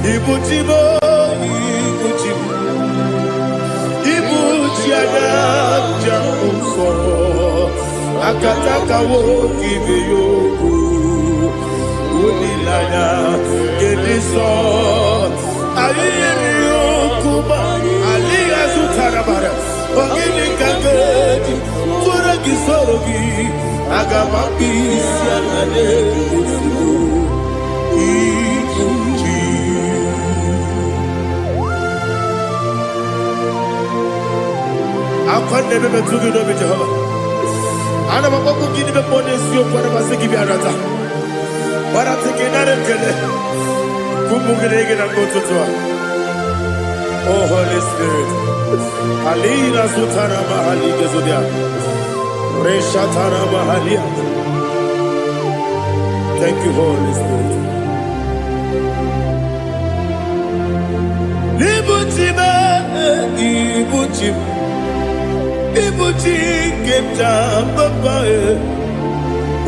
Ibujibo, Ibujibo, Ibujiada, Jamuso, Akataka woki beyoku, Unilaya, Gediso, Ayiri Okuba, Aliya Zutarabara, Ogini Kagedi, Furagi Sorogi, Agamapi, Sianade, I can't never be too good over Jehovah. I never want to give the bonus you for the Masiki Biarata. But I'm taking that and get it. Kumugregin and go to Tua. Oh, Holy Spirit. Alina Sutana Mahali Gezudia. Reshatana Mahalia. Thank you, Holy Spirit. Ibuchima, Ibuchim. Ibuchi kemta papa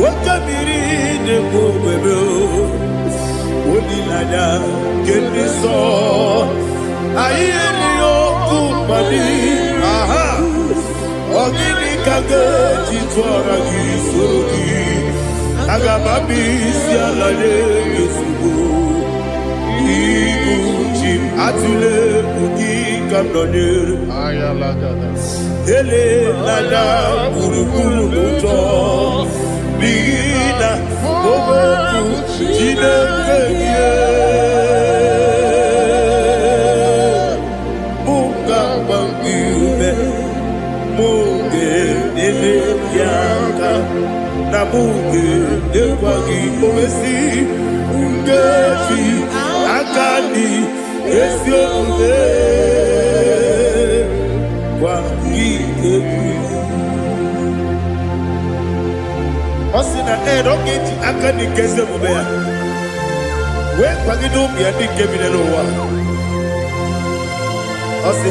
wakamiri de bobebe onilada kemiso ayeni okupani aha ogini kage titwara kisorogi agababi sialale yesugo Ibuchi atule ugi kamdonir ayalagada Ele nada buruburu muto Bina oboku Jinekeye Munga bangiume Munge nene yanka Na munge nekwagi omesi Ngefi akani Esiode Osina don't get akani kese mubea. We kwagido bia di kemine no wa. Osi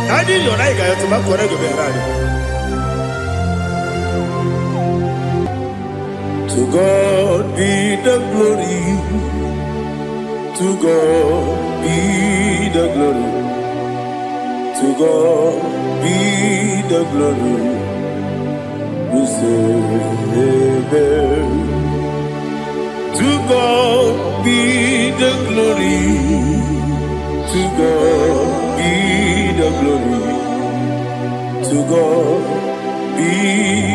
Nadi yo na iga yo tuma kore go berani. To God be the glory. To God be the glory. To God be the glory. We say amen. To God be the glory. To God be the glory. To God be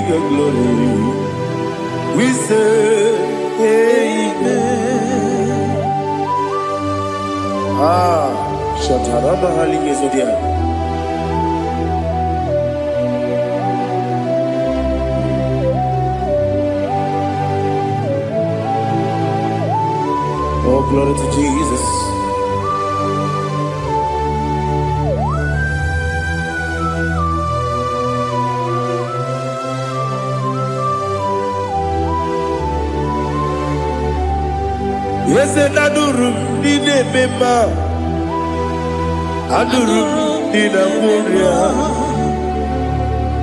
the glory. We say amen. Shataraba Haligezodia. Oh, glory to Jesus. Yes, and Adurum did a member. Adurum did a warrior.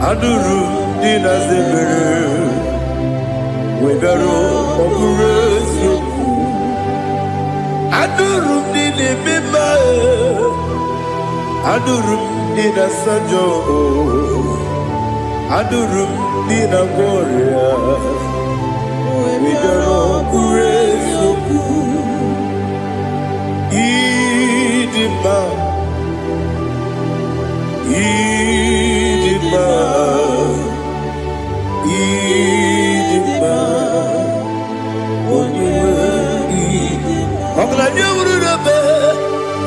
Adurum did a zebra. We got all Adurum did a member. Adurum did a sajo. Adurum did a warrior. We got all grace. Idima. Idima. Idima.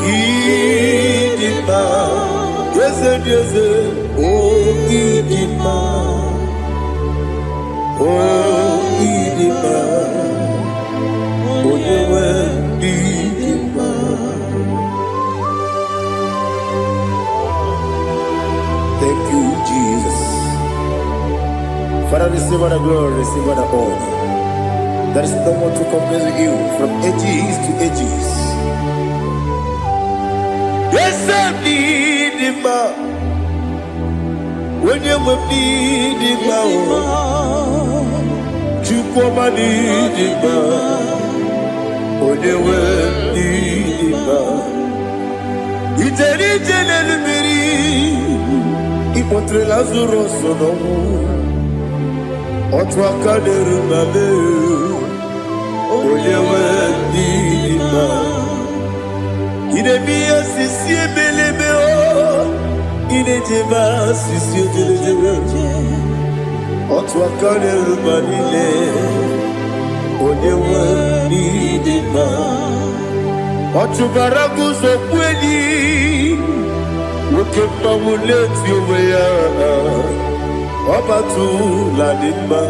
Idima, yes, oh Idima, oh Idima, oh Idima. Thank you, Jesus. Father, receive all the glory, receive all the honor. There is no one to compare with you from ages to ages. Yes, I need him. When you need him, you come and need him. When you Incontrei Lazarus no Otwa kaderu mame Olewe dima Ine biya sisi belebe o Ine jeba sisi ojelejebe Otwa kaderu manile Olewe dima Otubaragu zokweli Woke pamuleti oweya Obatu la dima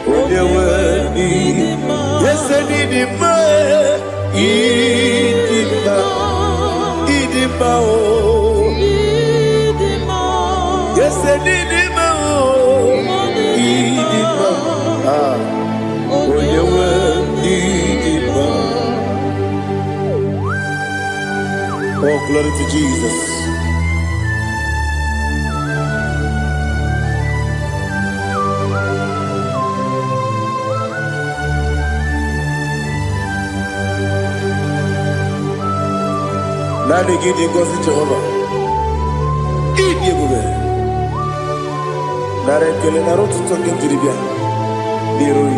Olewe dima Yese dima Idima Idima o Yese dima o Idima Olewe dima. Oh, glory to Jesus. Now they give you God's Jehovah. Eat you go. Now they kill a road to talk into the beer. Leroy.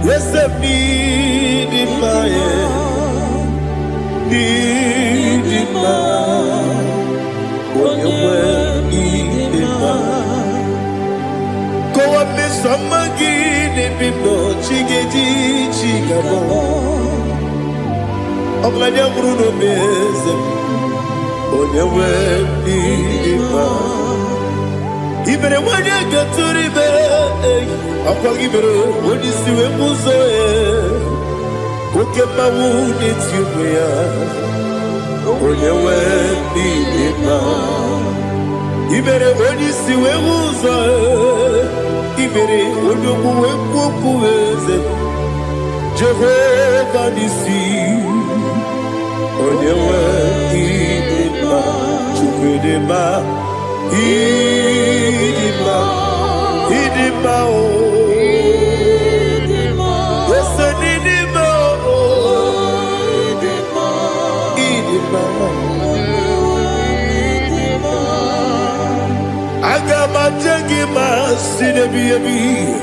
Yes, I need it, my need it, my when you were need it, my go up, Miss Samagin, and be no chiggy, chigabo. I'm like a Bruno Bezem, when you were need it, my even when you get to the bed. Upon you, when you see a muso, look at my wound, it's you, when you went in now. Even when you see a muso, even when you go with Jehovah, you see, when you went in now, to put him out, Idima, yes, Idima, I got my jaggy, see the baby,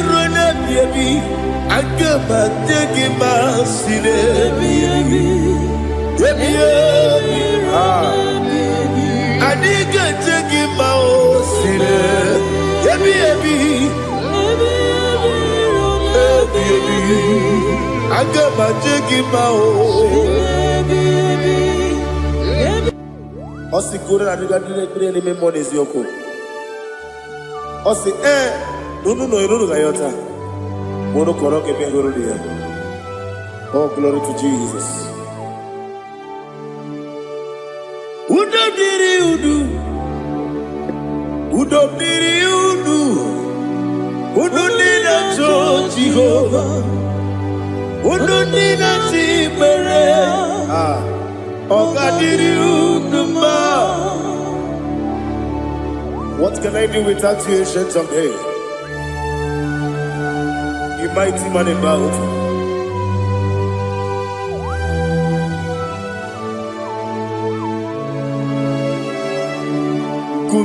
run up, baby. I got my jaggy, see the baby, I need to take him out, see the baby. I got my take him out. Osi kura na diga dire me money yoko. Osi no iruru gayota. Mono koroke pe guru dia. Oh, glory to Jesus. Udo diri udu Udo nina to Jehovah Udo nina tibere Oga diri udu ma. What can I do without you, ancient of days? You mighty man about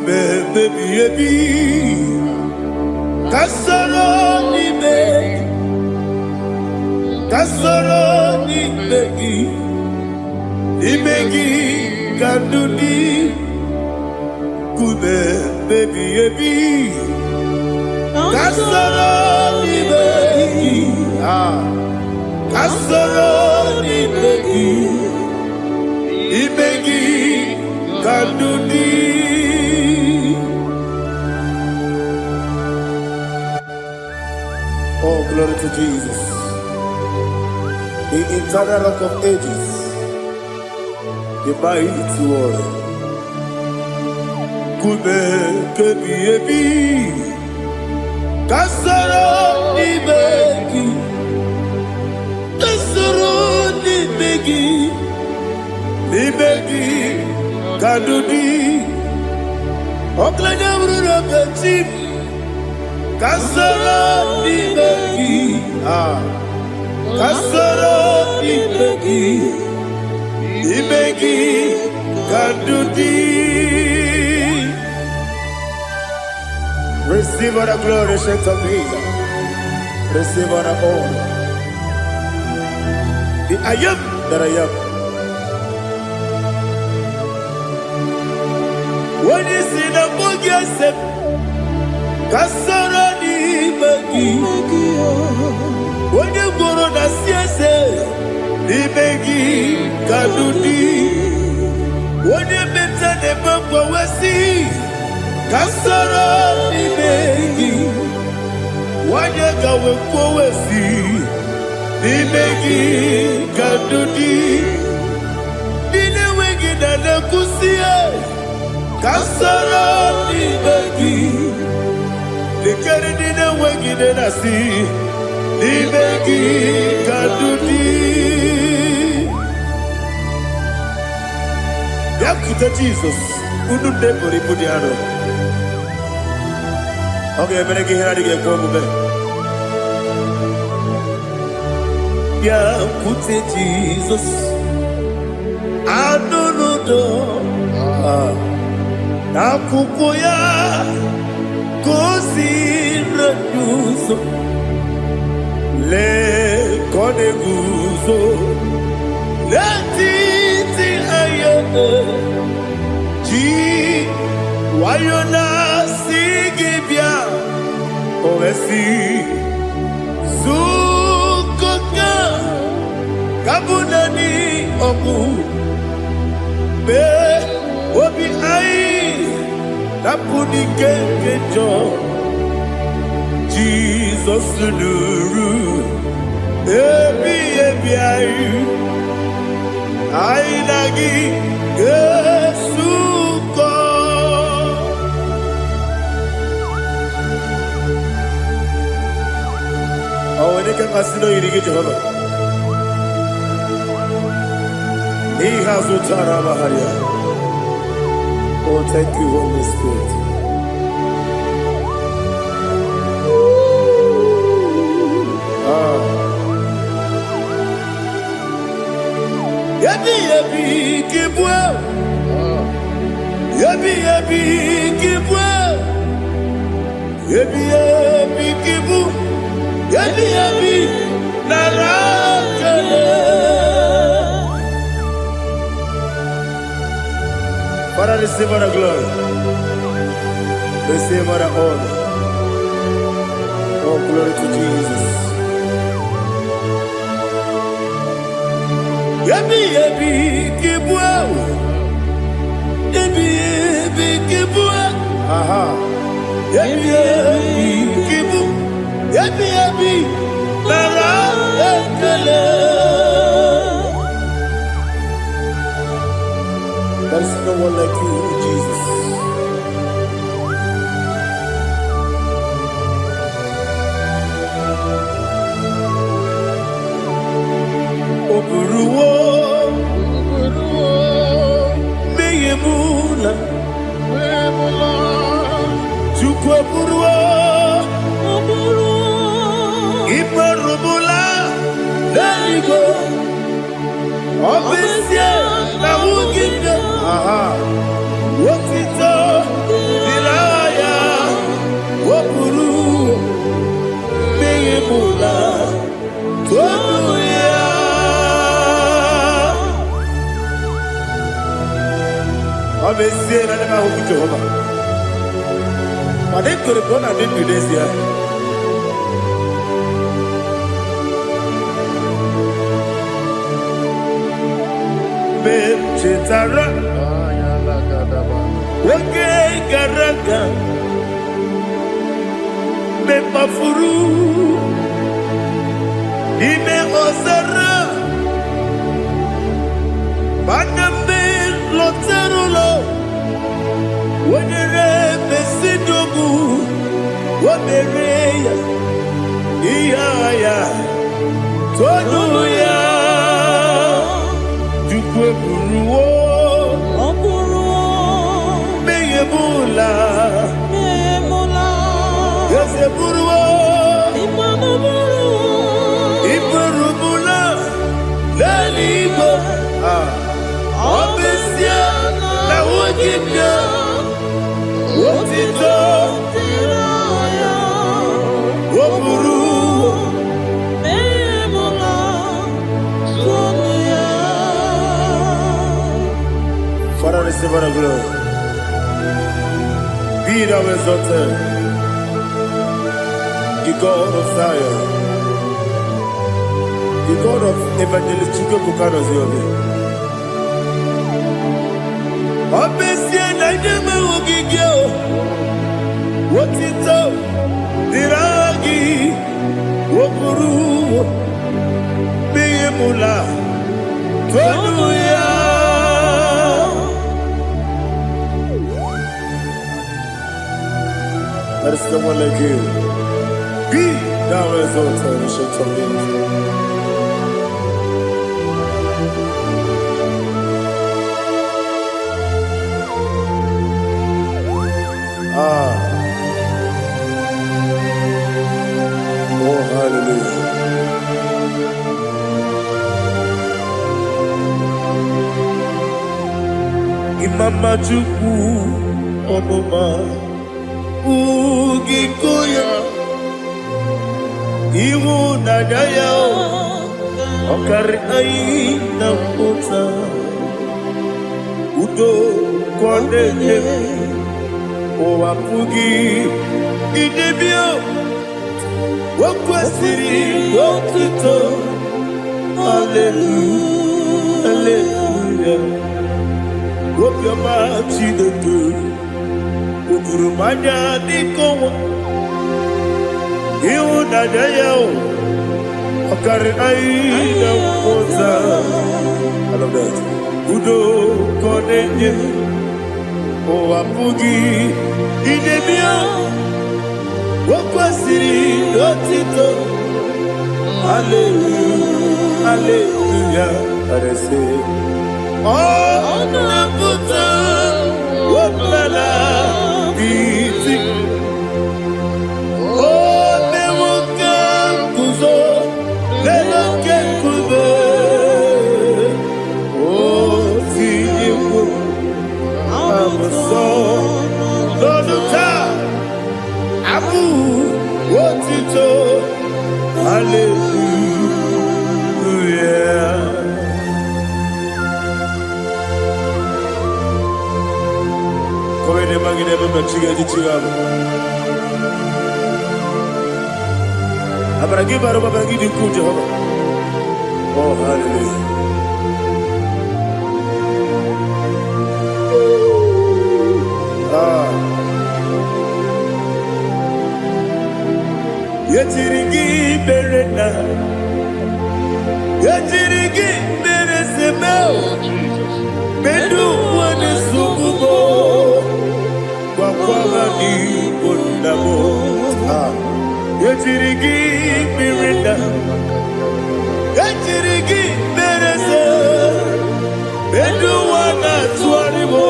baby, Kasoro ni begi, kanduni, kube baby, Kasoro ni begi, kanduni. Oh, glory to Jesus. The eternal rock of ages, the mighty one. Kube kebi, Kasoro ni begi, kadudi, oklanya bruna petit. Kasoro ni begi, Kasoro Ibegi Kadudi. Receive all the glory, shake of Jesus. Receive all the honor. The I am that I am. When you see the book, yes, Kasoro Ibegi. When you go on the CSA, Ibegi Kadudi. When you better the book, we see Kasoro Ibegi. When you go we see Ibegi Kadudi. Dine wegi na kusia Kasoro Ibegi. Dikari dine wegi na si Ibegi Kadudi. Yakuta Jesus, unu debori pudiano. Okay, I'm going to get going. Yakuta Jesus, I don't know. Nakukoya, kosi na yuso. Le kone guzo le titi ayane ji wayona sigibia oesi sukoka kabunani oku be obi ai napuni kekejo Jesus nuru ebi ayu ai lagi Yesuko awene kan asino irige Jehovah he has utara baharia. Oh, thank you, Holy Spirit. Yabi kibwa, yabi kibwa, yabi kibu, yabi narakale. Father, receive our glory, receive our honor. Oh, glory to Jesus. Yabi kibwa, yabi kibwa, aha. Yabi kibu, yabi nara ekele. There's no one like you, Jesus. Oburuwo, meyemula, chukwu oburuwo, imarubula, leligo, obesie na wugide, aha, wotito, dilaya, oburuwo, meyemula, tobuya. Obesie na nema huku Jehovah. But they could have gone and did this year. Chetara, Wage Garaga, Mepafuru, Ime Ozara, Baname Loterulo, Wenere Besidogu, Wabereya, Iaya, Tonuya. Buruwo, meyemula, yese buruwo, imarubu, Father, receive our glory. Be thou exalted, the God of Zion, the God of Evangelist Chike Bukano Ziobi. Obesia na nyama ugigio, wotito, diragi, wokuru, biyemula, tonuya. There is no one like you. Be thou exalted, ancient of days. Oh, hallelujah. Imama Chukwu Omoma Ugikoya Iwu Nadaya Okari Aina Mota Udo Kondeye Owapugi Idebio Wakwasiri Wakito Hallelujah Hallelujah Wopiama Chidodo Ukurumanya Nikowa Iu Nadayao Okari Aina Mota I love that Udo Kondeye Owapugi Idebio Wakwasiri Lotito Hallelujah Hallelujah I say Oh Naputa Wapala Biti Oh Newoka Kuzo Leloke Kuzo Oh Tiyiwo Amason Loduta Abu Wotito Hallelujah Come ne magine baba chiga di chiga Abragi baro baba gidi ku Jehovah Oh hallelujah Yetirigi berena Yetirigi beresebel Bedu wane sububo Kwa ni bondamo Yetirigi berena Yetirigi berese Bedu wana tuaribo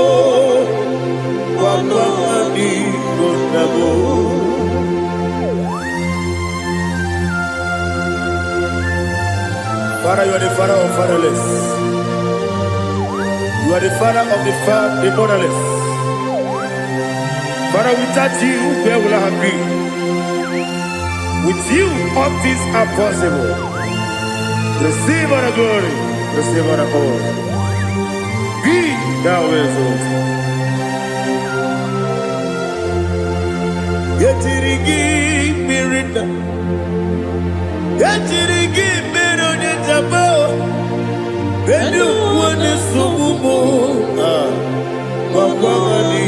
Kwa ni bondamo Father, you are the father of fatherless. You are the father of the motherless. Father, without you, where will I have been? With you, all things are possible. Receive our glory, receive our honor. Be thou exalted. Yetirigi mirina, yetirigi mirona jabo. Bedu wane subumo, wakwani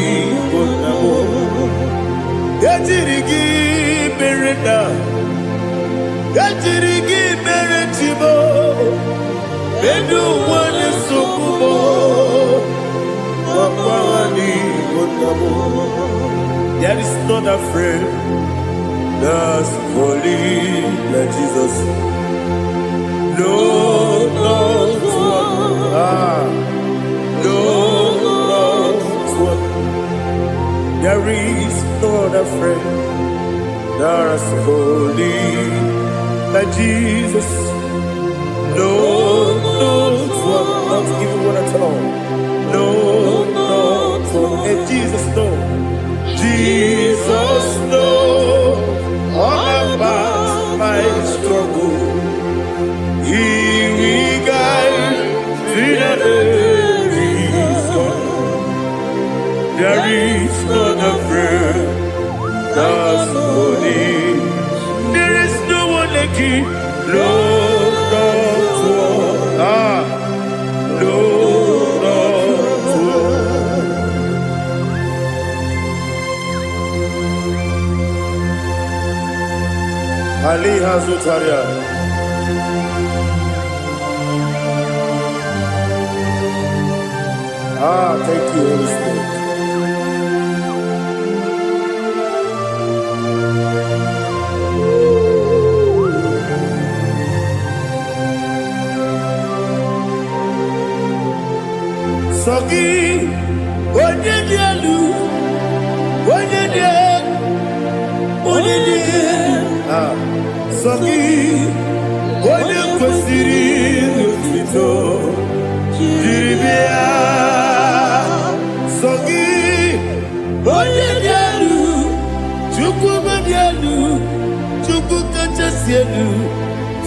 bonamo. Yetirigi mirina, yetirigi miretibo. Bedu wane subumo, wakwani bonamo. There is not a friend that's holy like Jesus. No, no, no, one. There is no other friend that's holy like Jesus. No, no, one. Not even one at all. No, no, one. and Jesus know. Jesus know all about my struggle. He will guide me there is not a friend that's holy. There is no one like him. Lord of war. Lord of war. Ali Hazutaria. Thank you, Holy Spirit. Sogi, onye dielu, onye dielu, onye dielu. Sogi, onye kwesịrị otuto, jiri bịa. Sogi, onye dielu, Chukwu dielu, Chukwu kachasị elu.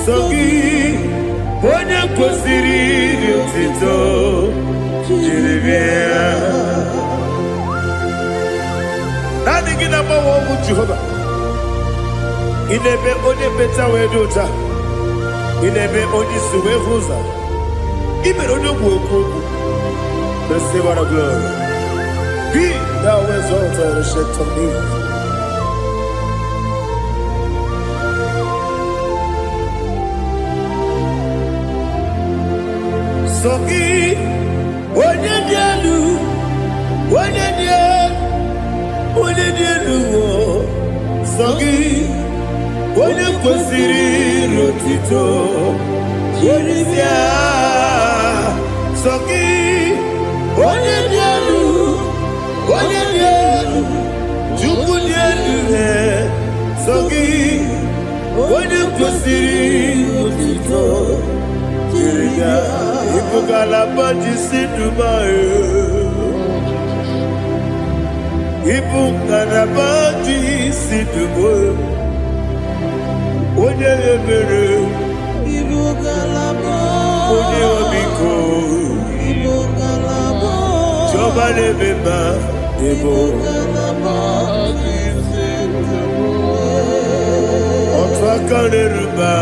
Sogi, onye kwesịrị otuto. Nothing in about what would Jehovah. In a bit only better way to ta. In a bit only Suwe Husa. Even on your work, the Savor of glory. Be thou exalted and shed on me. Sogi. Onye dielu, onye dielu, Sogi, onye kwesịrị otuto, jiri bịa. Sogi, onye dielu, Chukwu dielu, Sogi, onye kwesịrị otuto, jiri bịa. Ibugalaba Dubai. Ibugalaba Dubai. Onye ebere. Ibugalaba. Onye obiko. Ibugalaba. Jọba lebeba. Ibugalaba Ọtụ aka na-eruba.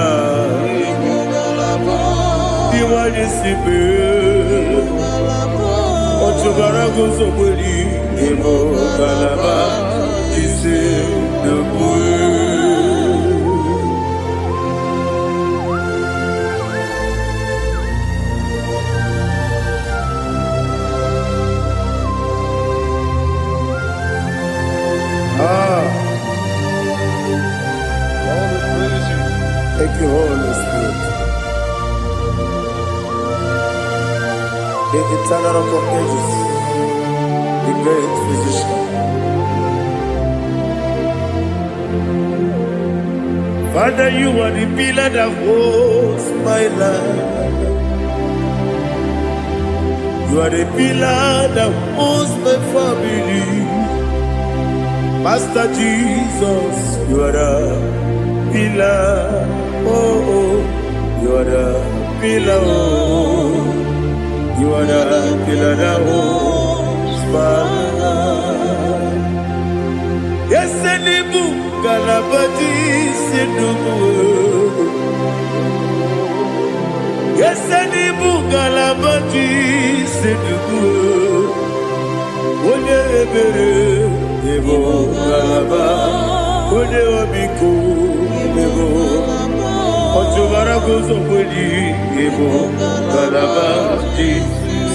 Diwani sibe. Otubara gozo kweli. Ibugalaba Dubai. Thank you, Holy Spirit. The eternal rock of ages, the great physician. Father, you are the pillar that holds my life. You are the pillar that holds my family. Master Jesus, you are the pillar. Oh, you are the pillar. Oh, you are the pillar that holds my life. Yes, Enibu Galabadi Sinubu. Yes, Enibu Galabadi Sinubu. Onye ebere, Ebo Galaba. Onye obiko, Ebo. Otubara gozo kweli, Ebo Galaba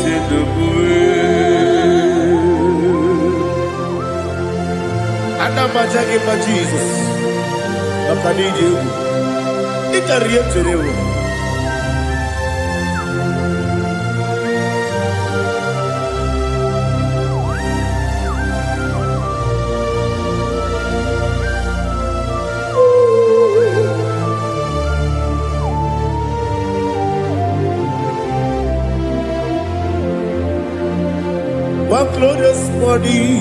Sinubu. Anamajage ma Jesus. Akanije. Ikariye terewo. One glorious body,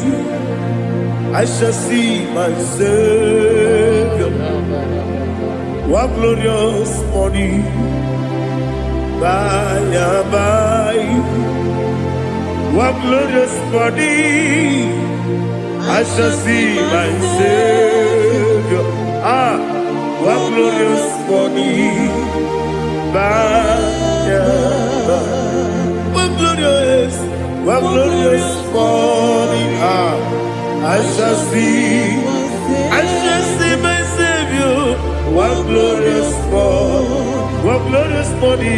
I shall see my Savior. One glorious body, by and by. One glorious body, I shall see my Savior. One glorious body, by and by. One glorious body, I shall see my Savior. One glorious body,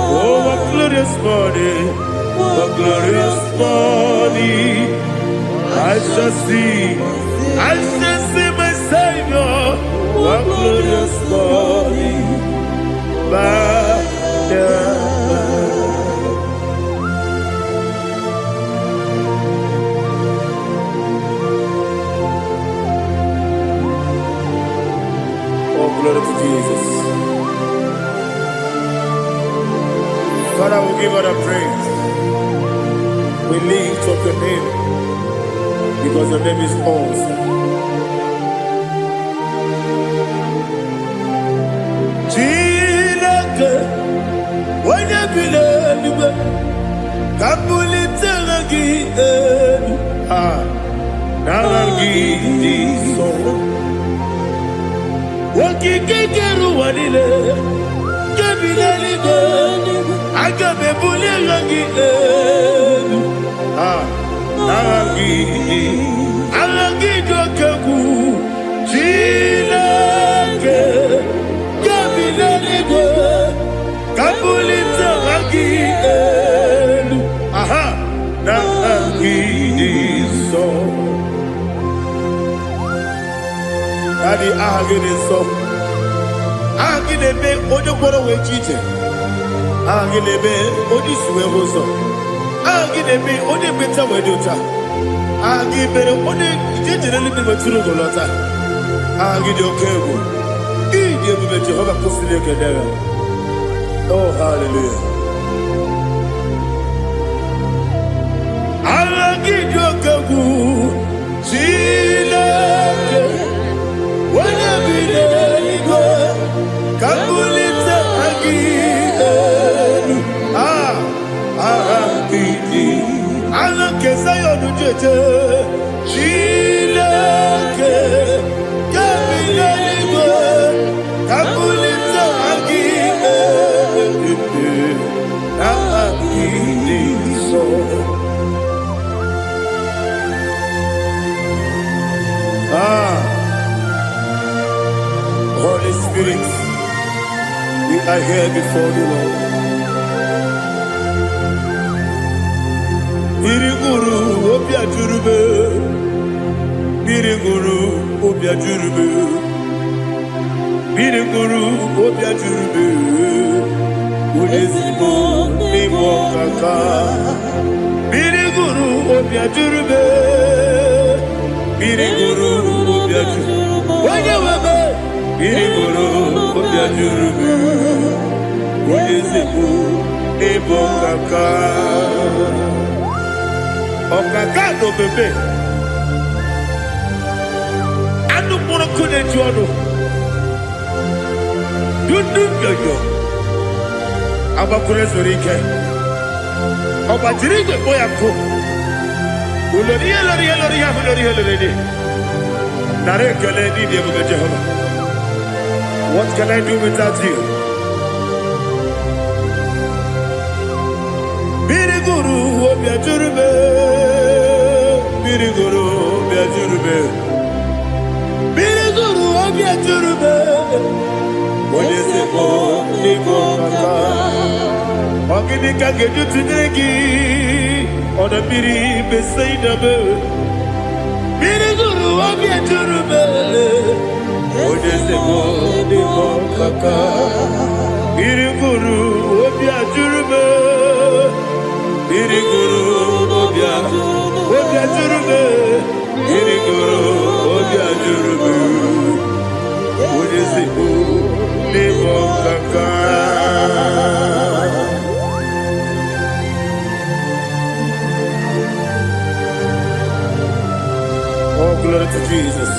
oh, one glorious body, I shall see my Savior. One glorious body, glory to Jesus. Father, we give all the praise. We lift up your name because your name is awesome. Chilake, when you believe, Kapulitagi, Naragi, so. Wakikekeru wanile Kebilaligo Agabe bulilangi Alangi dokagu Chilake Kebilaligo Kabulita lagi Nangi so Daddy, so. Agilebe, Odoboro we cheated. Agilebe, Odiswe Hoso. Agilebe, Odebeta Wedota. Agibere, Ode, generally be Maturu Golota. Agidio Kebu. Idiot Jehovah Postile Kedera. Oh, hallelujah. Agidio Kebu. Chile. When I be there, Kabulita again. Alan Kesayo Jete, Chilake, Kabila, Kabulita again. Holy Spirit, we are here before you, Lord. Biriguru Obia Jurube, Biriguru Obia Jurube, Biriguru Obia Jurube, Udesibo Nimo Kaka, Biriguru Obia Jurube, Biriguru Obia Jurube, Wanyawebe. Biriguru Obia Jurube, Udesibo Nimo Kaka. Okaka no bebe. Anu mono kone juano. Dundu yoyo. Abakure zorike. Obajirige boyako. Uloriya. Nare kele ni diye Jehovah. What can I do without you? Biriguru Obia Jurube, Biriguru Obia Jurube, Biriguru Obia Jurube. What is it for? Nico Kaka. Oginika geju tunegi, ona biri beside be. Biriguru Obia Jurube. What is it for? Nico Kaka. Biriguru Obia Jurube. Biriguru Obia Jurube, Biriguru Obia Jurube, Udesibo Nimo Kaka. glory to Jesus.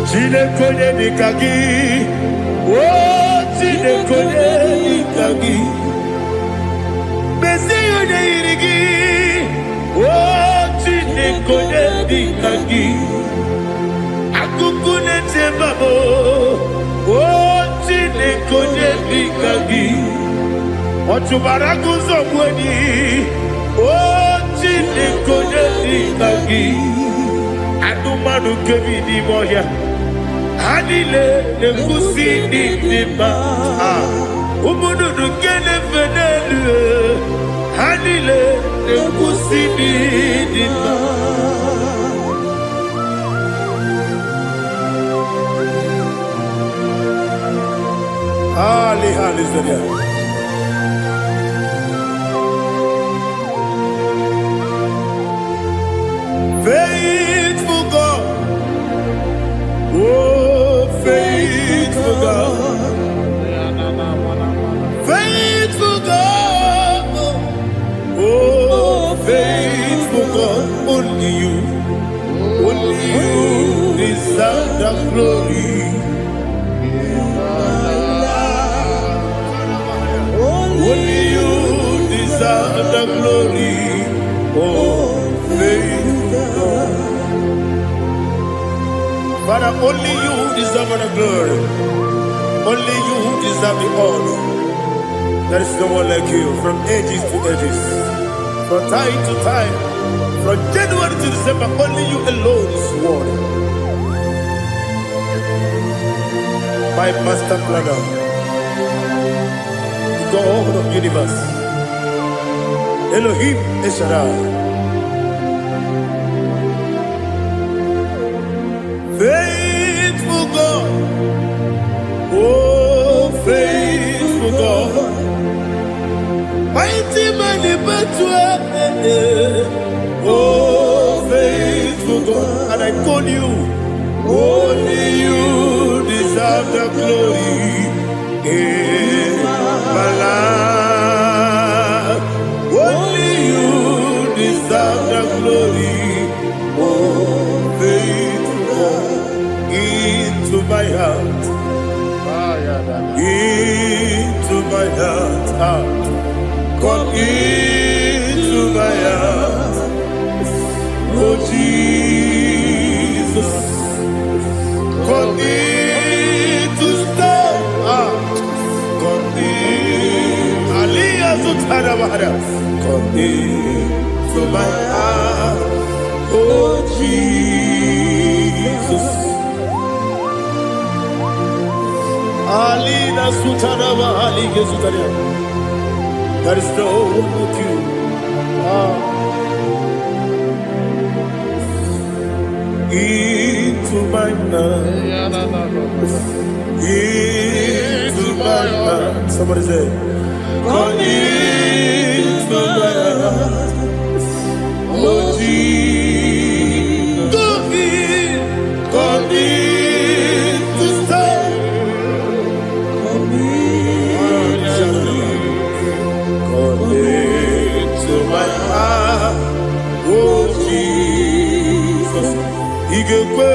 Chinekonye nikagi, oh chinekonye nikagi, Mesiyo ne irigi, oh chinekonye nikagi, Akukune tebabo, oh chinekonye nikagi, Otubaraguzo mweni, oh chinekonye nikagi, Adumanu kevini moya. Hanile ne kusini nima, umudu kene fenelu. Hanile ne kusini nima. Ali Zeria. Faithful God, oh faithful God, faithful God, oh faithful God, only you deserve the glory. Only you deserve the glory, oh faithful God. Father, only you deserve the glory. Only you deserve the honor. There is no one like you, from ages to ages, from time to time, from January to December. Only you alone is worthy. My master planner, God of the universe, Elohim Eshadai, faithful God, oh faithful God, mighty man in battle, oh faithful God, and I call you, only you deserve the glory. In my life, only you deserve the glory, oh faithful God, into my heart, into my heart, come into my heart, oh Jesus, come in to stay. Come into my heart, oh Jesus. Alina Sutanaba, Ali Gesutaria. There is no one with you. Into my heart, into my heart. Somebody say, come into my heart, oh Jesus. Come in to stay. Come into my heart, oh Jesus. He can go.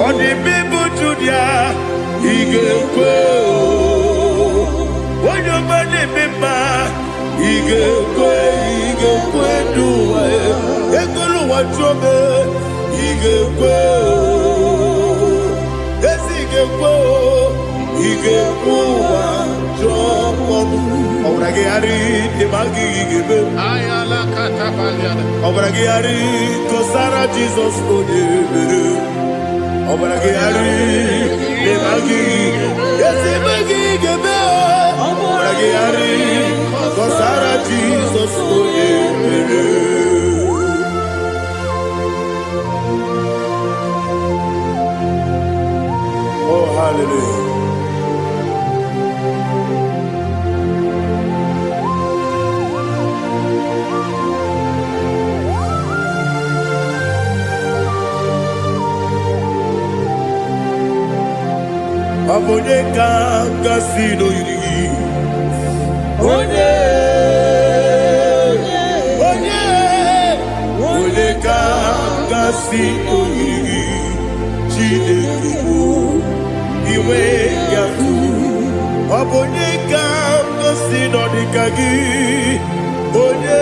On the people to their, he can go. When your money member, he can go, do it. He can watch your man, he can go. Yes, he can go. He can go. Obragiari, the Magi given. Ayala Catapaliana. Obragiari, Kosara Jesus, Obragiari, the Magi. Yes, the Magi given. Obragiari, Kosara Jesus, oh, hallelujah. Obonye kanga sino yiri. Onye kanga sino yiri. Chineke iwe gatu. Obonye kanga sino dikagi. Onye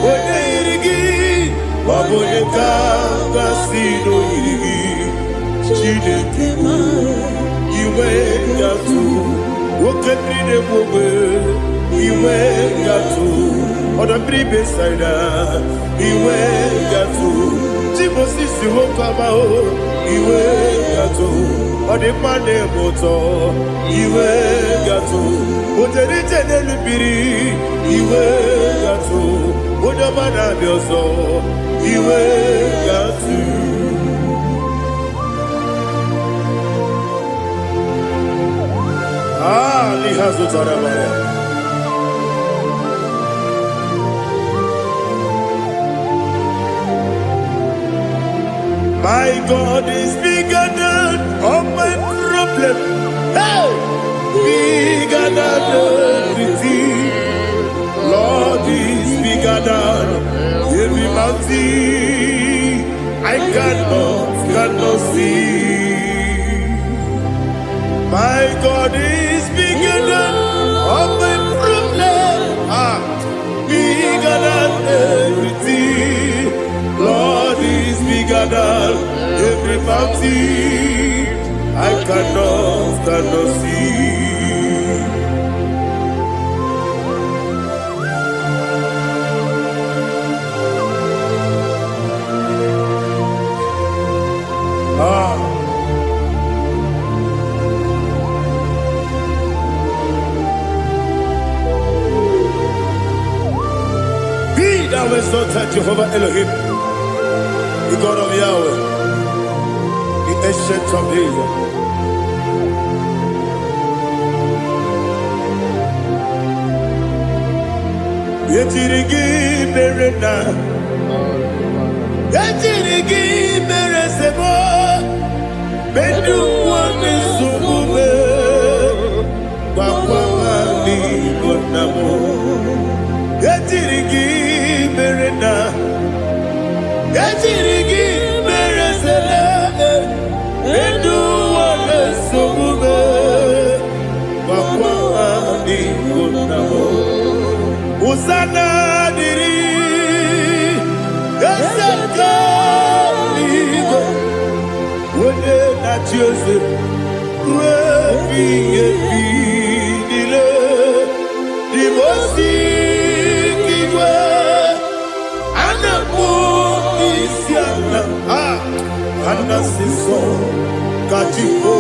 yirigi. Obonye kanga sino yiri. Chineke iwe gatu. Okemine mwe iwe gatu. Odabri besaida iwe gatu. Timosisi wokama o iwe gatu. Odimane moto iwe gatu. Oterite nelubiri iwe gatu. Odamana bioso iwe gatu. Lihazo Tarabaya. My God is bigger than all my problem. Hey! Bigger than everything. Lord is bigger than every mountain. I cannot see. My God is bigger than all my problems. Bigger than everything. Lord is bigger than every mountain. I cannot see. Thou exalted Jehovah Elohim, the God of Yahweh, the ancient of days. Yetirigi merena, yetirigi meresebo, bedu wane subume, wakwamani gonamo. Yetirigi merena, yetirigi meresele, bedu wane subume, wakwamani gonamo. Usana diri, esaka ligo, wone na Joseph, wepi dile, divosi kiwe, anamu isiana, anasiso katipo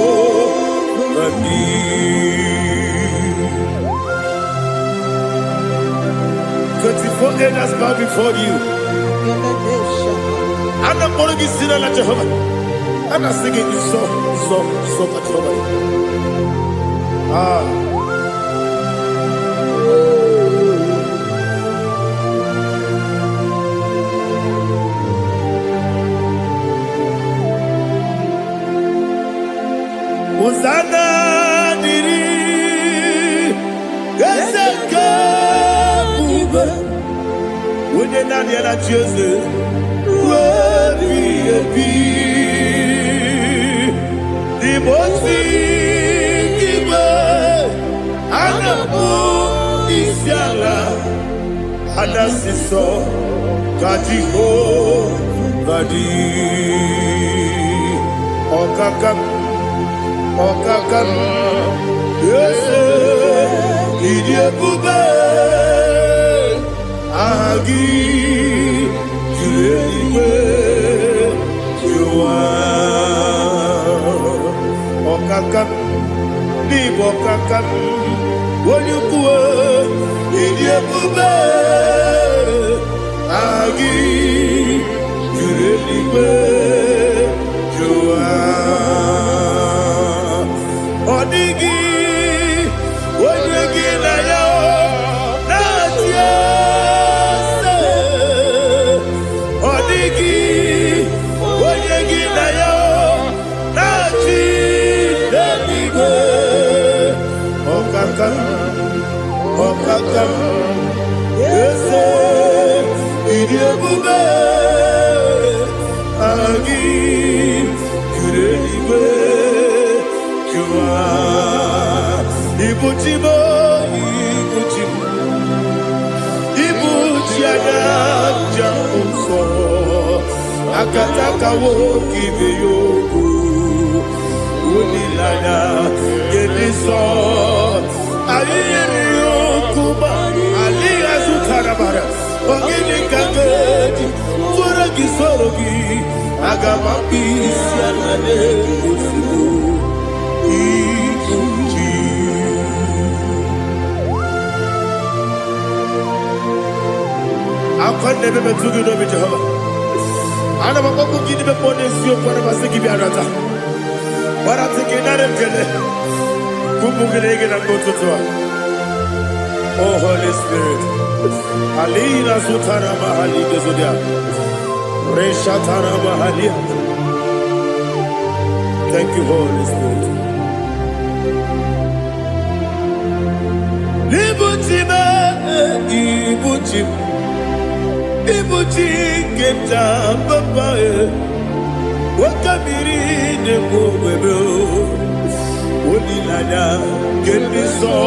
gani. 24 elders bow before you. I'm not going to be seen like Jehovah. I'm not singing this song like Jehovah. Hosanna diri, Eseka. When you're not yet at Joseph, the most Isiala, Anasiso, Kajiho, Vadi, Okakam, yes, Idiabube. Agi, Juliwe, Jua, Okakam, Nibokakam, Wanyukua, Idiabube, Agi, Juliwe, Jua, Odigi, Wanyuki na yo, Natia. Odigi, Wanyagi na yo, Natia. Okaka Ese Idiabube Agi Kurenibe Kua Ibuchimo Ibuchimo Ibuchiana Jamso Akataka woki beyoku Unilana Gediso Aliyeri yokuba Aliya zukarabara Ogini kagedi Kura gisorogi Agamapi Sianane Usibu Ibuchi Akwande bebe tugi nobi Jehovah Ana makoku gini be ponesio kwa na basiki bi arata. Bara tiki nare mkele. Kumugirege na kututwa. Oh Holy Spirit. Alina sutara mahali gezudia. Resha tara mahali. Thank you Holy Spirit. Libutime, ibutime. Ibuchi keta papa wakabiri ne bobebe onilanya kemiso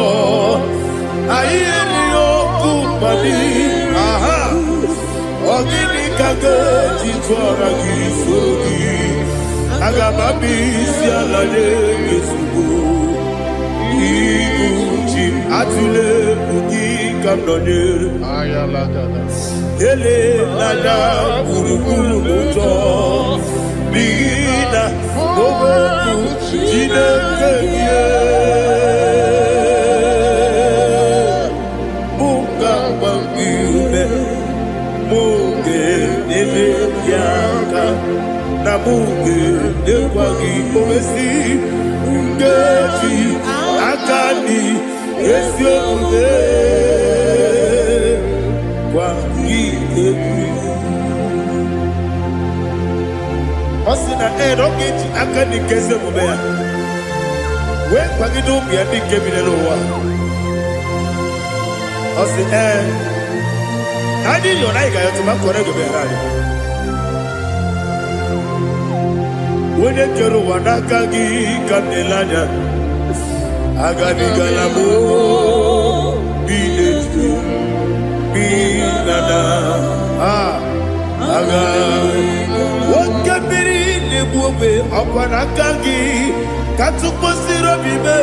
ayeni okupani aha ogini kage titwara gisogi agamabi sialade yesubu ibuchi atule bugi kamdonir ayala dada ele nada burukuru moto bina boboku jinekeye munga bangiune munge nele yaka na munge nekwagi omesi ngeji akani esiode Osina rogeji akani keze mubea. We kwagidu biadi kebile lowa. Osi nadi yona iga yotuma kore goberani. Wene kero wanakagi kanelanya. Agadi galamo biletu. Binana aga wakabiri lebuobe akwanakagi katuposiro bibe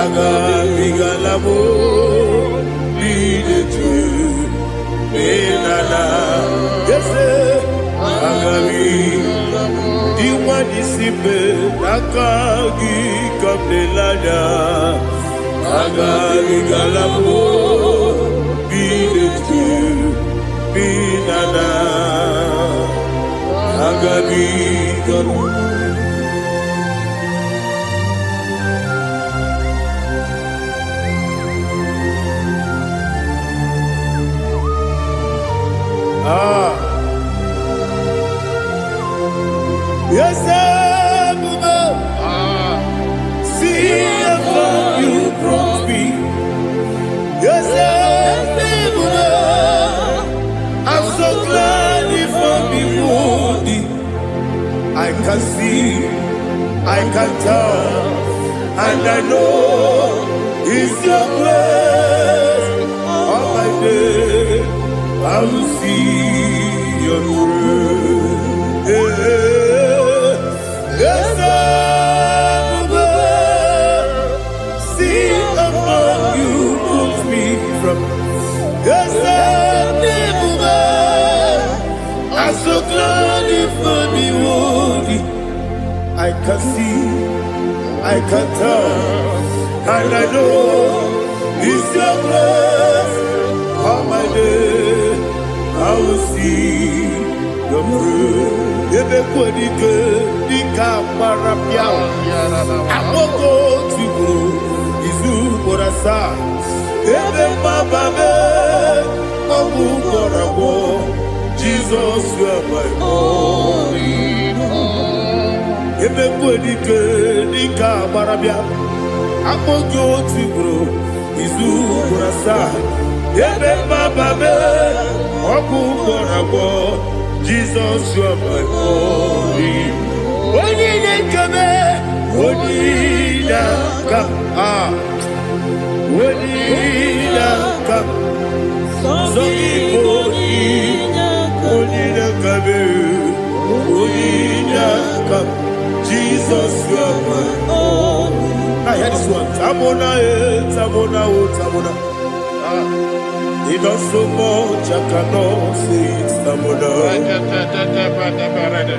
aga bigalamo biletu binana yese aga diwani sibe nakagi kamdelanya aga bigalamo Binana Agabi Yes, see how you brought me. Yes, I'm so glad if I'm wounded. I can see, I can tell, and I know it's your grace. On my day, I will see your grace. Yes, see above you put me from. Yes, I'm so glad if me woody. I can see, I can tell, and I know it's your grace. On my day, I will see your grace. Ebe kodike, dika marapia. Amoko tibu, izu borasa. Ebe mababe, obu korabo. Jesus, you are my only home. Ebe kodike, dika marapia. Amoko tibu. Asa, Ebe Bababe, Oku Borago, Jesus, you are my holy. Onina Kabe, Onina Kap, Onina Kap, Onina Kabe, Onina Kap, Jesus, you are my holy. I hear this one. Tamona, Tamona, Tamona. He does so much, I cannot say it. Tamona,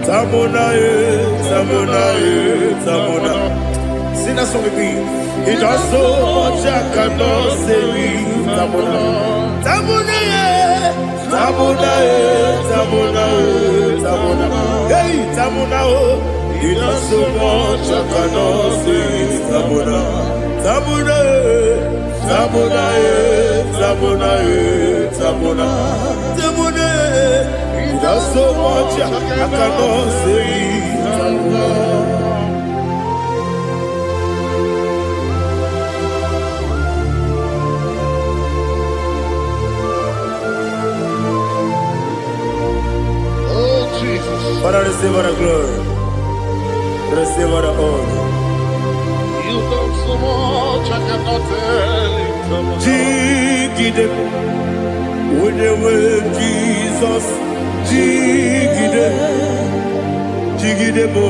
Tamona, Tamona, Tamona. Sing that song with me. He does so much, I cannot say it. Tamona, Tamona, Tamona, Tamona, Tamona. Hey, Tamona, he does so much, I cannot say it. Tamona, Tamona, Tamona, Tamona, Tamona, Tamona. He does so much, I cannot say it. Tamona. Oh, Jesus. Father, receive our glory. Receive our honor. You done so much, I cannot tell it. Jigide, when you were Jesus, Jigide, Jigide bo,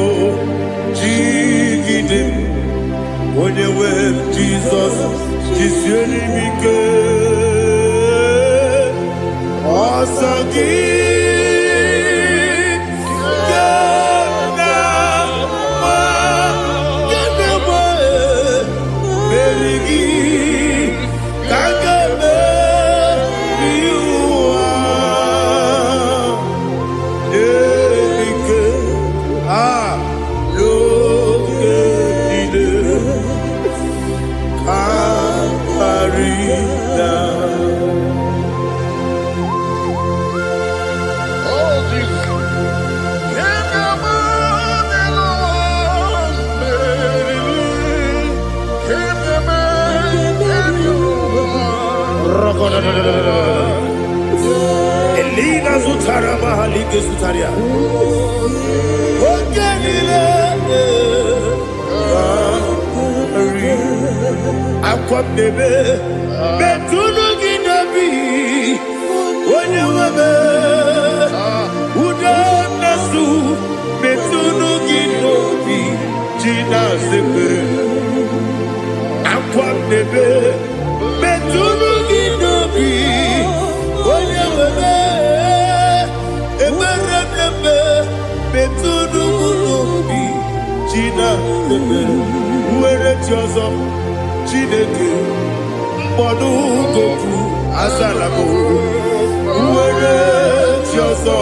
Jigide, when you were Jesus, Jisyenimike, Asagi. Elina Zutara Mahalike Zutaria. Ogenile Aqua Bebe Betunu Ginabi Wanyawebe Uda Nasu Betunu Ginobi Gina Zepe Aqua Bebe Betunu Ginobi Wanyawebe Eberebe Betunu Ginobi Gina Zepe Uere Tiozo Chineke Mbodu Goku Azalabo Uere Tiozo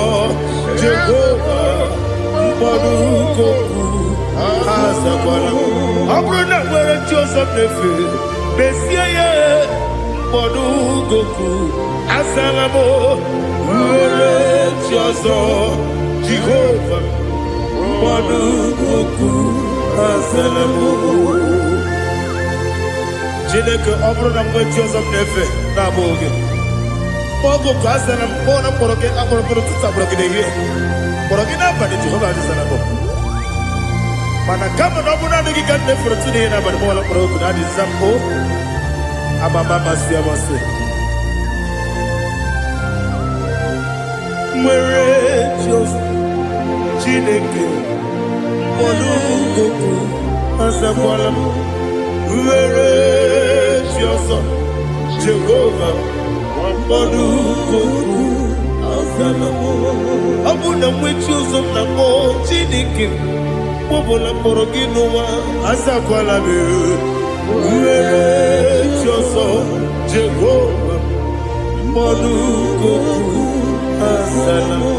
Jehovah Mbodu Goku Azalabo Abrona Uere Tiozo Nefe Besiye Mbodu Goku Azalabo Uere Tiozo Jehovah Mbodu Goku Azalabo Jineke obro mwe Joseph nefe na boge. Mogo kaza na mbona poroke aboro tuta poroke de ye. Poroke na ba de Jehovah azana bo. Mana kama no buna de gigan de frutu de na ba de mola poroke na di zambo. Ababa masia mase. Mwere Joseph Jineke Mbodu Goku Azakwala Uere Tiozo Jehovah Mbodu Goku Azalamo Abuna Mwechozo Namo Chineke Mobola Mboroginowa Azakwala Uere Tiozo Jehovah Mbodu Goku Azalamo.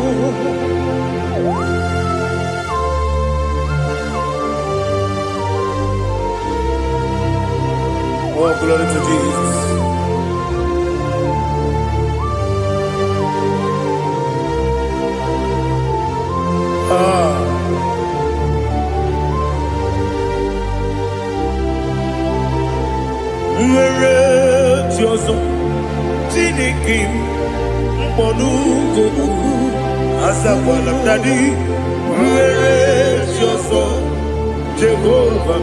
Oh, glory to Jesus. Uere ọzọ Chineke mkpọnụ goku azakwala m dadi nwere chi ọzọ Jehova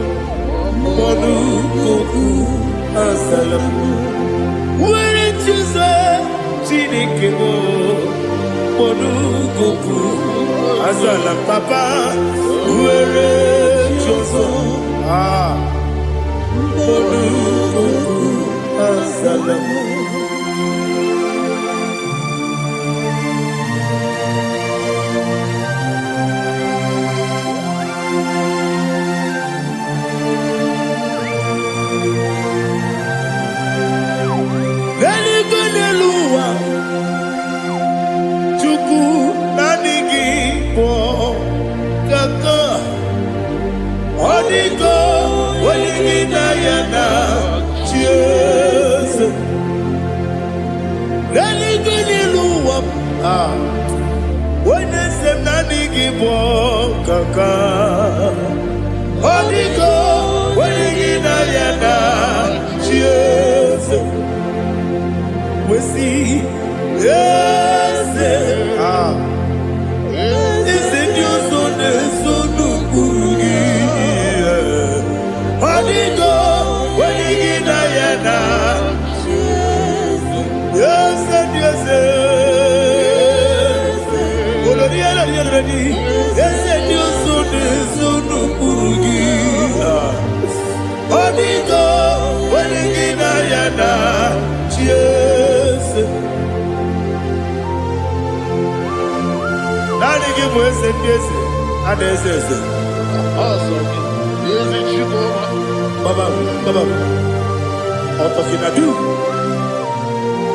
mkpọnụ goku azala m nwere chi ọzọ Chineke mkpọnụ goku azala m papa nwere chi ọzọ mkpọnụ goku azala m.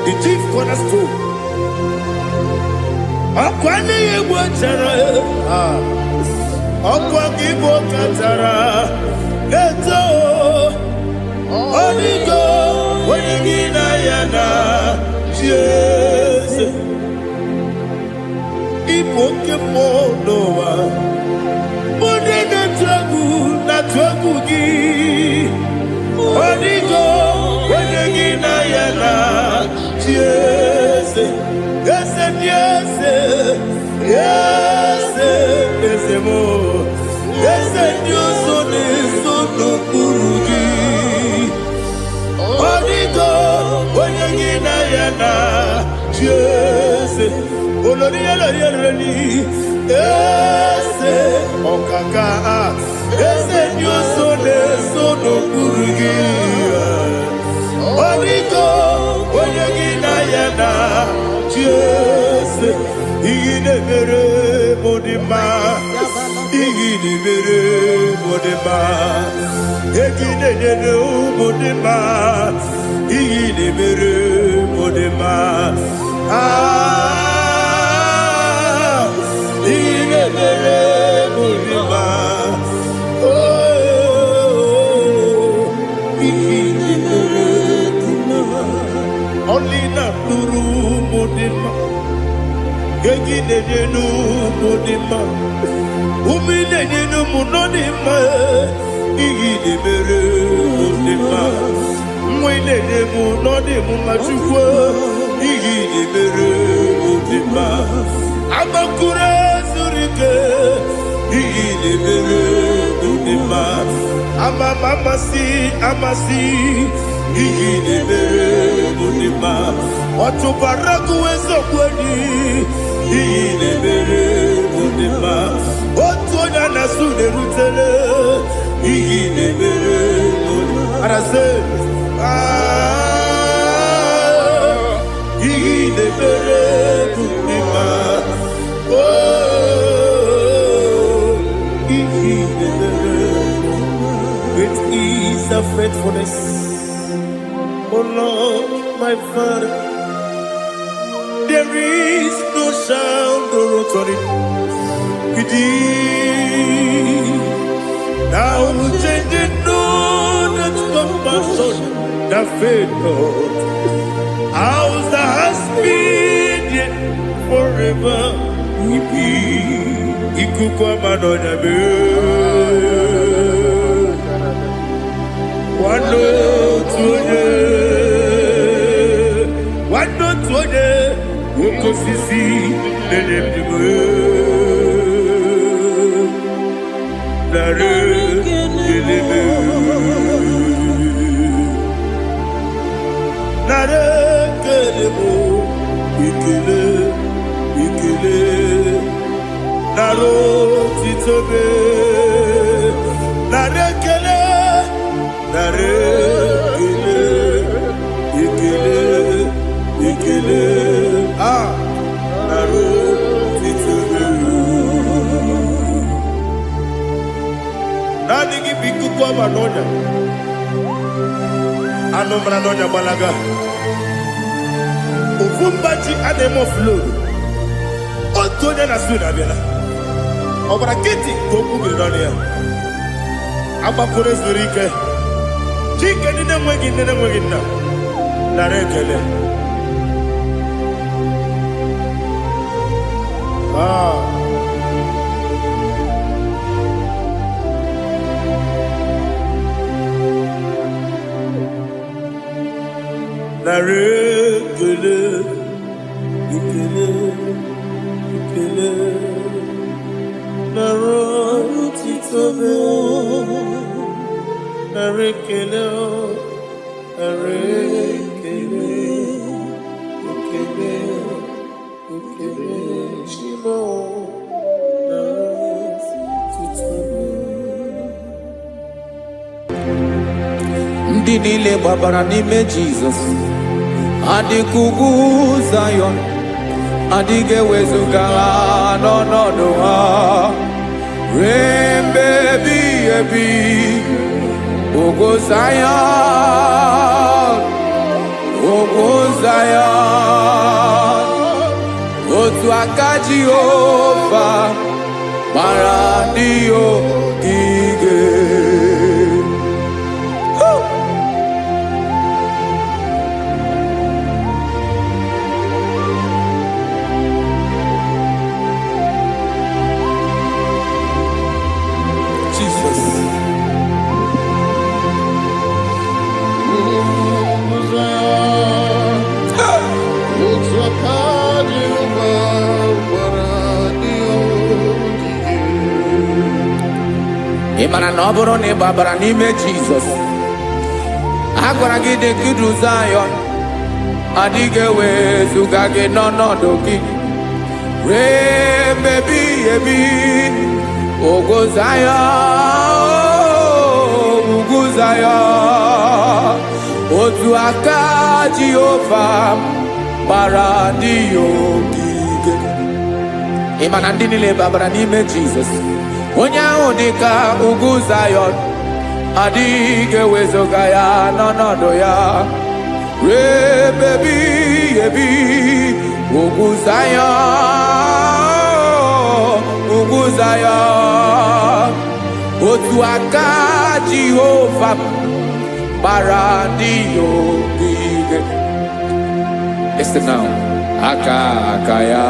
The chief cornerstone. Akwani yebo chara. Akwa kibo katara. Leto. Onigo. Wenigina yana. Jesus. Ipoke monowa. Mone na tragu gi. Onigo. Wenigina yana. Yes, yes, yes, yes, yes, more. Yes, Dios son eso no purugi. Onigo, oyangina yana. Yes, oloria la yereni. Yes, okaka. Yes, Dios son eso no purugi. Onigo, oyangina yana. Yes, igine mere modima, igine mere modima, igine mere modima, igine mere modima. Igine mere modima. Oh, igine mere modima. Only not Guru Mudima. Gagine no Mudima. Umine no Munodima. Igide Mere Mudima. Mwine Munodimu Machukwa. Igide Mere Mudima. Amakure Zurike. Igide Mere Mudima. Amasi. Igide Mere Mudima. Otubaraku Ezokweni. Igide Mere Mudima. Otonya Nasune Rutele. Igide Mere Mudima. Arase. Igide Mere Mudima. Oh, Igide Mere Mudima. Great is the faithfulness. Oh Lord, my Father, there is no sound or authority. Now changing no that compassion, that faith, Lord. How's the husband yet forever we be? Ikukwa manonya be. Wano tunye. osisi na-enyemdigo nara kelebe nara kelebo ikele ikele nara otitobe nara kele nara kele ikele ikele nara otitobe nani gi bikuko manonya anomra nonya balaga Ufumbaji anemo flow. Otonya na suna bela. Obra kiti koku bironia. Aba kore zurike. Chike nine mwegi na. Narekele. Narekele, ikele, ikele, narotitobe, narekele, narekele, ikele, ikele, shimo, narotitobe. Ndị niile gbabara n'ime Jizọs adịkugwu Zayọn adịghị ewezuga ha n'ọnọdụ ha ruo mgbe ebighị ebi. Ogo Zayọn, ogo Zayọn, otu aka Jehova gbara ndị ogige. Ị mara na ọ bụrụ na ị gbabara n'ime Jizọs, a gwara gị dị ka Zayọn adịghị ewezuga gị n'ọnọdụ gị ruo mgbe ebighị ebi. Ogo Zayọn, ugwu Zayọn, otu aka Jehova gbara ndị ogige. Ị ma na ndị niile gbabara n'ime Jizọs, onye ahụ dị ka ugwu Zayọn adịghị ewezuga ya n'ọnọdụ ya ruo mgbe ebighị ebi. Ugwu Zayọn, ugwu Zayọn, otu aka Jehova gbara ndị ogige. Listen now, aka ya,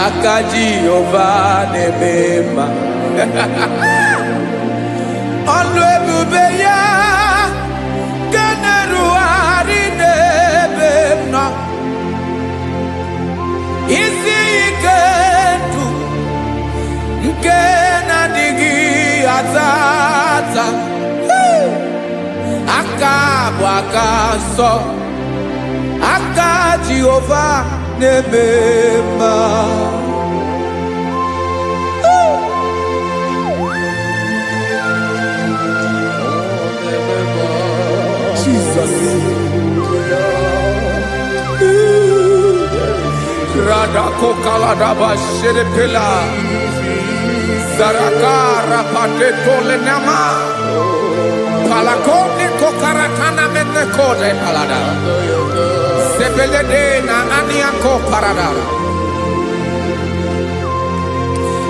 aka Jehova na-eme mma. Ọnụ ebube ya ga na-erugharị n'ebe m nọ. Isi ike ndụ nke na-adịghị ata ata. Aka bụ aka nsọ, aka Jehova na-eme mma. Jesus. Radako kaladaba sherepela zarakara pateto lenama palakone kokaratana mene kode palada sebelede na aniako parada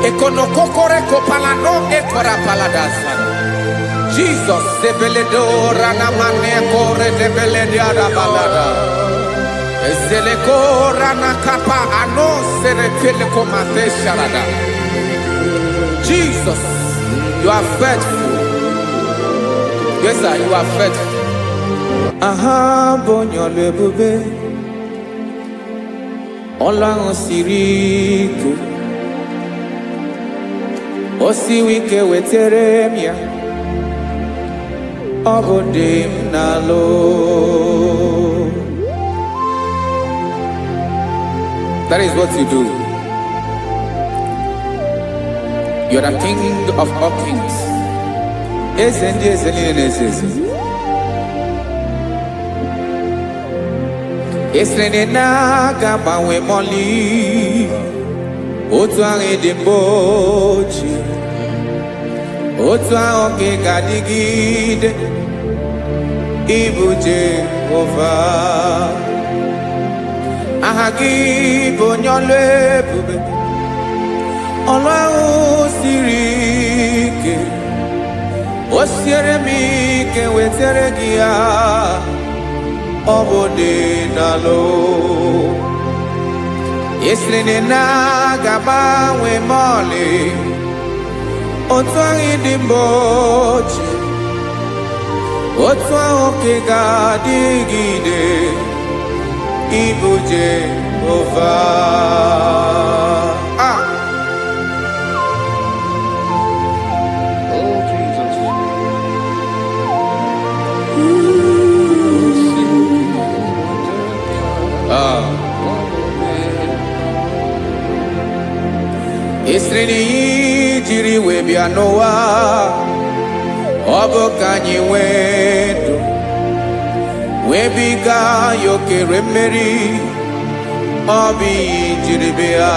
ekono kokore kopalano ekora paladasa. Jesus sebeledo rana mane kore debelede ada balada. Eseleko rana kapa ano serepele komate sharada. Jesus, you are faithful. Yes, sir, you are faithful. Aha, bonyo lebube. ọlụ ahụ siri ike o siwe ike wetere m ya ọ bụ dị m n'alụ. That is what you do. You are the king of all kings. Eze ndị eze niile na-eze eze. Esere na-aga gbanwe mọlị otu ahụ dị mgbe ochie, otu ahụ ka ị ga-adịgide ịbụ Jehova. Aha gị bụ onye ọlụ ebube, ọlụ ahụ siri ike o siere m ike wetere gị ya ọ bụ dị n'alụ. Esiri na-agbanwe mọlị otu ahụ dị mgbe ochie, otu ahụ ka ị ga-adịgide ịbụ Jehova. Oh, Jesus. Esiri na ihe jiri wee bịa n'ụwa ọ bụ ka anyị nwee ndụ wee biga ya okere mmeri, ọ bụ ihe jiri bịa.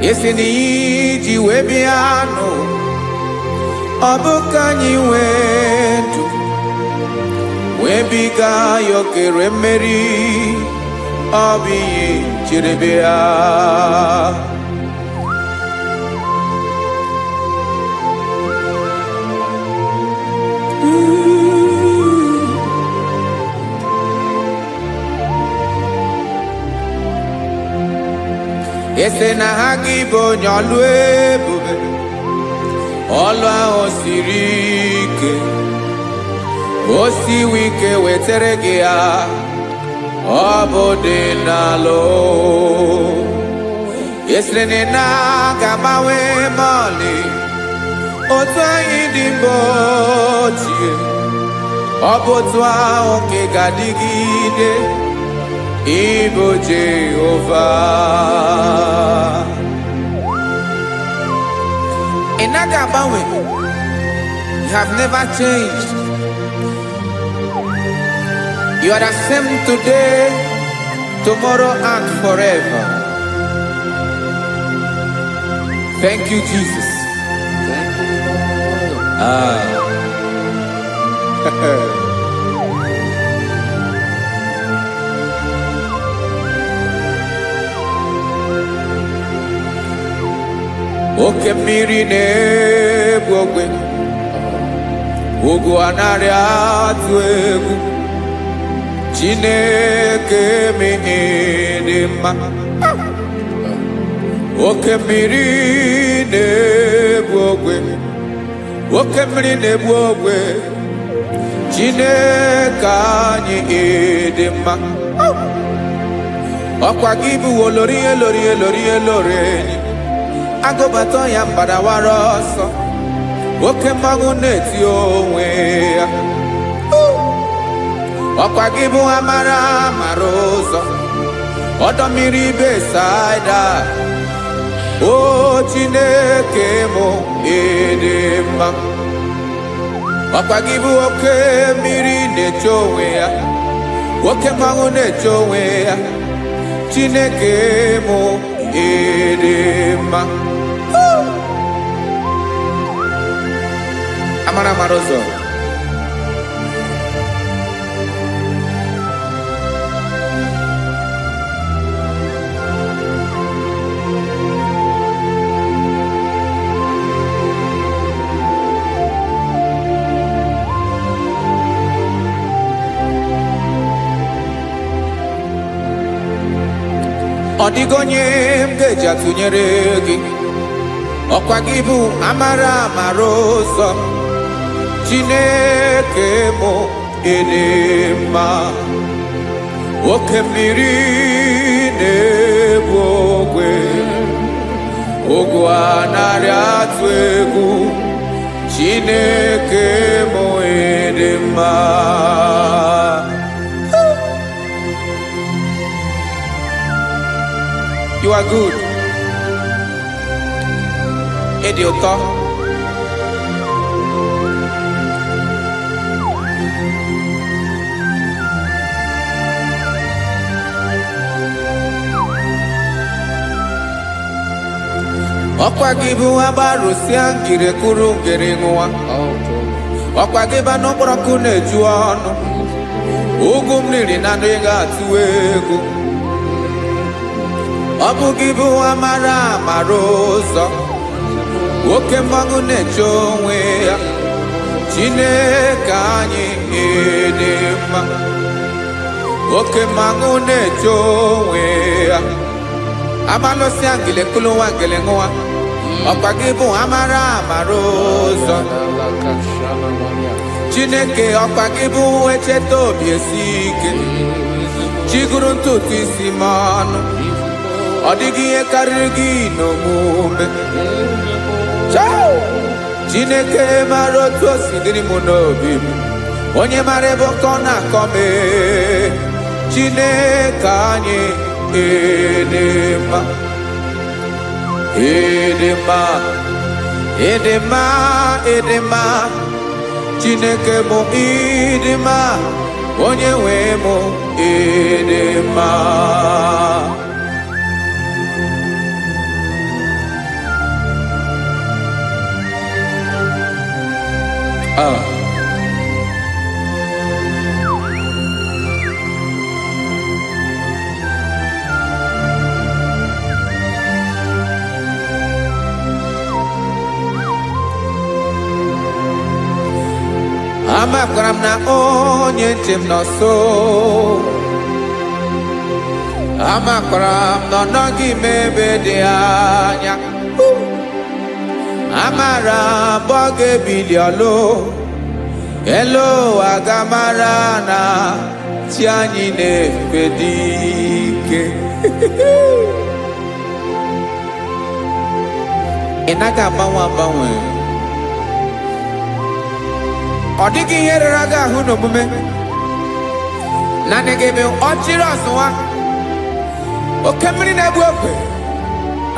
Esi na ihe ji wee bịa nụ ọ bụ ka anyị nwee ndụ wee biga ya okere mmeri, ọ bụ ihe jiri bịa. Ese na ha gị bụ onye ọlụ ebube, ọlụ ahụ siri ike o siwe ike wetere gị ya ọ bụ dị n'alụ. Esere na-agbanwe mọlị otu anyị dị mgbe ochie, ọ bụ otu ahụ ka ị ga-adịgide ịbụ Jehova. Ị naghị agbanwe. You have never changed. You are the same today, tomorrow and forever. Thank you, Jesus. Thank you, Lord. Oke mmiri na-egbu ogwe, ugwu anaghị atụ egwu. Chineke mee dị mma. Oke mmiri na-egbu ogwe, oke mmiri na-egbu ogwe. Chineke anyị dị mma. Ọkwa gị bụ olori elori elori elori enyi, agụbata ya mbadawara ọsọ, oke mmanwụ na-eti onwe ya. Ọkwa gị bụ amara amara ụzọ, ọdọ mmiri Besaida. O Chineke mụ ịdị mma. Ọkwa gị bụ oke mmiri na-eche onwe ya, oke mmanwụ na-eche onwe ya. Chineke mụ ịdị mma. Amara amara ụzọ. Ọ dịghị onye m ga-eji atụnyere gị, ọkwa gị bụ amara amara ụzọ. Chineke mụ ịdị mma. oke mmiri na-egbu ogwe ogwu anarị atụ egwu Chineke mụ ịdị mma. You are good. Ịdị ụtọ. Ọkwa gị bụ agbarụsịa ngiri kwuru ngiri nwa. Ọkwa gị bụ n'ụkpọrọkụ na-eju ọnụ. Ugwu mmiri na ndụ ị ga-atụ egwu. Ọ bụ gị bụ amara amara ụzọ. Oke mmanwụ na-eche onwe ya. Chineke anyị ịdị mma. Oke mmanwụ na-eche onwe ya. Amalụsịa ngile kulu nwa ngile nwa. Ọkwa gị bụ amara amara ụzọ. Chineke ọkwa gị bụ echeta obi esi ike. Chiguru ntutu isi m ọnụ. Ọ dịghị ihe karịrị gị n'omume. Chineke mara otu o si dịrị m n'obi m. Onye mara ebe ọkọ na-akọ m. Chineke anyị ịdị mma. Ịdị mma. Ịdị mma. Ịdị mma. Chineke mụ ịdị mma. Onye nwe mụ ịdị mma. Amakwara m na onye ntị m nọ nso. Amakwara m na ọ nọghị m ebe dị anya. Amara m ọ ga-ebili ọlụ. Elu aga mara na chi anyị na-efe dị ike. Ị naghị agbanwe agbanwe. Ọ dịghị ihe rere gị ahụ n'omume. Naanị gị bụ ọchịrị ọzụwa. Oke mmiri na-egbu ogwe.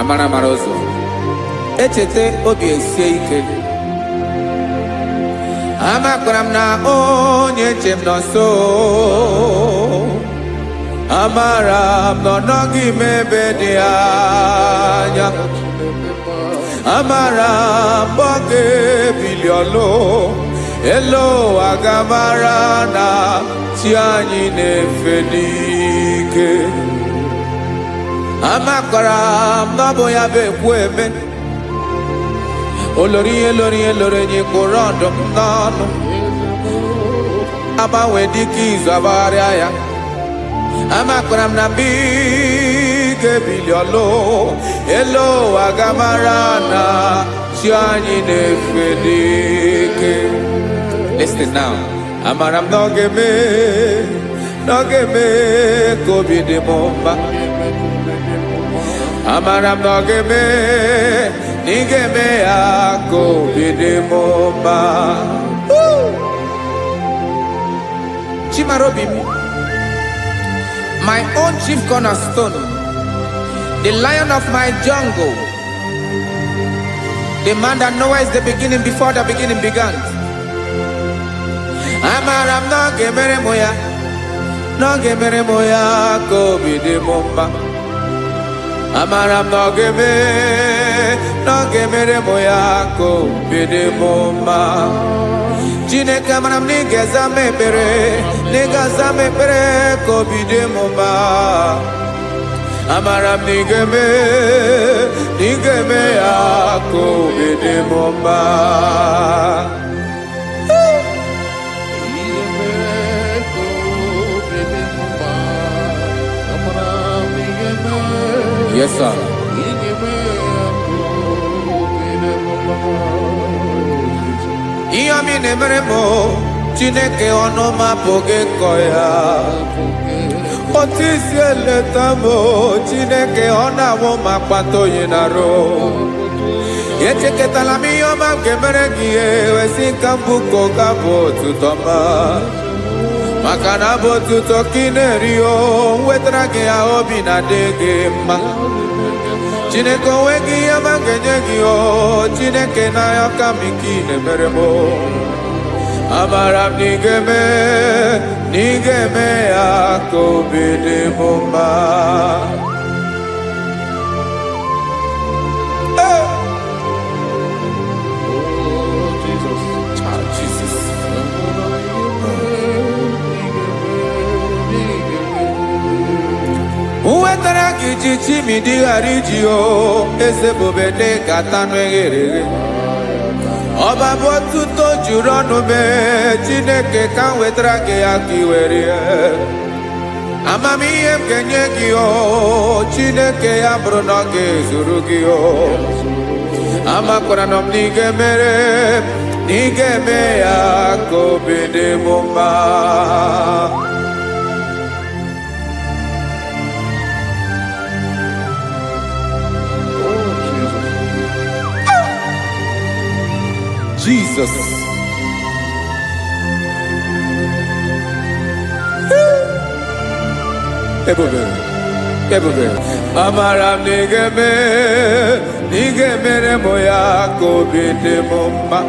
Amara amara ụzọ. Echete obi esie ike. Amakwara m na onye nche m nọ nso. Amara m na ọ nọghị m ebe dị anya. Amara m ọ ga-ebili ọlụ. Elu aga mara na chi anyị na-efe n'ike. Amakwara m na ọ bụ ya bụ ekwu eme. Olori ihe lori ihe lori enyi kpụrụ ọdụm n'ọnụ. Agbanwe dịka izu agbagharịa ya. Amakwara m na mgbe ị ga-ebili ọlụ. Elu aga mara na chi anyị na-efe n'ike. Listen now. Amara m na ọ ga-eme ka obi dị m mma. Amara m na ọ ga-eme na ị ga-eme ya ka obi dị m mma. Chimarobi m, my own chief cornerstone, the lion of my jungle, the man that knows the beginning before the beginning began. Amara m na ọ ga-emere m ya, na ọ ga-emere m ya ka obi dị m mma. Amara m na ọ ga-emere m ya ka obi dị m mma. Chineke amara m na ị ga-aza m ekpere, na ị ga-aza m ekpere ka obi dị m mma. Amara m na ị ga-eme ya ka obi dị m mma. Yes, sir. Ihe ọmị na-emere m Chineke ọnụ m apụghị ịkọ ya. otisi eletamo Chineke ọ na-awụ ma kpata oyi na-arụ echeketala m ihe ọma nke mere gị wesi ka mbụ ka ọ ga-abụ otuto ma maka na abụ otuto ka ị na-eri o wetara gị ya obi na-adị gị mma Chineke onwe gị ihe ọma ga-enye gị o Chineke n'anya ka m ike ị na-emere m amara m na ị ga-eme ya ka obi dị m mma wetara gị ji chimidi ghara iji o eze bobede gata n'eghere ọba bụ otuto juru ọnụ mee Chineke ka m wetara gị ya ka ị were amamihe m ga-enye gị o Chineke ya bụrụ na ọ ga-ezuru gị o amakwara na m na ị ga-eme ya ka obi dị m mma Jesus. Ebube. Amara m na ị ga-emere m ya ka obi dị m mma.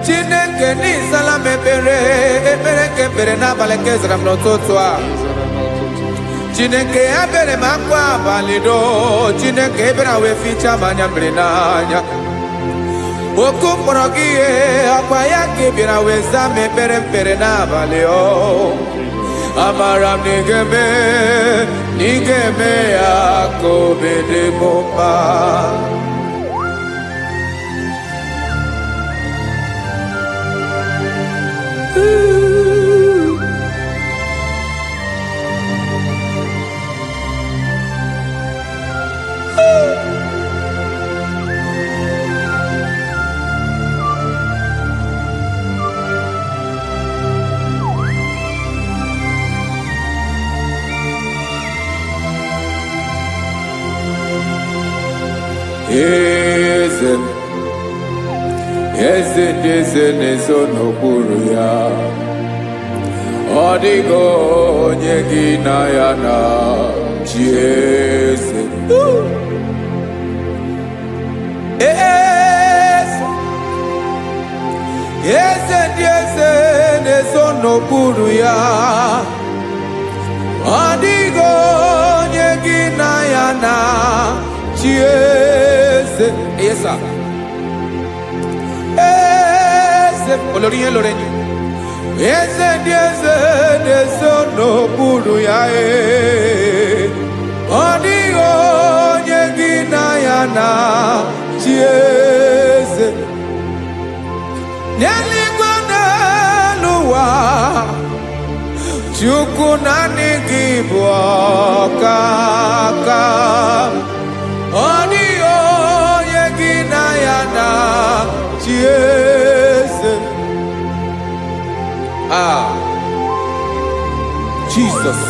Chineke n'ịzala m ekpere nke ekpere n'abalị nke zara m n'ụtụtụ a. Chineke ya bere m akwa abalị do. Chineke ebere wee fichaa m anya mmiri n'anya. Oku mkpọrọ gị ihe akwa ya ka bịara wee zaa m ekpere mpere n'abalị o amara m na ị ga-eme ya ka obi dị m mma Eze ndị eze na-ezo n'okpuru ya ọ dịghị onye gị na ya na chi eze eze ndị eze na-ezo n'okpuru ya ọ dịghị onye gị na ya na chi eze olórí lórenyi eze ndị eze na-eso n'okpuru ya ọ dịghị onye gị na ya na chi eze n'eluigwe n'elu ụwa Chukwu naanị gị bụ ọkaka ọ dịghị onye gị na ya na chi eze Jesus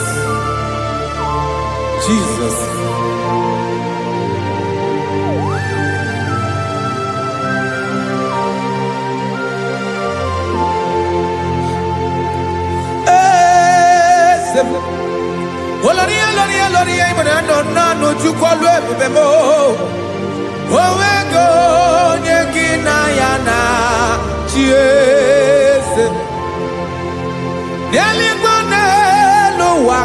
olórí ìmọ̀nà nánú Chukwu ọlụ ebube m onwego onye gị na ya na chi eze n'eluigwe n'elu ụwa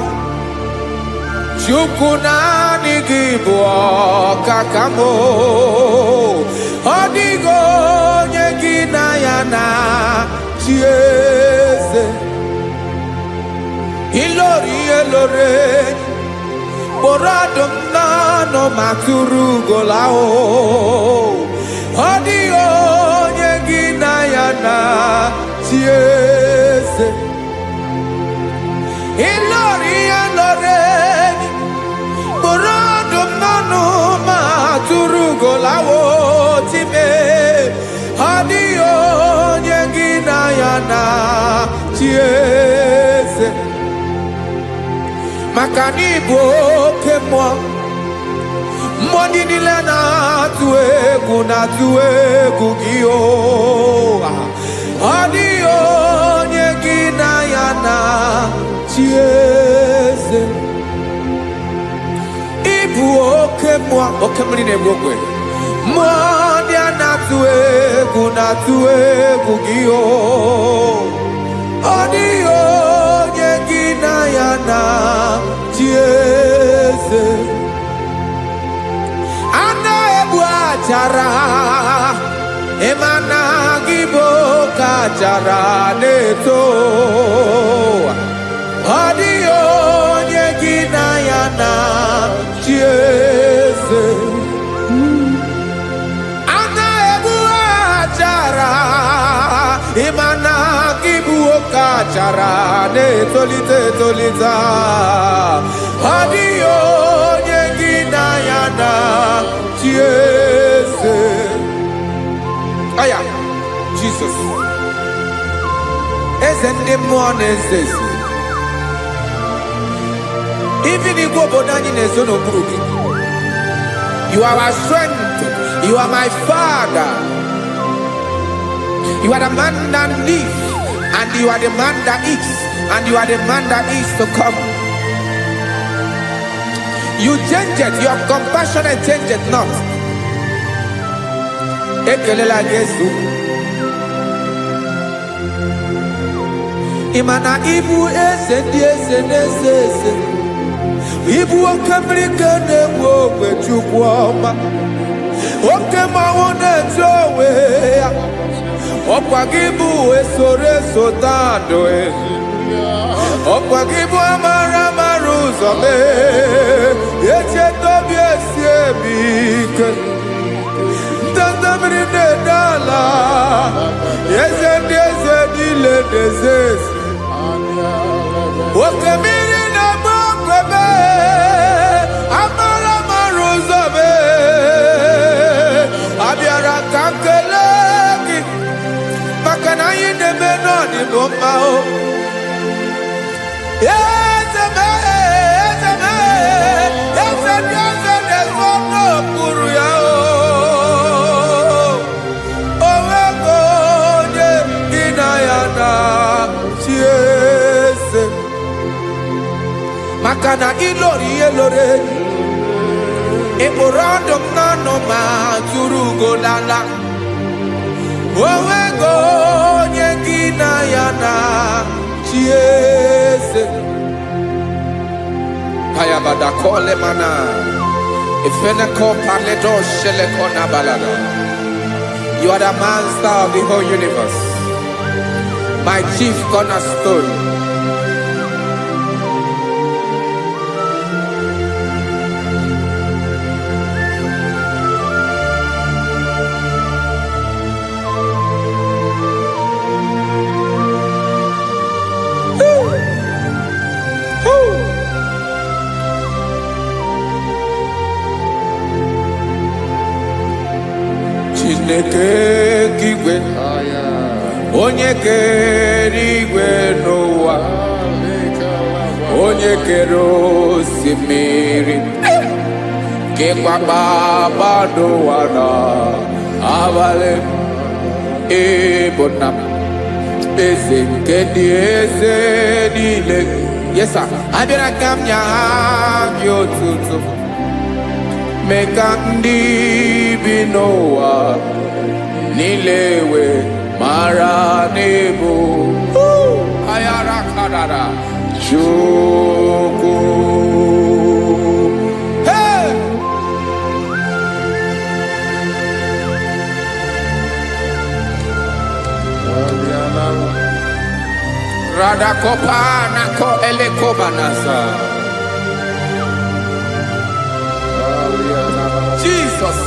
Chukwu naanị gị bụ ọkaka m ọ dịghị onye gị na ya na chi eze ilori kpọrọ ọdụm n'ọnụ ma tụrụ ugola ọ dịghị onye gị na ya na chi eze ilori kpọrọ ọdụm n'ọnụ ma tụrụ ugola time ọ dịghị onye gị na ya na chi eze maka na ịbụ oke mmụọ. Mmụọ ndị niile na-atụ egwu gị o. Ọ dịghị onye gị na ya na-achị eze. Ịbụ oke mmụọ, oke mmiri na-egbu ogwe. Mmụọ ndị a na-atụ egwu gị o. Ọ dịghị onye gị na ya na-achị eze. A na-egbu achara, ịmana gị bụ oke achara na-eto. Ọ dịghị onye gị na ya na-achị eze. A na-egbu achara, ịmana gị bụ oke achara na-etolite etolite. Ọ dịghị onye gị na ya na-achị eze. Aya, Jesus. Eze ndị mmụọ na-eze eze. Even igwe obodo anyị na-ezo n'okpuru gị. You are our strength. You are my Father. You are the man that lives, and you are the man that eats, and you are the man that is to come. You change it. Your compassion change it not. Ekelela Jesu. Imana ibu eze ndị eze na-eze eze. Ibu oke mmiri ka na-egbu ogwe Chukwu ọma. Oke mmanwụ na-eche onwe ya. Ọkwa gị bụ esoro esota ndụ. Ọkwa gị bụ amara amara ụzọ mee. Echeta obi esi ebi ike. Ndanda mmiri na-ede ala. Eze ndị eze niile na-eze eze. Oke mmiri na-agba ogwe mee. Amara amara ụzọ mee. Abịara ka m kelee gị maka na anyị na-eme n'ọdịbụ mma o. Eze mee, eze mee, eze ndị eze na-ezo n'okpuru ya o. O nweghị onye gị na ya na-achị eze. Maka na ịlọrọ ihe lọrọ enyi. Ịkpụrụ ọdụ m n'ọnụ ma tụrụ ugo n'ala. O nweghị onye gị na ya na-achị eze. Hayabada kole mana. Ifene ko paledo shele kona balada. You are the master of the whole universe. My chief cornerstone. Chineke kigwe, onye kere igwe n'ụwa, onye kere osimiri, kekwa kpakpando ụwa n'abalị. Ịbụ nna m, eze nke ndị eze niile. Yes sir, abịara ka m nye gị otuto. Mee ka ndị bi n'ụwa niile wee mara n'ịbụ ayara kadara Chukwu. Hey! Radakopa nako elekobanasa. Jesus.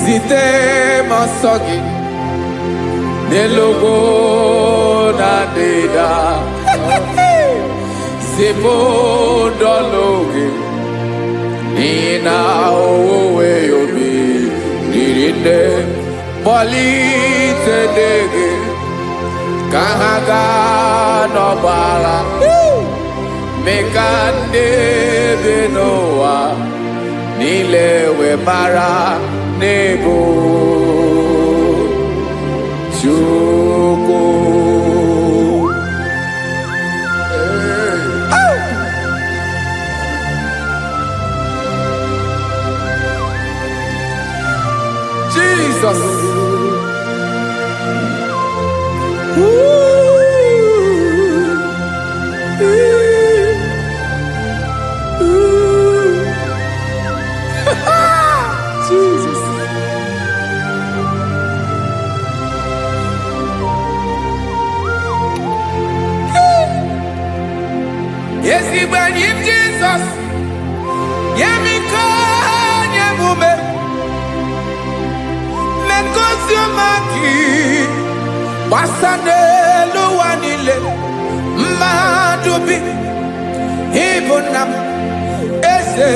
Zite masogi nelogo na deda. Zipo dologe nina owe yobi nirinde polite dege kahaga no bara mekande benoa nile we mara nebo chuko Jesus. Jesus. Yes, he when him Jesus. Yemiko nyemume. Menkosiomaki. Wasane luwanile. Madubi. Ibunam. Ese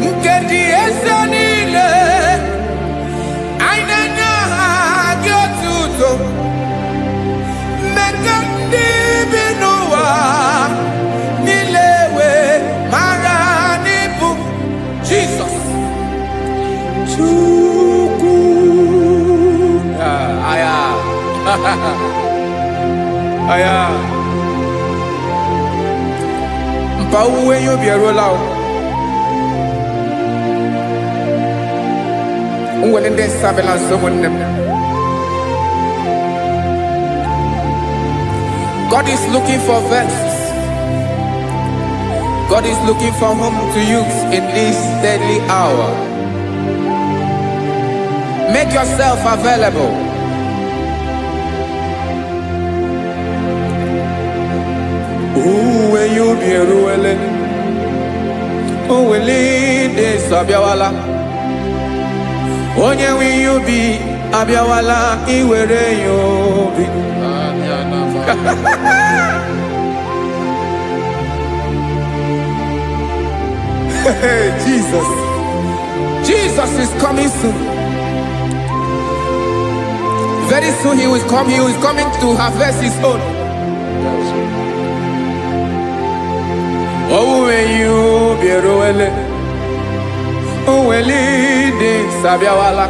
nkedi ese nile. Ainanya hagyotuto. Mekandi binuwa. Nilewe maranibu. Jesus. Chuku. Aya. Aya. Mpa uwe yo bierola o. Unwelende sabela someone. God is looking for vessels. God is looking for whom to use in this deadly hour. Make yourself available. Uwe you be ruele. Uwe linde sabiawala. Onye wi you be abiawala iwere you be. Jesus. Jesus is coming soon. Very soon he will come. He is coming to harvest his own. Oh, when you be roele. Oh, when leading sabiawala.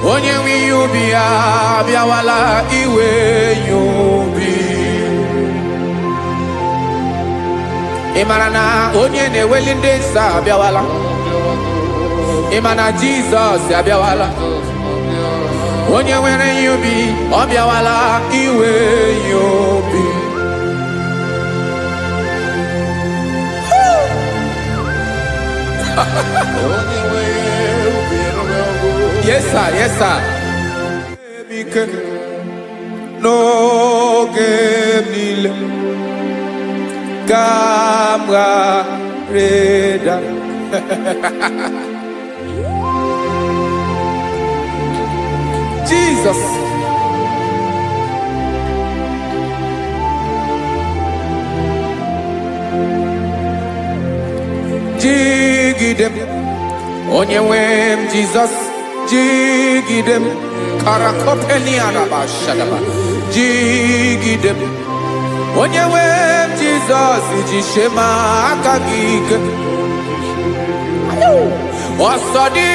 Onye wi you be abiawala iwe you be. Imanana onye ne welinde sabiawala. Imana Jesus sabiawala. Onye were you be obiawala iwe you be. Yes sir, yes sir. No game Kamra Reda. Jesus. Jigidem. Onyewem Jesus. Jigidem. Karakopeni arabashadaba. Jigidem. Onyewem Jesus. Jishema akagike. Osodi.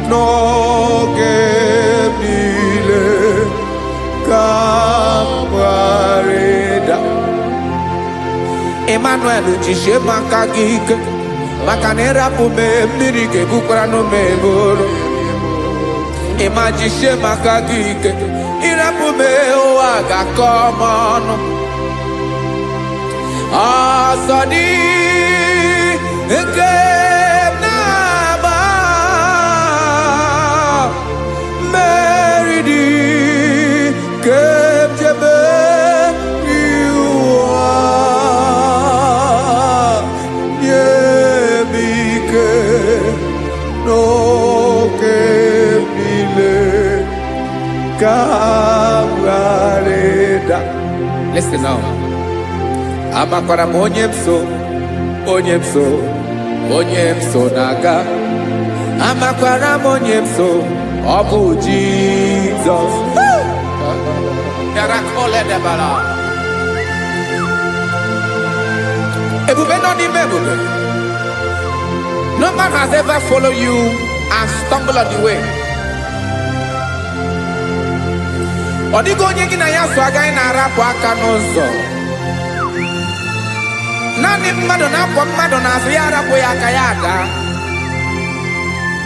No gemile kamwareda Emmanuel jishe makagike makanera pume mirike bukrano meboro Ema jishe makagike irapume oaga komono Asadi No que Listen now. Amakwara m onye m so, onye m so, onye m so na-aga. Amakwara m onye m so, ọ bụ Jizọs. Yarakoledebara. Ebube nọ n'ime ebube. No man has ever followed you and stumbled on the way. Ọ dịghị onye gị na ya so agaghị na-arapụ aka n'ụzọ. Naanị mmadụ na-akwọ mmadụ n'azụ ya arapụ ya aka ya ada.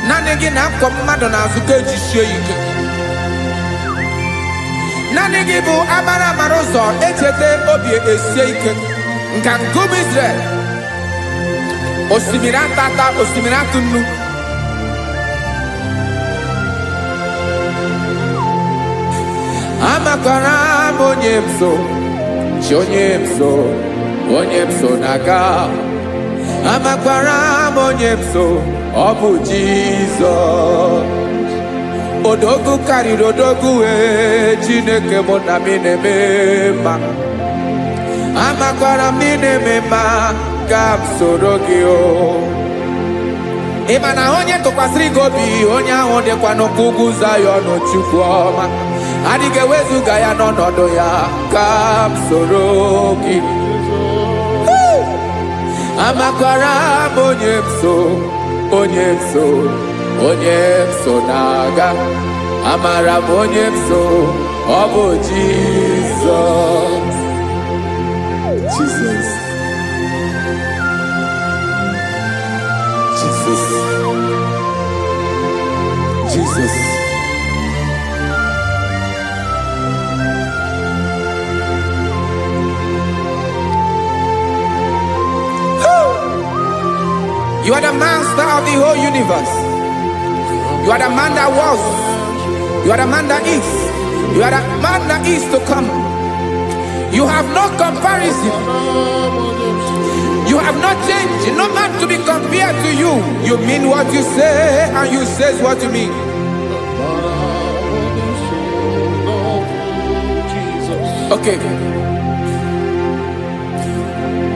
Naanị gị na-akwọ mmadụ n'azụ ka ejisie ike. Naanị gị bụ amara amara ụzọ echete obi esie ike. Nka ngụm Israel. Osimiri atata, osimiri atụ nnu. Amakwara m onye m so, chi onye m so, onye m so na-aga. Amakwara m onye m so, ọ bụ Jizọs. Odogwu karịrị odogwu Chineke mụ na m na-eme mma. Amakwara m na-eme mma ka m soro gị o. Ị ma na onye tụkwasịrị gị obi, onye ahụ dịkwa n'ụkwụ ugwu Zayọn Chukwu ọma. Adịghị ewezuga ya n'ọnọdụ ya ka m soro gị. Amakwara m onye m so, onye m so, onye m so na-aga. Amara m onye m so, ọ bụ Jizọs. Jesus. Jesus. Jesus. You are the master of the whole universe. You are the man that was. You are the man that is. You are the man that is to come. You have no comparison. You have not changed. No man to be compared to you. You mean what you say and you say what you mean. Okay.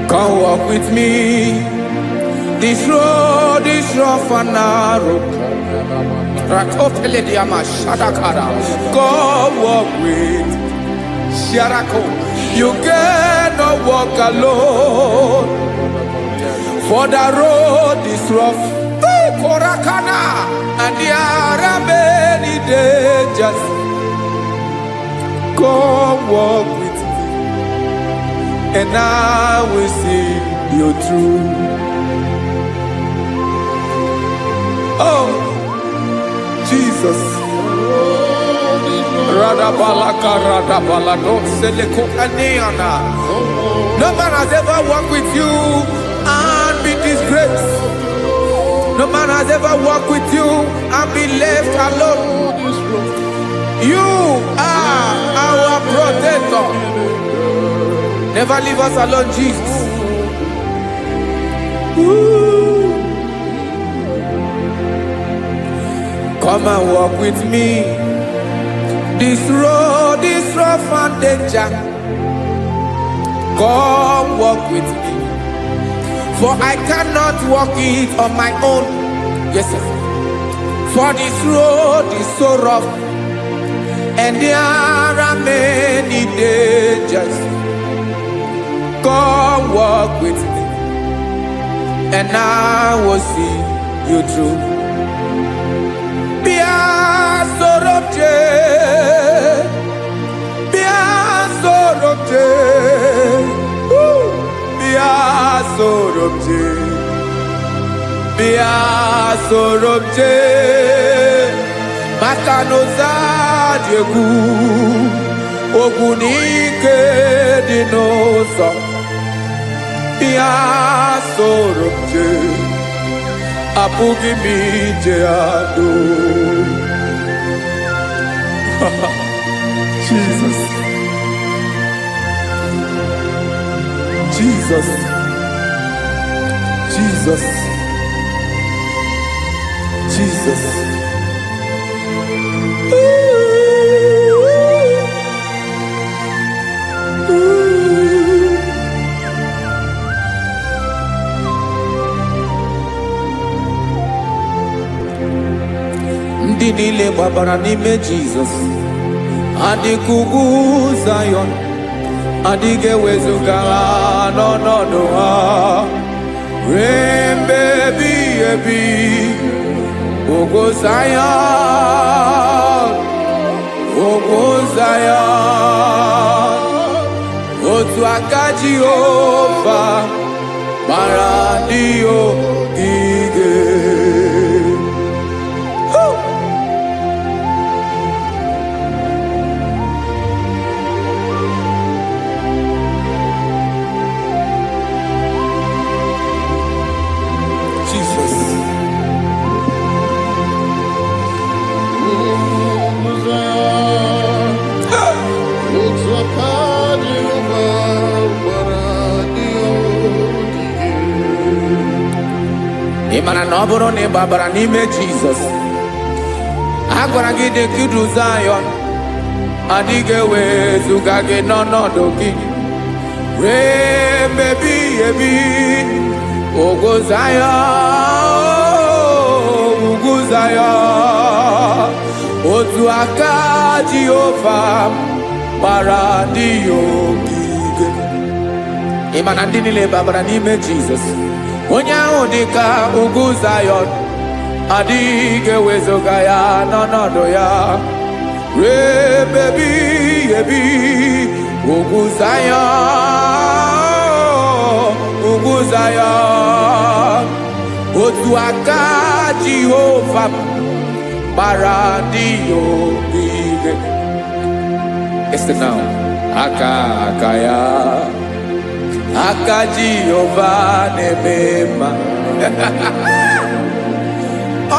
Come walk with me. This road is rough and narrow. Go walk with Sharako. You cannot walk alone. For the road is rough. Korakana. And there are many dangers. Go walk with me. And I will see you through. Oh, Jesus. No man has ever walked with you and be disgraced. No man has ever walked with you and be left alone. You are our protector. Never leave us alone, Jesus. Ooh. Come and walk with me. This road is rough and danger. Come walk with me. For I cannot walk it on my own. Yes, sir. For this road is so rough. And there are many dangers. Come walk with me. And I will see you through. Sorobje Makanoza Diegu Ogunike Dinosa Bia Sorobje Apugi Mijeado. Jesus. Jesus. Jesus. Jesus. Ooh. Ooh. ndị niile gbabara n'ime Jizọs adịghị ugwu Zayọn adịghị ewezuga ha n'ọnọdụ ha ruo mgbe ebighị ebi. Ugwu Zayọn, ugwu Zayọn, otu aka Jehova gbara ndị ogige. Ị mara na ọ bụrụ na ị gbabara n'ime Jizọs, a gwara gị dị ka idu Zayọn adịghị ewezuga gị n'ọnọdụ gị ruo mgbe ebighị ebi. Ugwu Zayọn, ugwu Zayọn, otu aka Jehova gbara ndị ogige. Ị ma na ndị niile gbabara n'ime Jizọs, onye ahụ dị ka ugwu Zayọn adịghị ewezuga ya n'ọnọdụ ya ruo mgbe ebighị ebi. Ugwu Zayọn, ugwu Zayọn, otu aka Jehova gbara ndị ogige. Listen now, aka ya, aka Jehova na-eme mma.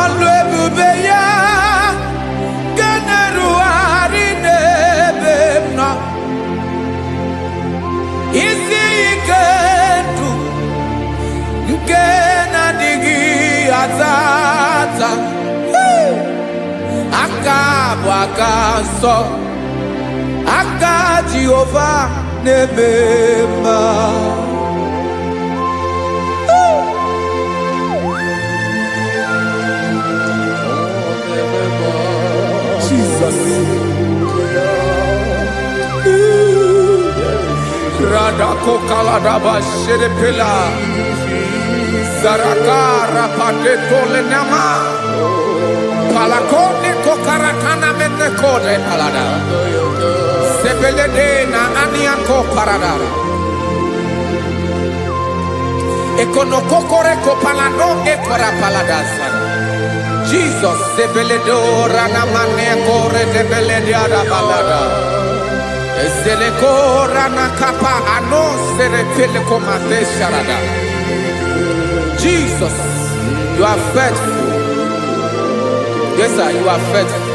Ọlụ ebube ya ga na-erugharị n'ebe m nọ. Isi ike ndụ nke na-adịghị ata ata. Aka bụ aka nsọ, aka Jehova na-eme mma. Jesus. Radako kaladaba sherepela zarakara pandetole nama palakone kokarakana mene kode palada sebelede na aniako paradara ekonokokore kopalano ekora paladasa. Jesus sebeledora na mane kore debelediada balada eselekora na kapa ano serepele komate sharada. Jesus, you are faithful. Yes sir, you are faithful.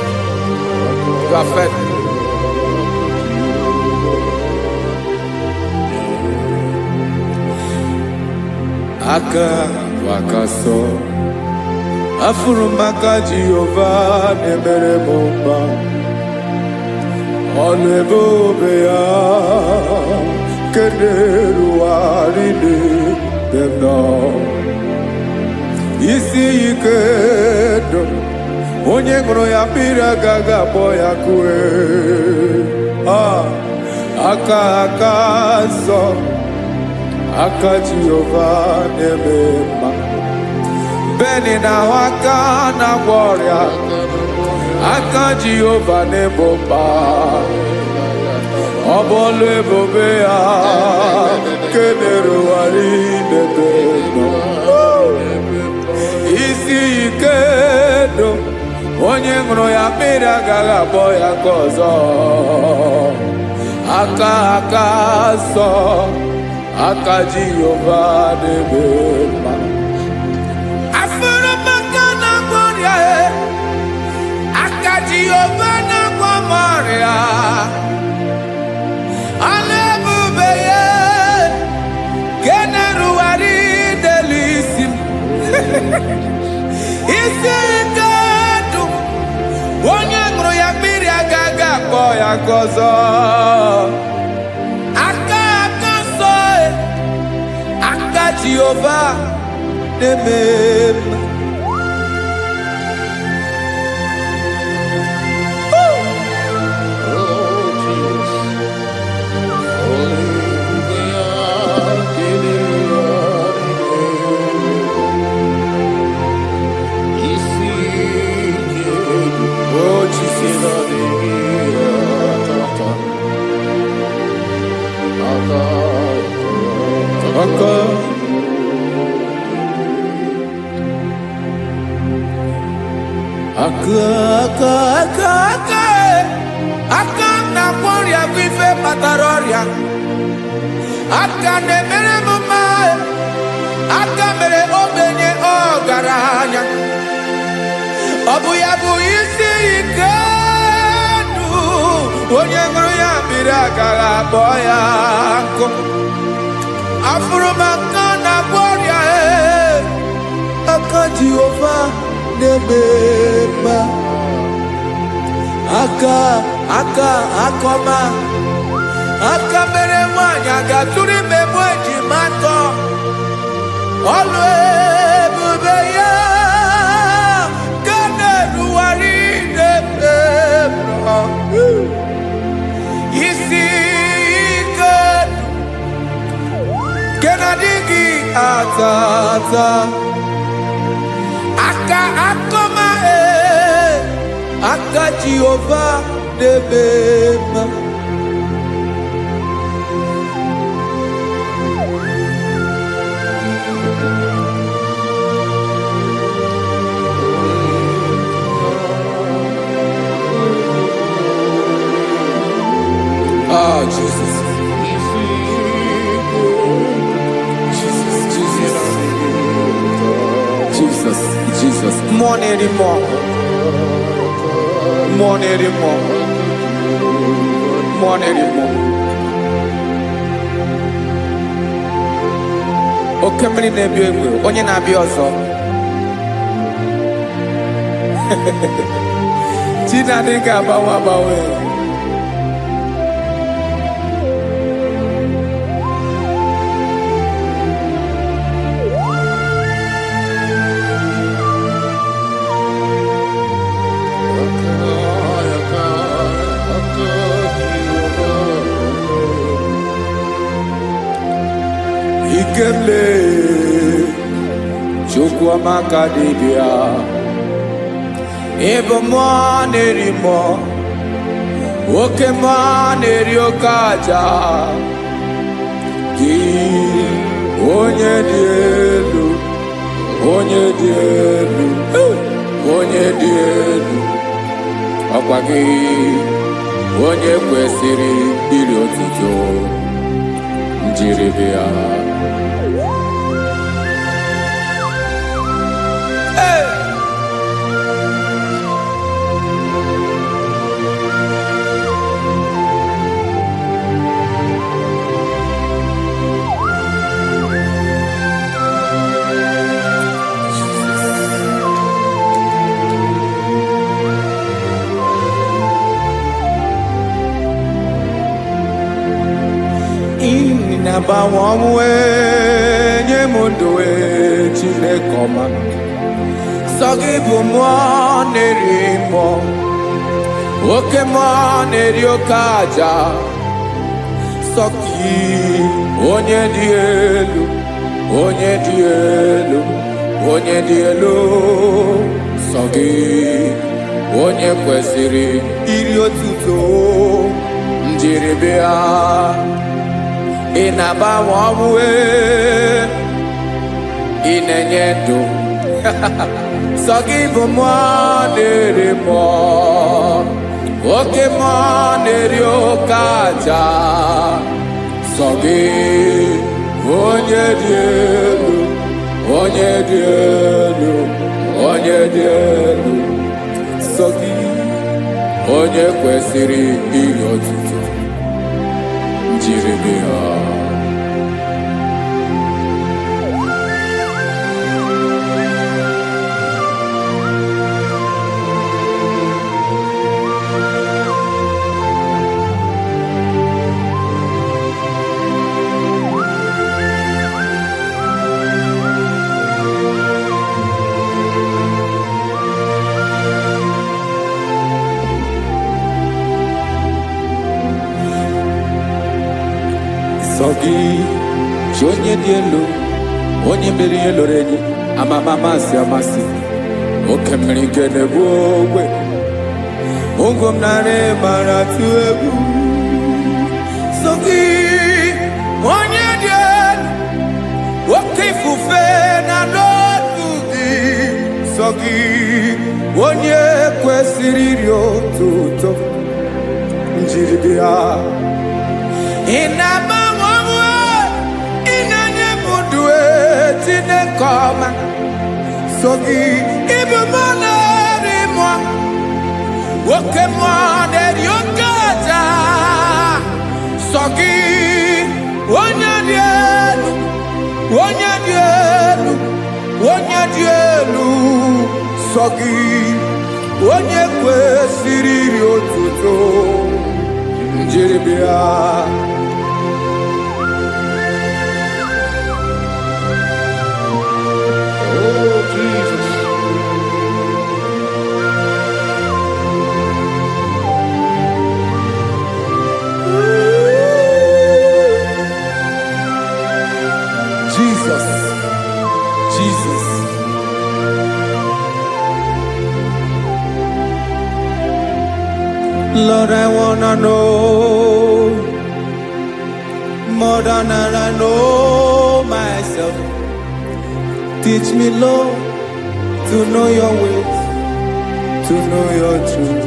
You are faithful. Aka wakaso afuru maka Jehova na-emere m mma. Ọlụ ebube ya nke na-erugharị n'ebe m nọ. Isi ike ndụ onye ṅụrụ ya mmiri agaghị akpọ ya kue. Aka nsọ, aka Jehova na-eme mma. Beni na aka na-agwọ ọrịa, aka Jehova na-ebo mma. Ọ bụ ọlụ ebube ya nke na-erugharị n'ebe m nọ. Isi ike ndụ onye ṅụrụ ya mmiri agaghị akpọ ya ka ọzọ. Aka nsọ, aka Jehova na-eme mma. Afụrụ maka na-agwọ ọrịa, aka Jehova na-agwọ m ọrịa. Ọlụ ebube ya nke na-erugharị n'elu isi m. Isi ike ndụ onye ṅụrụ ya mmiri agaghị akpọ ya ka ọzọ. Aka nsọ, aka Jehova na-eme mma. Aka na gloria vive pataroria. Aka ne mere mama. Aka mere obenye ogaranya. Obu ya bu isi ikenu. Onye nguru ya biri agara boya nko. Afuru maka na gloria Aka Jehovah nebeba. Akoma. Aka mere nwanya gaturi memo ejimato. Olu ebube ya kane ruwari nebebro. Isi ike kenadigi atata. Akoma Aka Jehovah nebeba. Oh, Jesus. Jesus. More anymore. Okemri na-ebi egbe, onye na-abịa ọzọ. Chinadị ga-agbanwe. Ikemle Chukwamaka dibia Ebo mwanerimo Oke mwaneriokaja Ki onye dielu Ọkwa gị onye kwesịrị iri otuto njiribia. Nabawanwe nye mundoe Chineke ọma. Sọ gị bụ mmụọ na-eri mmụọ. Oke mmụọ na-eri oke aja. Sọ gị onye dị elu. Sọ gị onye kwesịrị iri otuto njiribia. Inabawanwe inenye ndụ. Sọ gị bụ mmụọ na-eri mmụọ. Oke mmụọ na-eri oke aja. Sọ gị onye dị elu. Sọ gị onye kwesịrị iri otuto njiribia. Sogi, onye dị elu, onye mmeri eloro enyi, amama amasị. Oke mmiri nke na-egbu ogwe, ungom nare maratu egwu sogi onye dien woke ifufe na n'otu gị sogi onye kwesịrị iri otuto njiri bịa ị na-agbanwe ị na-enye m ndụ Chineke ọma sogi ịbụ mụ na-eri mụọ woke mụọ na-eri oke aja sogi onye dị elu onye dị elu onye dị elu sogi onye kwesịrị iri otuto njiri bịa Oh, Jesus. Jesus, Jesus. Lord, I wanna know more than I know myself. Teach me, Lord, to know your ways, to know your truth.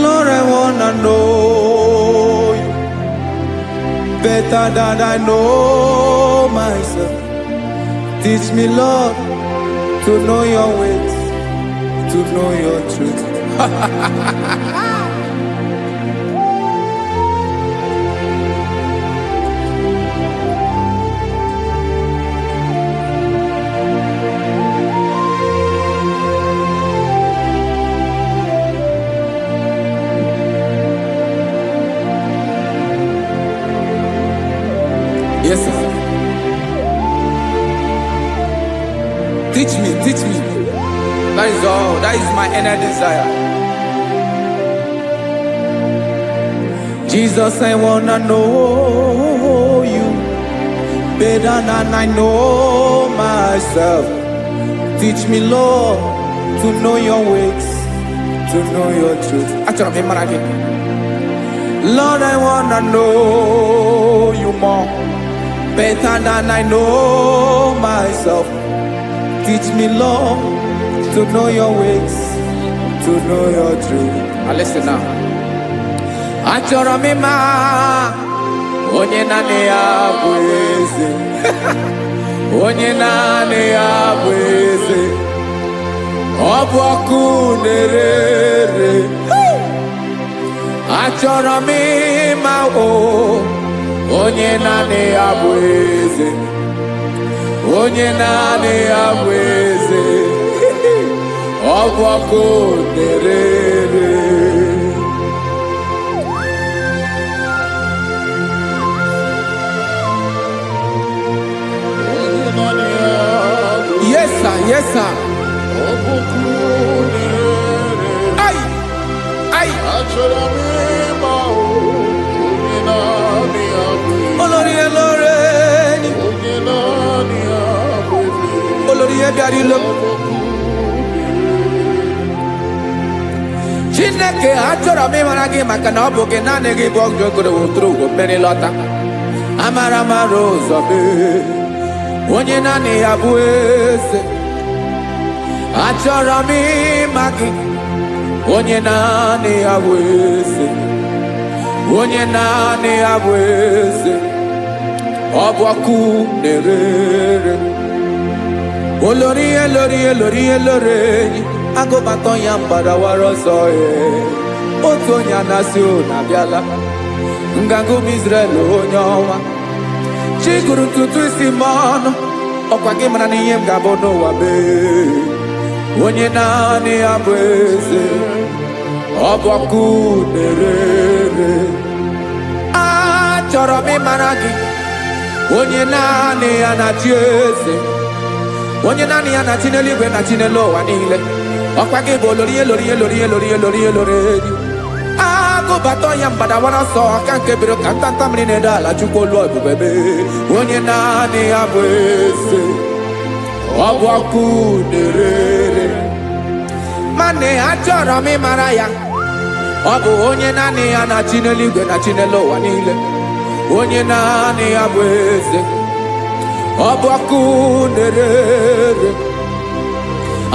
Lord, I wanna know you better than I know myself. Teach me, Lord, to know your ways, to know your truth. Yes, sir. Teach me, teach me. That is all. That is my inner desire. Jesus, I wanna know you better than I know myself. Teach me, Lord, to know your ways, to know your truth. Actually, I'm again. Lord, I wanna know you more better than I know myself. Teach me, Lord, to know your ways, to know your truth. Now listen now. Achọrọ m ịma onye naanị ya bụ eze. Onye naanị ya bụ eze. Ọ bụ ọkụ na-ere. Achọrọ m ịma onye naanị ya bụ eze. Onye naanị ya bụ eze. Ọ bụ ọkụ na-ere. Yes, sir. Yes, sir. Ay, ay. Olórí Elóreni. Olórí Ebiarilo. Chineke achọrọ m ịmara gị maka na ọ bụ gị naanị gị bụ ọgụ ogoro wotoro ugo mmeri lọta. Amara mara ụzọ mee. Onye naanị ya bụ eze. Achọrọ m ịma gị. Onye naanị ya bụ eze. Onye naanị ya bụ eze. Ọ bụ ọkụ na-ere. Olórí Elóreni. Agụbatọ ya mgbadawara ọsọ ya. Otu onye anasị na-abịala. Nganga ụmụ Izrel onye ọnwa. Chi gụrụ ntutu isi m ọnụ. Ọkwa gị mara na ihe m ga-abụ n'ụwa mee. Onye naanị ya bụ eze. Ọ bụ ọkụ na-ere. Achọrọ m ịmara gị. Onye naanị ya na-achị eze. Onye naanị ya na-achị n'eluigwe na-achị n'elu ụwa niile. Ọkwa gị bụ Olórí Elóreni. Agụbatọ ya mgbadawara ọsọ aka nke biri ka ntanta mmiri na-ede ala Chukwu olu ebube mee. Onye naanị ya bụ eze. Ọ bụ ọkụ na-ere. Mane Achọrọ m ịmara ya. Ọ bụ onye naanị ya na-achị n'eluigwe na chi n'elu ụwa niile. Onye naanị ya bụ eze. Ọ bụ ọkụ na-ere.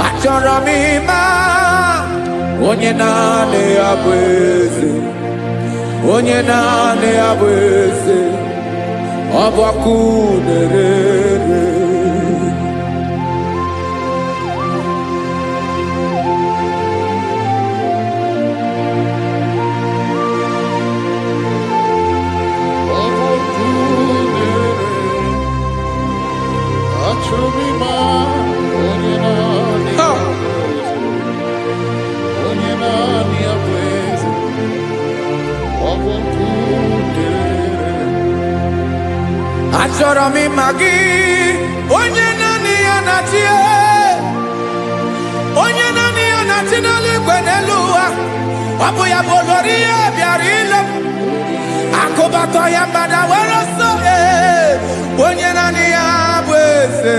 Achọrọ m ịma onye naanị ya bụ eze. Onye naanị ya bụ eze. Ọ bụ ọkụ na-ere. Achọrọ m ịma gị onye naanị ya na-achị, onye naanị ya na-achị n'eluigwe n'elu ụwa. Ọ bụ ya bụ olori ya bịara ile m akụbatọ ya mgbada were ọsọ. Onye naanị ya bụ eze,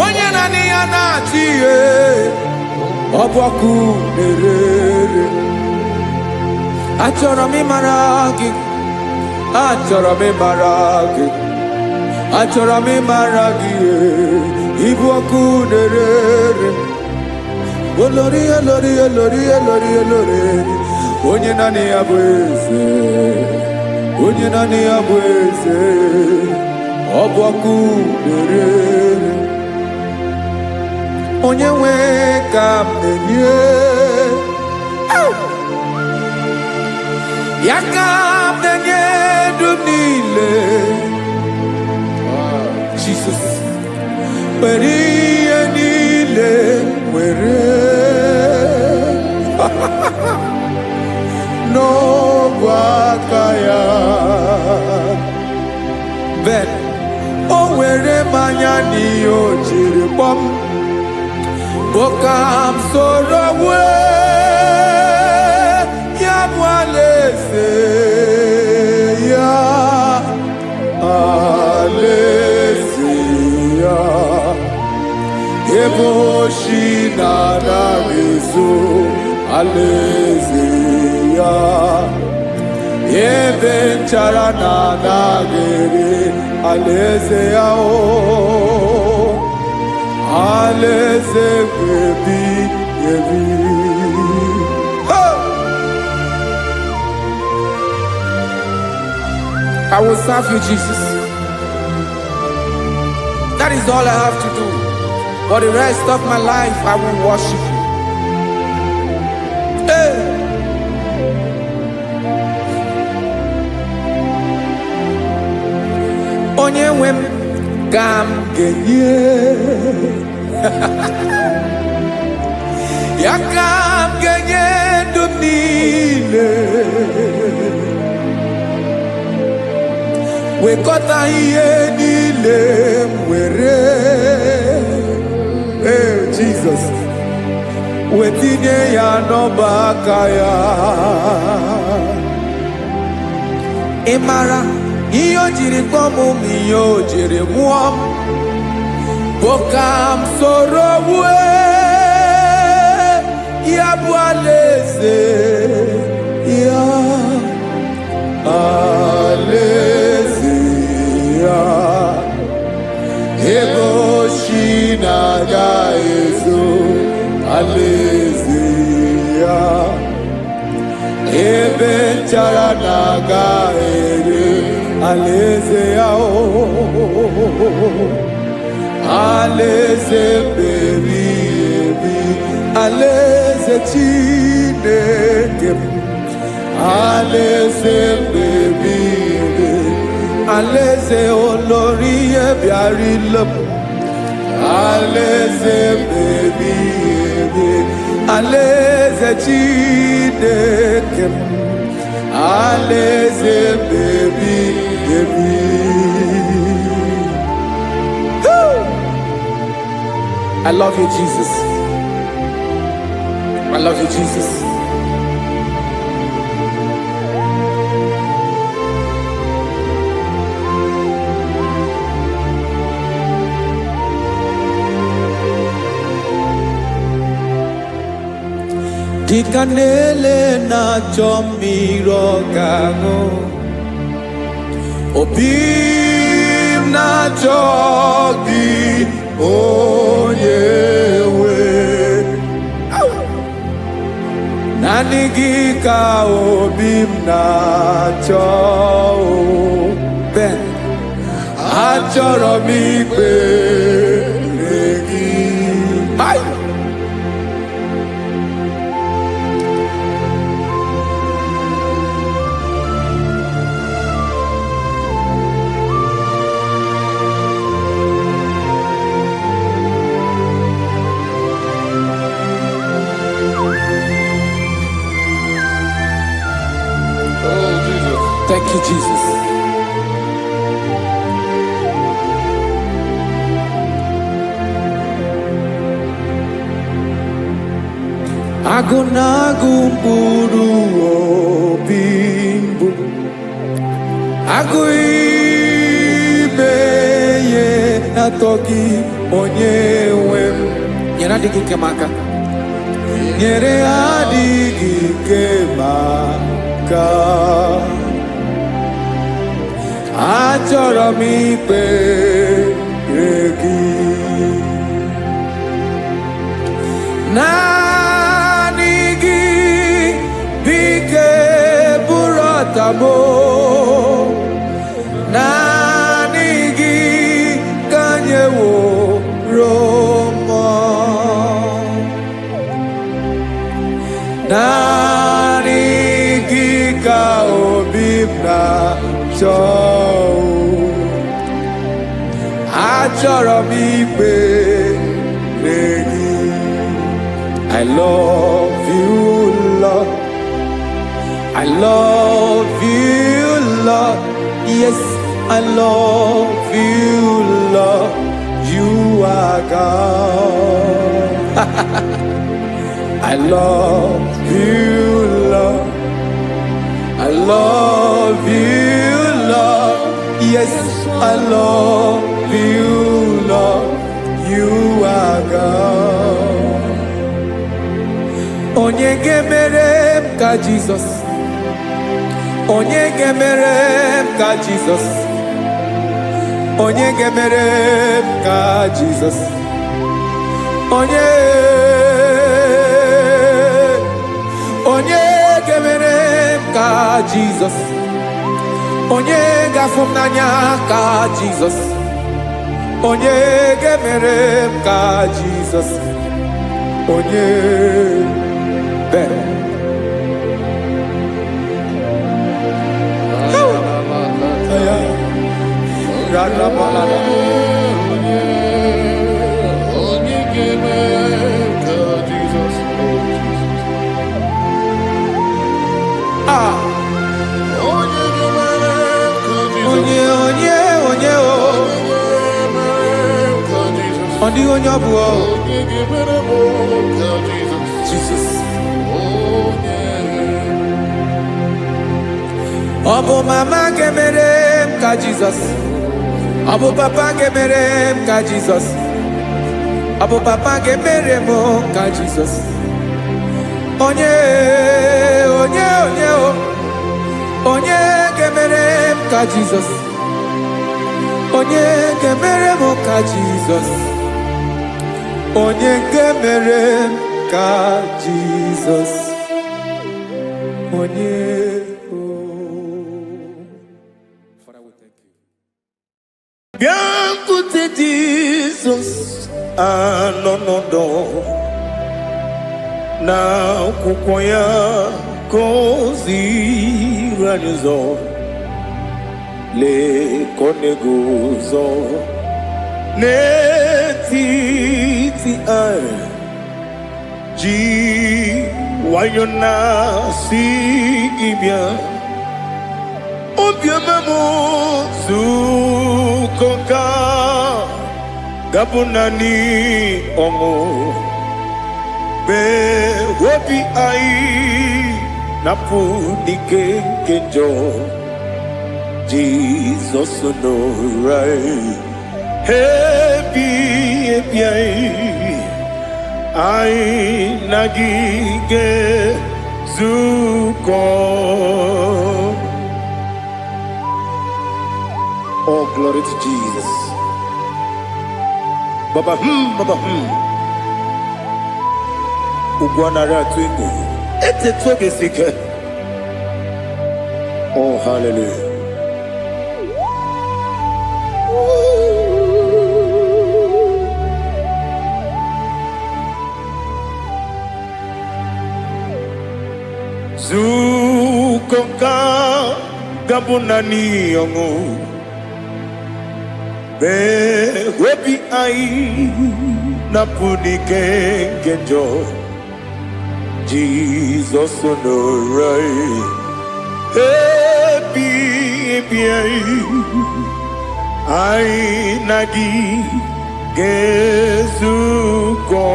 onye naanị ya na-achị ihe. Ọ bụ ọkụ na-ere. Achọrọ m ịmara gị. Achọrọ m ịmara gị. Achọrọ m ịmara gị. Ịbụ ọkụ na-ere. Olori olori olori olori olori. Onye naanị ya bụ eze. Onye naanị ya bụ eze. Ọ bụ ọkụ na-ere. Onye nwe ka m na-enye. Ya ka m na-enye dum niile. Jesus. Were ihe niile were. N'ọbụ aka ya. Ben, o were mmanya n'ihe o jiri kpọọ m. Boka m soro wee ya bụ alaeze ya. Alaeze ya. Ebe oshi na-anaghị ezo. Alaeze ya. Ebe nchara na-anaghị ere. Alaeze ya o. Alaeze ebi ebi. I will serve you, Jesus. That is all I have to do. For the rest of my life, I will worship you. Hey. Onye nwe m ka m ga-enye. Ya ka m ga-enye ndụ m niile. Wekọta ihe niile m were. Jesus. Wetinye ya n'ọba aka ya. Ị mara ihe o jiri kpọọ m, ihe o jiri mụọ m. Boka m soro wee ya bụ alaeze ya. Alaeze ya. Ebe oshi na-agaghị ezo. Alaeze ya. Ebe nchara na-agaghị ere. Alaeze ya o. Alaeze ebi ebi. Alaeze Chineke m. Alaeze ebi ebi. Alaeze olori ihe bịara ile m. Alaeze ebi ebi. Alaeze Chineke m. Alaeze ebi ebi. I love you, Jesus. I love you, Jesus. Dikanele na chomirogago Obim na chogi onyewe Nanigika obim na cho Ben Achoro mi pe Bye. Thank you, Jesus. Agunagu mburu obimbu Aguibeye natoki onyewe Nyere adigi kemaka Nyere adigi kemaka Achọrọ m ikpere gị naanị gị bike bụrụ ọtabo naanị gị ka anyị woro mọ naanị gị ka obi m na-achọ Achọrọ m ikpere gị I love you, Lord. I love you, Lord. Yes, I love you, Lord. You are God. I love you, Lord. I love you, Lord. Yes, I love you, Lord. You are God. Onye gemere m ka Jesus. Onye gemere m ka Jesus. Onye gemere m ka Jesus. Onye gemere m ka Jesus. Onye gafum n'anya ka Jesus. Onye gemere m ka Jesus. Onye better. Jesus. Obo mama gemere m ka Jesus. Obo papa gemere m ka Jesus. Obo papa gemere m ka Jesus. Onye gemere m ka Jesus. Onye gemere m ka Jesus. Onye gemere m ka Jesus. Onye Biancote Jesus anonodo na kukoya kozi ranizo le konegozo ne titi ai ji wayona si ibia Obiamamu zukoka gabunani omo be wobi ai napu dike kenjo Jesus no right happy anyị na gị ga-ezukọ. Oh, glory to Jesus. Baba, Baba, Ugwanara twingo. Ete tobe sike. Oh, hallelujah. Zukoka gabunani yongo. Be webi ai na punike genjo. Jesus no right. Happy ai nagi gezuko.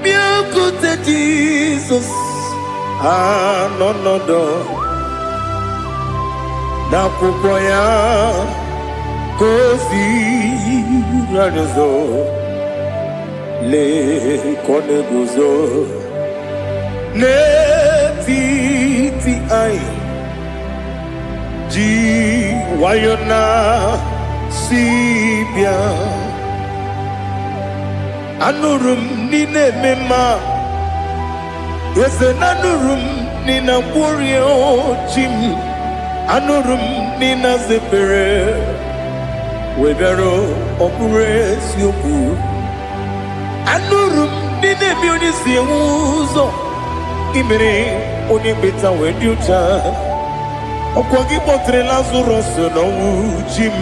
Biakute Jesus anonodo. Na kupoya kosi ranozo le koneguzo ne titi ai ji wayona sibia anurum nine mema yese nanurum nina burio chim anurum nina zepere webero opure sioku anurum nina bionisi uzo imere onye beta weducha okwagi potre Lazarus no jim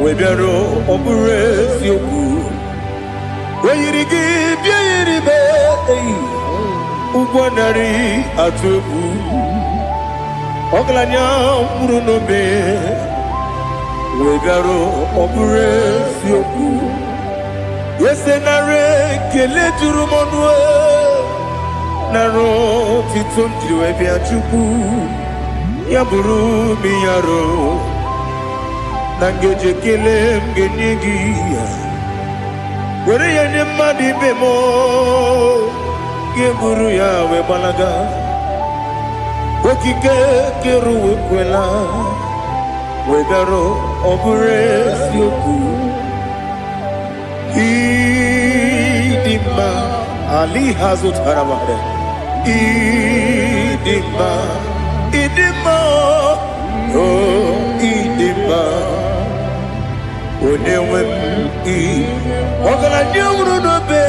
webero opure sioku weyirigi biayiribe ugwanari atubu Oglanya murunobe wegaro obure sioku yesenare kele turumonwe naro titondriwe biachuku yaburu miyaro nangeje kele mgenyigi were yene madi bemo geburu ya we balaga Okike keru kwela wegaro obure sioku idima ali hazut haramade idima oh idima onewem ogala nyuru no be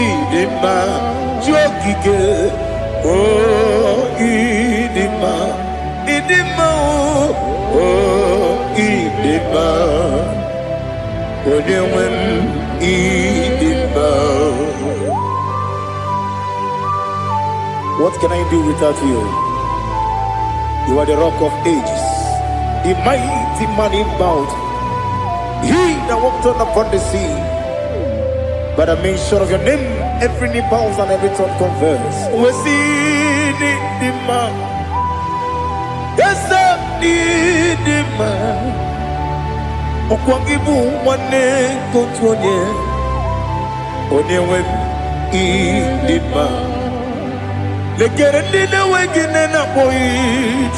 idima jokike Oh, idima, oh, idima, onewem idima. What can I do without you? You are the rock of ages, the mighty man in mountain, he that walked upon the sea. By the mention of your name, every knee bows and every tongue confess. We see the man. Yes, the man. Okwangibu wane kotonye. Onyewe idima. Lekere dine wengine na boy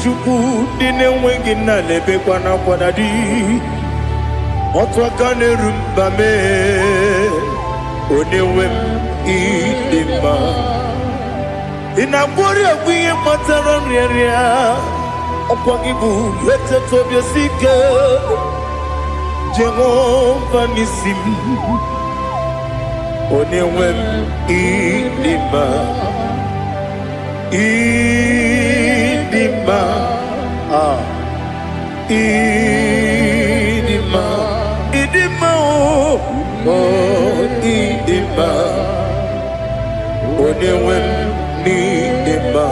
chuku dine wengine lebe kwa na kwadadi. Otwakane rumbame. Onewem idima inabori agwiye matara nriaria okwagibu lete tobia sike Jehova nisim onewem idima idima idima oh idima onewem idima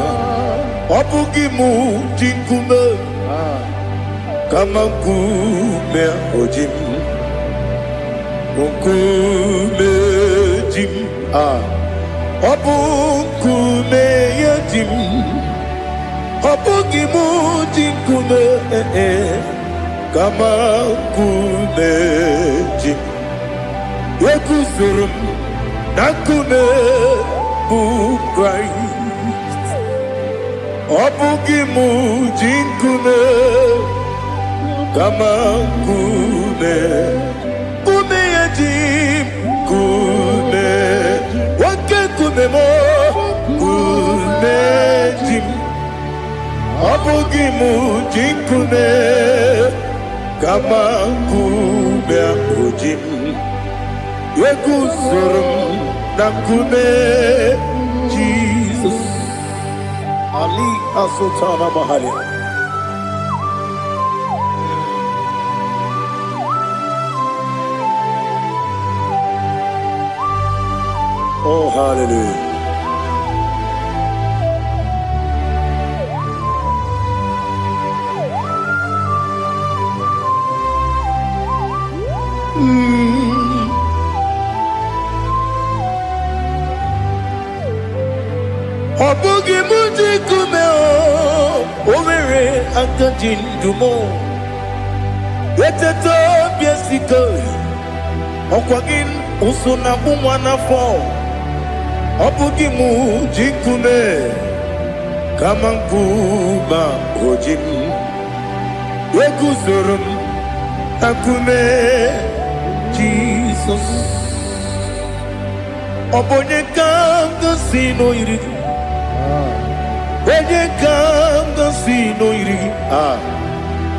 obugi mu jinkume kama nkume ojim nkume jim obu nkume yajim obugi mu jinkume kama nkume jim Ekuzuru m na nkume bụ Kraịst. Ọ bụghị m ji nkume kama nkume. Nkume ya ji nkume. Nwoke nkume m nkume ji m. Ọ bụghị m ji nkume kama nkume ahụ ji m. Ekuzuru m na nkume Jesus. Ali Asultana Mahali. Oh, hallelujah. Ọ bụghị m ji nkume o nwere aka ji ndụ m. Eteta obi esiko ọkwa gị ụsụ na nwa n'afọ. Ọ bụghị m ji nkume kama nkume o ji m. Ekuzuru m na nkume Jesus. Ọ bụ onye ka m gosi n'oyiri gị. Onye ka m gosi n'oyiri gị.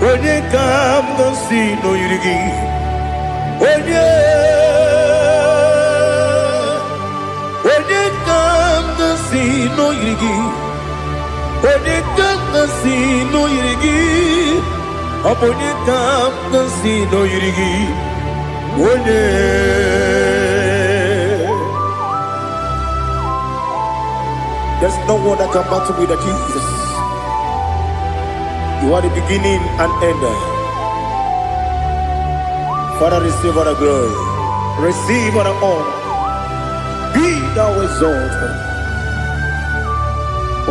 Onye ka m gosi n'oyiri gị. Onye ka m gosi n'oyiri gị. Onye ka m gosi n'oyiri gị. Ọ bụ onye ka m gosi n'oyiri gị. Onye there's no one that can battle with Jesus. You are the beginning and end. Father, receive all the glory. Receive all the honor. Be thou exalted.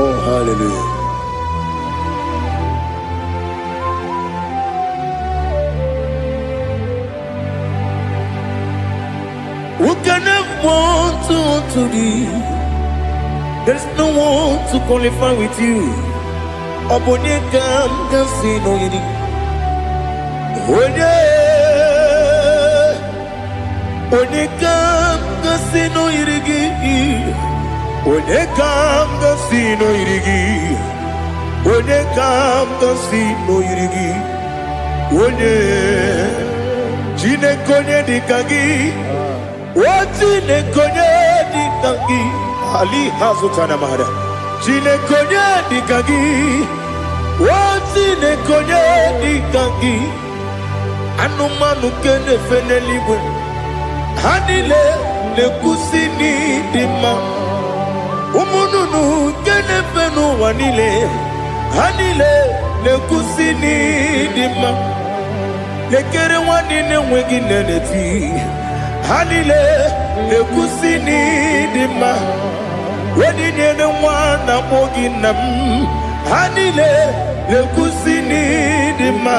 Oh, hallelujah. Who can have one to thee? There's no one to qualify with you. Obonye kam kasi no yiri. Onye kam kasi no yiri. Onye kam kasi no yiri. Onye kam kasi no yiri. Onye jine konye dikagi. Wajine konye dikagi. Ali Hazutana Mahada. Jine konye dikagi. Wajine konye dikagi. Anumanu kene feneliwe. Hanile le kusini dima. Umununu kene fenu wanile. Hanile le kusini dima. Lekere wanine wengi neneti. Hanile le kusini dima. Wedi nyene wana mogi nam. Hanile le kusini dima.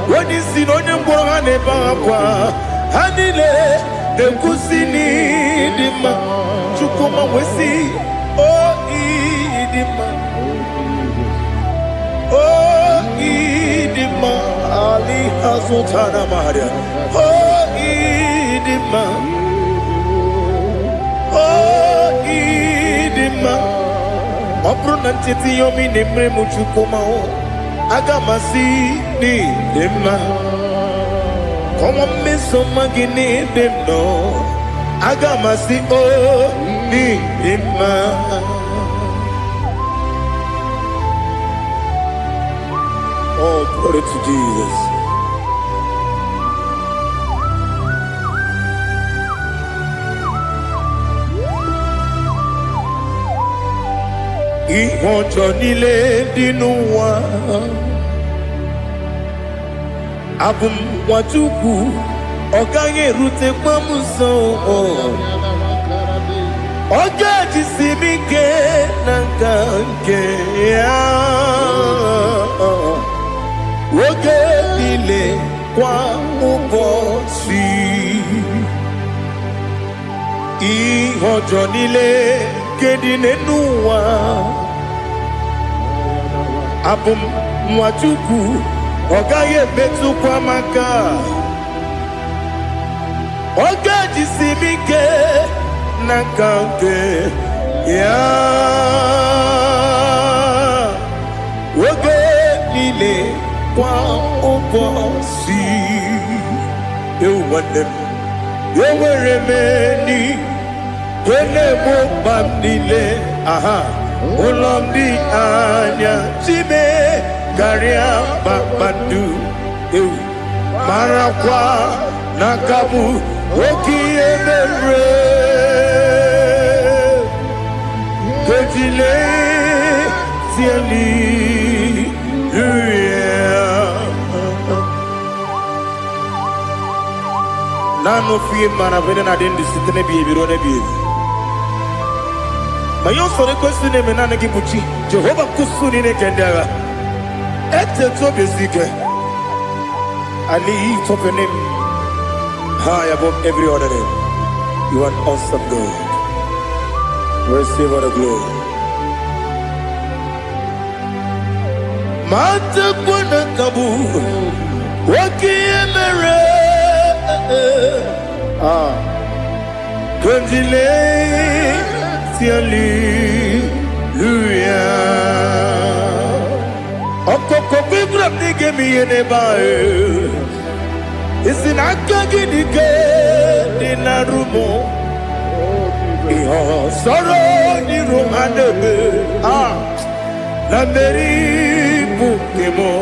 Wedi sinonye mbwangane bakwa. Hanile le kusini dima. Chukuma wesi oh idima. Oh idima. Ali Hazutana Maria. Oh idima. Oh idima. Obruna ntiti yomi nemre muchukuma o. Agamasi ni dema. Como me soma gini demno. Agamasi o ni dema. Oh, glory to Jesus. Ìwọ̀njọ́ nílé nínú wa. Abumwatuku ọ̀gá yẹn rute pọ́nmùsọ̀. Ọ̀gá jìsì mi ké nàkà ké ya. Oge nílé kwa ụbọchị. ihe ọjọọ niile nke dị n'ụwa. Abụ m nwa Chukwu, ọ gaghị emetụkwa m aka. Ọ ga-ejisi m ike n'aka nke ya. Oge niile kwa ụbọchị. Ewu nwanne m, enwere m enyi na-egbo mkpa m niile. Ụlọ m dị anya chime karịa kpakpando. Ewu marakwa n'aka m oke ihe mere. Kejile tieli nanu fie mana vene na den disitene bi ebiro ne bi. Mayo sore kwesi ne menane ki buchi. Jehova kusuni ne kendara. Ete to besike. Ali top your name high above every other name. You are awesome God. Receive all the glory. Mata kuna kabu. Waki emere. Kondile hallelujah. Okoko bibra nige mi ene bae. Isin akagi nige dinarumo. Iho soro ni romanebe. La meri bukemo.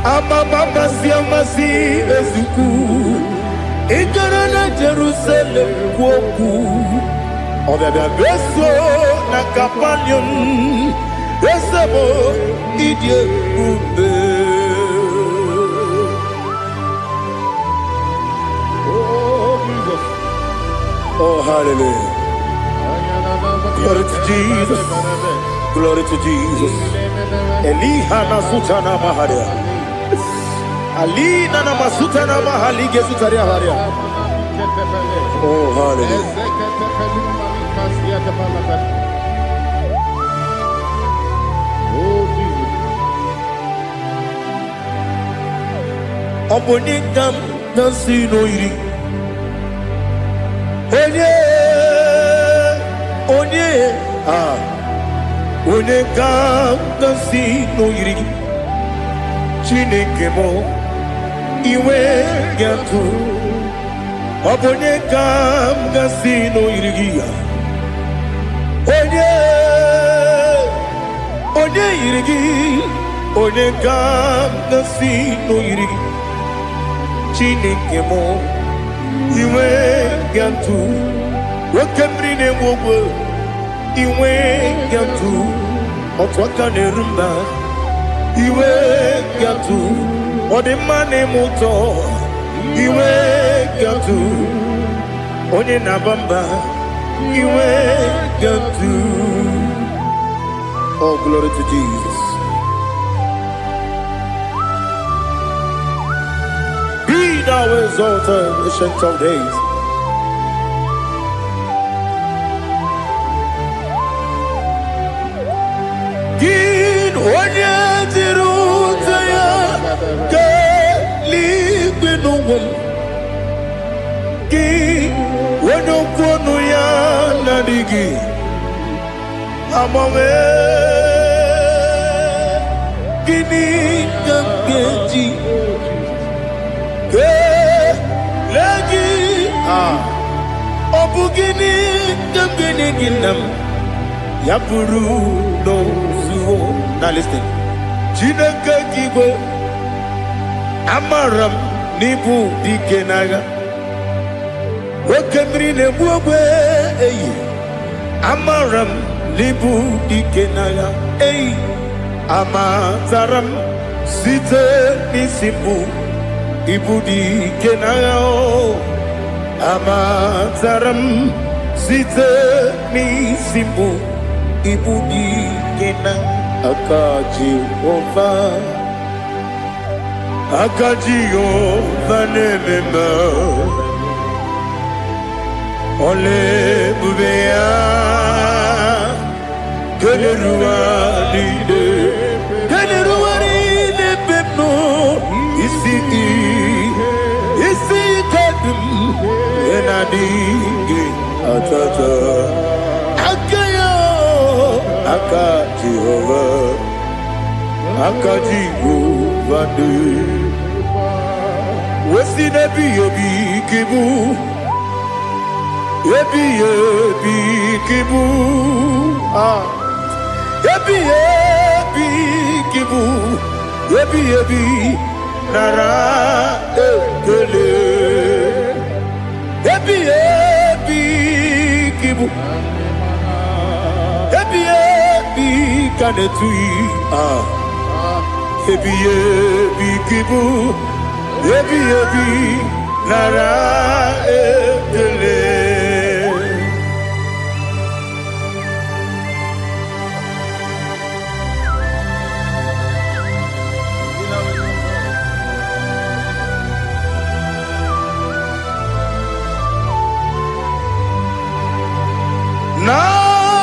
Ama mama si amasi ezuku. Ikarana Jerusalem woku. Obebe beso na kapanion. Besebo idye ube. Oh, Jesus. Oh, hallelujah. Glory to Jesus. Glory to Jesus. Elihana sutana maharia. Ali nana masuta na mahali gesutaria haria. Oh, hallelujah. Oh, Jesus. Obonikam nasino iri. Onye Onikam nasino iri. Chineke mo. Iwe gatu obonye kam gasino irigia. Onye irigi. Onye kam gasino irigi. Chineke mo. Iwe gatu wakemri ne wogo. Iwe gatu otwaka ne rumba. Iwe gatu Ode mane moto. Iwe gatu onye nabamba. Iwe gatu. Oh, glory to Jesus. Be thou exalted, ancient of days. Gin onye jirutaya ke ligbinu ki wono kono ya nadigi amame gini kamgeji ke lagi obugini kamgini ginam yapuru no zuo. Now listen. Chineke kibo amaram nibu dikenaga. Wakemri ne buwe eyi. Amaram nibu dikenaga. Eyi. Amazaram site nisimbu ibu dikenaga. Amazaram site nisimbu ibu dikenaga. Akaji Jehovah nemema Ole bubea Keleruaride Keleruaride Pepno Isi Kadum Enadingi Atata Akayo Aka Jehovah Aka Jehovah Wesi nebi yobi kibu Yebi kibu Yebi kibu Yebi Nara ekele Yebi kibu Yebi kanetui Yebi kibu Yebi Nara ekele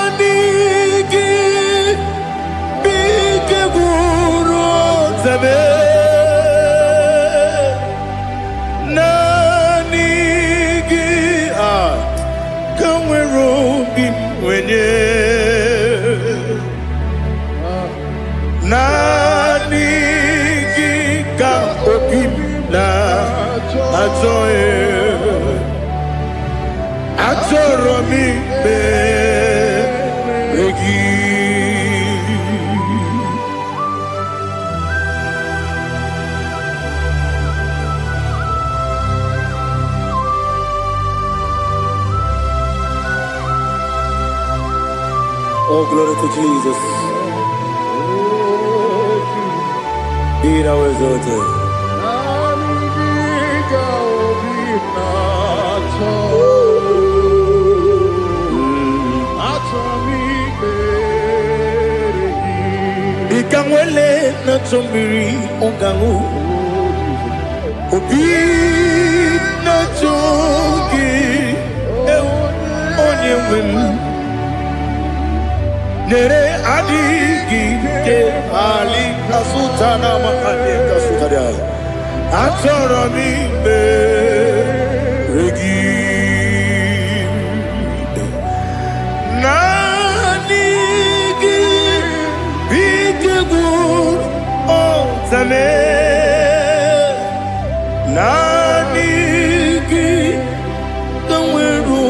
Nanigi bike guru zabe Nanigi kamwero bimwenye Nanigi ka obimna atoe Atoro mi beregi Oh, glory to Jesus. Be thou exalted. Ikangwele na chombiri ongangu Obi na chogi onye wem Nere adigi ke ali kasutana mahali kasutaria Atoro mi beregi Zame Nanigi Kamweru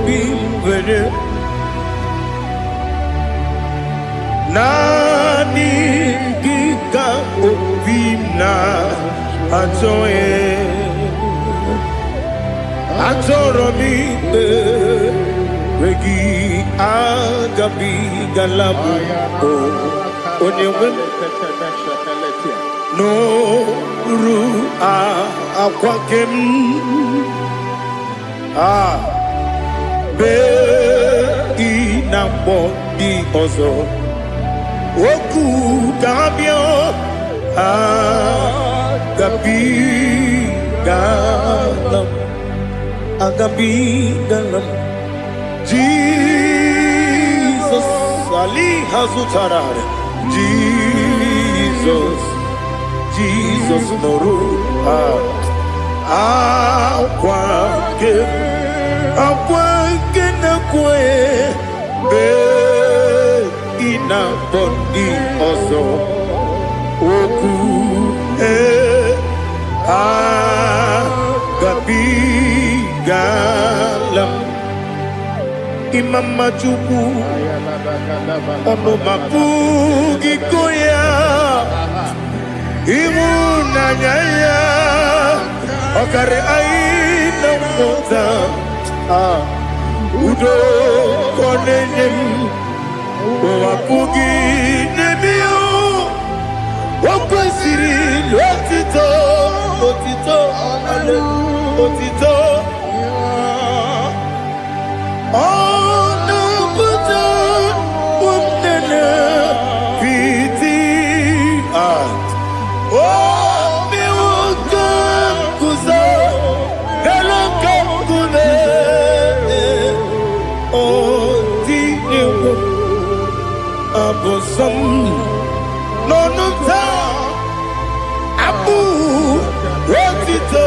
Bimwere Nanigi Ka Obimna Atoye Atoro mi Regi Agabi Galabu Onyewe No ru akwakem be inambo di ozo oku dabio agabi galam Jesus Ali Hazutarare Jesus noru akwa na kwe be ina bondi ozo oku gabi galam imam majuku ono mapugi koya Imunanyaya Okare aina mota Udo konenyem Wapugi nemio Wakwasiri Lotito Otito Ono buta Umnene Piti Oh, mi wuka kuzo, hello kule. some no no ta abu rotito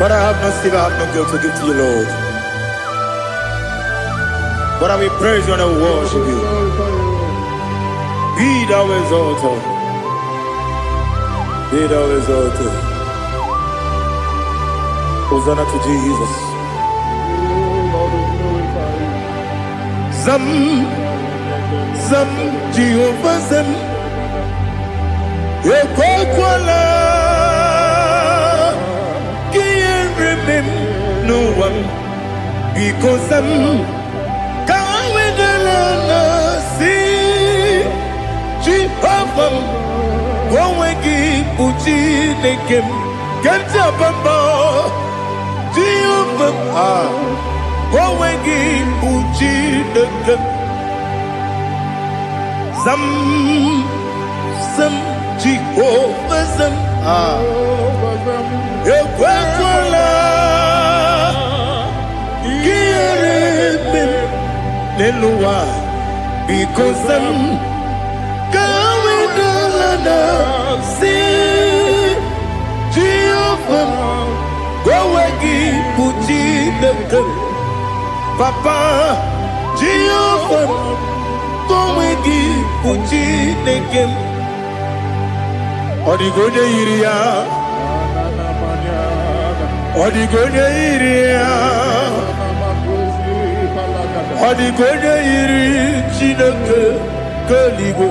But I have no sin, I have no guilt to give to you, Lord. But I will praise you and I will worship you. Be thou exalted. Be thou exalted. Hosanna to Jesus. Zam, Zam, Jehovah Zam. Ekwakwala. Can't remember no one. Because I'm Gowegi uchi nekem Kenta bamba Jehovah Gowegi uchi nekem Zam Zam Jehovah Zam Ekwakwala Kieremem Neluwa Because I'm see Jehovah Gowegi Puchi Nekem Papa Jehovah Gowegi Puchi Nekem Odigonya Iria Odigonya Iria Odigonya Iri Chineke Kaligo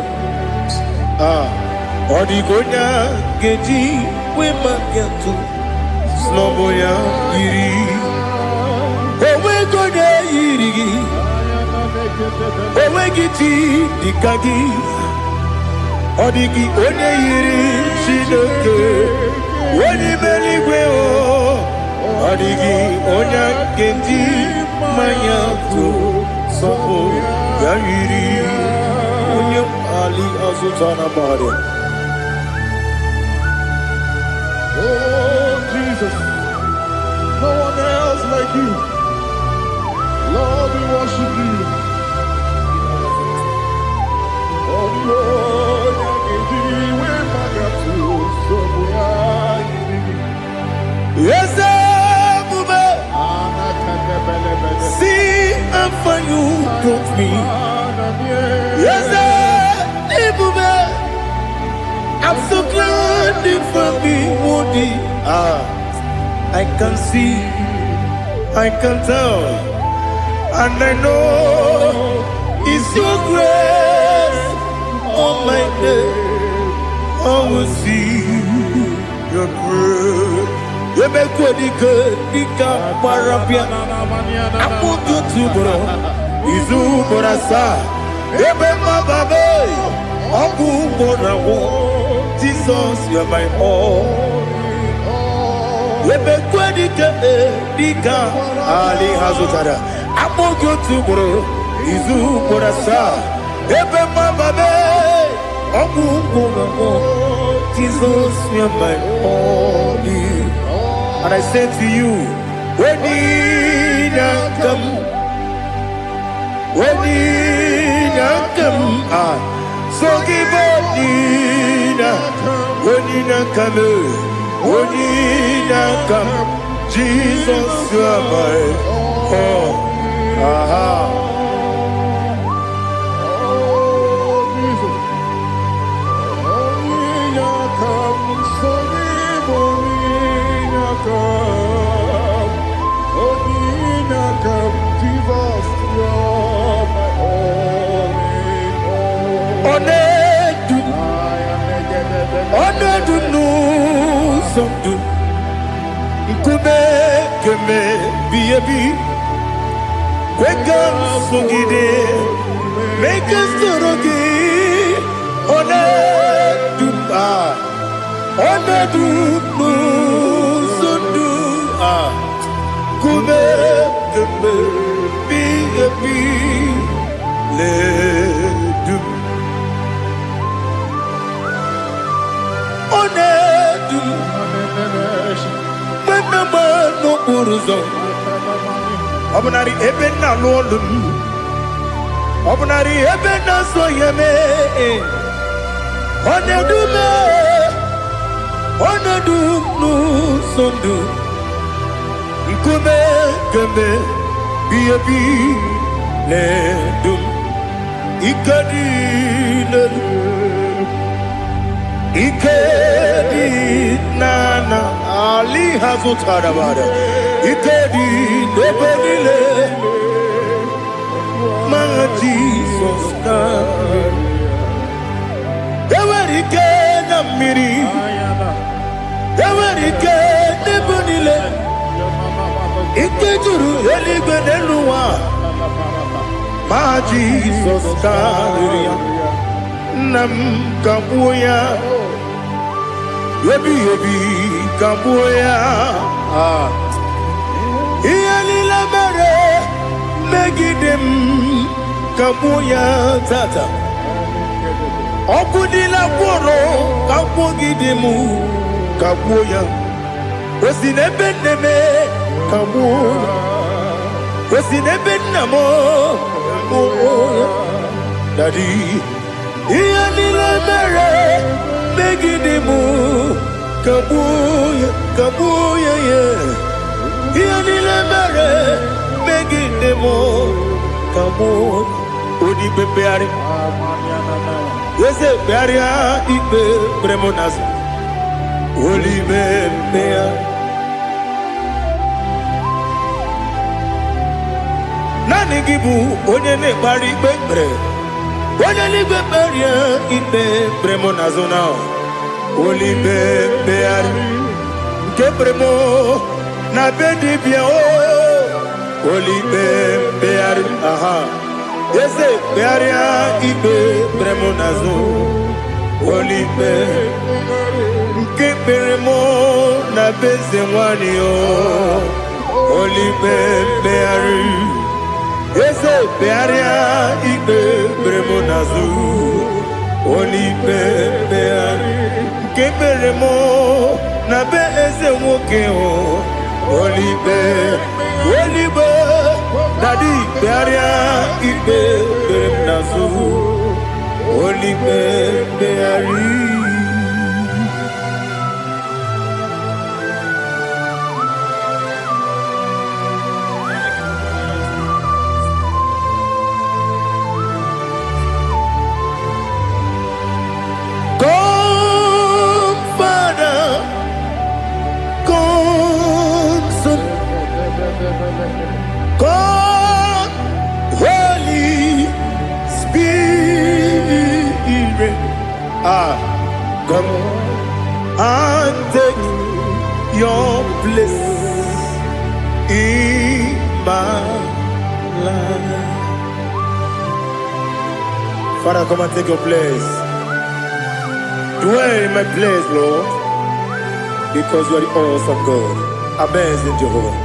Odigonya geji we magentu Sloboya iri Owe gonya iri Owe giti dikagi Odigi onye iri Chineke Oni meligwe o Odigi onya geji mayantu Sloboya iri Onye Ali Azutana Bari Oh, Jesus, no one else like you. Lord, we worship you. Oh, Lord, yes, see, I'm for you, don't me. Yes, I'm so glad for me, Woody. I can see, I can tell, and I know it's your grace. Oh my day, I will see your grace. You make good, you can't parapia. I put you to bro, Izu Borasa. You make my baby, Abu Borawo. Jesus, you're my all. You make good, you can't Ali Hazutara. I put you to bro, Izu Borasa. You make my baby, Abu Borawo. Jesus, you're my all. And I say to you, when you come, so give up when you come, Jesus, you are my all. Make us Obunari ebe na lolum. Obunari ebe na soyeme. Onedume. Onedunu sondu. Nkume keme biyebi ledum. Ikadi ledum. Ikedi nana Ali Hazutarabada Ikedi Nebonile Ma Jesus Ewerike Namiri Ewerike Nebonile Ikejuru Eligwe Neluwa Ma Jesus Nam Kabuya Yebi Kabuya Iyalila mere Megidem Kabuya Tata Okudila Kworo Kabugidemu Kabuya Osinebendeme Kabuya Osinebenamo Kabuya Daddy Iyalila mere Megidemu Kabuya, Kabuya, yeah. Iyalila mere Megidemu Kabuya. Odi bebeari. Yese bearia ibe bremonas. Oli bebea. Nani gibu onye ne bari bebre. Onye ni beberia ibe bremonazona. Oli bebeari. Kebremo na bedi bia o. Oli bebeari. Aha. Yese bearia ibe bremonazo. Oli bebeari. Kebremo na bezemwani o. Oli bebeari. Yese bearia ibe bremonazo. Oli bebeari. Keberemo na be eze nwoke o. Olibe dadi bearia ibe berem nazu. Olibe beari. God, Holy Spirit, come and take your place in my life. Father, come and take your place. Dwell in my place, Lord, because you are the awesome God. Amazing Jehovah.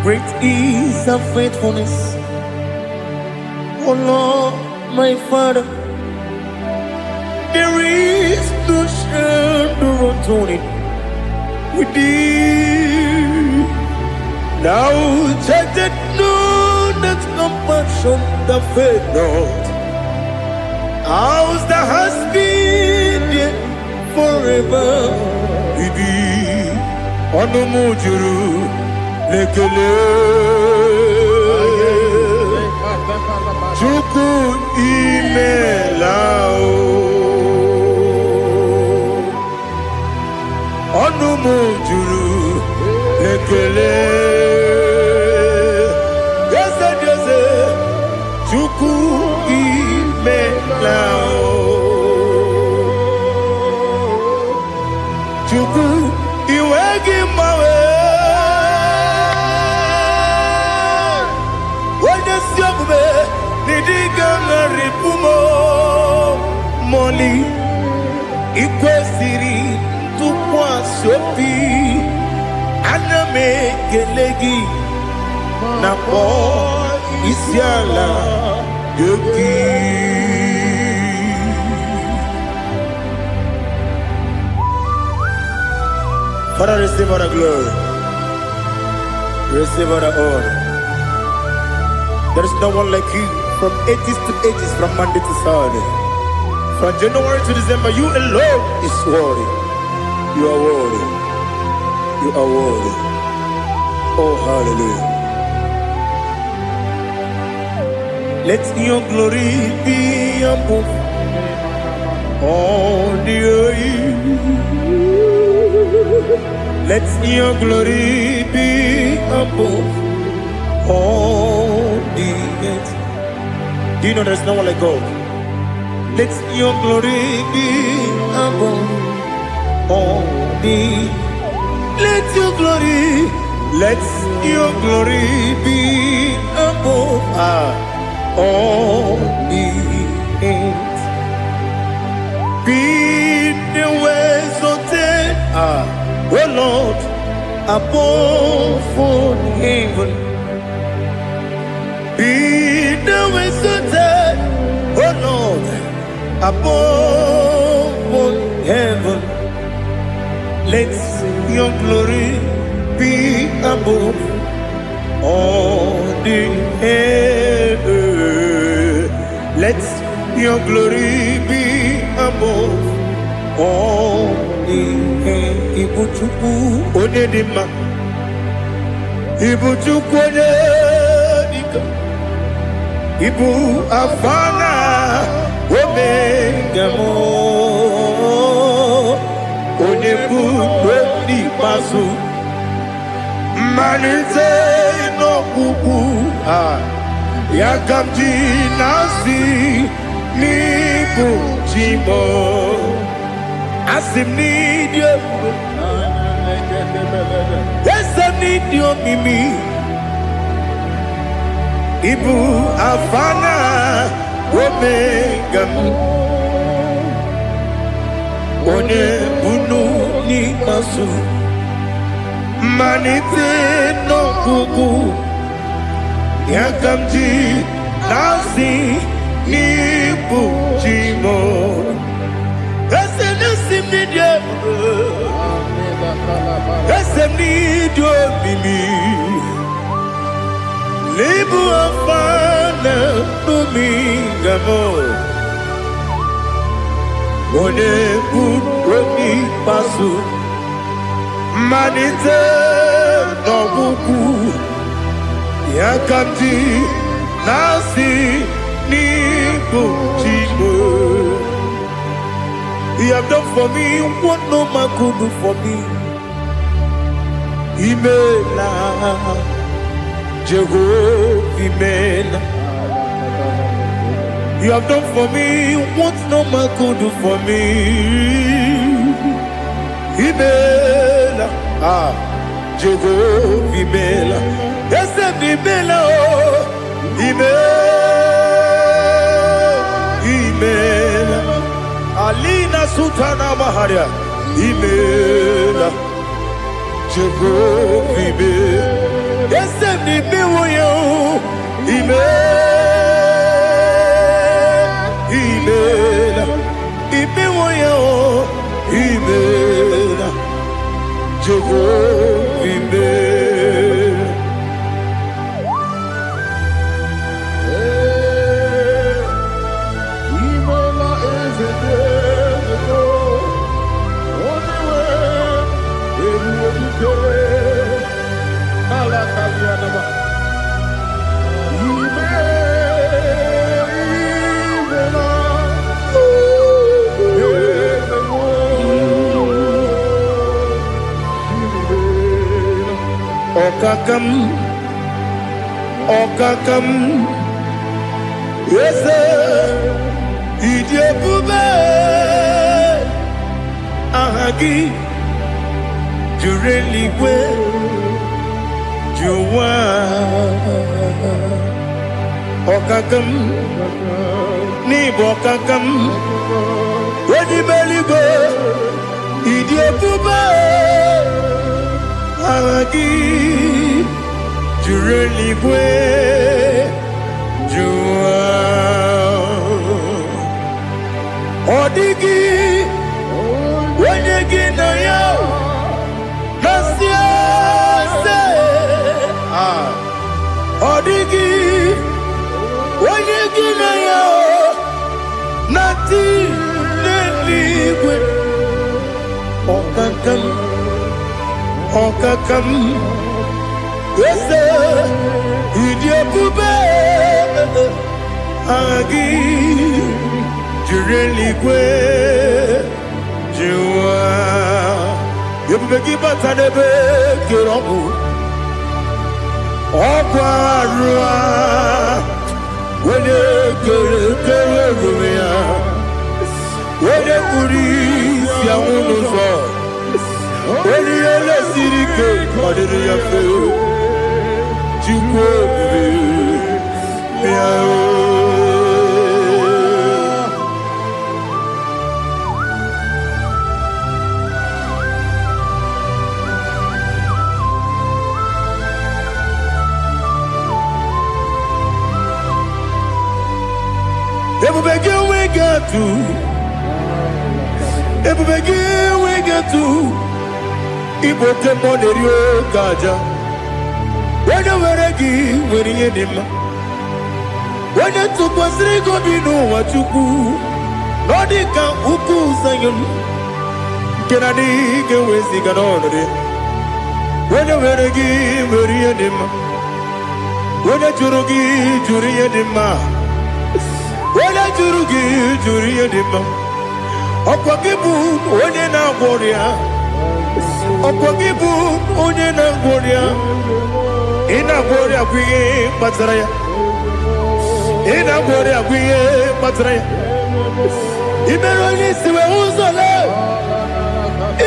Great is thy faithfulness, O Lord, my Father. There is no shadow of turning with thee. Now check that no, that compassion that faith not. Ours that has been there forever with thee. Onomujuru. Lekele Chuku imelao Onumujuru Lekele Yese Chuku imelao Chuku iwegi mawe Moli ikwesiri tukwasopi aname gelegi na po isiala yoki. Father, receive our glory. Receive all the honor. There is no one like you from ages to ages, from Monday to Saturday. From January to December, you alone is worthy. You are worthy. You are worthy. Oh, hallelujah. Let your glory be above all the earth. Let your glory be above all the earth. Do you know there's no one like God? Let your glory be above all the earth. Let your glory be above all the earth. Be the ways of death, oh Lord, above all heaven. Be the ways of death, oh Lord, above all heaven. Let your glory be above all the earth. Let your glory be above all the earth. Ibuchuku onedima, Ibuchuku onedika, Ibu afana omega mo, onebu oni pasu. Manite no kuku yakamji nasi niku chimo asim nidio esem nidio mimi ibu afana omega one bunu ni masu. Manite no kuku yakamji nasi nipu chimo esem nasim nidio esem nidio mimi libu afana numingamo one budoni pasu. Manite no kuku yakamji nasi niku chimo. You have done for me what no man could do for me. Imela Jehovah Imela. You have done for me what no man could do for me. Imela, Jehovah Imela, Ese Imela, Imela, Alina Sutana Maharia, Imela, Jehovah Imela, Ese Imela, Imela, Imela, Imela, Jehovah Imela. Imela is a devil. Only way in what you do. Alakalianaba. Okakam, yes, Idiabube, Ahagi, Jureli, Juwa, Okakam, Nibokakam, Ready Belly go, Idiabube, Ahagi. Jureligwe Jua Odigi Wenyegi na yo Nasia se Okakam, yes, Idia Pube, Agi, Jureligwe, Jua, you begi batanebe, Kiromu, Okwarua, when you get when you police, Yamuno. When you let city go, what did you feel? You go, we get to. Ibo tempo de rio gaja. When you were a gee, when you did him. When you took was Rico, you know what you do. Nodika Uku Sayon. Can I dig away Sigan on it? When you were a gee, when you did him. When you Jurugi, Juria Dima. When you Jurugi, Juria Dima. Opakibu, when you now warrior. Opogibu onye na ngoria ina ngoria kwiye patraya ina ngoria kwiye patraya imero ni siwe uzole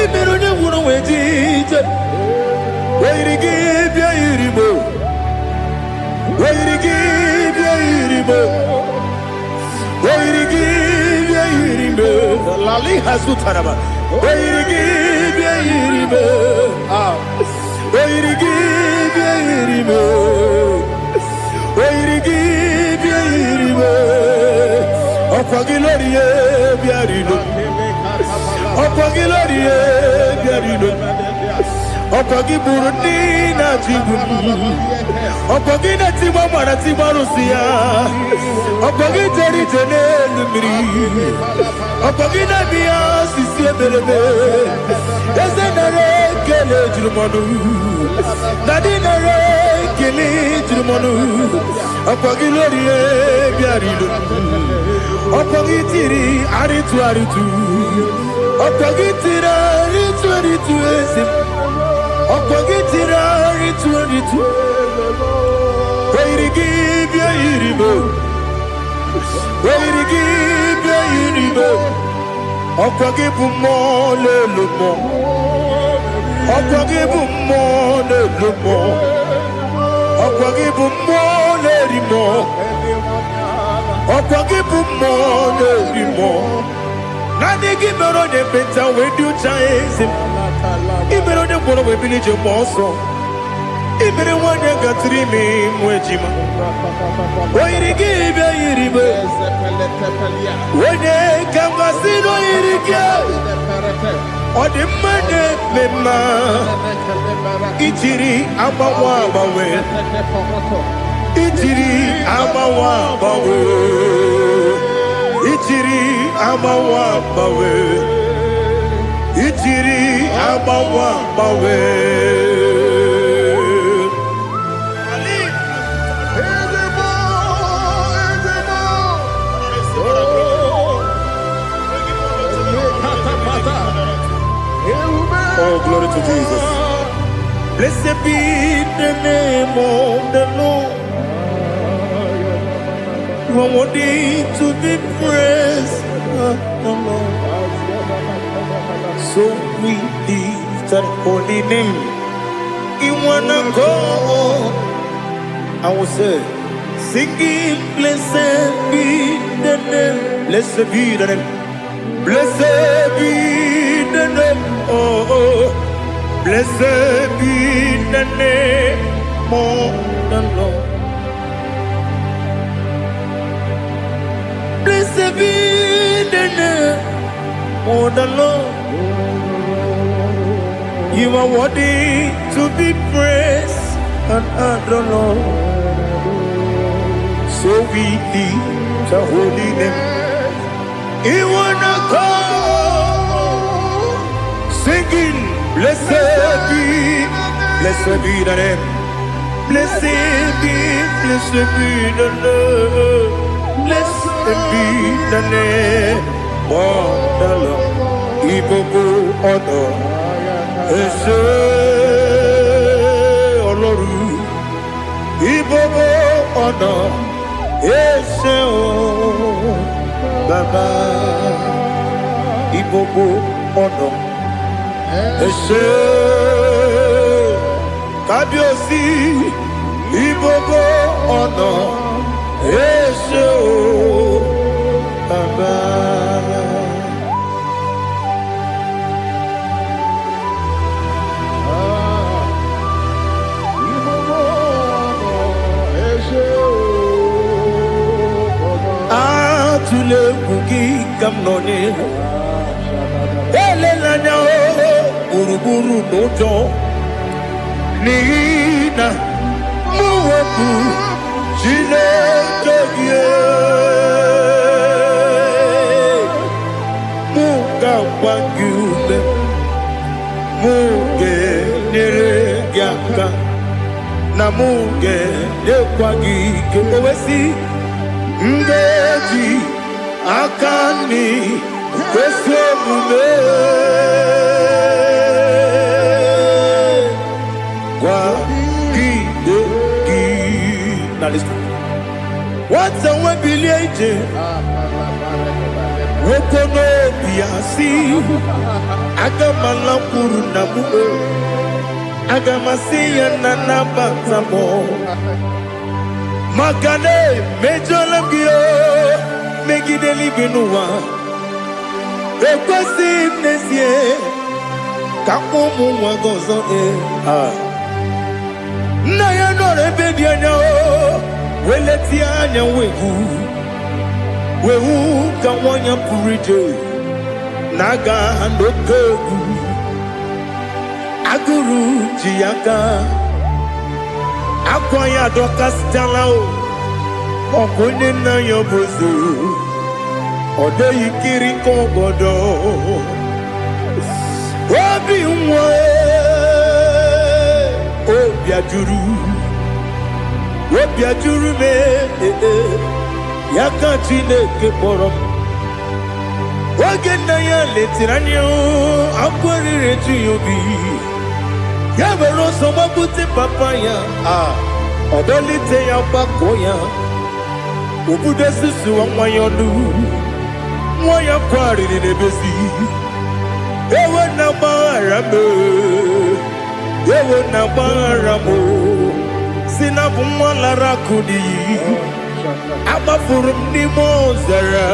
imero ni wuro wejije weirigi bia iribo weirigi bia iribo weirigi bia iribo lali hasutaraba weirigi bia iribo weirigi bia iribo weirigi bia iribo okwagilorie bia rilo okwagilorie bia rilo okwagiburundi na jibu okwagina timama na timarusia okwagiteri tenelu miri okwagina biya sisi ebelebe ezenare kele jirumonu nadinare kele jirumonu okwagilorie biarilo okwagitiri aritu okwagitira aritu esi okwagitira aritu weirigi bia iribo weirigi bia iribo okwagibu mo lelumo okwagibu mo lelumo okwagibu mo lerimo okwagibu mo lerimo nani gimero de beta we do chase imero de boro we bilije moso imere wanya gatrimi mwejima oirigi bia iribo wene kamasino irige odimane mema itiri amawa bawe itiri amawa bawe itiri amawa bawe itiri amawa bawe Oh, glory to Jesus. Blessed be the name of the Lord. You are worthy to be praised, the Lord. So we lift that holy name. You wanna go? I will say, singing, blessed be the name. Blessed be the name. Blessed be the name. Oh, blessed be the name of the Lord. Blessed be the name of the Lord. You are worthy to be praised and adored, Lord. So we lift the holy name. You wanna go singing. Blessed be the name. Blessed be the name. Blessed be the name of the Lord. Ibobo ọ̀nà ẹ̀ṣẹ̀ Ọlọ́run. Ibobo ọ̀nà ẹ̀ṣẹ̀ o Baba. Ibobo ọ̀nà ẹ̀ṣẹ̀ Kábíyèsí. Ibobo ọ̀nà ẹ̀ṣẹ̀ o Baba. Atule kuki kamnoni elelanya uruburu nojo nina muweku Chineke muga wangume muge neregiaka na muge nekwagike owesi Ngeji akani kwesemume kwa gidegi. Now listen. What's a webileje? Wokono biasi. Agamala kuru namu. Agamasiya nanabatamo. Makane mejolamgio megideli benua ekwesi nesie kakomu wagozo na ya no rebedi anya weleti anya wehu ka wanya purije naga ndoku aguru jiyaka Akwanya dokas talao Okonye na yobozo Ode yikiri kogodo Obi mwe Obi ajuru me Yaka Chineke porom Oge na ya letiranyo Akwari reju yobi Yabero somabute papaya Odolite ya bakoya Ubude susu wa mwayonu Mwaya kwari ni nebesi Ewe na barame Ewe na baramo Sinabu mwala rakudi Abafurum ni mozera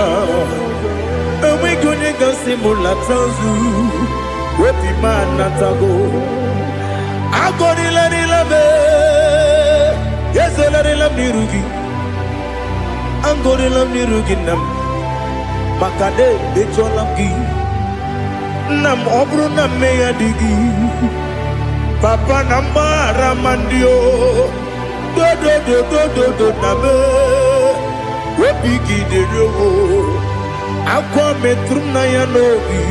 Ewe gonye gasi mulatanzu Wepi manatago Agorila nilabe Yesela nilam nirugi Angorila nirugi nam Makade becholamgi Nam obru nam meya digi Papa namara mandio Do nabe Wepigi de rogo Akwa metrum na yanogi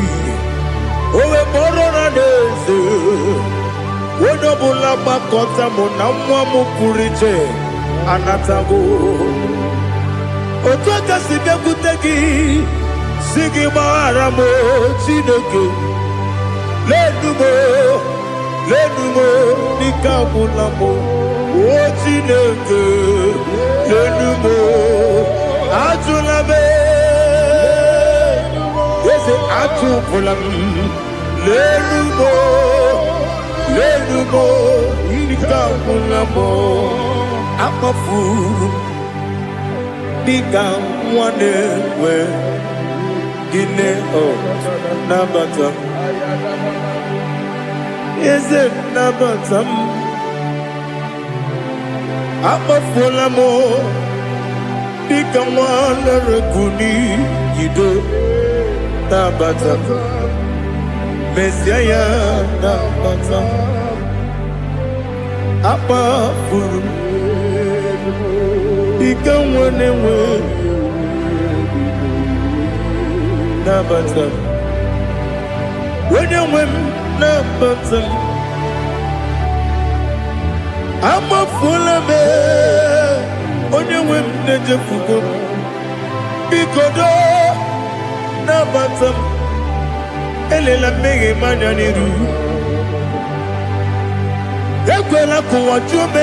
Owe borona deze Wodobula bakota mona mwamu purije anatago Otoka sidekutegi Sigi maharamo Chineke Lenumo Nikabulamo O Chineke Lenumo Ajulame Yese ajupulam Lenumo Nikabulamo Amafuru Nikamwanewe Gine Nabata Yese Nabata Amafulamo Nikamwanewe Kuni Yido Nabata Messiah Nabata Apa furu Ikamwanewe Nabata When you win nabatam amafula me onye nwe m na-ejefugo bikodo nabatam elela mmehie m anya n'iru ekwela ka ụwa jụọ m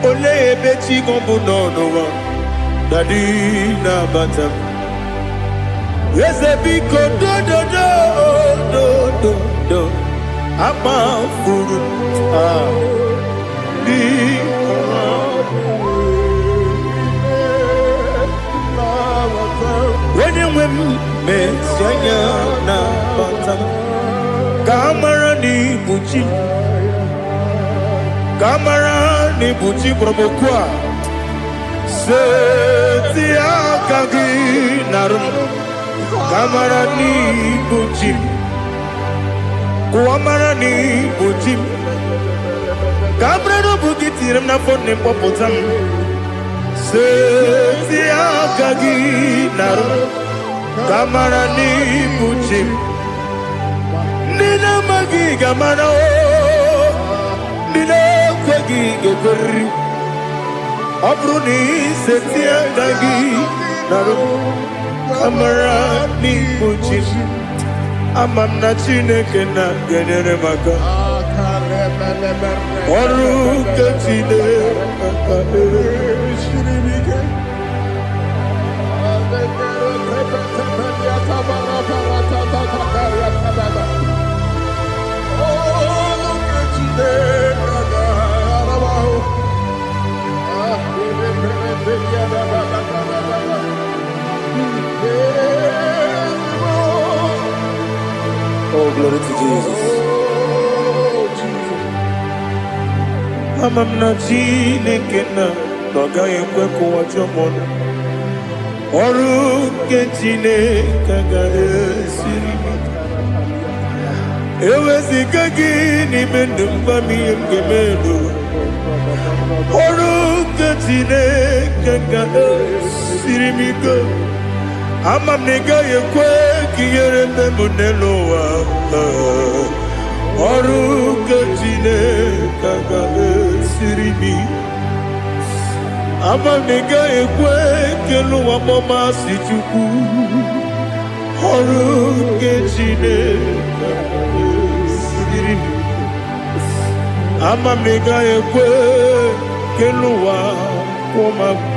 olee ebe chi gị bụ n'ụwa dadi nabata m eze biko dododododo amafuru onye nwe m mezi anya nabata m ka amara n'ibu chi ka amara n'ibu chi kpọrọmokwu a seti aka gị narụ m ka amara n'ibu chi ka amara n'ibu chi ka amara n'obu gị tinyere m n'afọ nne mkpọpụta m seti aka gị narụ m ka amara n'ibu chi ndị na-amaghị ga-amara ndị na-ekweghị ga-ekweriri ọ bụrụ na iseti aka gị narụ ka amara n'ibu chi ama m na Chineke na-enyere m aka ọrụ nke Chineke oh, glory to Jesus. Ama m na Chineke na ọ gaghị ekwe ka ụwa jụọ m ọnụ ọrụ nke Chineke ga-esiri m eweziga gị n'ime ndụ m gwa m ihe m ga-eme n'ụwa ọrụ nke Chineke ga-esiri m ike ama m na ị gaghị ekwe ka ihere eme m n'elu ụwa ọrụ nke Chineke ga-esiri m ama m na ị gaghị ekwe ka elu ụwa kpọmasị Chukwu ọrụ nke Chineke ga-esiri m ama m na ị gaghị ekwe ka elu ụwa kpọmasị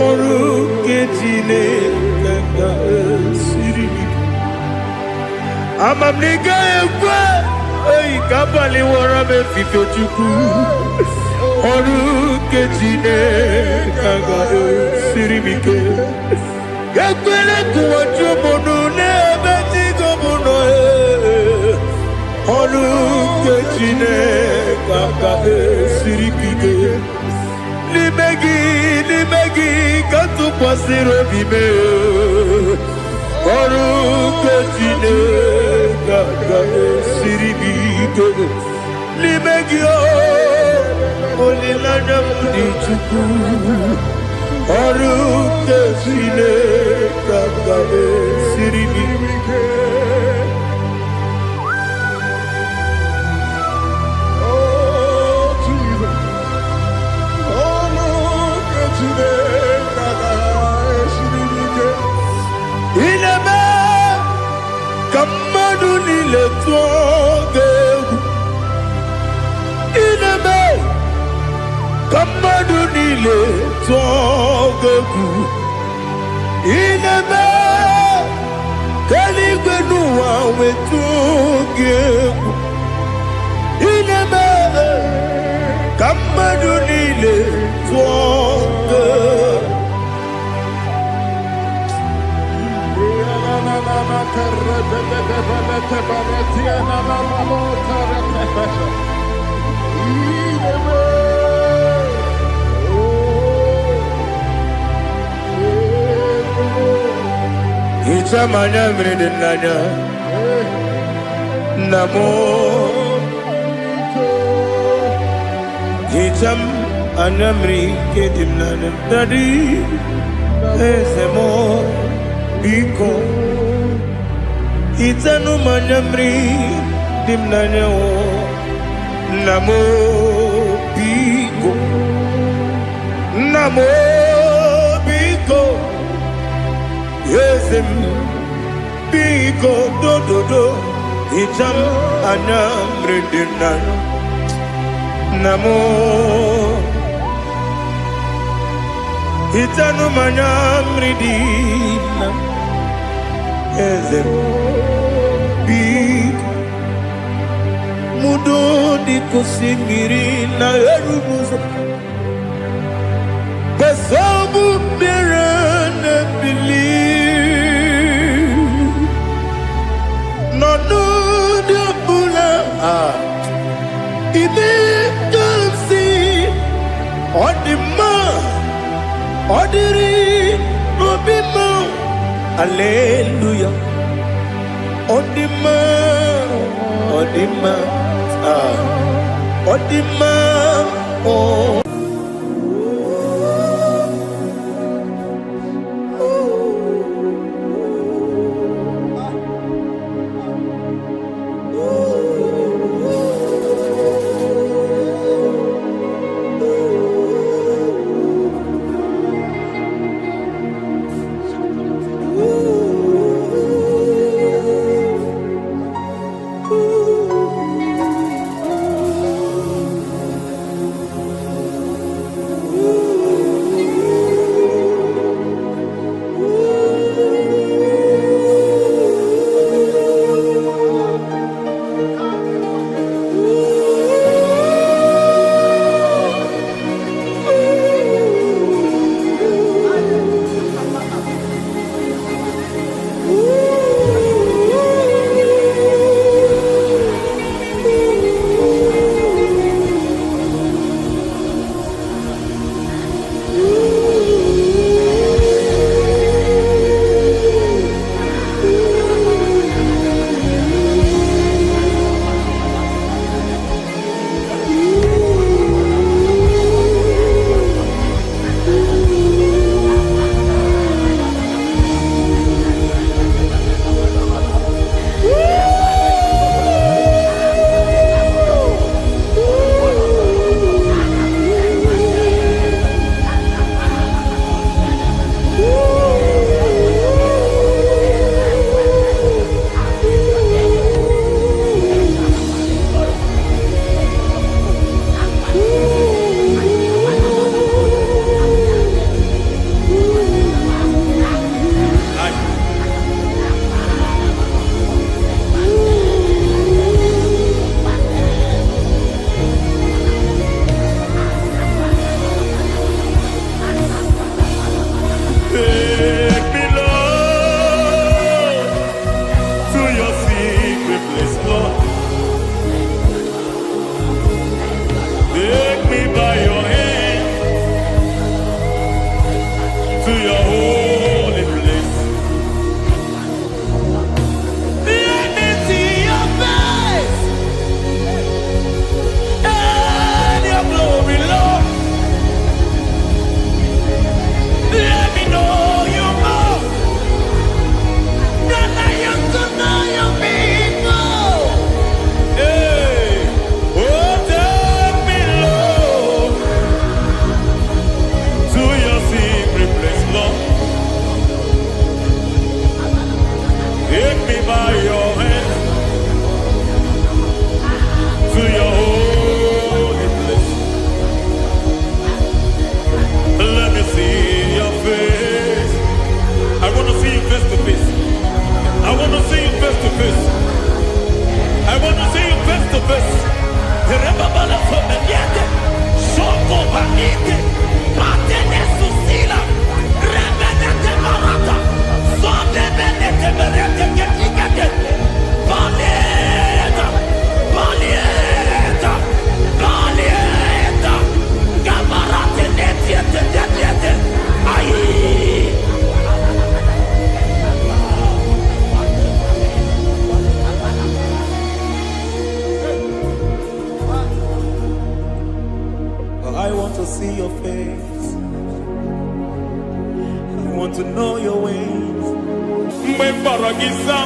ọrụ nke Chineke ga-esiri m ama m na ị gaghị ekwe oyi ka abalị wara m efife Chukwu ọrụ nke Chineke ga-esiri m ike ekwela ka ụwa jụọ m ọnụ n'ebe chi gị bụ nọ ọrụ nke Chineke ga-esiri m ike n'ime gị ka tụkwasịrị obi m ọrụ nke Chineke ga-esiri m ike n'ime gị olileanya m dị Chukwu ọrụ nke Chineke ga-esiri m ike ineme ka mmadụ niile tụọ gị egwu ineme ka mmadụ niile tụọ gị egwu ineme ka eluigwe n'ụwa wee tụọ gị egwu ineme ka mmadụ niile tụọ gị egwu Hichamanya mmiri n'anya nna m hicham anya mmiri nke dị m n'anya dadi eze m biko Itanu manyamri dimnanyo namo biko yezem biko do itam anyamri dimnanyo namo itanu manyamri dimnanyo yezem big mudo di kusingiri na erumuzo besobu mirane believe no de bula ibe kansi odima odiri obima hallelujah Odima, oh. want to know your ways. Mwe baragisa,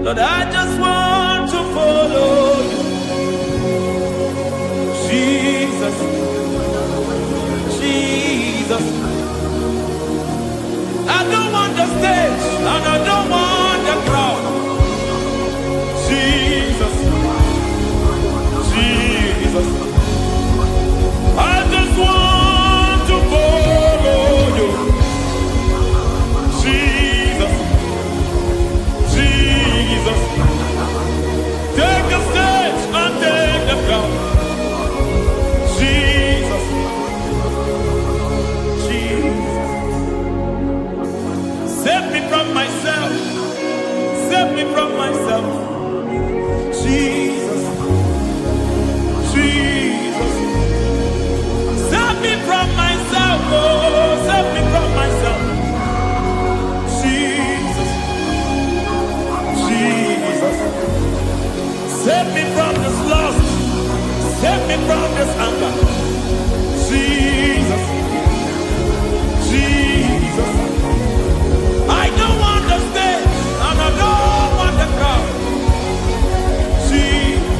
Lord, I just want to follow you. Jesus, Jesus. I don't want the stage and I don't want the crowd. Jesus, Jesus. I just want to follow you. Jesus, Jesus. Take the stage and take the crowd. Jesus, Jesus. Save me from myself. Save me from myself. Jesus, Jesus. Save me from myself. Oh, save me from myself. Jesus, Jesus. Save me from this lust. Save me from this anger. Jesus, Jesus. I don't want the stage and I don't want the crowd. Jesus.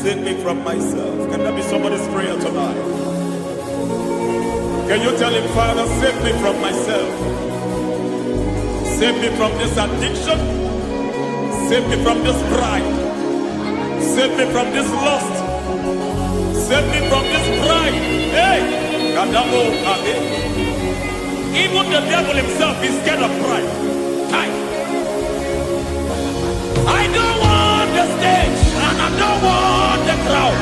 Save me from myself. Can that be somebody's prayer tonight? Can you tell him, Father, save me from myself. Save me from this addiction. Save me from this pride. Save me from this lust. Save me from this pride. Hey! Kadamo Ade. Even the devil himself is scared of pride. Hi. I don't want the stage and I don't want the crowd.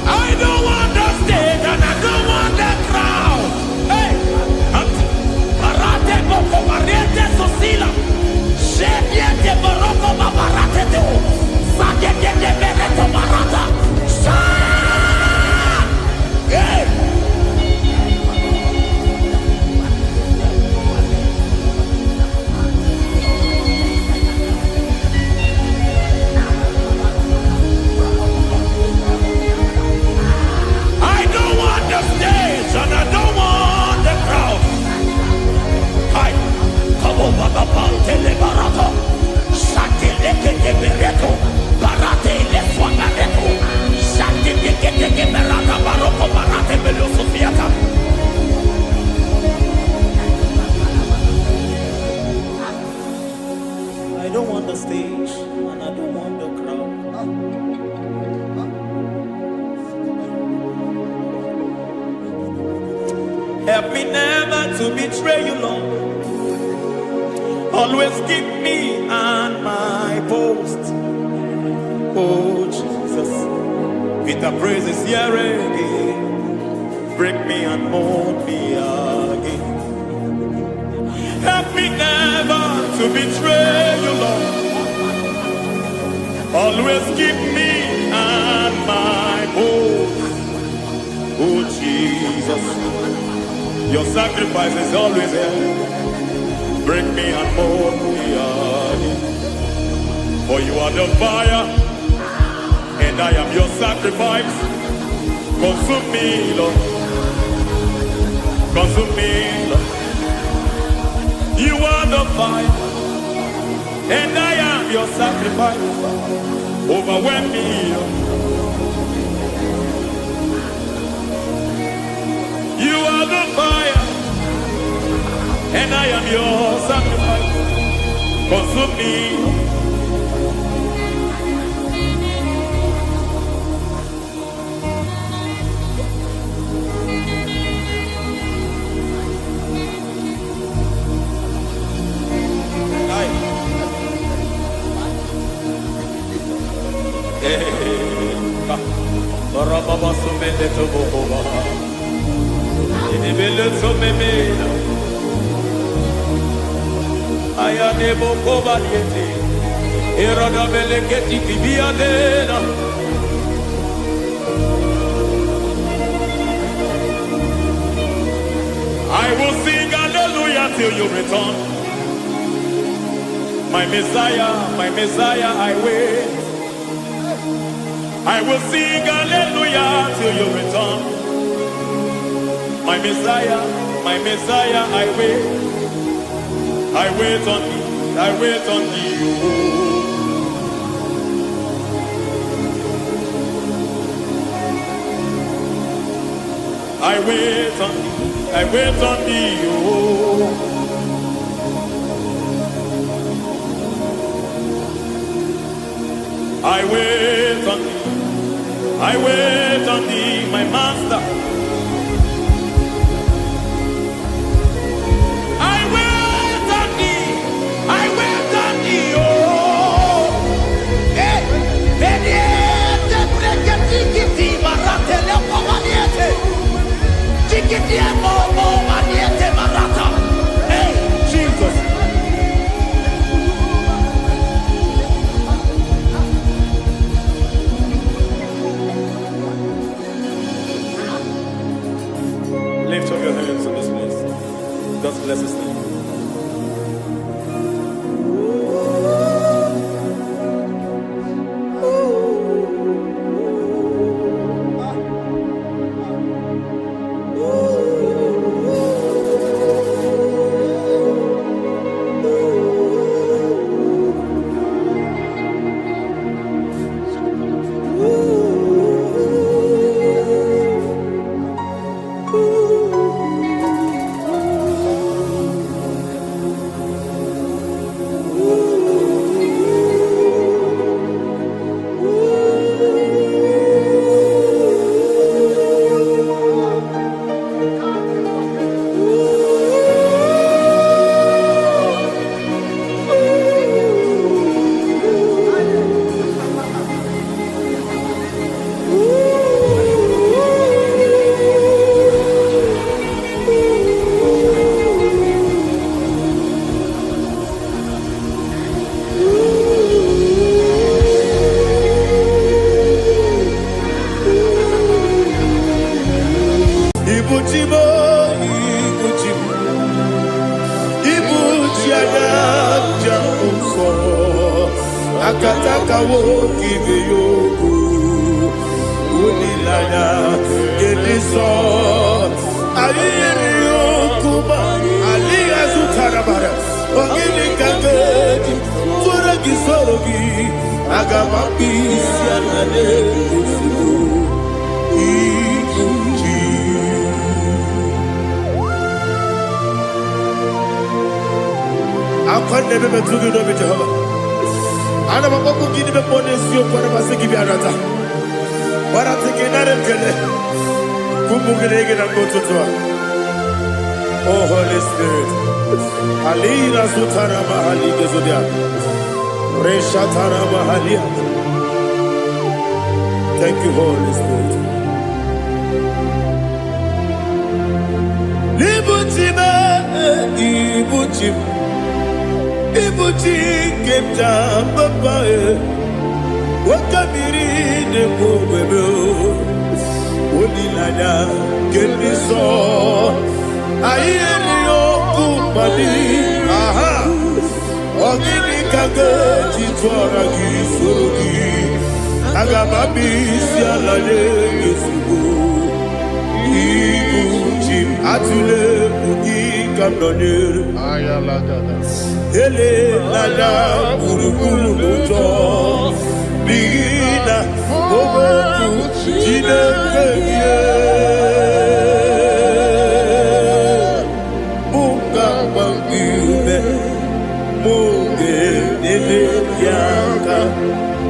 I don't want the stage and I don't want the crowd. Hey! Barate boko mariete sosila. Shediete boroko babarate teo. Sagete bereto barata. Hey! Help me never to betray you, Lord. Always keep me on my post. Oh, Jesus. With the praises here again. Break me and mold me again. Help me never to betray you, Lord. Always keep me on my post. Oh, Jesus. Your sacrifice is always there. Break me and mold me again. For you are the fire, and I am your sacrifice. Consume me, Lord. Consume me, Lord. You are the fire, and I am your sacrifice. Overwhelm me, Lord. You are the fire, and I am your sacrifice. Consume me. I will sing hallelujah till you return. My Messiah, I wait. I will sing hallelujah till you return. My Messiah, I wait. I wait on thee, I wait on thee. I wait on thee, I wait on thee. I wait on thee, I wait on thee, my master. I wait on thee, I wait on thee, oh. Hey, veniete, tikiti, marate, lepo maniete. Tikiti, momo, maniete, marata. Hey, Jesus. Lift up your hands in this place. God bless His name. Akataka woki beyoku unilaya geliso ayiri yokuba aliya zutarabara ogili kangeti fura gisorogi agamapi sianane kusiku ikuji akwande bebe tugi no Jehova. Ana makoku gini be ponesio kwa basiki bi arata. Bara teke na remkele. Kumugirege na mototwa. Oh, Holy Spirit. Alira Sutara Mahali Gezodia. Reshatara Mahalia. Thank you, Holy Spirit. Libutima, Ibuchim, Ibuchim, Kepta, Papa, Wakabiri, the Bobebo, Udilada, Keliso, Ayerio, Kumadi, Aha, Ogini Kaga, Chitoragi, Surugi, Agababi, Sialade, Yesubu. Ibuchim atule buki kamdonir ele lada burukuru luto bina boboku jine keye muka mangiume muge nele yaka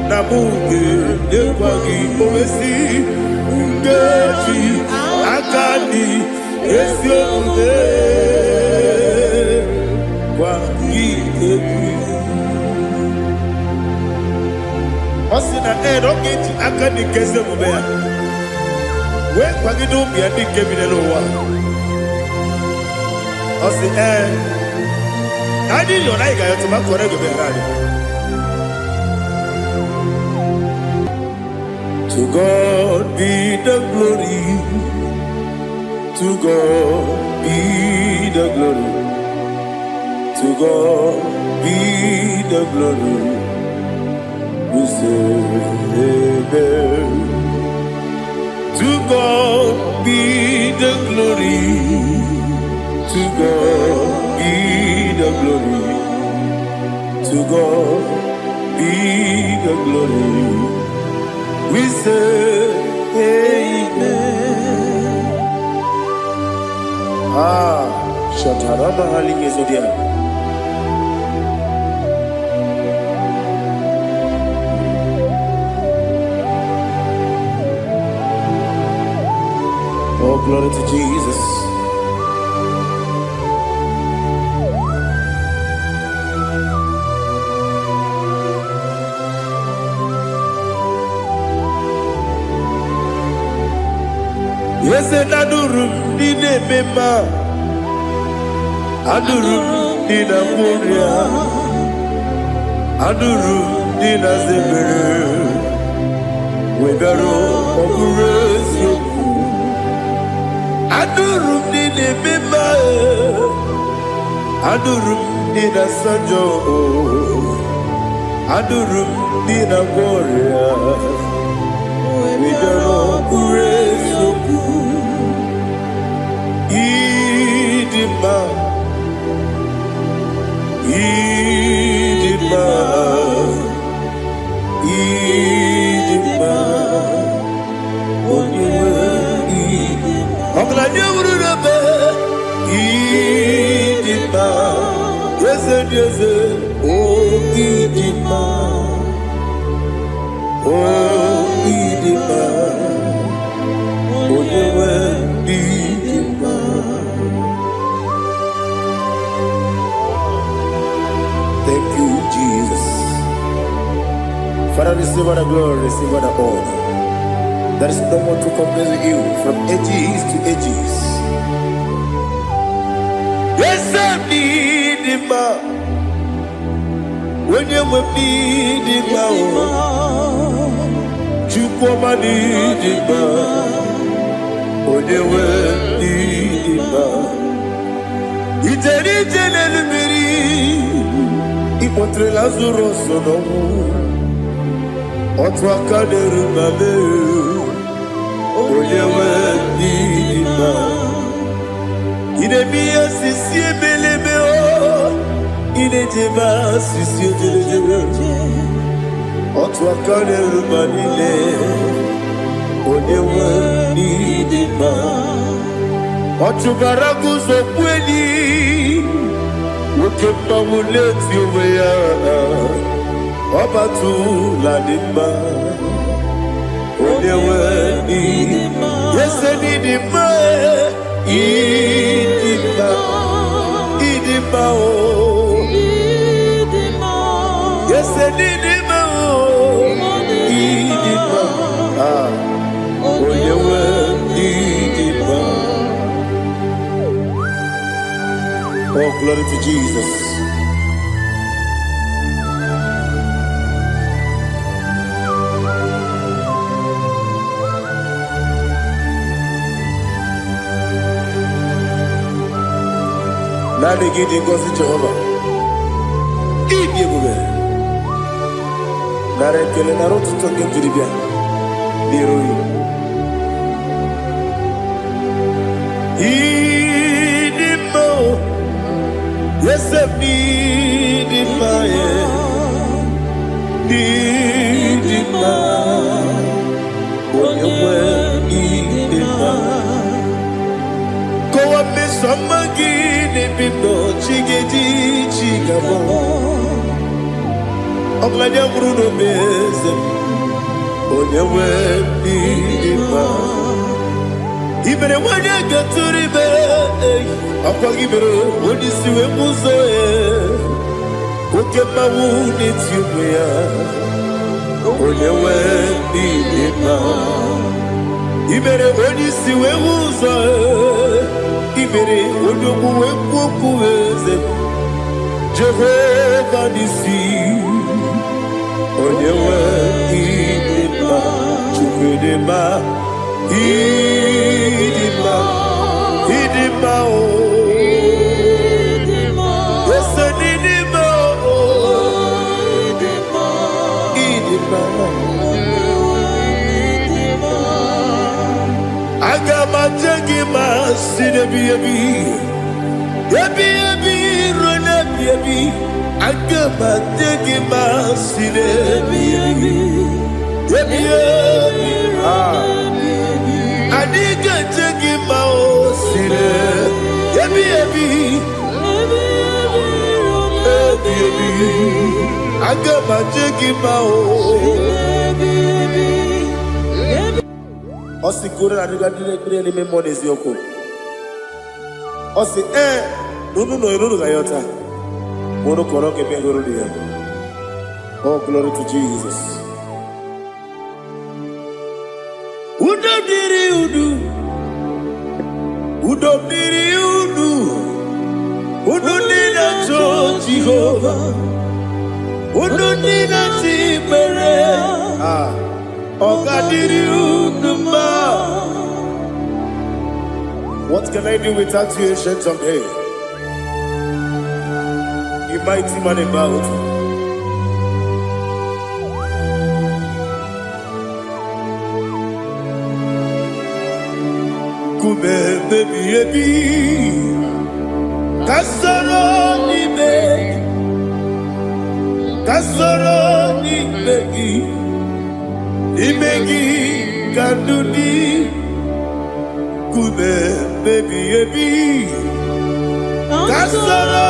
na muge nekwagi omesi ungeji akani esiode kwa kitebi osina erokiti akani keze mubea we kwa gidu ya dikebile lowa osi nani yona iga yotu makore gbe rari. To God be the glory. To God be the glory. To God be the glory. We say amen. To God be the glory. To God be the glory. To God be the glory. We say amen. Shatarama halinge zodia. Oh, glory to Jesus. Yes, adurum dine mema, adurum dina muria, adurum dina zebere, wegaro okurezio, adurum dine mema, adurum dina sanjo, adurum dina muria, wegaro okurezio. Idima, Idima, Idima, Oniwe, Oglanyurube, Idima, Yeze, oh Idima, oh Idima, Oniwe, Idima. Thank you, Jesus. Father, receive all the glory, receive all the honor. There is no one to compare with you from ages to ages. Yes, I need him. When you need him, you come and need him. When you need him, it's a little Ipotre Lazaro sonomu, otwa kaderu mabe, oyewe dima. Idemiya sisi belebe o, idejeba sisi delejebe. Otwa kaderu manile, oyewe dima. Otubaragu zokweni. Ukemba muleti uweya Wabatu la nima Onewe nima Yese nima Idima Yes, Didima. Didima. Oh, you were Didima. Oh, glory to Jesus. Now they get in God's Jehovah. Eat the woman. Now they're killing a road to talk into the beer. Eat him more. Yes, I need him more. Need him more. When you were need him more. Go up, Miss Somebody. Bindo chigeti chigabo Oglanya Bruno Bezem Onyewe Bidiba Ibere wanya gaturibe Apa ibere Odisiwe muzoe Okema wuni tiumya Onyewe Bidiba Ibere Odisiwe muzoe Ibere odogu wekukuweze Jehovah Nisi Onyewe idima Chukwedema Idima Idima o Yese nidima o Idima Agama jengima sinebi yebi rona yebi Agama jengima sinebi yebi Adiga jengima o sine yebi Agama jengima o Osi kura adiga dire ni memones yoko. Osi nunu gayota. Mono koroke bengoro dia. Oh, glory to Jesus. Udo diri udu. Udo nina to Jehovah. Udo nina tibere. What can I do without you, ancient of days? You mighty man about. Kube baby Kasoro ni begi Imegi kandudi Kube baby Kasoro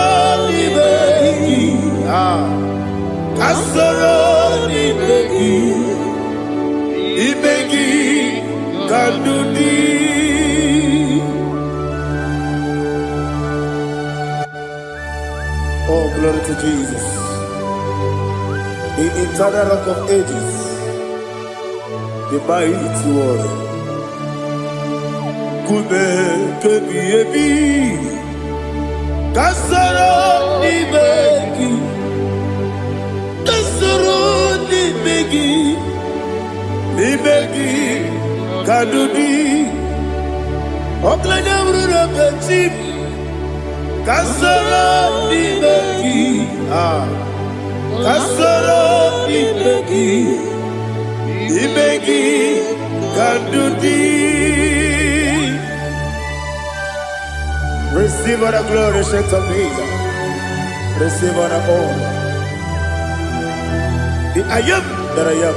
ni begi Kasoro ni begi Imegi kandudi Oh, glory to Jesus. The eternal rock of ages, the mighty one. Kube kebi Kasoro ni begi kadudi Oklanya urura bechim Kasoro ni begi Kasoro ni begi kadudi. Receive all the glory, strength of Jesus. Receive all the honor. The I am that I am.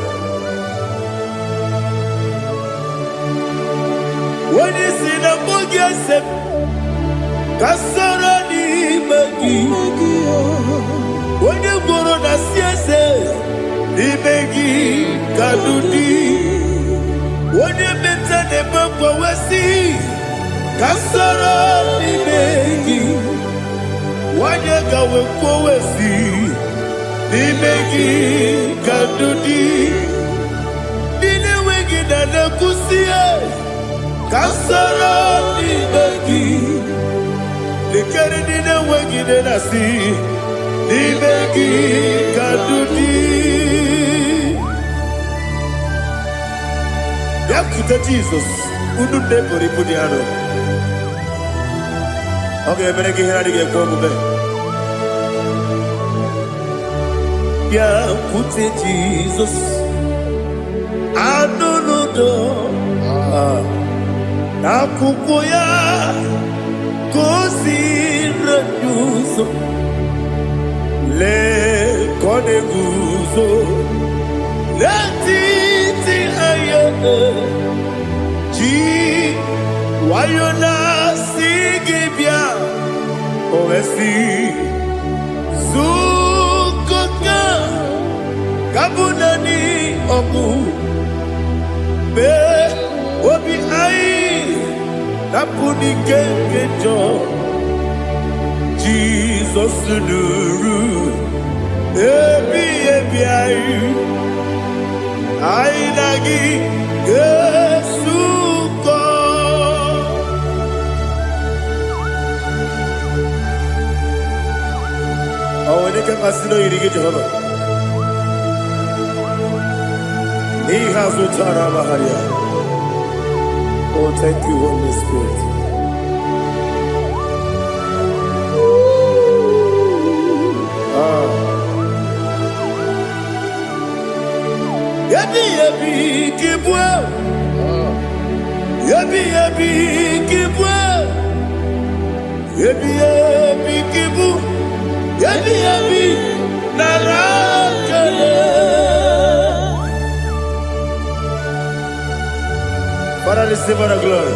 When you see the book, you say, Kasoro ni begi. When you go on the siese, ni begi kadudi. When you meet the bumper, we see. Kasoro ni begi. When wekwowesi n'imegi kadudi dine wegi na nekusie kasara n'imegi likeri dine wegi na nasi n'imegi kadudi yakute Jesus unu nebori pudiano okay mereka hiradi ke kombe yakute Jesus anunudo nakukoya kozira yuso le koneguzo letiti ayana ji wayona sigibia oesi zukoka kabunani oku be obi ai napuni kenkejo Jesus nuru ebi ai ai lagi Yesuko awani ka kasino irige Jehova ni hazu tara baharia. Oh, thank you, Holy Spirit. Yabi yabi kibwa, yabi yabi kibwa, yabi yabi kibu, yabi yabi narakale. Father, receive our glory,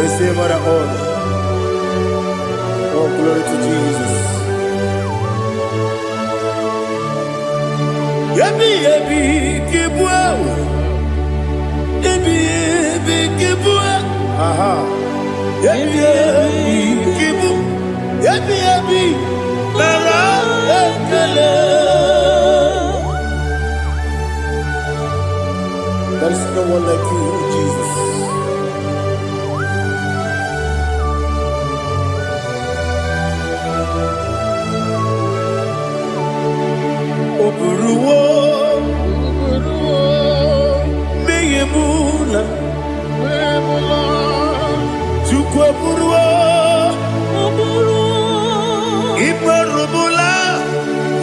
receive our honor. Oh, glory to Jesus. Yabi yabi kibwa, yabi yabi kibwa, aha. Yabi yabi kibu, yabi yabi nara ekele. There is no one like you, Jesus. Oburuwo, meyemula, chukwu oburuwo, iperubula,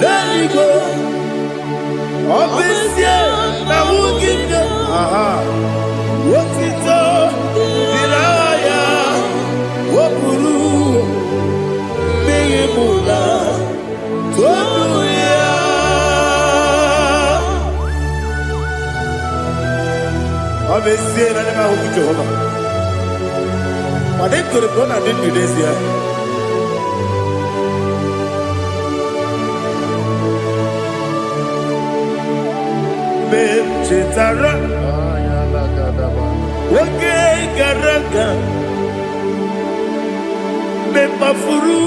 leligo, obesie na wugide, wotito, diraya, oburuwo, meyemula, toduya. Obesie na nema huku Jehova. Wade kuribona dini desia. Chetara wake garaga me mafuru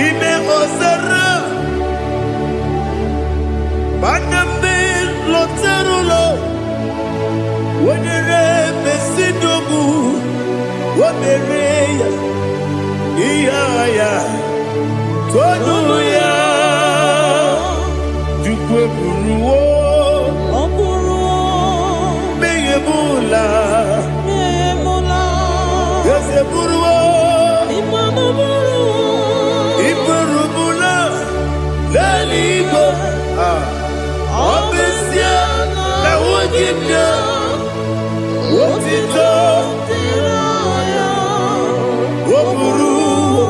ime ozara banambe loterulo wonere besidogu womereya iyaya toduya Buruwo, meyemula, yese buruwo, iperubula, leligo, obesia na wogibia, wotito, woburuwo,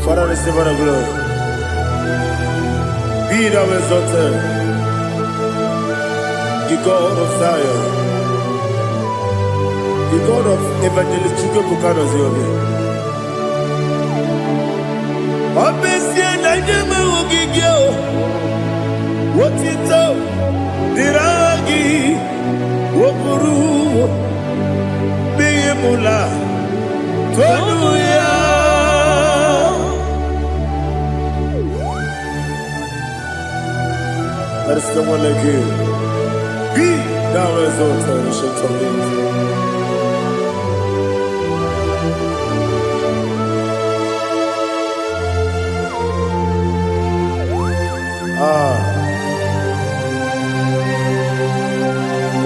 Father, receive our glory. Be thou exalted, the God of Zion, the God of Evangelist Chike Bukano Ziobi. Obesie na jeme ugigio, wotito diragi, Wopuru Biyemula Tonuya. There is no one like you. Be thou exalted, ancient of days.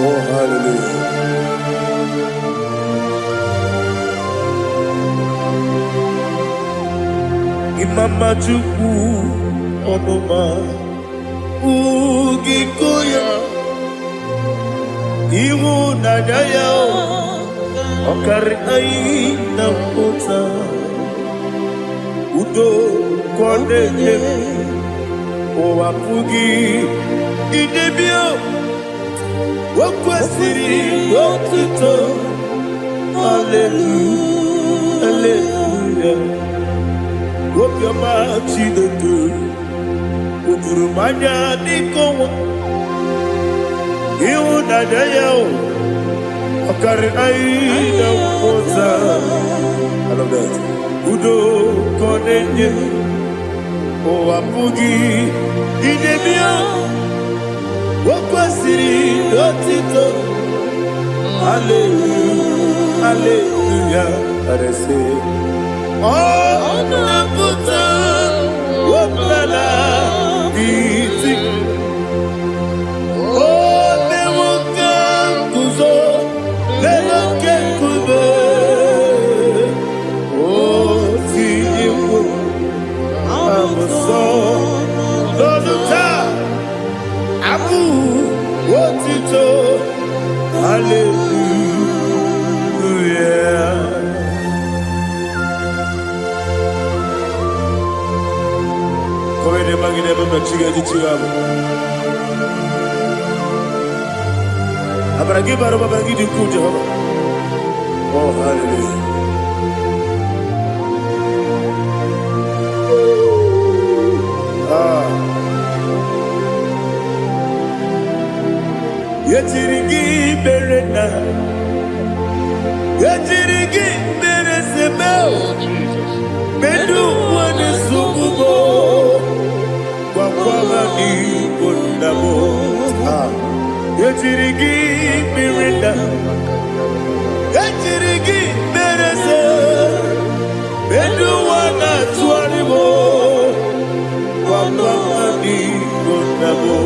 Oh, hallelujah. Imama Chukwu Onoma Ugikoya Ihu Nadaya Okari Aina Kota Udo Kondene Owapugi Idebio Wakwasiri Wakito Hallelujah Hallelujah Wopiama Chinedu Udurumanya Nikowa Iu Nadayao Okari Aina Kota I love that Udo Konenye Owapugi Idebio Wakwasiri Otito Hallelujah Hallelujah I say Oh Nabuta Wapala Iti Oh Nemuka Kuzo Leloke Kube Oh Tiyimu Amuso Loduta Abu Otito Hallelujah Come ne magine baba chiga di chigabu Abaragi baro babaragi di ku Jehovah Oh hallelujah Yetirigi berena Yetirigi beresemeo Bedu wane sububo Wakwama ni kundabo Yetirigi berena Yetirigi berese Bedu wana tuanibo Wakwama ni kundabo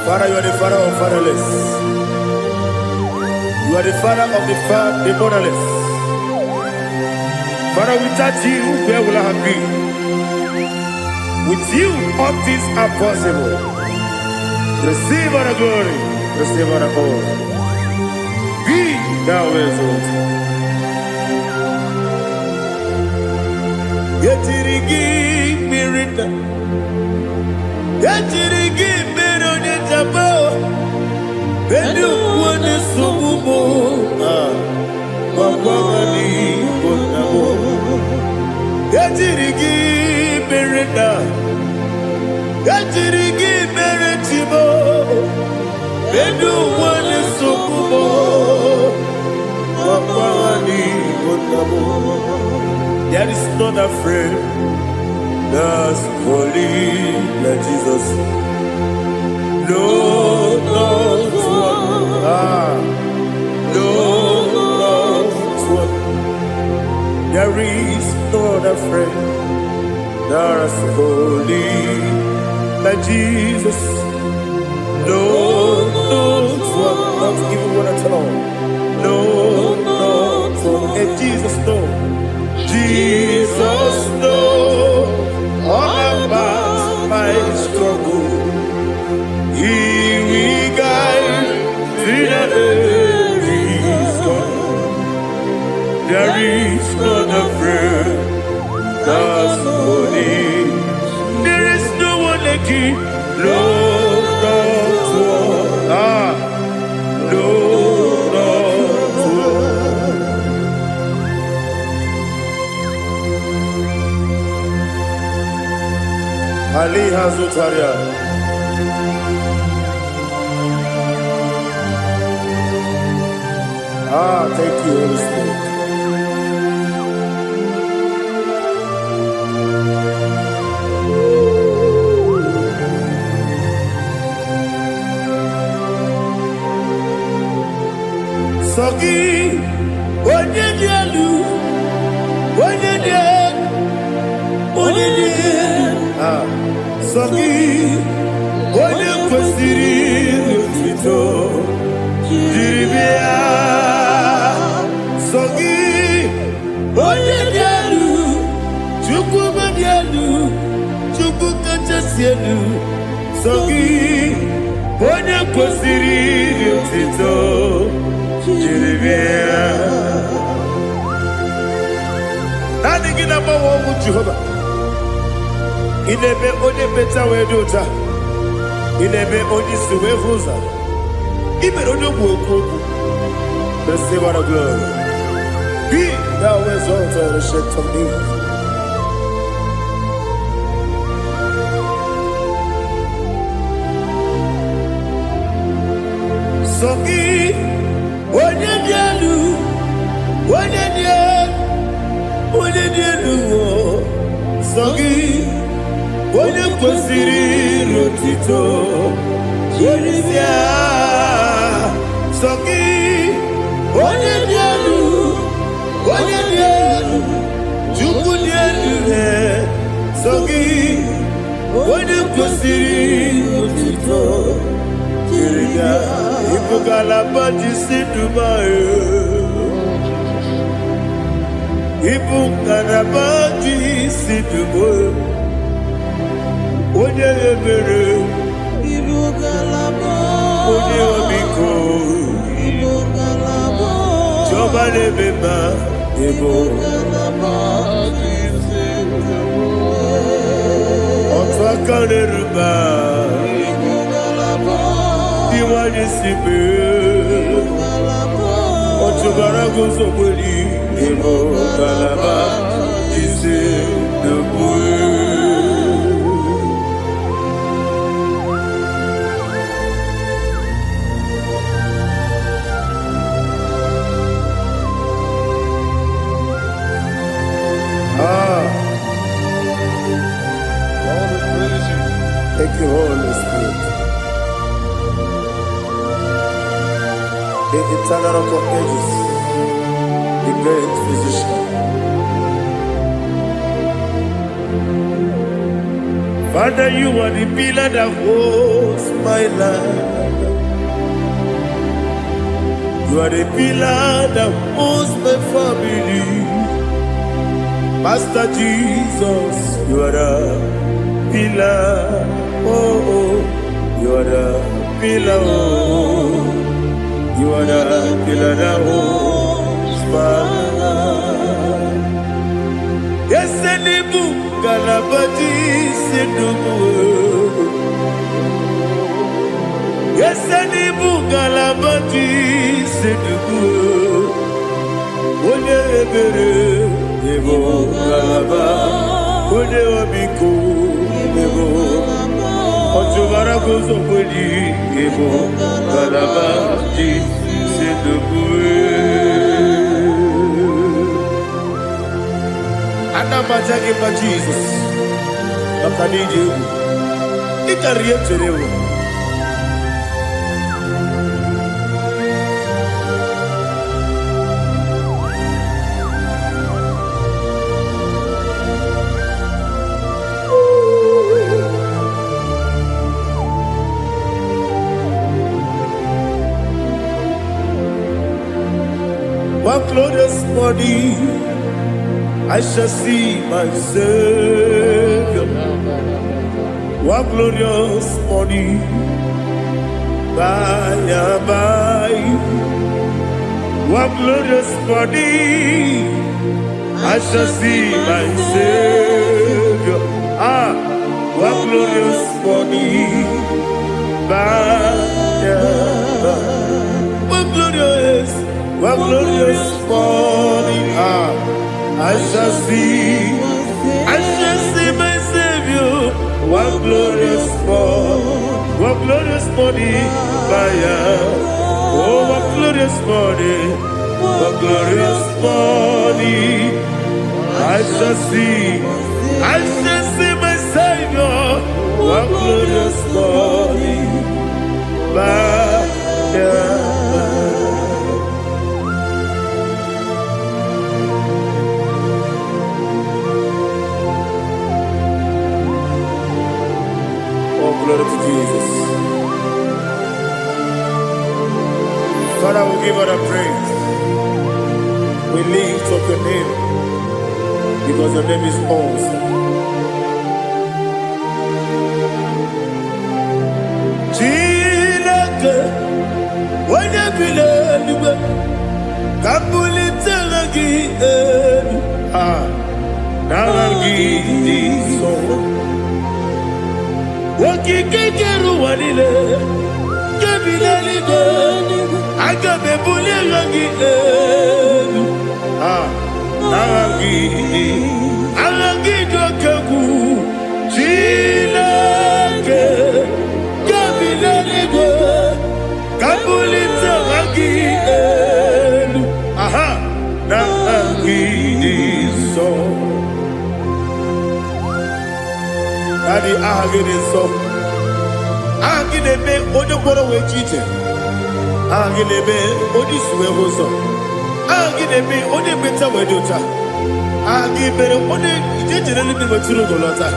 Father, you are the father of fatherless. You are the father of the motherless. Father, without you, where will I have been? With you, all things are possible. Receive all the glory, receive all the honor. Be thou exalted. Yetirigi mirita, yetirigi mirone jabo, bedu wane sububo, wakwani bonabo. Yetirigi mirita, yetirigi miretibo, bedu wane sububo, wakwani bonabo. There is not a friend that's holy like Jesus. No, not one. No, not one. There is not a friend that's holy like Jesus. No, not one. Not even one at all. No, not one. And Jesus knows. Jesus knows all about my struggle. He will guide through the days gone. There is not a friend that's holy. There is no one like you. No, not one. No, not one. Ali Hazutaria. Thank you, Holy Spirit. Sogi, Onyedielu, Sogi, Onyekwesiri otito, Jiribia. Sogi, Onyedielu, Chukwumedielu, Chukwukachasielu. Sogi, Onyekwesiri otito, Jiribia. Nani gina mawa omu Jehovah. Inebe onye beta wedota. Inebe onye suwe huza. Ibe onye buoku. Receive our glory. Be thou exalted, the shade of me. Sogi, onye dielu, Sogi, onye kwesịrị otito, Jiribia. Sogi, onye dị elu, Chukwu dị elu. Sogi, onye kwesịrị otito, Jiribia. Ibu galaba jisi Dubai. Ibu galaba jisi Dubai. Onye ebere, Ibu galaba, onye omiko, Ibu galaba, Jọba lebeba, Ibu galaba, ọtụ aka na-eruba, Ibu galaba, Iwanye sibe, galaba, ọtụbara guzo gbeli, Ibu galaba, jisi Dubai. Thank you, Holy Spirit. The eternal rock of ages, the great physician. Father, you are the pillar that holds my life. You are the pillar that holds my family. Master Jesus, you are the pillar. Oh, you are the pillar. Oh, you are the pillar that holds my life. Yes, Enibu Galabadi Sidubu. Yes, Enibu Galabadi Sidubu. Onye ebere, Ebo Galaba. Onye omiko, Ebo. Otubara gozo kweli, Ebo Galaba di Sidubu. Anamajagi ma Jesus, Makaniji, Ikariye Terewo. One glorious body, I shall see my Savior. One glorious body, by and by. One glorious body, I shall see my Savior. One glorious body, by and by. One glorious body, I shall see my Savior. One glorious morning, what glorious morning, oh, what glorious morning, what glorious morning. I shall see my Savior, what glorious morning, Oh, glory to Jesus. Father, we give all the praise. We lift up your name because your name is awesome. Chilaka, when you believe, Kabuli Telagi, Naragi, so. Wakikeru walile, kabila agabe bule rangi arangi dokagu chilake kabila ligo kabulita rangi narangi so Daddy ahagide so ahagide be odokoro we chiche ahagide be odisuwe hoso ahagide be ode beta wedota ahagide ode ijejere libi maturu golota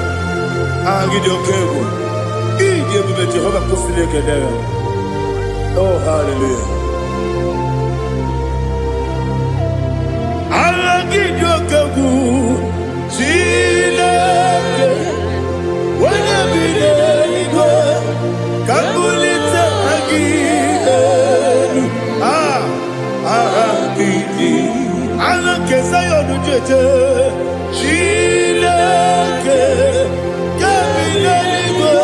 ahagide okego ije be Jehovah kusile kedere. Oh hallelujah. Ahagide okego chileke wanya bilego kabulita agidelu ahagidi alakesa yonujeje chileke kabilego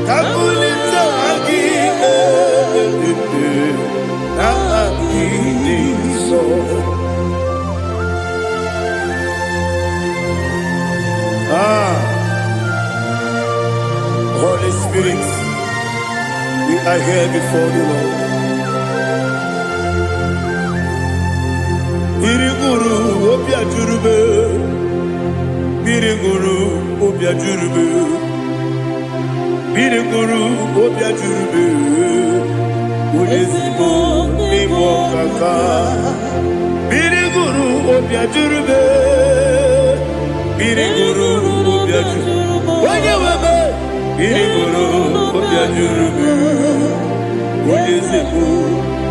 kabulita agidelu ahagidi so. Holy Spirit, we are here before you, Lord. Biriguru obia jurube, biriguru obia jurube, biriguru obia jurube, ulezimo nimo kaka, biriguru obia jurube, biriguru obia jurube, wanyewebe. Biriguru obia jurube, ulezimo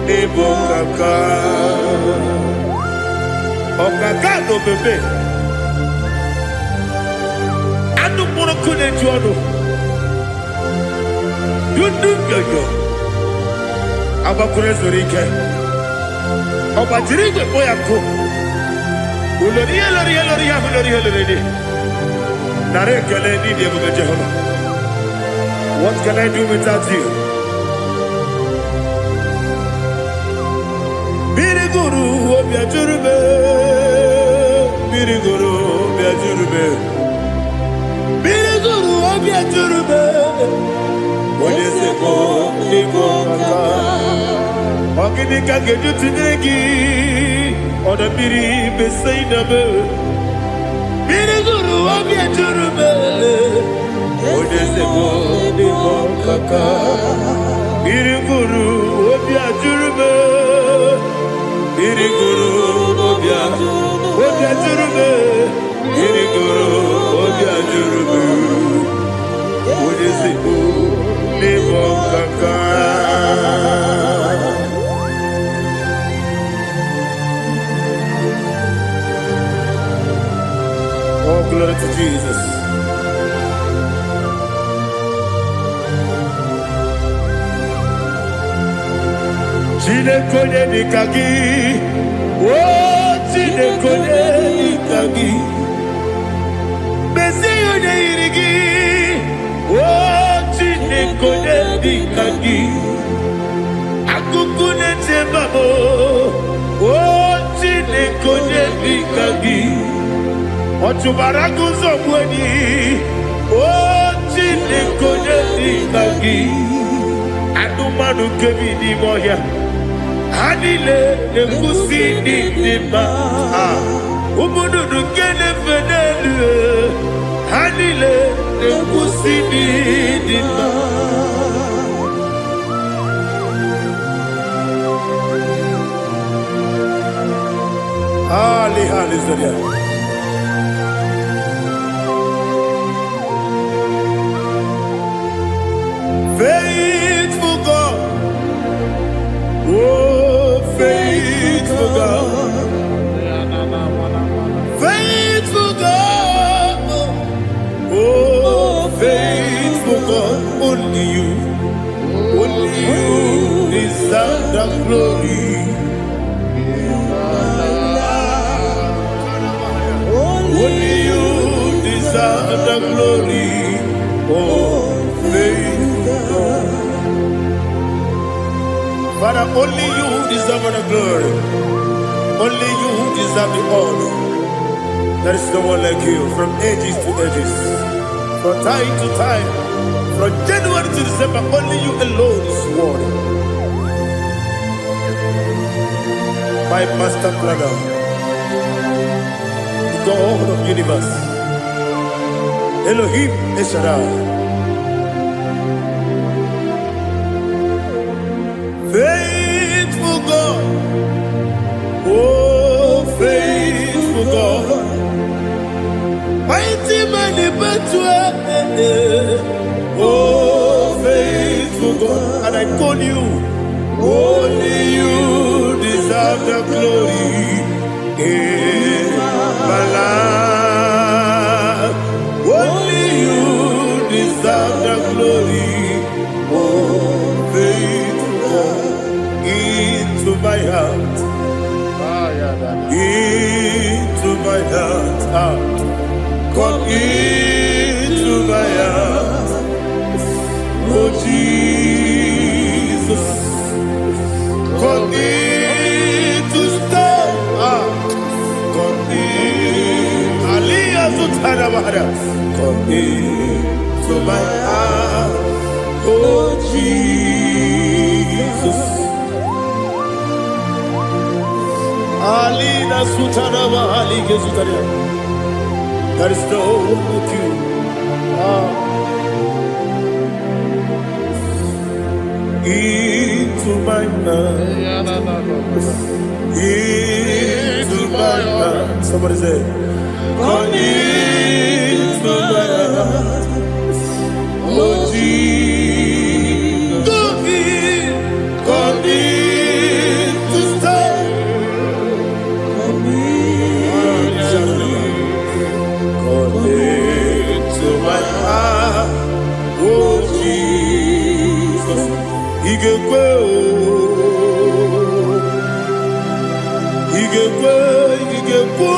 nimo kaka. Okaka no bebe anu moro kune juano yundu yoyo abakure zorike obajirige boyako ulori nare kele ni de buga Jehovah. What can I do without you? Biriguru obia jurube, biriguru obia jurube, biriguru obia jurube. Oleseko iko kaka, wakini kageju tinegi, oda biri besainabe. Biriguru obia jurube, oleseko iko kaka, biriguru obia jurube. Biriguru obia jurube, biriguru obia jurube, ulezimo nimo kaka. Oh, glory to Jesus. Chinekonye nikagi, oh chinekonye nikagi, Mesiyo ne irigi, oh chinekonye nikagi, akukune chembabo, oh chinekonye nikagi, ochubaraku zomweni, oh chinekonye manu kebi di moya. Anile nekusi di ma. Umudu kene fenelu. Anile nekusi di ma. Ali Zoria. Faithful God, oh faithful God, faithful God, oh faithful God, only you deserve the glory. Only you deserve the glory, oh faithful God. Father, only you deserve the glory. Only you deserve the honor. There is no one like you from ages to ages, from time to time, from January to December. Only you alone is worthy. My master planner, God of universe, Elohim Eshadai, faithful God, oh faithful God, mighty man in battle, oh faithful God, and I call you, only you deserve the glory. My life, only you deserve the glory. Oh, faithful into my heart, into my heart, come into my heart. Oh Jesus, come in to stay. Come into my heart, oh Jesus. Alina Sutanava Ali Gesutaria. There is no one like you. Into my heart, into my heart. Somebody say, come into my heart, oh Jesus. Come in to stay. Come into my heart, oh Jesus. He can go. He can go. He can go.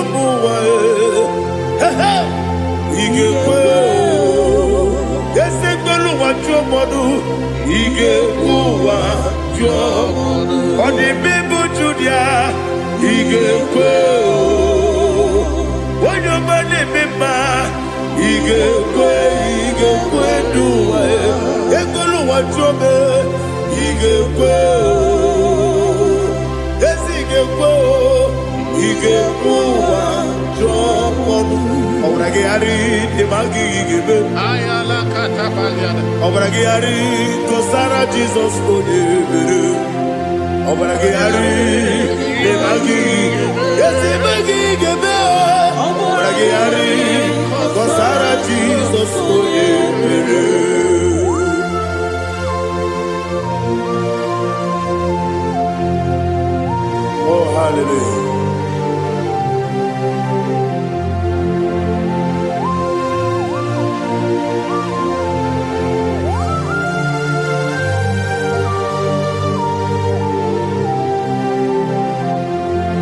He can go. Yes, they go what your mother. He can go what your mother. On the baby Julia, he can go. When your money member, he can go. He can go do it. He can go what your mother. He can go. Yes, he can go. He can go what your mother. Obragiari de magi give. Ayala katapaliana. Obragiari to Sarah Jesus onye. Obragiari de magi. Yes, de magi give. Obragiari to Sarah Jesus onye. Oh, hallelujah.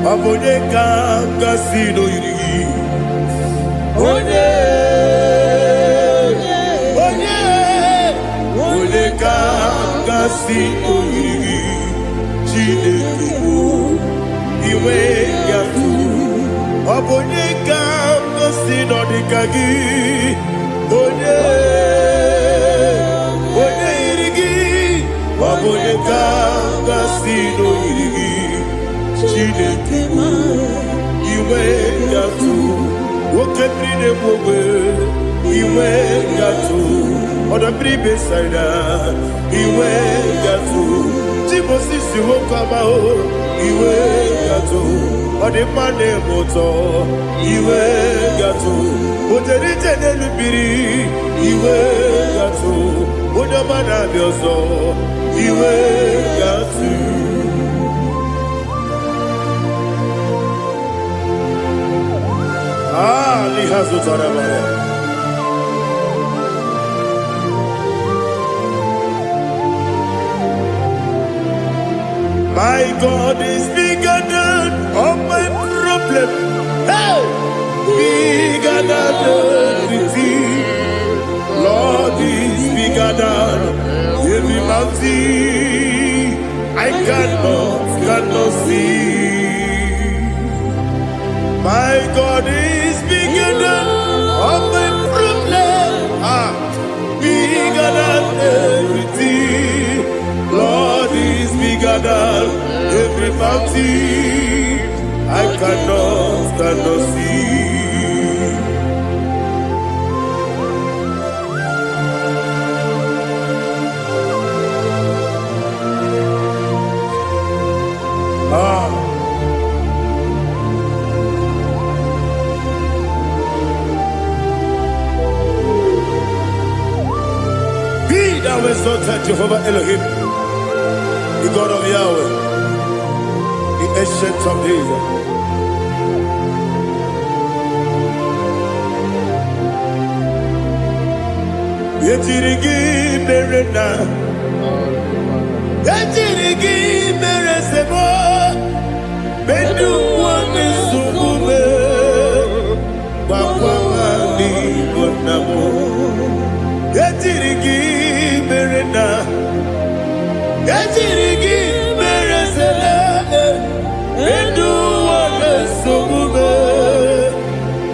Abone kasino yiri. Onye kasino yiri. Chineke iwe yatu. Abone kasino dikagi. Onye yiri. Abone iwe gatu oda bribe saida iwe gatu Timosisi wokama o iwe gatu odi mane moto iwe gatu oderi tenelu biri iwe gatu oda mana bioso iwe gatu lihazu tarabaya. My God is bigger than all my problem. Hey, bigger than everything. Lord is bigger than every mountain I cannot see. My God is bigger than all my problems. Bigger than everything. Lord is bigger than every mountain I cannot see. Be thou exalted, Jehovah Elohim, the God of Yahweh, the ancient of days. Yetirigi merena, yetirigi meresemo, bedu wane sumube, bakwani bonamo. Yetirigi merena, yetirigi meresele, bedu wane sumube,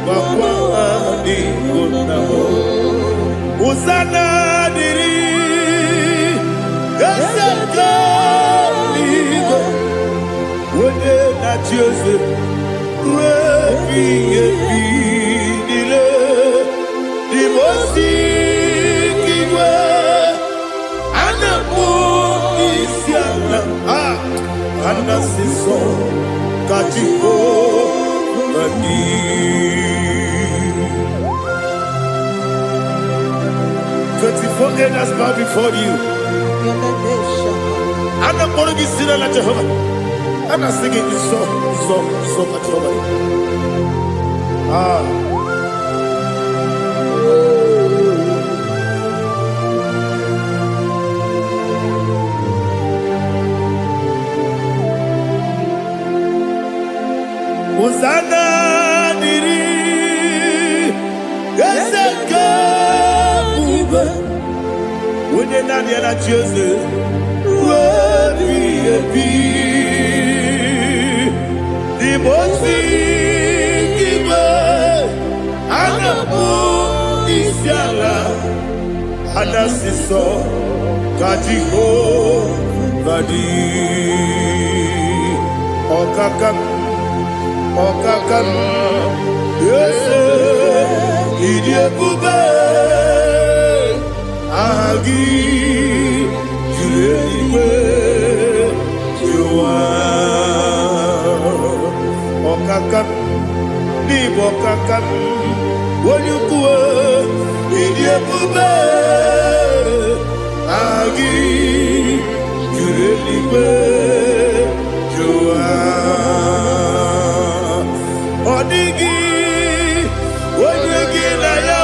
bakwani bonamo. Usana diri, yasaka ligo, wode na Jose, wepi dile, dimosi kiwe, anamu isiana, anasiso katiko mani. 24 elders bow before you. And I'm going to be singing like Jehovah. And I'm singing this song like Jehovah. Hosanna diri, Yeseka. When you're not yet at Jose, the most giver, and a book is Yala, and a sister, Kajiho, Badi, Okakam, yes, Idiot Bube. Agi julewe juwa okakam ni bokakam wonyukwe idiebube agi julewe juwa odigi wonyegi na yo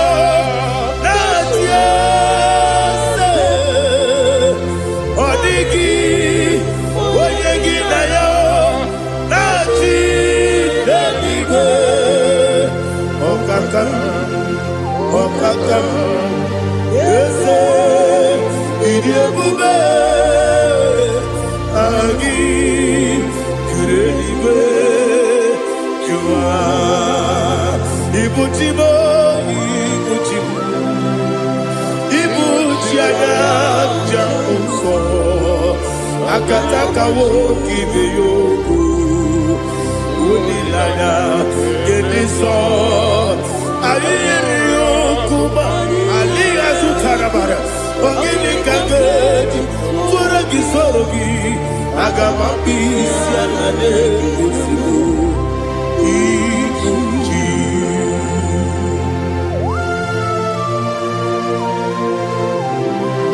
Okakam, yes, idiebube, agi, kurelibe, jua, ibuchimo, ibuchiana, jamso, akataka woki beyoku, unilana, gediso. Ayiri okuba sorogi agamambi sialane kusibu ikuji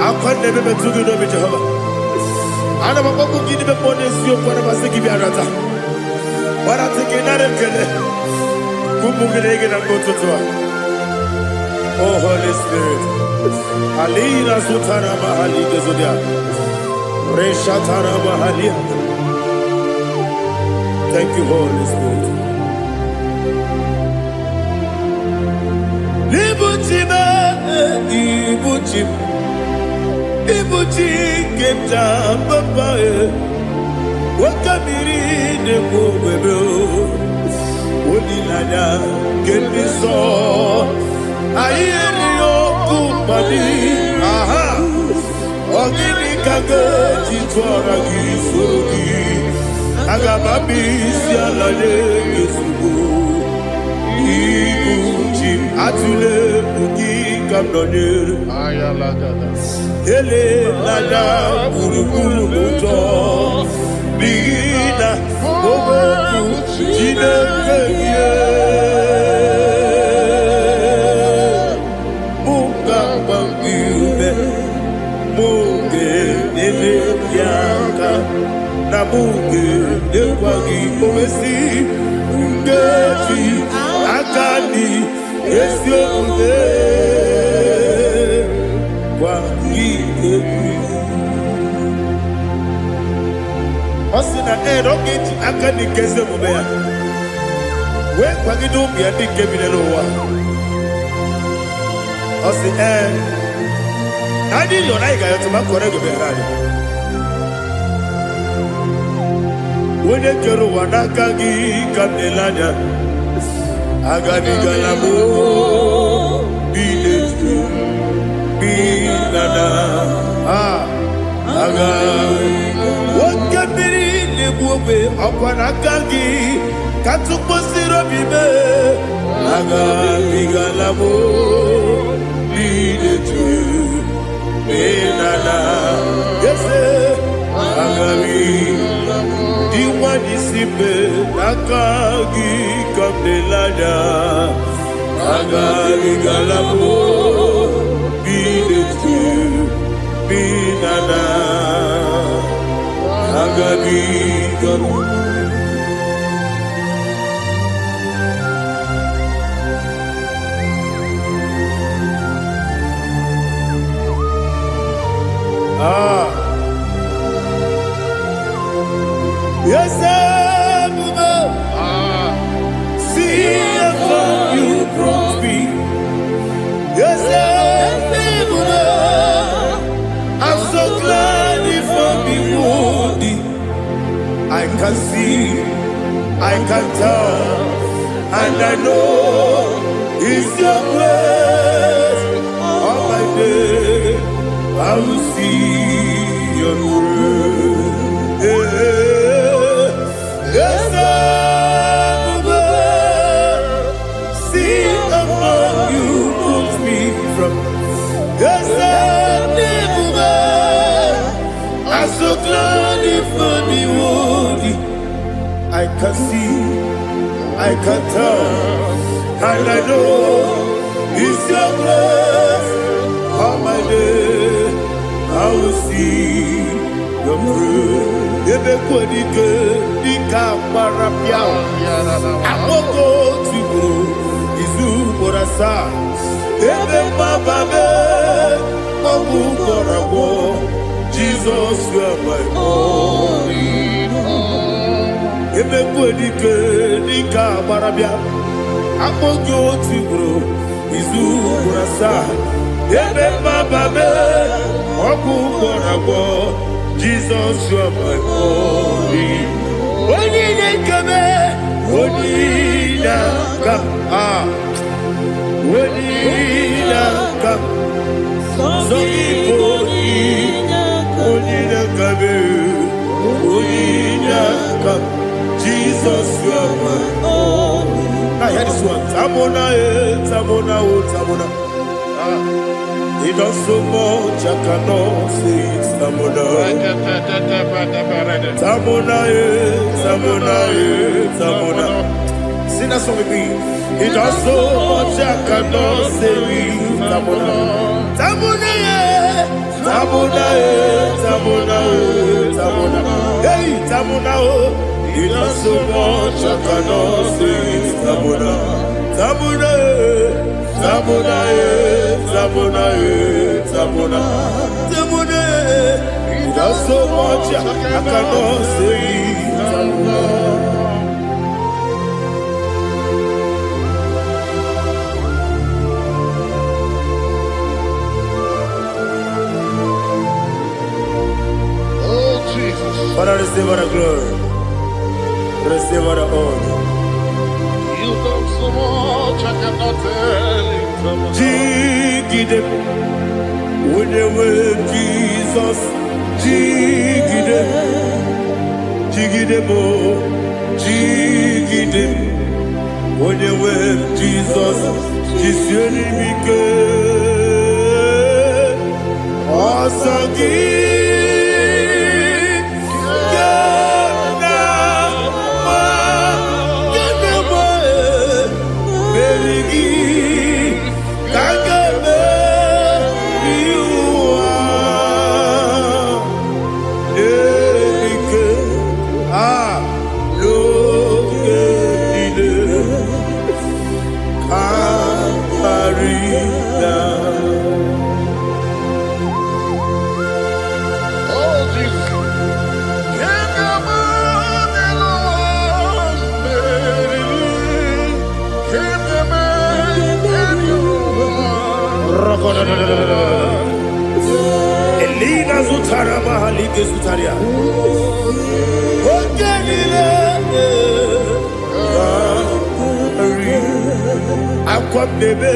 akwande bebe tugu no be Jehovah ana maboku gidi be pone sio kwa masiki bi arata wala tekenare kele kumugirege na kototoa. Oh Holy Spirit alira sutara mahali gezodia resha tara mahali. Thank you Holy Spirit. Ibuchi kemta papa wakamiri ne bobebe onilanya kemiso ayeni okupani aha ogini kage jitwara gisorogi agamabi sialale yesugo ibuchi atule ugi kamdonye Ayalagada. ele lada buruburu moto bigina oboku jinekeye muka bangiube muge nene yaka na muge nekwagi owesi ngeji akani esiomude Osina rogeji akani keze mubea we kwagido mbia dike binelowa osi nadi yo na igayo tuma kore go berali wone kero wanaka gi kamnelanya agani galamo biletu binana aga wakabiri nebuwe akwanakagi katuposiro bibe aga bigalamo biletu binana yese aga diwani sibe nakagi kamdelanya aga bigalamo biletu binana agabi galu yes see how you brought me yes I'm so glad if I'm wounded. I can see, I can tell, and I know it's your grace. All my day, I will see your grace. Yes, see how you put me from. Yes, I'm so glad if I'm wounded. I can see, I can tell, and I know it's your grace. All my day, I will see your grace. Ebe kwenike, nika marapia. Amoko tibu, izu borasa. Ebe mababe, mabu korabo. Jesus, you are my only home. Ebe kwenike nika barabia, amojo tibro izu burasa. Ebe bababe oku korabo. Jesus, you are my only. Oni nekame, oni naka, oni naka. So Jesus, you are my own. Now hear this one. Tamona, tamona, tamona. He does so much I cannot say it. Tamuna, Tamuna, Tamuna, Tamuna. Sing that song with me. He does so much I cannot say it. Tamuna, Tamuna, Tamuna, Tamuna, Tamuna. Hey, Tamuna, he does so much I cannot say it. Tamuna, Tamuna, Tamuna, Tamuna, Tamuna, Tamuna. He does so much I cannot say it. Tamuna. Father, receive our glory. Receive our honor. You done so much I cannot tell it. Jigide, when you were Jesus, Jigide, Jigide mo, Jigide, when you were Jesus, Jisuni Mike, Osagi. Elina Zutara Mahalike Zutaria. Aqua bebe,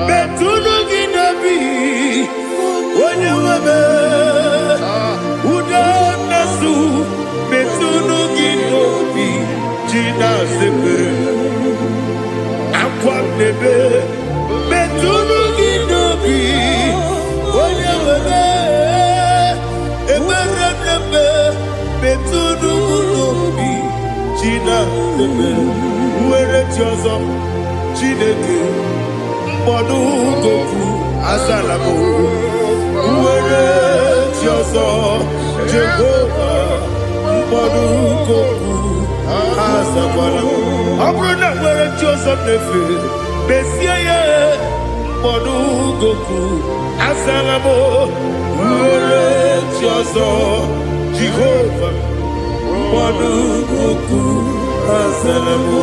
Betunu Ginabi, when you were Uda Nasu, Betunu Ginobi, Gina Sepe, Aqua bebe, Betunu Ginobi, when you were Betunu Ginobi, Gina Sepe, where it was Chineke mkpọdụ goku azalamo nwere chi ọzọ Jehova mkpọdụ goku azakwala ọ bụrụ na nwere chi ọzọ na-efe mesie ya mkpọdụ goku azalamo nwere chi ọzọ Jehova mkpọdụ goku azalamo.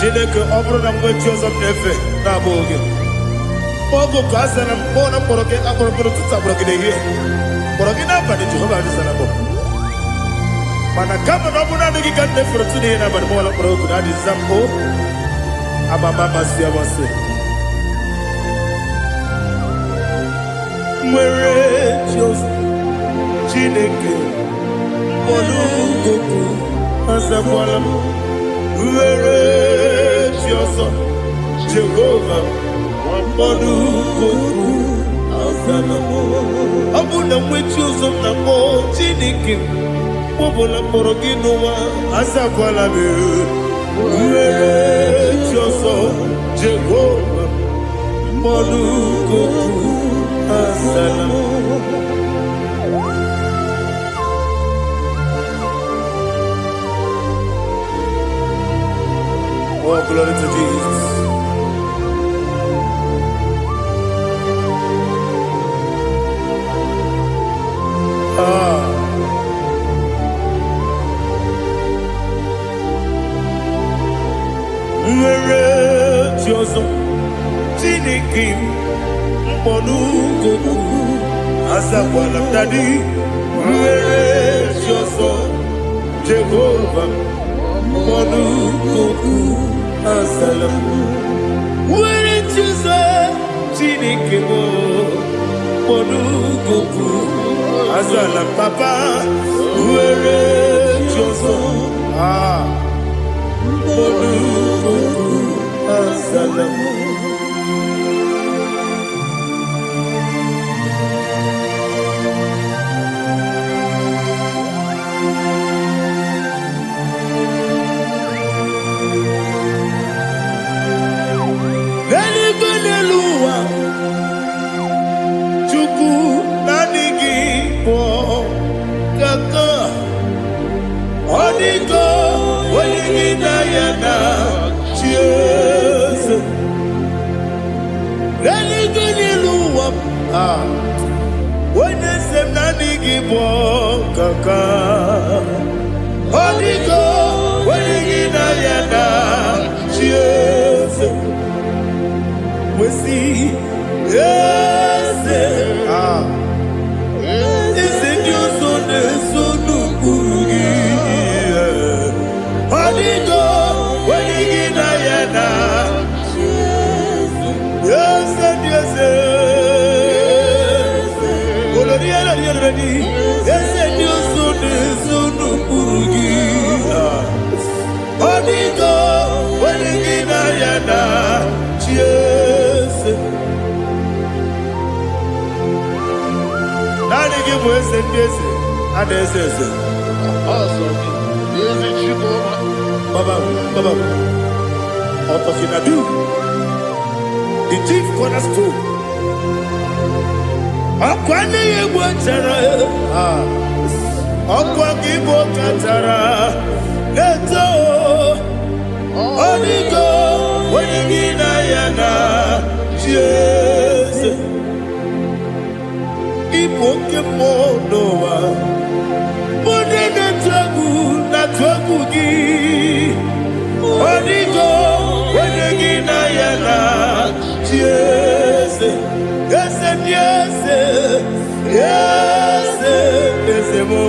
Chineke ọ bụrụ na mgbe chi ọzọ na-efe na-abụ oge ọgụ ka a zara mkpọ na mkpọrọ gị akpọrọ mkpọrọ tụtụ akpọrọ gị n'ehihie mkpọrọ gị n'abalị Jehova adịzara mbọ mana kama na ọ bụrụ na adịghị ka nne fere tụ n'ihe n'abalị mọwala mkpọrọ ogu na adịza mbụ amama amasị amasị nwere chi ọzọ Chineke mkpọrọ ogu azakwala m nwere chi ọzọ Jehova mkpọdụ goku azalamo. Ọ bụ na nwe chi ọzọ na mbọ Chineke mkpọbụla mkpọrọ gị n'ụwa azakwala m nwere chi ọzọ Jehova mkpọdụ goku azalamo. Oh, glory to Jesus. Nwere chi ọzọ Chineke mkpọdụ goku azakwala m dadi. Nwere chi ọzọ Jehova mkpọdụ goku azalamo. Nwere chi ọzọ Chineke mkpọdụ goku azala papa. Nwere chi ọzọ mkpọdụ goku azalamo. ego n'elu ụwa m. Onye nsị m naanị gị bụ ọkaka. Ọ dịgo onye gị na ya na chi eze. Wesi eze. Eze ndị ọzọ na-eso n'okpuru gị. Ọ dịgo onye gị na ya na chi eze. Eze ndị eze. Eze ndị ọzọ na-eso n'okpuru gị. Ọ dịgo onye gị na ya na chi eze. Naanị gị bụ eze ndị eze, a na-eze eze. Baba, Otokinadu, the chief cornerstone. Ọkwa n'ihi egwu chara, ọkwa gị bụ katara, na-eto. Ọ dịgo onye gị na ya na chi eze. Ịbụ oke mmụọ n'ụwa, onye na-atụ egwu gị. Ọ dịgo onye gị na ya na chi eze. Eze ndị eze, eze, eze mo,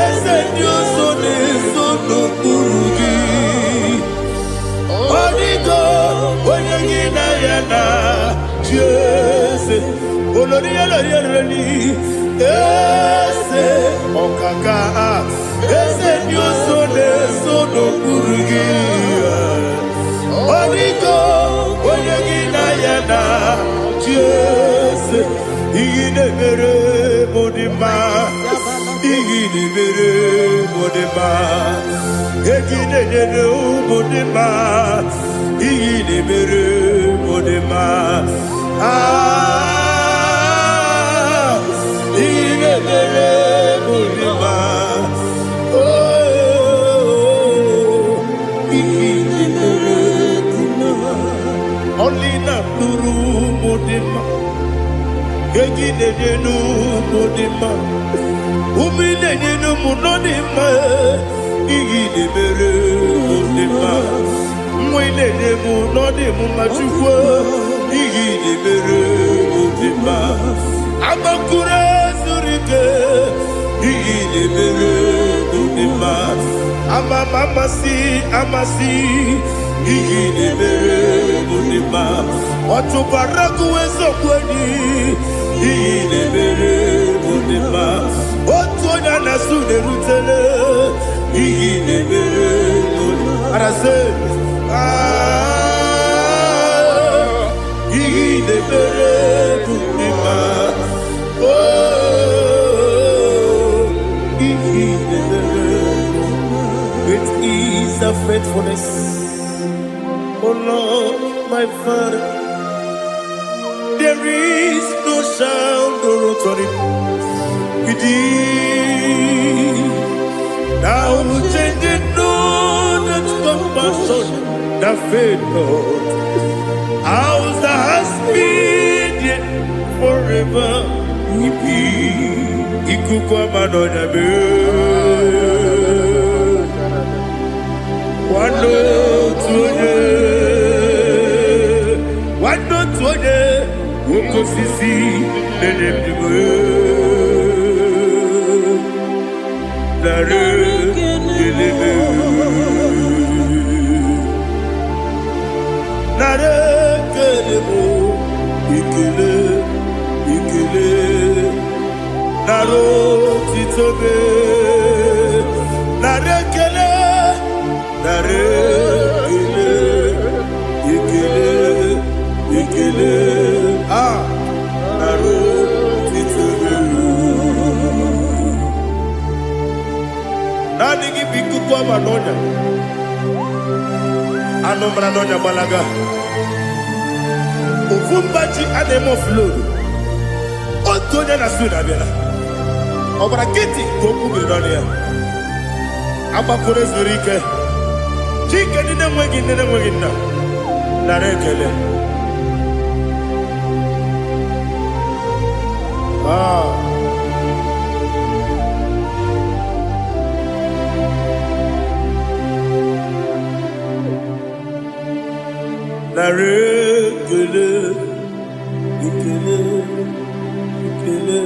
eze ndị ọzọ na-eso n'okpuru gị. Ọ dịgo onye gị na ya na chi eze. Olori elori eze ọkaka, eze ndị ọzọ na-eso n'okpuru gị. Ọ dịgo onye gị na ya na chi eze. Iyi na-emere m dị mma, iyi na-emere m dị mma, egi na-enyere ụmụ dị mma, iyi na-emere m dị mma. Iyi na-emere m dị mma, iyi na-emere dị mma. Ọlị na-atụrụ m dị mma, egi na-enyere ụmụ dị mma, ume na-enyere ụmụ nọ dị mma. Iyi na-emere m dị mma, nwa na-enye m nọ dị mma. Chukwu, iyi na-emere m dị mma. Agbakụrụ ezuru ike, iyi na-emere m dị mma. Amasị, iyi na-emere m dị mma. Ọtụbara gụwa eziokwu enyi, iyi na-emere m dị mma. Otu onye na-asụ na-erutele, iyi na-emere m dị mma. Arase, iyi na-emere m dị mma. Iyi na-emere m dị mma. Great is thy faithfulness, O Lord, my Father. There is no sound or authority with thee. Thou changest not that compassion, that faith not. Ours thou hast been yet forever with thee. Ikuku amanonya be. Wando tuonye, wando tuonye. Woko sisi nenem diwe, nare dileme, nare kelemo, ikele, naro titobe, nare kele, nare ikele. Naro titobe. Nani gi biku kwa manonya, ano manonya balaga. Ufumbaji anemo flow. Otonya na suna bela. Obra kiti koku bedonia. Aba kore zurike. Chike nene mwegi na. Narekele. ekele, ekele,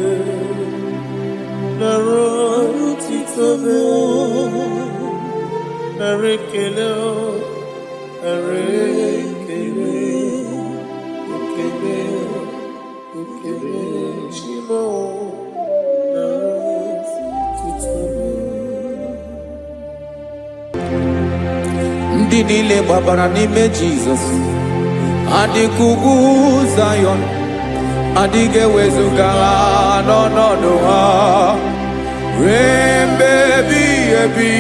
nara otito me, nara ekele, nara ekele, ekele, ekele, Shimo, nara otito me. Ndị niile gbabara n'ime Jizọs adịghị ugwu Zayọn, adịghị ewezuga ha n'ọnọdụ ha ruo mgbe ebighị ebi.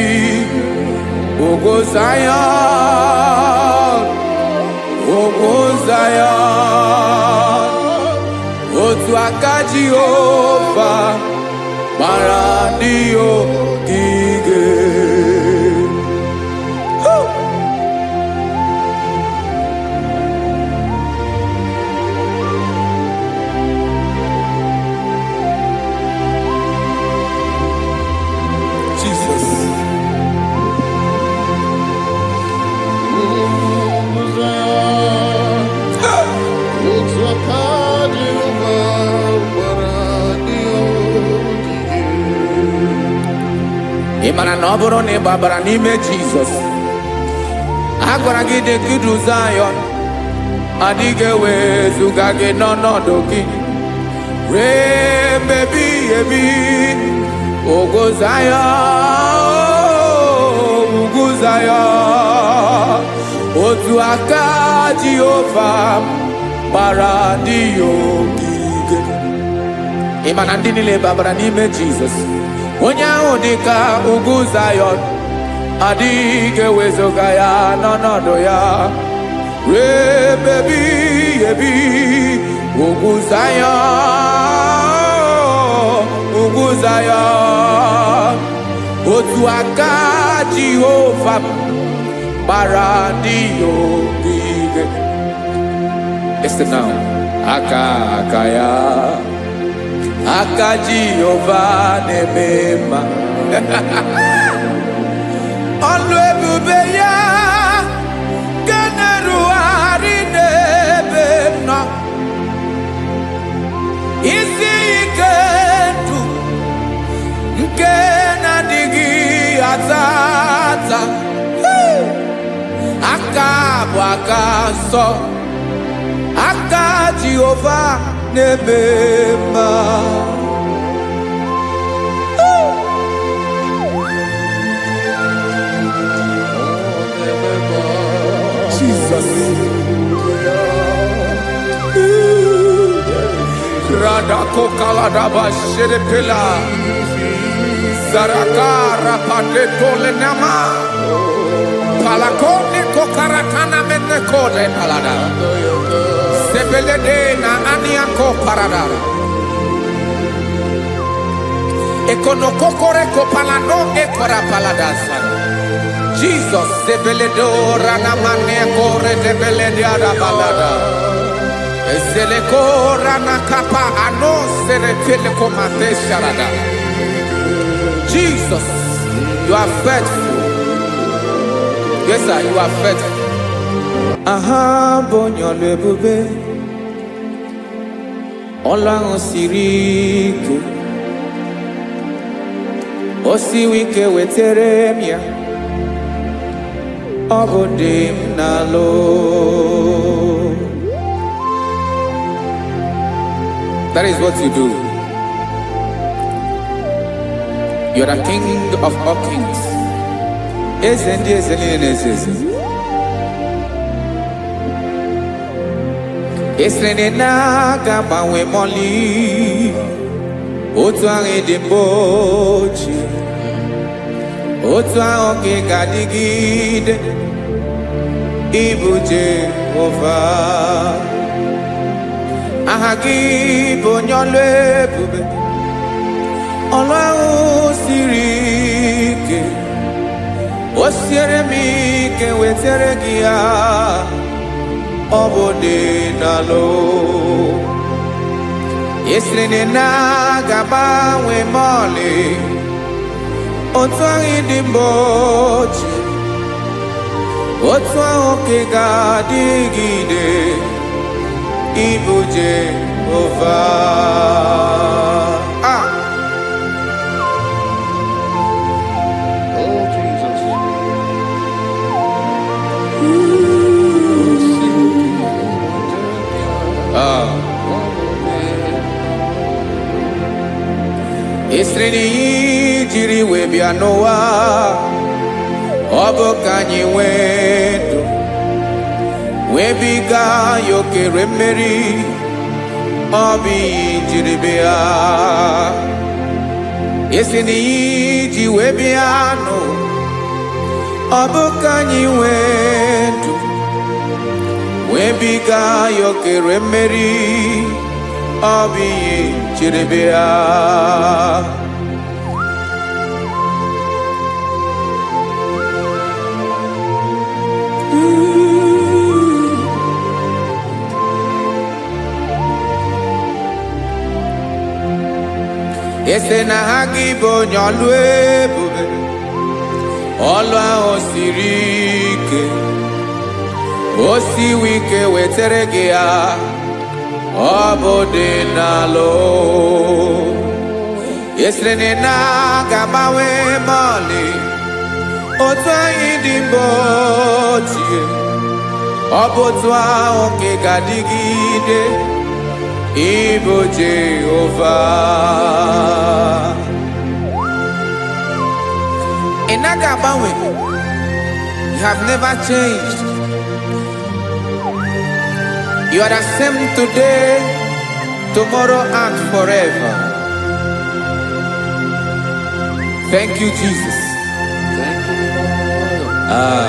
Ugwu Zayọn, ugwu Zayọn, otu aka Jehova gbara ndị ogige. Ị mara na ọ bụrụ na ị gbabara n'ime Jizọs, a gwara gị dị ka Zayọn, adịghị ewezuga gị n'ọnọdụ gị ruo mgbe ebighị ebi. Ugwu Zayọn, ugwu Zayọn, otu aka Jehova gbara ndị ogige. Ị ma na ndị niile gbabara n'ime Jizọs, onye ahụ dị ka ugwu Zayọn, adịghị ewezuga ya n'ọnọdụ ya ruo mgbe ebighị ebi. Ugwu Zayọn, ugwu Zayọn, otu aka Jehova gbara ndị ogige. Listen now, aka ya, aka Jehova na-eme mma. Ọlụ ebube ya ga na-erugharị n'ebe m nọ. Isi ike ndụ nke na-adịghị ata ata, aka bụ aka nsọ, aka Jehova na-eme mma. Jesus. Radako kaladaba sherepela, zarakara padetole nama, palakone kokaratana mene kode palada, sebelede na aniako paradara, ekono kokore kopalano ekora paladasa. Jesus, sebeledora na mane kore debelediada balada. Eselekora na kapa ano serepele komate sharada. Jesus, you are faithful. Yes, sir, you are faithful. Aha, bonyo lebube. Olang osirike. Osiwike weteremia. Obodim nalo. That is what you do. You are the King of all kings. Esrene na gabawe moli. Otu ange de bochi. Otu ange gadigide. Ibu Jehovah. Ahagi bonyole bube. Ọlọ́run siri ike. O siere mi ke wetere gị ya. Ọ bụ dị n'alụ. Esiri na gagbanwe mọlị. Otu ahụ dị mgbochi. Otu ahụ ka ga-adịgide. Ibu Jehovah. Ah. Oh, Jesus. Ah. Isrini jiri webia Noah. Obo kanyi wedu. Webiga yoke remeri. Obi jiribia. Isini ji webia no. Obo kanyi wedu. Webiga yoke remeri. Obi jiribia. Ese na hagi bo nyolu ebube. Olu ahụ siri ike. O siwi ike wetere gị ya. Ọ bụ dị n'alụ. Esere na ga-agbanwe ma ọlị. Otu anyị dị mgbe ochie. Ọ bụ otu ahụ nke ga-adịgide. Ibu Jehovah. Inagabawe, you have never changed. You are the same today, tomorrow, and forever. Thank you, Jesus. Thank you, Lord. Ah.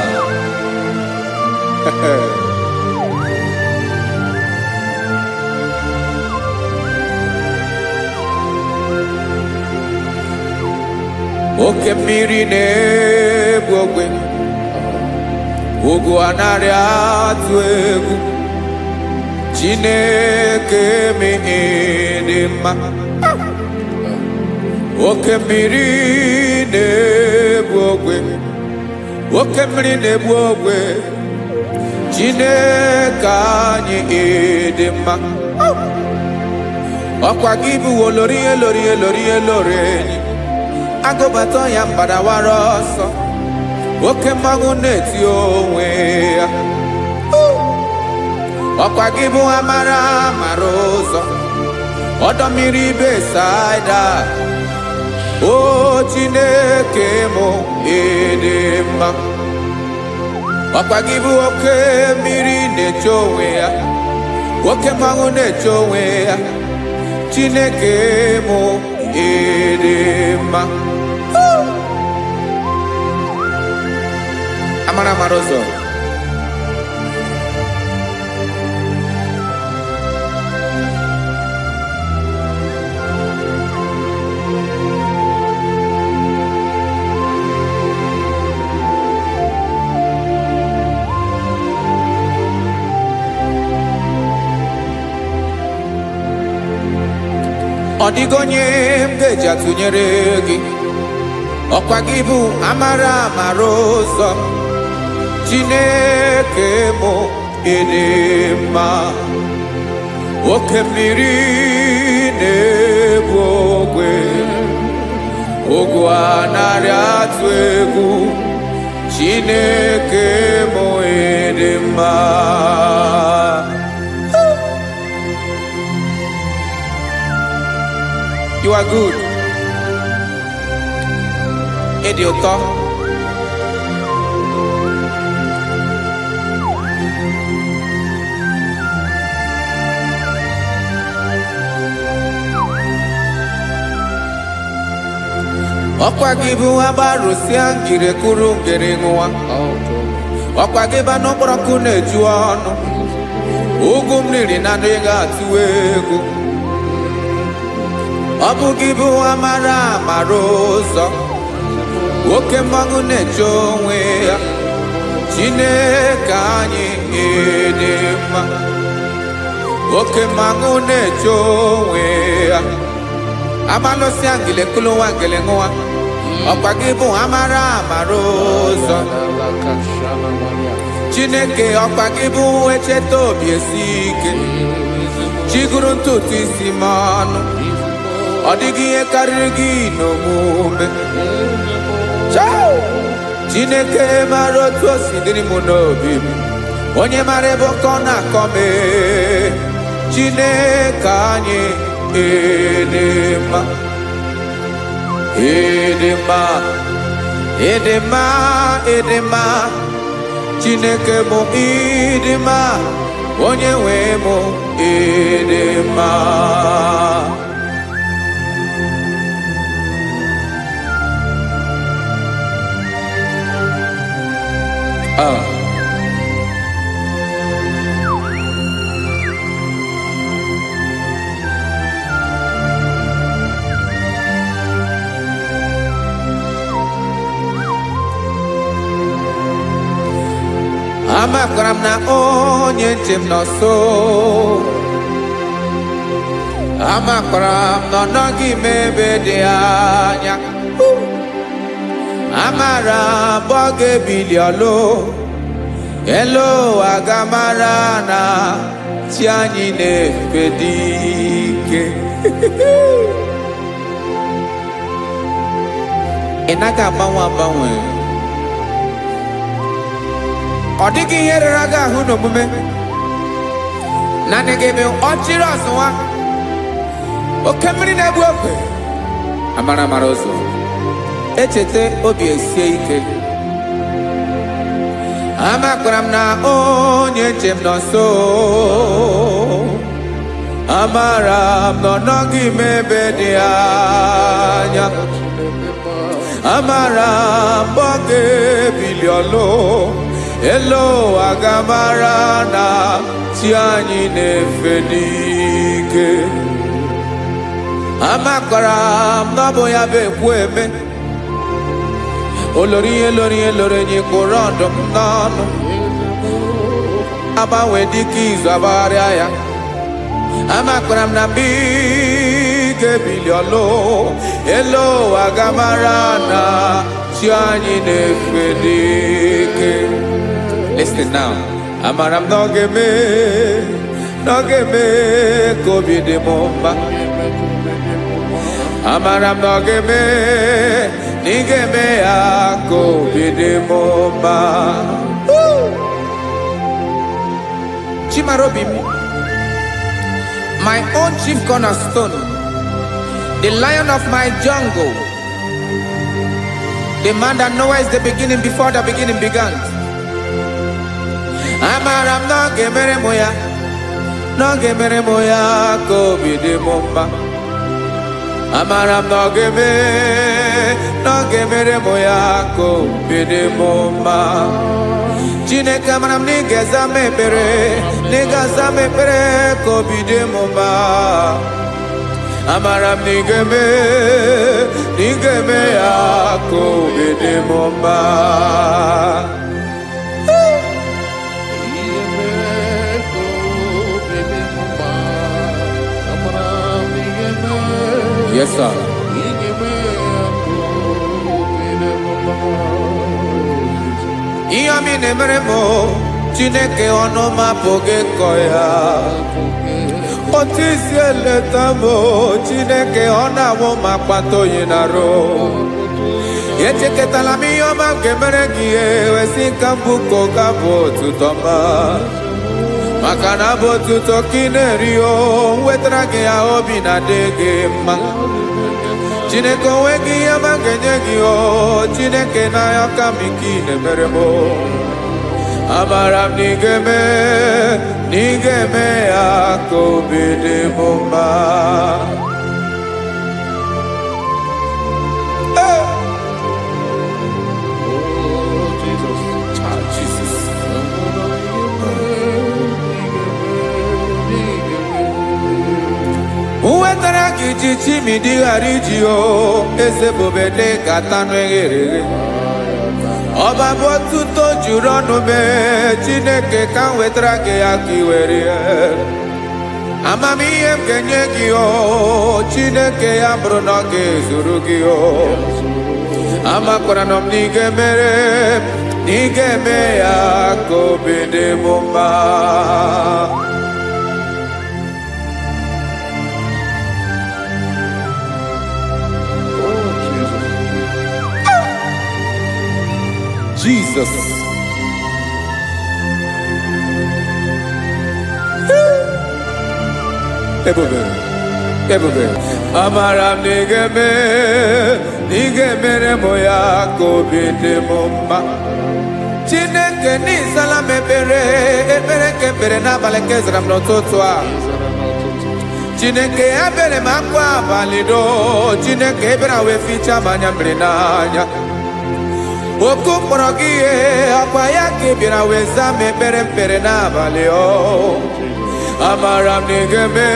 Oke mmiri na-egbu ogwe, ugwu anaghị atụ egwu. Chineke dị mma. Oke mmiri na-egbu ogwe, oke mmiri na-egbu ogwe. Chineke anyị dị mma. Ọkwa gị bụ olori enyi. Agụbata ya mbadawara ọsọ. Oke mmanwụ na-eti onwe ya. Ọkwa gị bụ amara ụzọ. Ọdọ mmiri Besaida. O Chineke mụ dị mma. Ọkwa gị bụ oke mmiri na-eche onwe ya. Oke mmanwụ na-eche onwe ya. Chineke mụ dị mma. Amara ụzọ. Ọ dịghị onye m ga-eji atụnyere gị. Ọkwa gị bụ amara ụzọ. Chineke mụ dị mma. Oke mmiri na-egbu ogwe. Ugwu anaghị atụ egwu. Chineke mụ dị mma. You are good. Ịdị ụtọ. Ọkwa gị bụ agbarụsịa ngire kụrụ ngere nwa. Ọkwa gị bụ anụkpọrọkụ na-eju ọnụ. Ugwu mmiri na adịghị atụ egwu. Ọ bụ gị bụ amara ụzọ. Oke mmanwụ na-eche onwe ya. Chineke anyị dị mma. Oke mmanwụ na-eche onwe ya. Abalụsị angele kụlụ nwa ngele nwa. Ọkwa gị bụ amara ụzọ. Chineke ọkwa gị bụ echeta obi esi ike. chiguru ntutu isi m ọnụ ọ dịghị ihe karịrị gị n'omume Chao! Chineke mara otu o si dịrị m n'obi m onye mara ebe oke ọ na-akọ m Chineke anyị ịdị mma ịdị mma ịdị mma ịdị mma Chineke m ịdị mma onye nwe m ịdị mma Amakwara m na onye nche m nọ nso amakwara m na ọ nọghị m ebe dị anya amara m ọ ga-ebili ọlụ elu ụwa ga-amara na chi anyị na-efe dị ike ị naghị agbanwe ọ dịghị ihe rere gị ahụ n'omume naanị gị bụ ọchịrị ọzụwa oke mmiri na-egbu ogwe amara ụzọ echeta obi esie ike amakwara m na onye nche m nọ nso amara m na ọ nọghị m ebe dị anya amara m ọ ga-ebili ọlụ elu ụwa ga-amara na chi anyị na-efe n'ike amakwara m na ọ bụ ya bụ ekwu eme olori ihe loro enyi kwụrụ ọdụm n'ọnụ agbanwe dịka izu agbagharịa ya amakwara m na mgbe ị ga-ebili ọlụ elu ụwa ga-amara na chi anyị na-efe n'ike Listen now. Amara m na ọ ga-eme ka obi dị m mma amara m na ọ ga-eme na ị ga-eme ya ka obi dị m mma Chimarobi m my own chief cornerstone the lion of my jungle the man that knows the beginning before the beginning began amara m na ọ ga-emere m ya ka obi dị m mma amara m na ọ ga-emere m ya ka obi dị m mma Chineke amara m na ị ga-aza m ekpere ka obi dị m mma amara m na ị ga-eme ya ka obi dị m mma Yes, sir. Ihe mi na-emere m Chineke ọnụ m apụghị ịkọ ya otu isi eleta m Chineke ọ na-awụ m akpata oyi n'arụ echeketala m ihe ọma nke mere gị wesị ka mbụ ka ọ ga-abụ otuto ma maka na abụ otuto ka ị na-eri wetara gị ya obi na-adị gị mma Chineke onwe gị ihe ọma ga-enye gị Chineke n'anya ka m ike ị na-emere m amara m na ị ga-eme ya ka obi dị m mma wetara gị ji chimidi ghara iji eze bobede ka tanụ eghere eghe ọba bụ otuto juru ọnụ mee Chineke ka m wetara gị ya ka ị were amamihe m ga-enye gị Chineke ya bụrụ na ọ ga-ezuru gị amakwara na m na ị ga-eme ya ka obi dị m mma Jesus. Ebube. Amara nigeme moya kobide mumba. Chineke ni salam ebere kebere na baleke zram lototwa. Chineke ebere makwa balido. Chineke ebere we ficha manya mrenanya. Oku porogie akwa yake bira we zame ebere na balio. Amara nigeme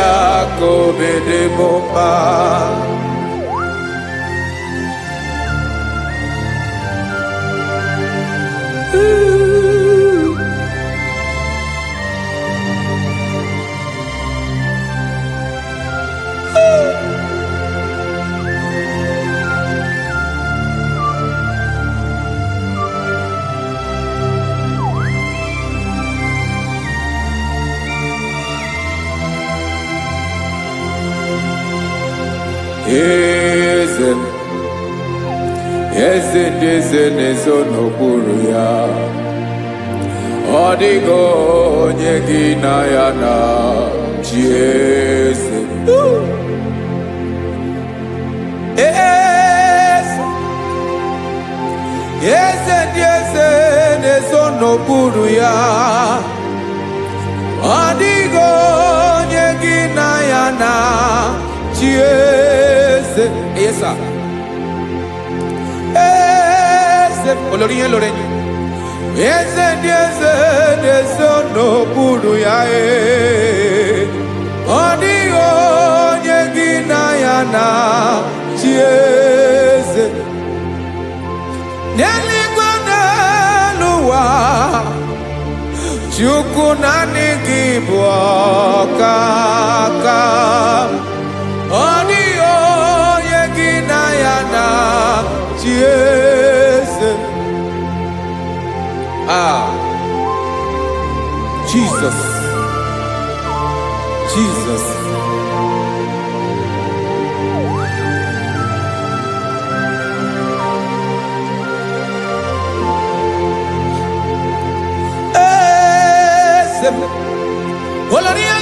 akobede bomba. Eze n'ezo n'okpuru ya. Ọ dịghị onye gị na ya na chi eze. Eze n'ezo n'okpuru ya. Ọ dịghị onye gị na ya na chi eze. Yes, sir. Olorinye lorenye. Eze n'okpuru ya. Ọ dịghị onye gị na ya na chi eze. N'eluigwe n'elu ụwa, Chukwu naanị gị bụ ọkaka. Ọ dịghị onye gị na ya na chi eze. Jesus. Oloria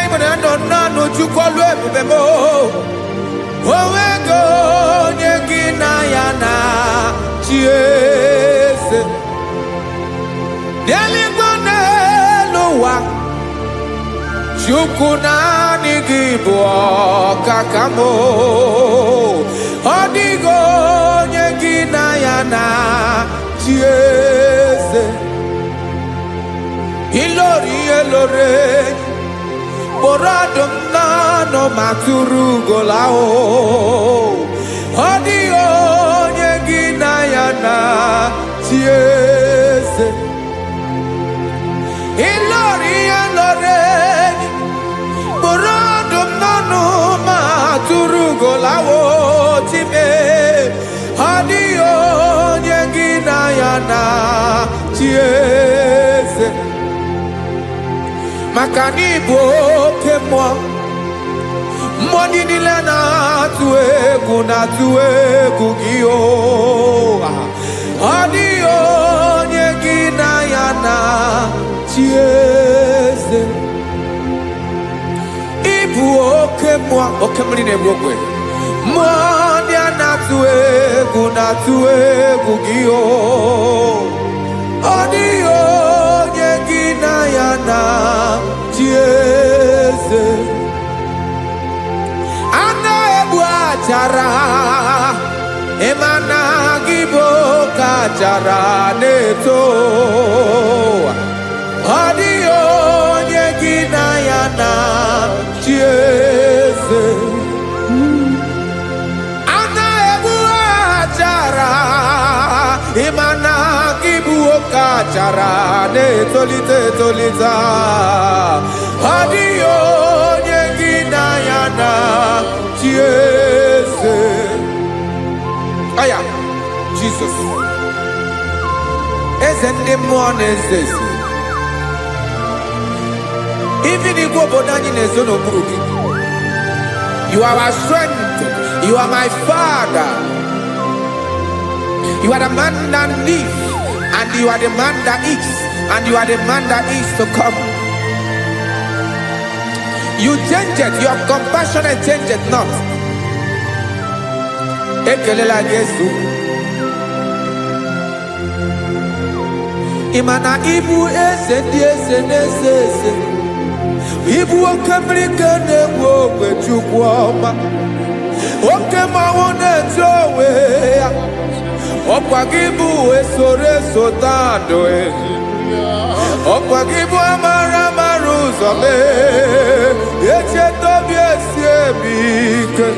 ibona no chukolu ebubemo. Owego onye gị na ya na chi eze. N'eluigwe n'elu ụwa, Chukwu naanị gị bụ ọkaka m. Ọ dịghị onye gị na ya na chi eze. Ilori kpọrọ ọdụm n'ọnụ ma tụrụ ugola o. Ọ dịghị onye gị na ya na chi eze. Ilori kpọrọ ọdụm n'ọnụ ma tụrụ ugola o. Chime, ọ dịghị onye gị na ya na chi eze. Maka n'ịbụ oke mmụọ, mmụọ niile na-atụ egwu gị o. Ọ dịghị onye gị na ya na chi eze. Ịbụ oke mmụọ, oke mmiri na-egbu ogwe. Mmụọ ndị a na-atụ egwu gị o. Ọ dịghị onye gị na ya na chi eze. A na-egbu achara, ịma na gị bụ ka achara na-eto. Ọ dịghị onye gị na ya na chi eze. A na-egbu achara, ịma na gị bụ ka achara na-etolite. Ọ dịghị onye gị na ya na chi eze. Aya, Jesus. Eze ndị mmụọ na-eze eze. Even igwe obodo anyị na-ezo n'okpuru gị. You are our strength. You are my Father. You are the man that lives, and you are the man that is, and you are the man that is to come. You change it, your compassion change it not. Ekelela Yesu. Imana ibu ese di ese nese ese. Ibu okamrika newo kwechukwoma. Okema wone towe. Okwagibu esore sotando e. Okwagibu amara maruzome. Eche tobi esiebike.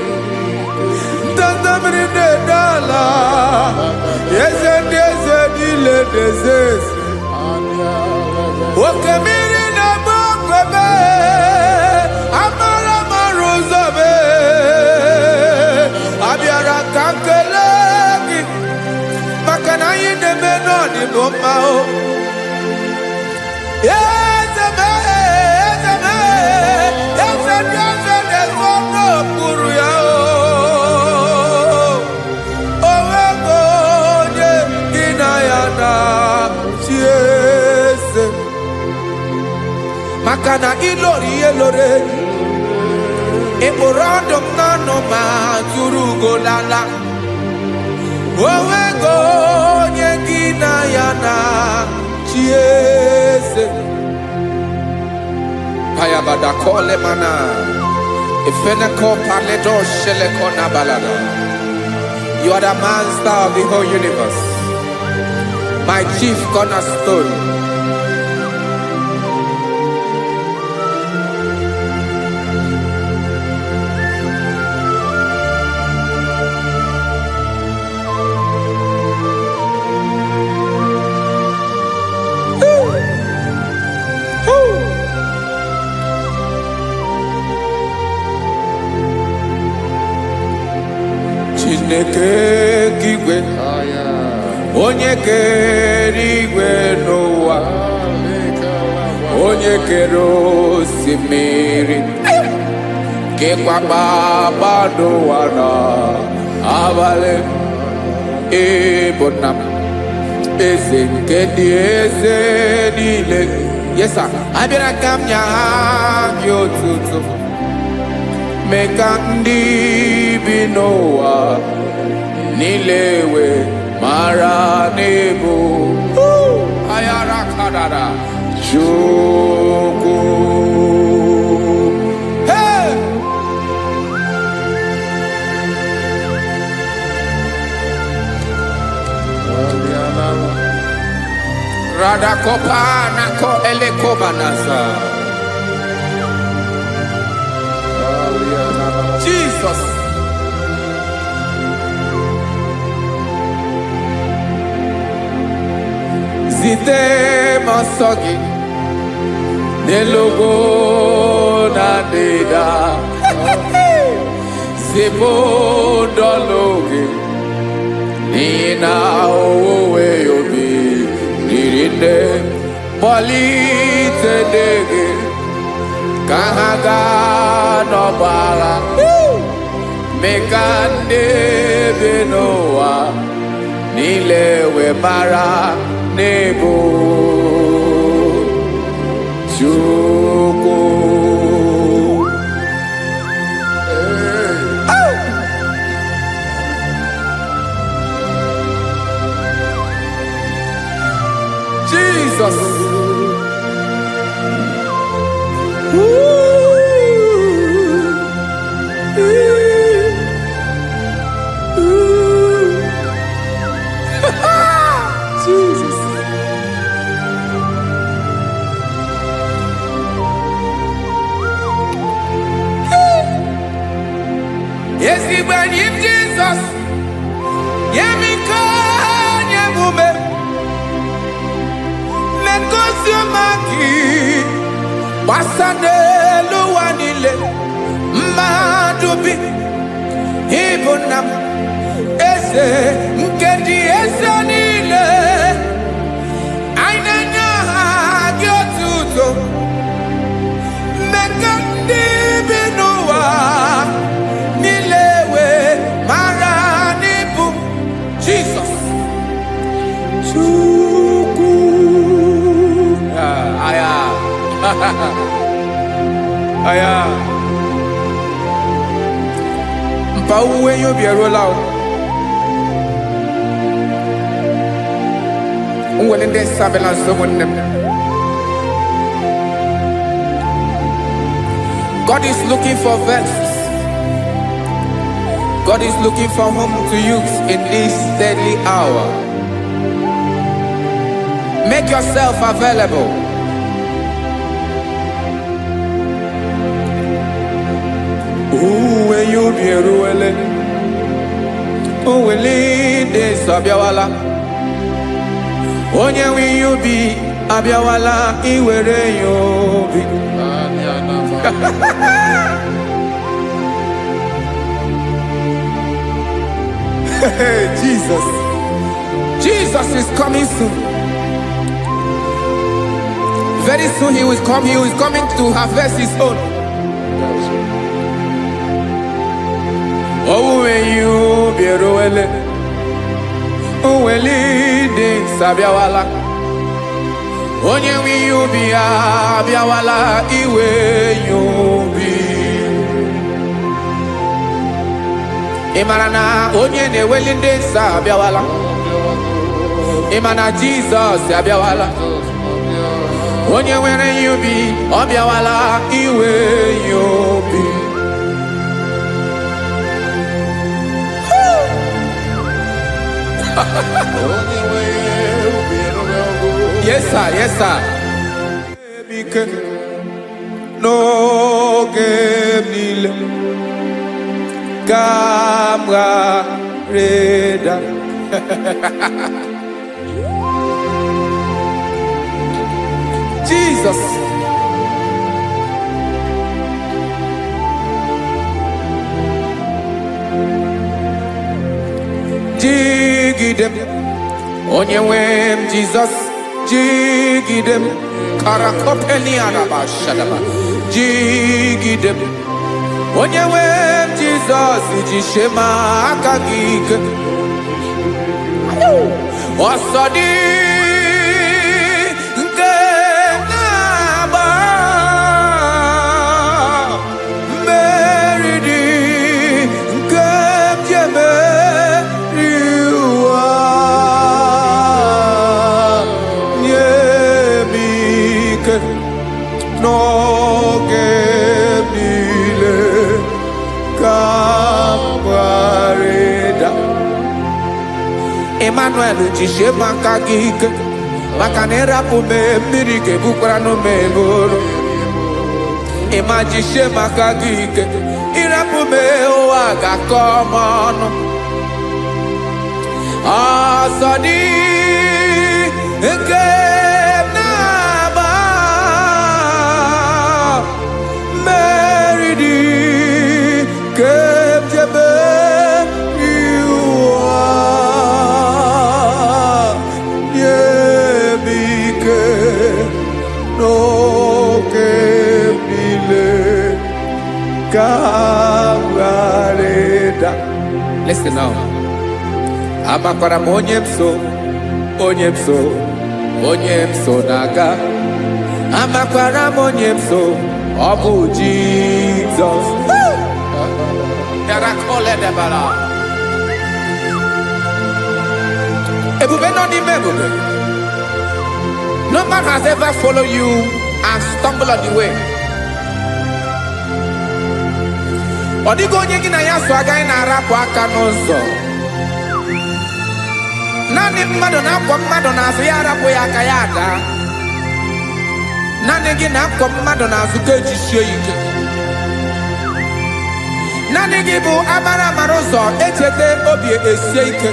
Tandamri ne dala. Yeze dile dezes. Okemiri na mokwebe. Amara maruzome. Abiara kankelegi. Makana yine menoni bomao. Makana ilori elore eborondom nano ma turugo lala owego nyegina yana chiese payabada kole mana ifena ko paledo shele kona balada. You are the master of the whole universe, my chief cornerstone. Chineke kigwe onye kere igwe n'ụwa, onye kere osimiri kekwa kpakpando ụwa n'abalị. Ịbụ nna m, eze nke ndị eze niile. Yes sir, abịara ka m nye gị otuto, mee ka ndị bi n'ụwa niile wee mara n'ebu ayara kadara Chukwu. Hey! Radakopa nako elekobanasa. Jesus. Zite masogi nelogo na deda zibo dologe nina owe yobi nirinde polite dege kahaga no bala mekande benoa nilewe mara nebo Chukwu. Jesus. Jesus. Yes, he when you Jesus. Yemiko nyemume. Mekosi maki. Basane luwanile. Madubi. Ibunam. Ese nkedi ese nile. Ainenya agyotuto. Mekandi binuwa. Nilewe maranibu. Jesus. Aya. Mpa uwe yo bi erola o. Unwele nde sabela someone. God is looking for vessels. God is looking for whom to use in this deadly hour. Make yourself available. When you be ruele, oh we lead this abiawala. Onye when you be abiawala, iwere you be. Jesus. Jesus is coming soon. Very soon he will come. He is coming to harvest his own. Oh, when you be roele, oh, when leading Sabiawala. Onye when you be abiawala, iwe you be. Imarana onye ne welinde Sabiawala. Imana Jesus abiawala. Onye were you be abiawala, iwe you be. Yes, sir. Yes, sir. No game nile camera reda. Jesus. Jigidem, Onyewem, Jesus, Jigidem, Karakopeni Arabashadaba, Jigidem, Onyewem, Jesus, Jishema Akagik, Osadi, Genaba, Meridi, Gemjeme. No gemile kamareda. Emmanuel jishe makagike makanera pume mirike bukrano meboro. Ema jishe makagike irapume oaga komono. Asadi eke. Listen now. Amakwara onyemso naga. Amakwara onyemso obu Jesus. Yarakole debara. Ebube no ni mebube. No man has ever followed you and stumbled on the way. Odigo onye gị na ya so agaghị na-arapụ aka n'ụzọ. Naanị mmadụ na-akwọ mmadụ n'azụ ya arapụ ya aka ya ada. Naanị gị na-akwọ mmadụ n'azụ ka ejisie ike. Naanị gị bụ amara ụzọ echete obi esie ike.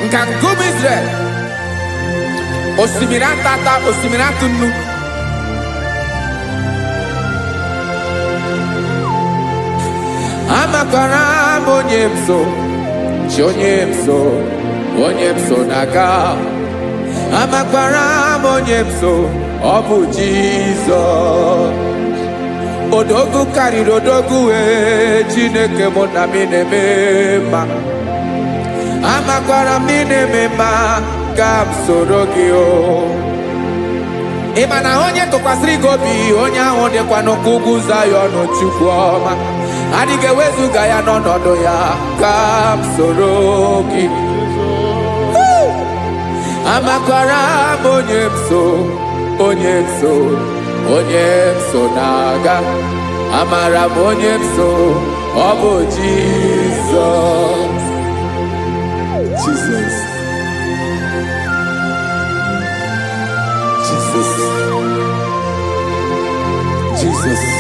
Nka ngụm Israel. Osimiri atata, osimiri atụ nnu. Amakwara onyemso, onyemso naga. Amakwara onyemso, obu Jesus. Odogu karịrị odogu Chineke mụ na mi na-eme mma. Amakwara mi na-eme mma ka m soro gị o. ịma na onye tụkwasịrị gị obi onye ahụ dịkwa n'ugwu Zayọn Chukwu ọma adịghị ewezuga ya n'ọnọdụ ya ka m soro gị amakwara m onye m so na-aga amara m onye m so ọ bụ Jizọs Jesus.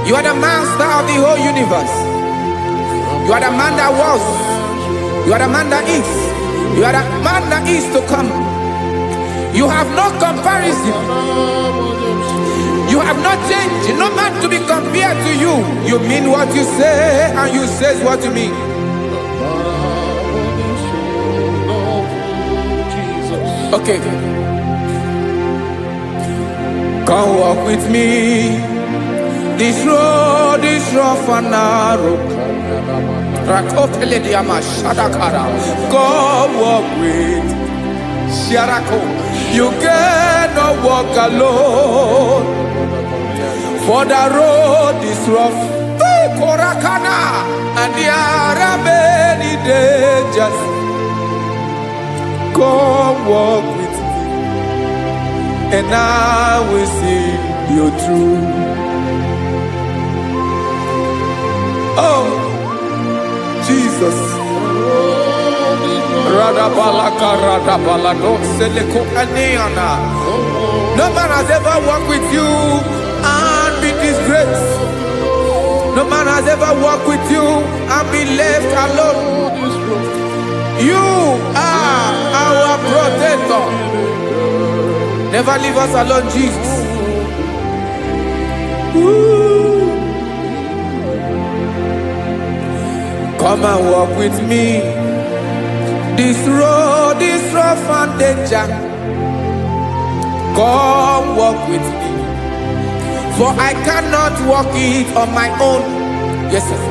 You are the master of the whole universe. You are the man that was. You are the man that is. You are the man that is to come. You have no comparison. You have not changed. No man to be compared to you. You mean what you say and you say what you mean. Okay. Come walk with me. This road is rough and narrow. Come walk with Sharako. You cannot walk alone. For the road is rough. Korakana. And there are many dangers. Come walk with me, and I will see you through. Oh, Jesus. No man has ever walked with you and been disgraced. No man has ever walked with you and been left alone. You are our protector. Never leave us alone, Jesus. Ooh. Come and walk with me. This road is rough and danger. Come walk with me. For I cannot walk it on my own. Yes, sir.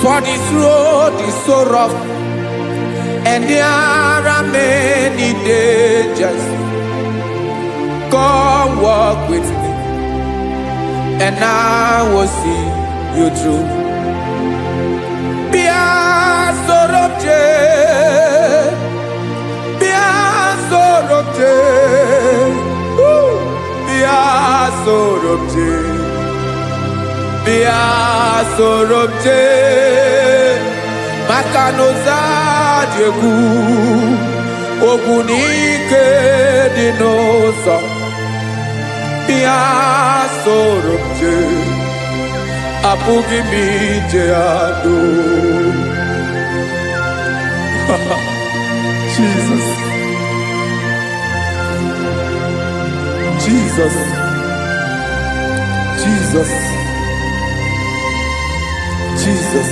For this road is so rough. And there are many dangers. Come walk with me, and I will see you through. Bia sorobje, bia sorobje, bia sorobje, bia sorobje. Makanoza diegu ogunike dinosa bia sorobje apugi mije ado. Jesus, Jesus, Jesus, Jesus.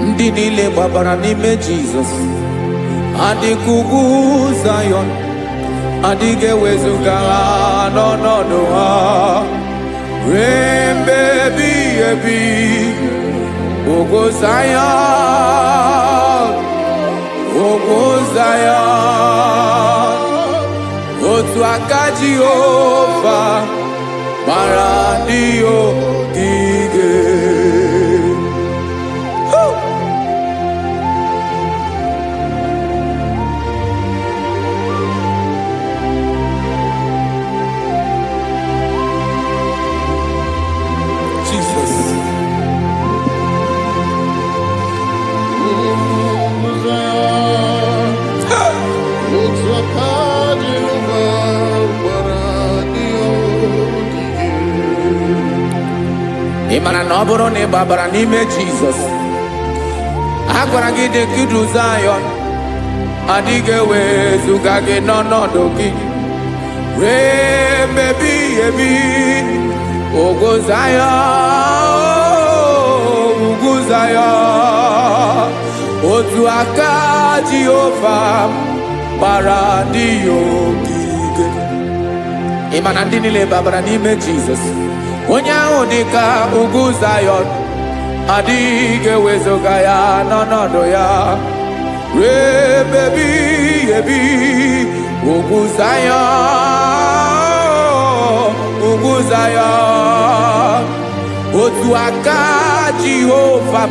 Ndị niile gbabara n'ime Jizọs adịghị ugwu Zayọn adịghị ewezuga ha n'ọnọdụ ha ruo mgbe ebighị ebi. Ugwu Zayọn, ugwu Zayọn, otu aka Jehova gbara ndị ogige. Ịmara na ọ bụrụ na ị gbabara n'ime Jizọs a gwara gị dị ka Zayọn adịghị ewezuga gị n'ọnọdụ gị ruo mgbe ebighị ebi. Ugwu Zayọn, ugwu Zayọn, otu aka Jehova gbara ndị ya ogige. Ị ma na ndị niile babara n'ime Jizọs, onye ahụ dị ka ugwu Zayọn, adịghị ewezuga ya n'ọnọdụ ya ruo ebe ebighị ebi. Ugwu Zayọn, ugwu Zayọn, otu aka Jehova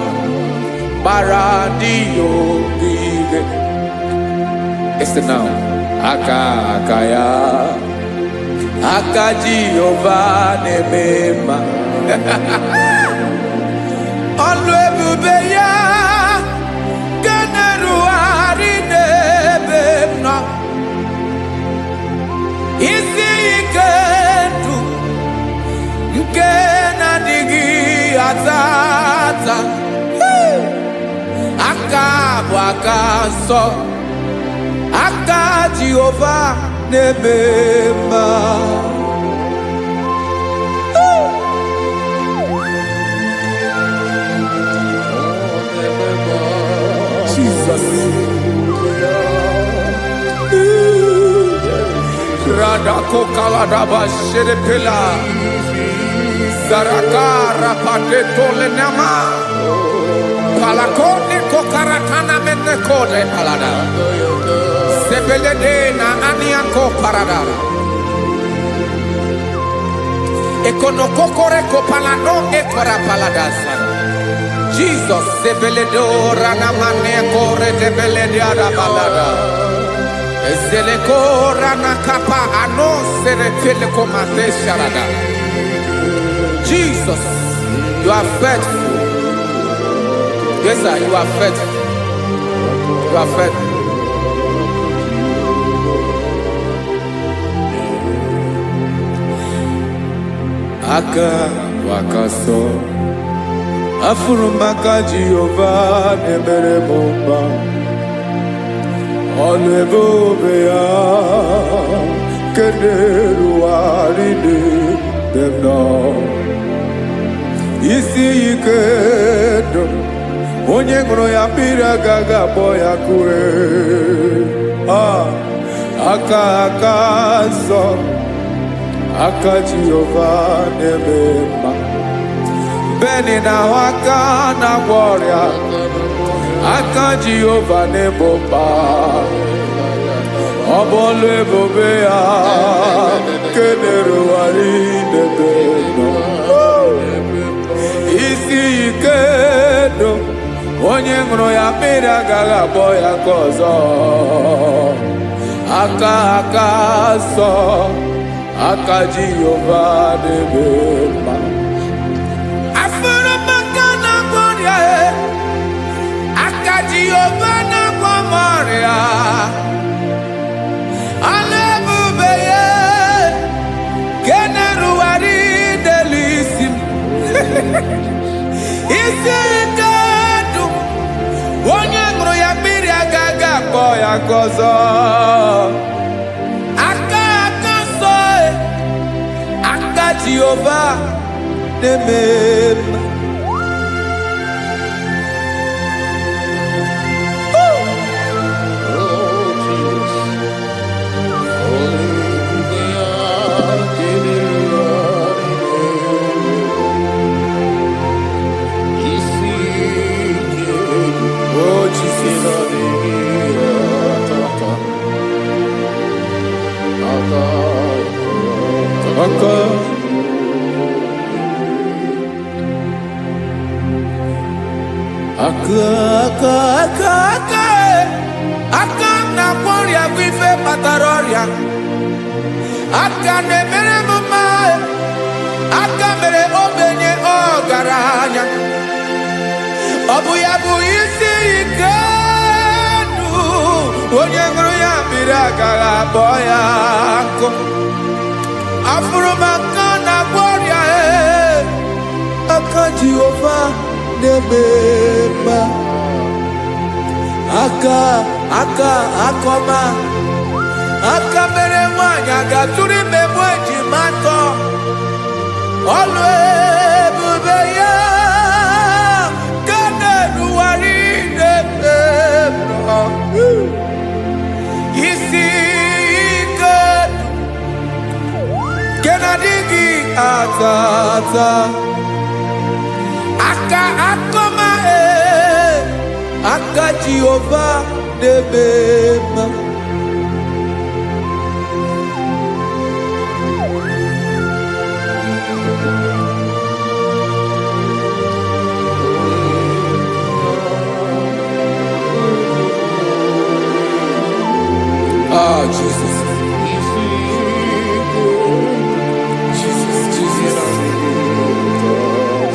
gbara ndị ya ogige. Listen now, aka ya, aka Jehova na-eme mma. Ọlụ ebube ya ga na-erugharị n'ebe m nọ. Isi ike ndụ nke na-adịghị ata ata. Aka bụ aka nsọ, aka Jehova na-eme mma. Jesus. Radako kaladaba sherepela, zarakara pateto lenama, palakone kokaratana menekode palada, sebelede na aniako parada, ekonokokore kopalano ekora paladasa. Jesus, sebeledo ranamane kore debelede arabalada. Ezeleko ranakapa ano serefele komate sharada. Jesus, you are faithful. Yes, sir, you are faithful. You are faithful. Aka wakaso. Afurumaka Jehova nebere mumba, ọlụ ebube ya keneruarị n'ebe m nọ. Isi ike ndụ onye ṅụrụ ya mmiri agaghị akpọ ya kue. Aka nsọ, aka Jehova na-eme mma. Beni na waka na gwọrịa, aka Jehova na-egbo mkpa. Ọ bụ ọlụ ebube ya kenerugharị n'ebe nọ. Isi ike ndụ onye ṅụrụ ya mmiri agaghị akpọ ya nke ọzọ. Aka nsọ, aka Jehova na-eme mma. Jehova na-agwọ m ọrịa, ọlụ ebube ya nke na-erugharị n'elu isi m. Isi ike ndụ onye ṅụrụ ya mmiri agaghị akpọ ya nke ọzọ. Aka nsọ, aka Jehova na-eme mma. Aka na-agwọ ọrịa bụ ife kpatara ọrịa. Aka na-emere m mma, aka mere ogbenye ọgaranya. Ọ bụ ya bụ isi ike ndụ onye ṅụrụ ya mmiri agaghị akpọ ya nkụ. Afụrụ m aka na-agwọ ọrịa, aka Jehova na-eme mma. Aka akọma, aka mere nwanyị agatụrụ ime mụ ejima atọ. Ọlụ ebube ya tata aka akoma aka Jehovah debema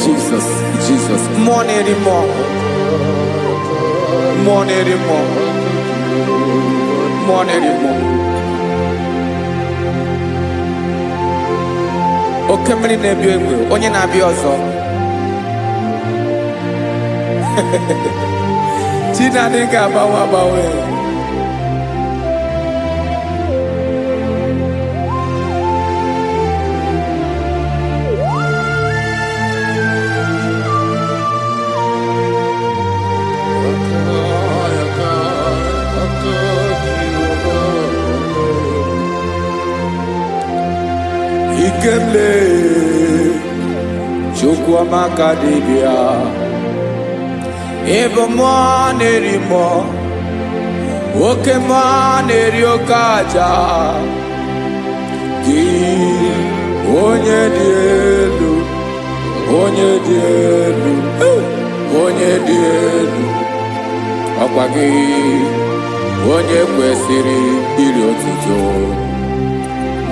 Jesus. Jesus, more anymore. Okay, many nebi onye na bi ozo. Tina nigga bawa. Ikemle chukwa makadibia ebo mwanerimo oke mwaneriokaja ki onye dielu ọkwa gị onye kwesịrị iri otuto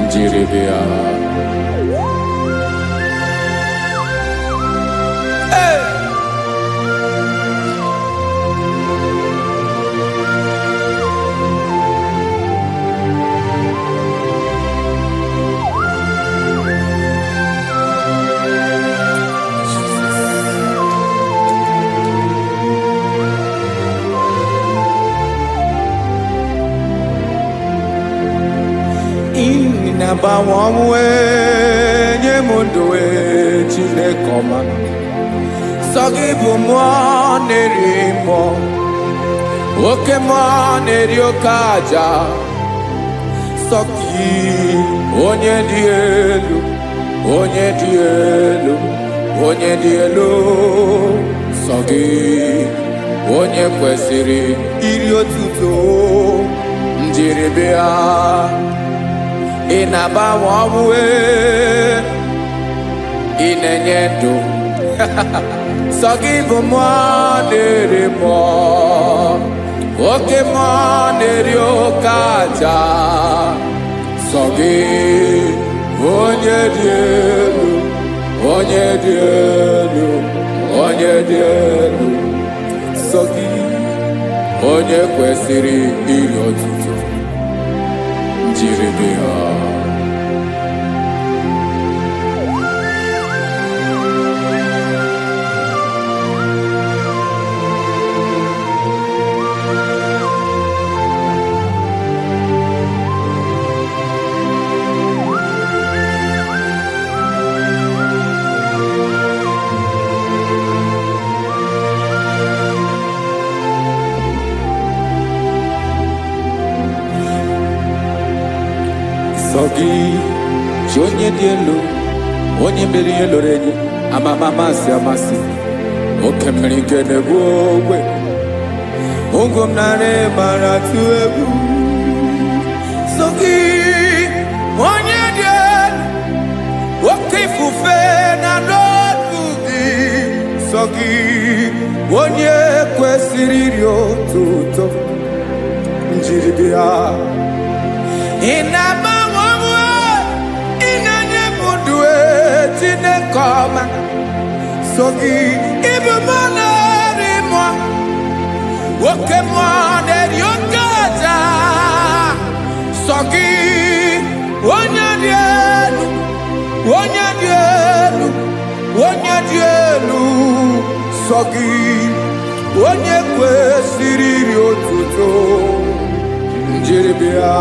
njiribia. Ba wamwe nye munduwe chile koma sogi bumwa nerimo oke mwa nerio kaja sogi onye dielu sogi onye kwesịrị iri otuto njiribia. Inaba wamwe inenyedo sogi bumwanerimo oke mwanerio kaja sogi onye dielu sogi onye kwesịrị iri otuto njiribia. Sogi onye dielu onye mere ihe loro enyi amasi oke mmiri nke na-egbu ogwe ogwom narị mara tụ egwu. Sogi onye dielu oke ifufe na n'otu gị sogi onye kwesịrị iri otuto njiribia. Inaba Koma sogi ibu manarimo oke mwaneriokaja sogi onye dielu sogi onye kwesịrị iri otuto njiribia.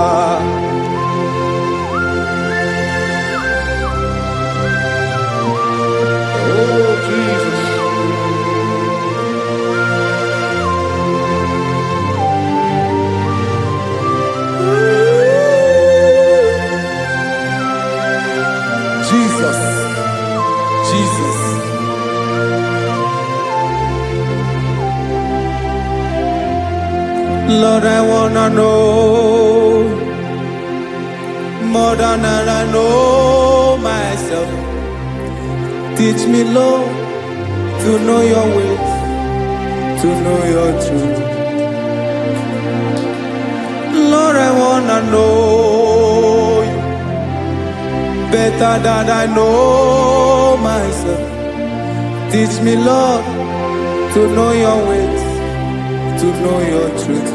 Jesus. Lord, I wanna know more than I know myself. Teach me, Lord, to know your ways, to know your truth. Lord, I wanna know you better than I know myself. Teach me, Lord, to know your ways, to know your truth.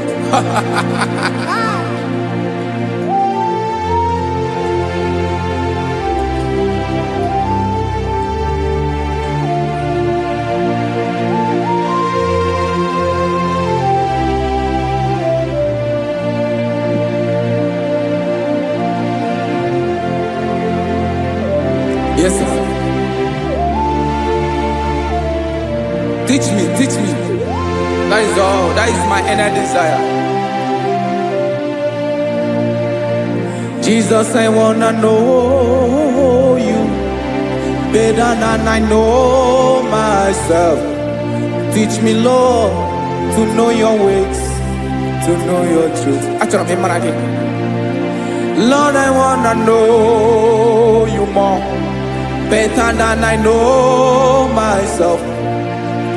Yes, sir. Teach me, teach me. That is all. That is my inner desire. Jesus, I wanna know you better than I know myself. Teach me, Lord, to know your ways, to know your truth. Lord, I wanna know you more, better than I know myself.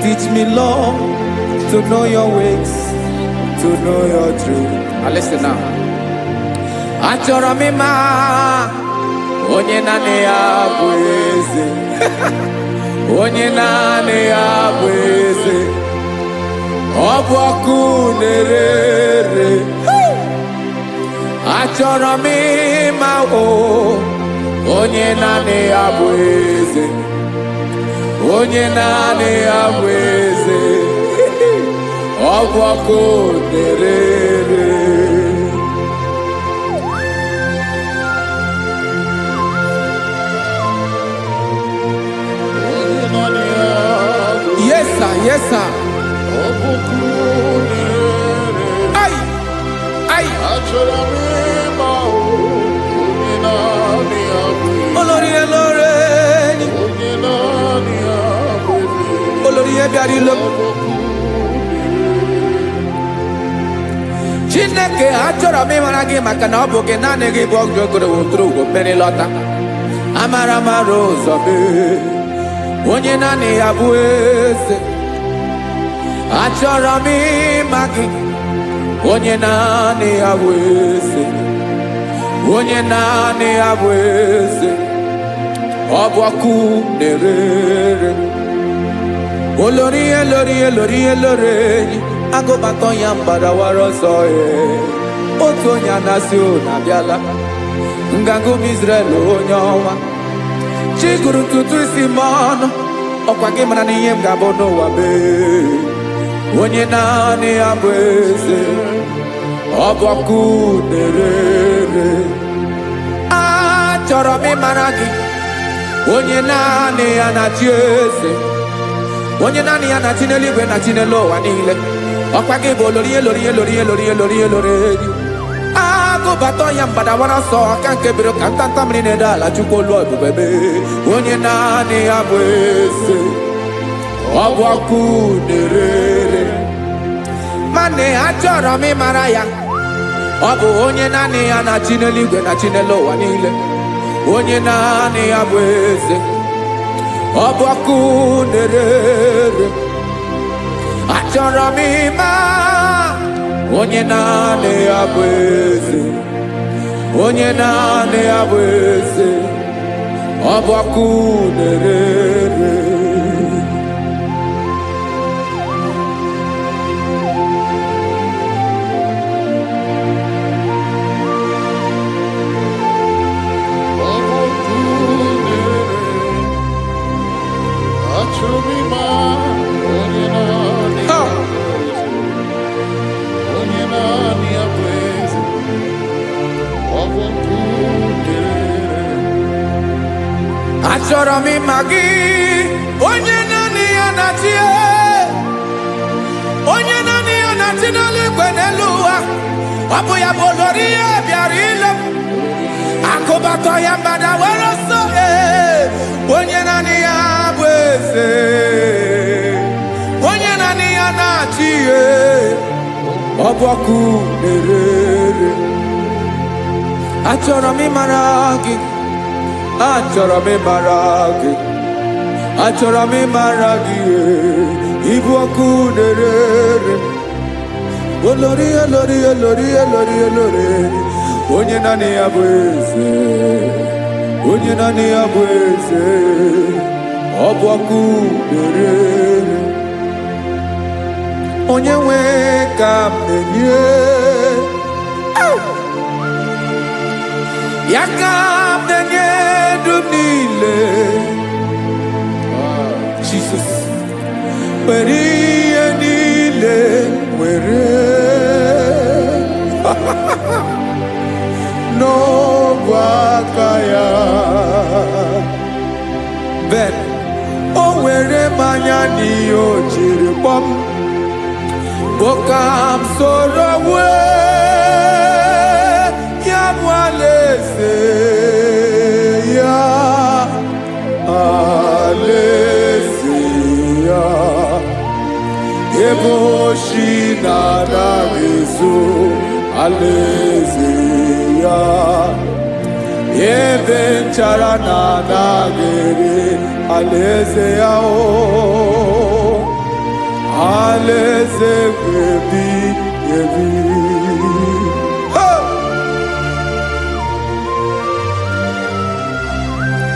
Teach me, Lord, to know your ways, to know your truth. Now listen now. Achọrọ m ịma onye naanị ya bụ eze. Onye naanị ya bụ eze. Ọ bụ ọkụ na-ere. Achọrọ m ịma onye naanị ya bụ eze. Onye naanị ya bụ eze. Ọ bụ ọkụ na-ere. Yes, sir. Yes, sir. Ay, ay. Olórí elóore ni. Olórí ebiari lo. Chineke achọrọ m ịmara gị maka na ọ bụ gị naanị gị bụ ọgụ ogoro wotoro ugwo mmeri lọta. Amara mara ụzọ mee. Onye naanị ya bụ eze. Achọrọ m ịma gị. Onye naanị ya bụ eze. Onye naanị ya bụ eze. Ọ bụ ọkụ na-ere. Olórí elórí elórí elóore enyi. Agụbatọ ya mgbadawara ọsọ ya. Otu onye anasị unu abịala. Nganga ụmụ Izrel onye ọnwa. Chiguru ntutu isi m ọnụ. Ọkwa gị mara na ihe m ga-abụ n'ụwa mee. Onye naanị ya bụ eze. Ọ bụ ọkụ na-ere. Achọrọ m ịmara gị. Onye naanị ya na-achị eze. Onye naanị ya na-achị n'eluigwe na-achị n'elu ụwa niile. Ọkwa gị bụ olórí elórí elórí elórí elórí elórí enyi. Agụbatọ ya mgbadawara ọsọ aka nke biri ka ntanta mmiri na-ede ala Chukwu olu ebube mee. Onye naanị ya bụ eze. Ọ bụ ọkụ na-ere. Mane achọrọ m ịmara ya. Ọ bụ onye naanị ya na-achị n'eluigwe na-achị n'elu ụwa niile. Onye naanị ya bụ eze. Ọ bụ ọkụ na-ere. Achọrọ m ịma onye naanị ya bụ eze. Onye naanị ya bụ eze. Ọ bụ ọkụ na-ere. Achọrọ m ịma gị. Onye naanị ya na-achị. Onye naanị ya na-achị n'eluigwe n'elu ụwa. Ọ bụ ya bụ olórí ya bịara ile. Akụbatọ ya mgbadawara ọsọ. Onye naanị ya bụ eze. Onye naanị ya na-achị. ọbọkụ na-erere. Achọrọ m ịmara gị, achọrọ m ịmara gị, achọrọ m ịmara gị, ịbụ ọkụ na-erere. Olori, olori, olori, olori, olori, onye naanị ya bụ eze, onye naanị ya bụ eze, ọ bụ ọkụ na-erere. Onye nwe ka m na-enye, ya ka m na-enye ndụ m niile. Jesus, were ihe niile were n'ọbụ aka ya. Ben, o were mmanya n'ihe o jiri kpọm, Bokam soro wee ya bụ alaeze ya, alaeze ya. Ebe oshi na-anaghị ezo, alaeze ya. Ebe nchara na-anaghị ere, alaeze ya o. Alaeze ebi ebi.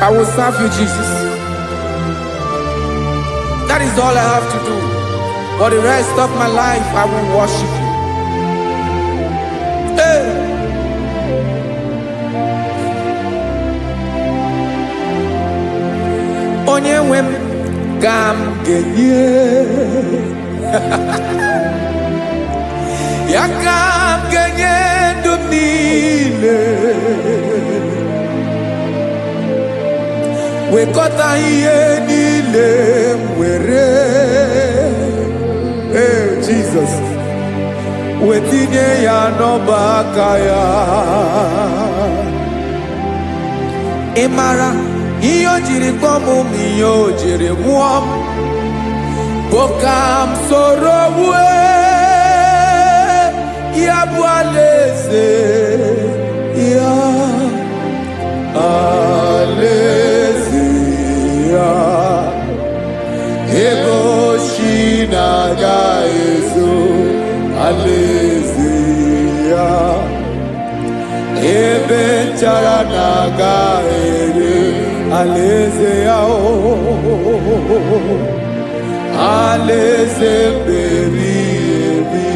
I will serve you, Jesus. That is all I have to do. For the rest of my life, I will worship you. Hey. Onye nwe m ka m ga-enye, ya ka m ga-enye ndụ m niile. Wekọta ihe niile m were, Jesus, wetinye ya n'ọba aka ya. Ị mara ihe o jiri kpọọ m, ihe o jiri mụọ m, Bokam soro wee ya bụ alaeze ya, alaeze ya. Ebe oshi na-agaghị ezo, alaeze ya. Ebe nchara na-agaghị ere, alaeze ya o. Alaeze ebi ebi,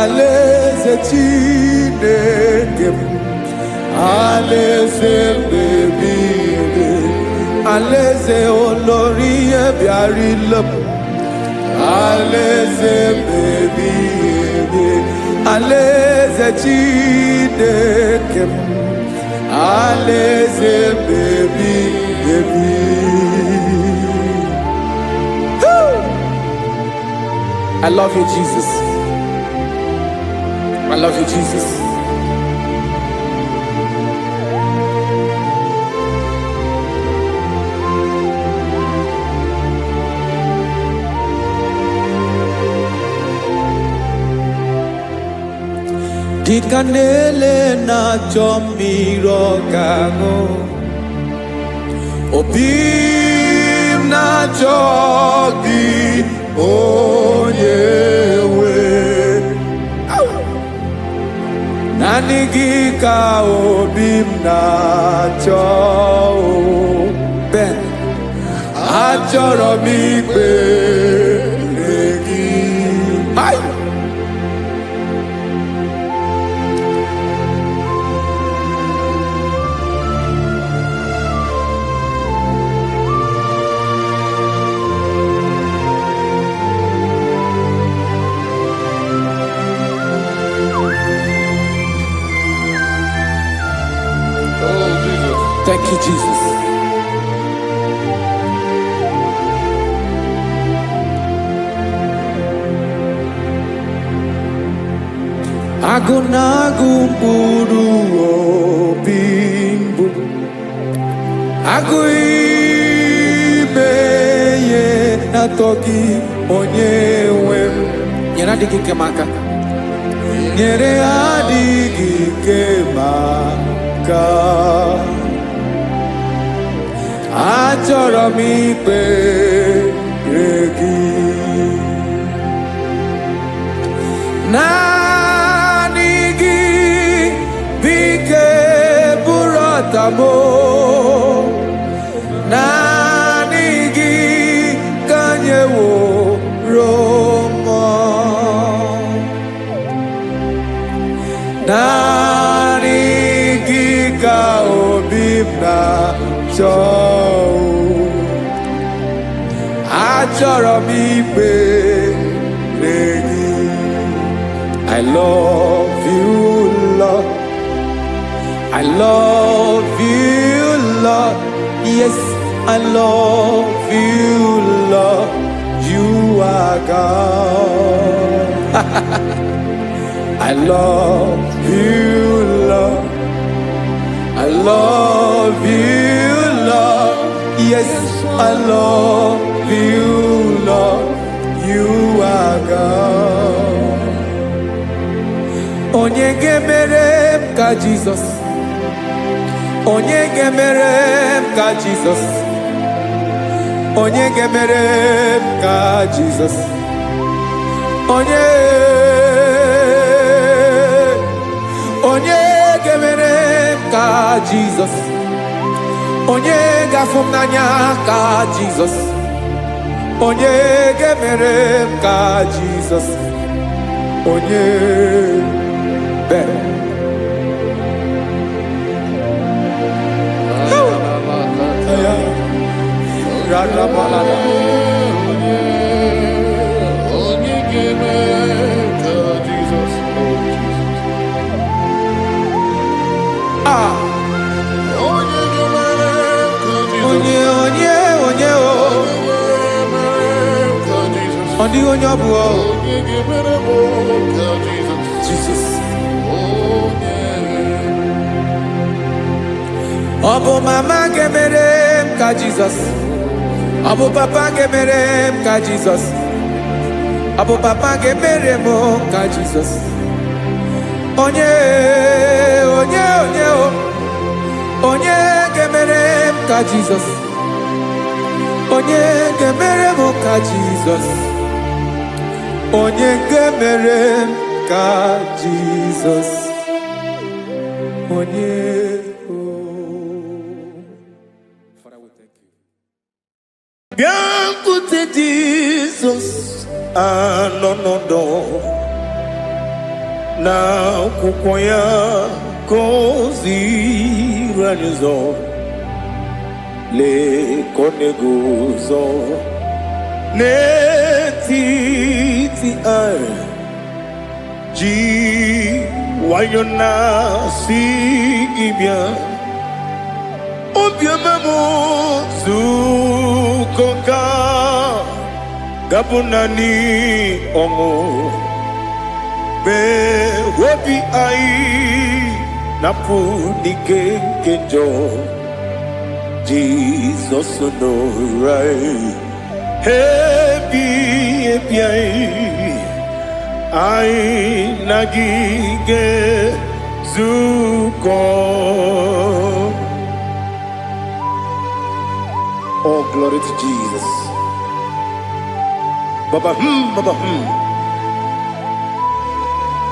alaeze Chineke m. Alaeze ebi ebi, alaeze olori ebiarịla m. Alaeze ebi ebi, alaeze Chineke m. Alaeze ebi ebi. I love you, Jesus. I love you, Jesus. Dịka na-ele na-achọ mmiri ọgaṅụ, obi m na-achọ gị, onye nwe. Naanị gị ka obi m na-achọ. Ben, achọrọ m ikpere gị. Thank you, Jesus. Agụ na-agụ mkpụrụ obi mbụ, agụ ime ihe na-atọ gị, onye nwe m. Nyere adịghị ike m aka. nyere adịghị ike maka achọrọ m ikpere gị naanị gị bike bụrụ ọtamo naanị gị ka nyeworo m naanị gị ka obi m na-achọ achọrọ m ikpere gị I love you, Lord. I love you, Lord. Yes, I love you, Lord. You are God. I love you, Lord. I love you, Lord. Yes, I love you, Lord. You are God. Onye ga-emere m ka Jizọs. Onye ga-emere m ka Jizọs. Onye ga-emere m ka Jizọs. Onye ga-emere m ka Jizọs. Onye ga-afụ m n'anya ka Jizọs. Onye ga-emere m ka Jizọs. Onye onye ọ bụ Jesus. Ọ bụ mama ga-emere m ka Jizọs. Ọ bụ papa ga-emere m ka Jizọs. Ọ bụ papa ga-emere m ka Jizọs. Onye ga-emere m ka Jizọs. Onye ga-emere m ka Jizọs. Onye ga-emere m ka Jizọs. Onye Father, we thank you. Bịakwute Jizọs anọnọdụ n'akwụkwọ ya ka o ziri anyị ụzọ lee ka ọ na-eguzo n'etiti anyị ji nwayọọ na-asị gị bịa obiọma m nzukọ ka gabụ naanị ọṅụ mee obi anyị napụ n'ike nke njọ Jizọs nọrọ anyị ebi anyị na gị ga-ezukọ. Oh, glory to Jesus. Baba,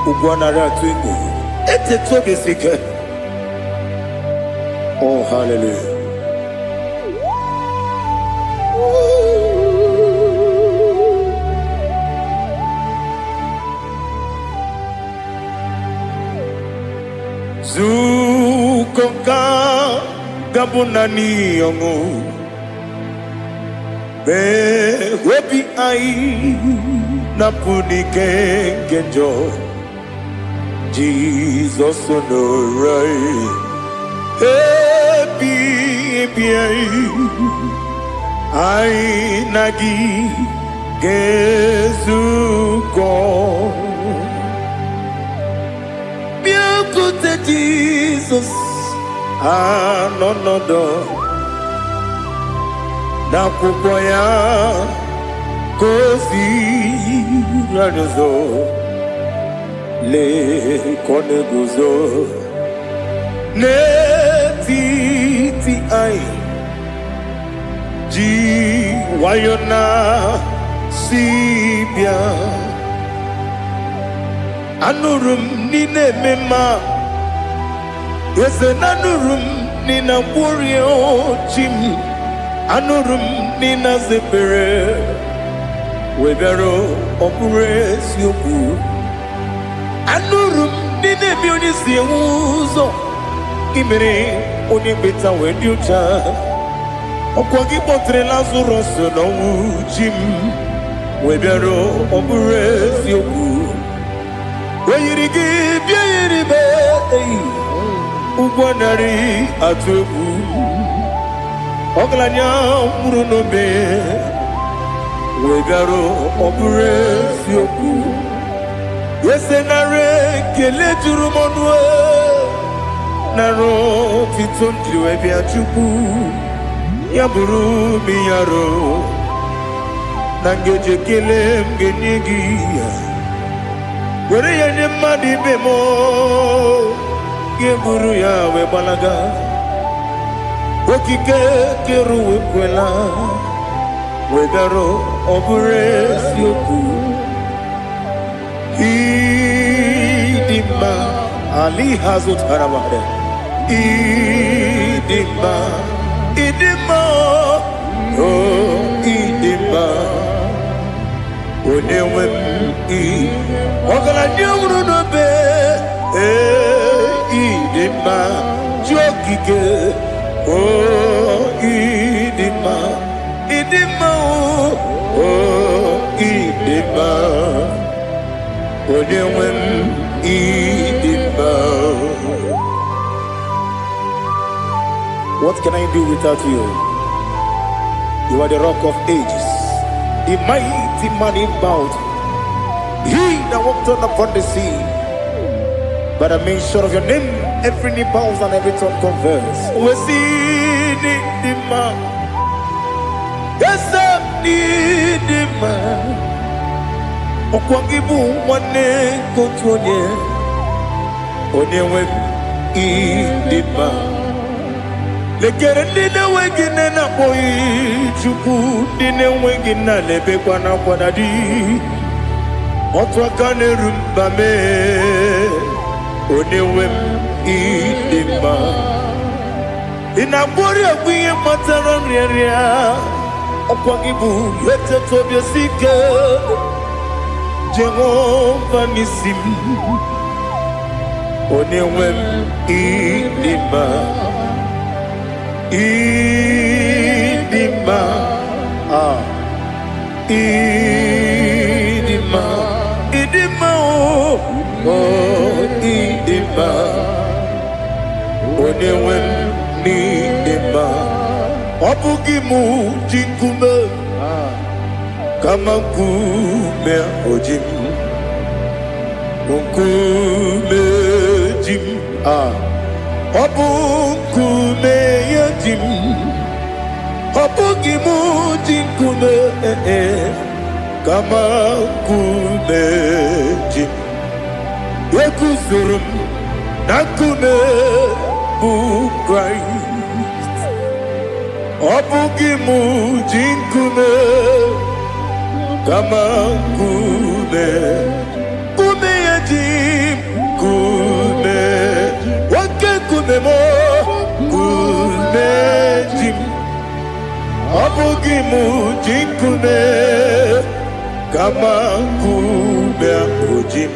Ugwanara twingo. Ete toge sike. Oh, hallelujah. Zukoka gabunani yongo. Be wepi ai napuni kenjo Jesus onorai happy ai nagi gezuko biakute Jesus anonodo n'akwụkwọ ya ka o ziri anyị ụzọ le kone guzo n'etiti anyị ji nwayọ na si bịa anụrụ m n'ine eme mma eze na anụrụ m n'ina mkpụrụ ochi m anụrụ m n'ina zebere webịara ọ bụrụ eziokwu anụrụ m n'ine eme onye si enwe ụzọ imere onye mkpeta wee dị ụcha ọkwa gị kpọtere Lazarọs n'ọnwụ chi m wee bịara ọ bụrụ eziokwu wee yiri gị bịa yiri be ụgwọ narị atụ egwu ọgaranya mkpụrụ n'obe wee bịara ọ bụrụ eziokwu ese narị ekele juru m ọnụ narị otito njiri wee bịa Chukwu ya bụrụ m ya ro na ngeji ekele m ga-enye gị ya were ya nye mmadụ ibe m ga-eburu ya wee gbalaga okike kere wee kwela wee bịara ọ bụrụ eziokwu ịdị mma ali ha zụtara mmadụ ịdị mma idima oh idima onye nwe m ọgaranya nwụrụ n'obe idima ji okike oh idima idima oh idima onye nwe m idima. What can I do without you? You are the rock of ages, the mighty man in battle. He that walked on upon the sea. By the mention of your name, every knee bows and every tongue confess. We see the man. Yes, I need the man. Okwangibu wane kotonye. Onyewe the man. Lekere ndị na-enweghị nne na-akpọghị Chukwu ndị na-enweghị nna na-ebekwa n'akwa na di otu aka na-eru mba mee onye nwe m ịdị mma ị na-akpọrị ọgwụ ihe matara nrịarịa ọkwa gị bụ eteta obi esi ike Jehova n'isi m onye nwe m ịdị mma idima idima idima oh idima onye nwe m n'idima ọ bụghị mụ ji nkume kama nkume oji m nkume ji m ọ bụ nkume ya ji m ọ bụghị m ji nkume kama nkume ji m ekuzuru m na nkume bụ Kraịst ọ bụghị m ji nkume kama nkume nkume ya ji m nkume nkume mo nkume ji m ọ bụghị m ji nkume kama nkume ahụ ji m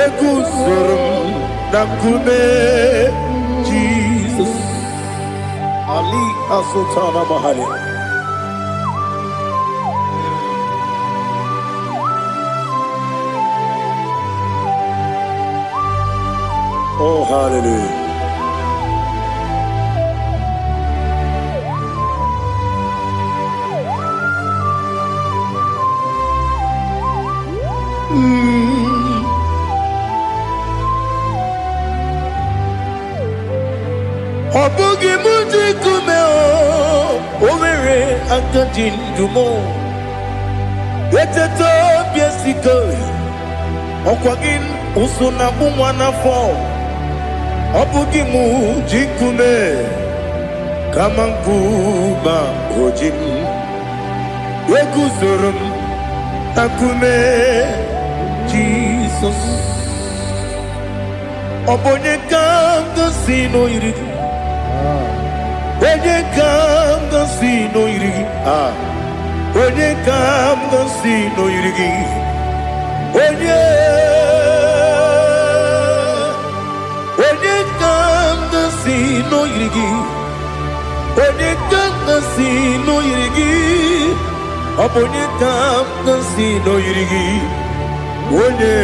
eguzoro m na nkume Jizọs ali asụtana mahali oh hallelujah. Ọ bụghị m ji nkume o nwere aka ji ndụ m eteta obi esi ike ọ Okwagin usuna kumwana fo Obugi mu jikume Kamankuba ojin Wekuzurum Takume Jesus Obonye kanga sino irigi Onye kanga sino irigi Onye kanga sino irigi Onye kanga sino irigi Onye kanga sino irigi Onye kanga sino irigi Onye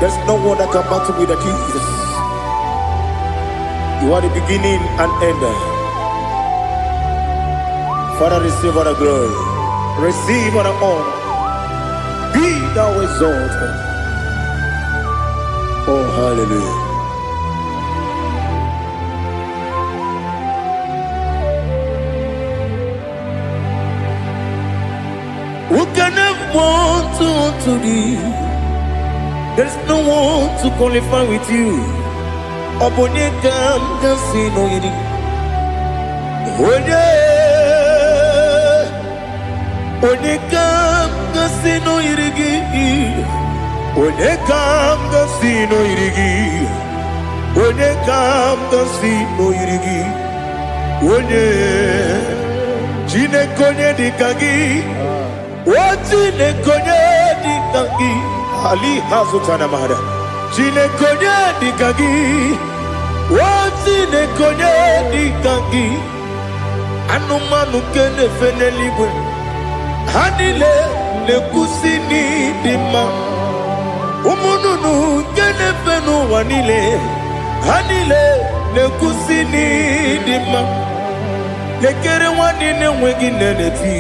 There's no one that can battle with the Jesus. You are the beginning and end. Father, receive all the glory. Receive all the honor. Be thou exalted. Oh, hallelujah. Who can have one to thee? There's no one to qualify with you. Obonye kam kasino yidi. Onye kam kasino yidi. Onye kam kasino yidi. Onye kam kasino yidi. Onye chine konye dikagi. Wachine konye dikagi. Ali hazutana mahada. Chine konye dikagi. Wachine konye dikagi. Anumanu kene fene libwe. Hanile le kusini dima. Umununu kene fenu wanile. Hanile le kusini dima. Lekere wanine wengi neneti.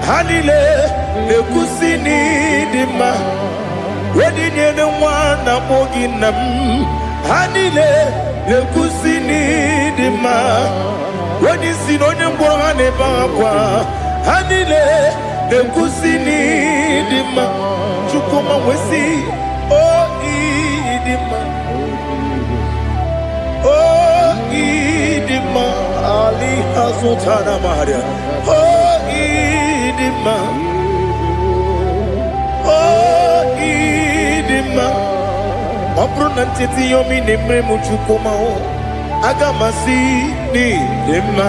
Hanile le kusini dima. Wedi nyene wana mogi nam. Hanile le kusini dima. Wedi sinonye mbwangane bangwa. Hanile le kusini dima. Chukuma wesi o idima. O idima. Ali hazutana maria. O idima. O idima. Obruna titi yomi nemre muchukuma o. Agamasi ni dema.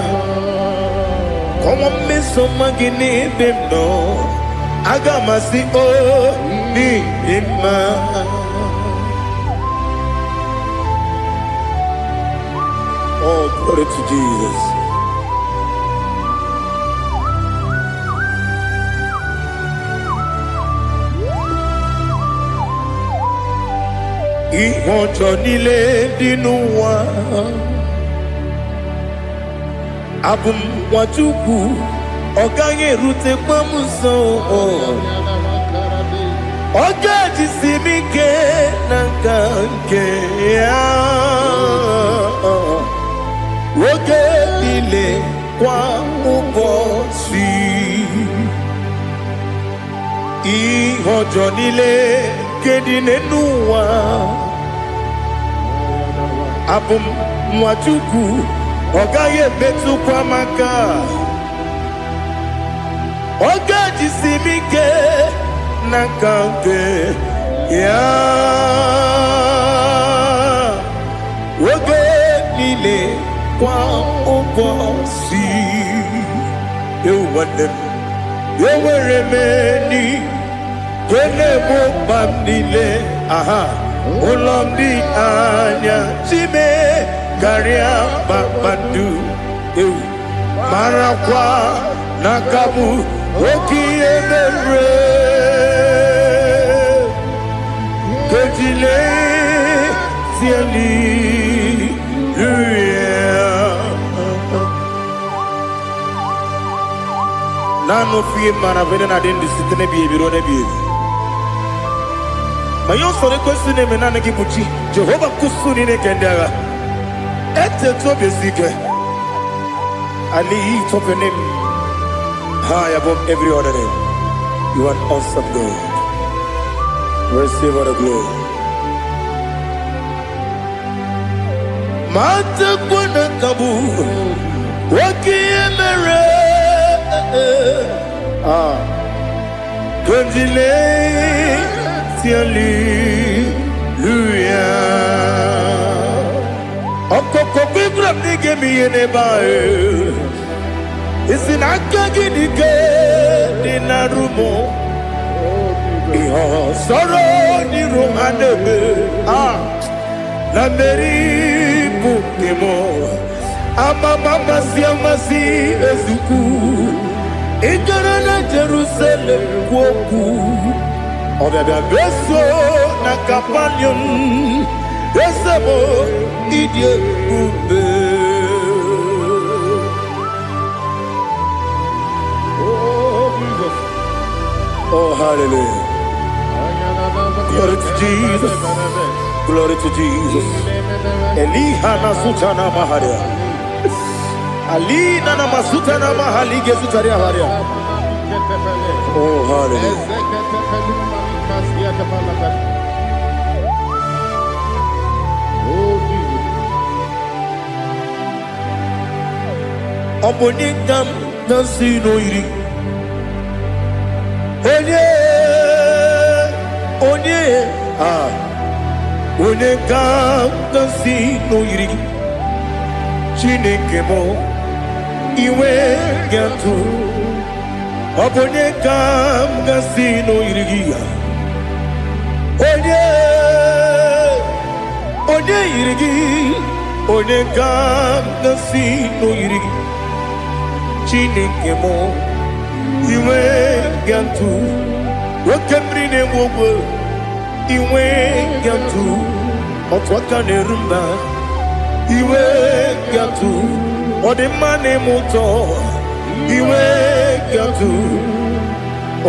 Como me soma gini demno. Agamasi o ni dema. Oh, glory to Jesus. Ìwọ̀njọ́ nílé dínú wa Abùmwàjúkù ọ̀gá yẹ̀rù tẹ pọ́mù sàn Ọ̀gá jì sí mi ké nàkà ké Wókè nílé kwa ụbọ̀ sí Ìwọ̀njọ́ nílé kédi nínú wa Abùmwàjúkù ọ̀gá yẹ mẹ́tù kwamaka ọ̀gá jì sí mi ké nàkà ké Wókè nílé kwa ụbọ̀ sí Ewere meni Kene mo pamnile aha Ulomdi anya Chime Karia Babandu Marakwa Nakamu Oki emere Kejile Siali Nano fiye maravene na dende sitene biye birone biye Mayon sore kwesune menane kibuchi Jehova kusuni ne kendera Ete tobe sike Ali tope nem high above every other name. You are awesome God. Receive all the glory. Mata kuna kabu wakiemere Konjile Hallelujah. Okoko kwibra nige miyene bae Isinaka gidike dinarumo Iho soro ni romanebe La meri bukemo Ama mama siamasi ezuku Igara na Jerusalem kwoku Obebe beso na kapanion Besemo idye ube Oh hallelujah. Glory to Jesus. Glory to Jesus. Elihana sutana maharia. Alina na masutana mahali gesutaria haria. Oh hallelujah. Obonikam nasino iri. Onye ka nasi no yiri Chineke mo iwe gatu Onye ka nasi no yiri Onye yiri Onye ka nasi no yiri Chineke mo iwe gatu Wakemri ne mwogo Iwe gatu Otwaka ne rumba Iwe gatu Odemane moto Iwe gatu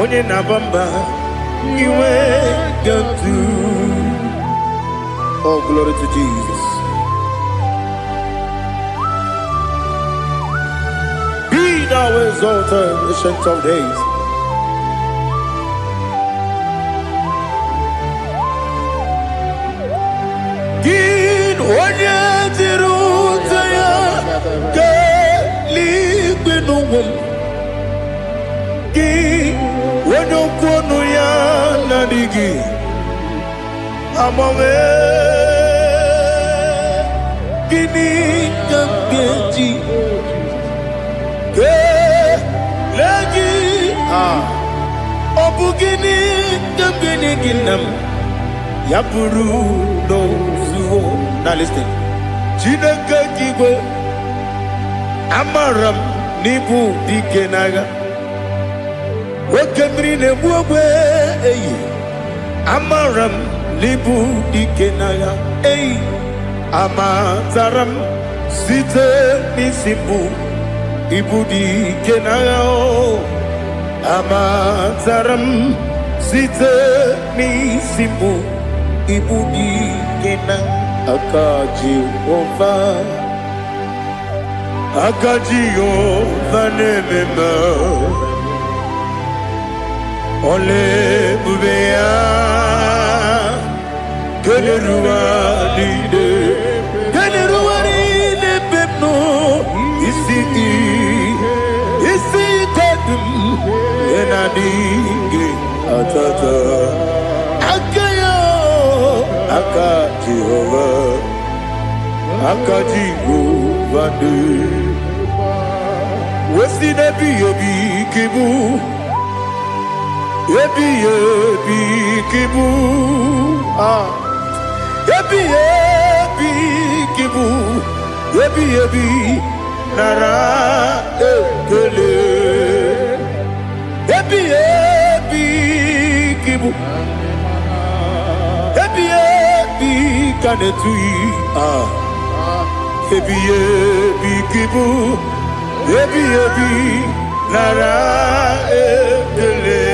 Onye nabamba Iwe gatu. Oh, glory to Jesus. Be thou exalted, ancient of days. Onye tiruta ya ke libenuwum ki onye kwonu ya nadigi amawe gini kamgeji ke lagi obu gini kamgeni ginam yapuru no zuwo. Now listen. Chineke kigwe amaram nibu dikenaga. Wakemri ne buwe eyi. Amaram nibu dikenaga. Eyi. Amataram site nisibu ibu dikenaga. Amataram site nisibu ibu dikenaga. Akajihova nemema ole bubea keleruaride pepno isi kodum enadige atata Akajihova de Wesi nebi yebi kibu Yebi kibu Yebi kibu Yebi nara ekele Yebi kibu Yebi kanetui Yebi kibu Yebi nara ekele.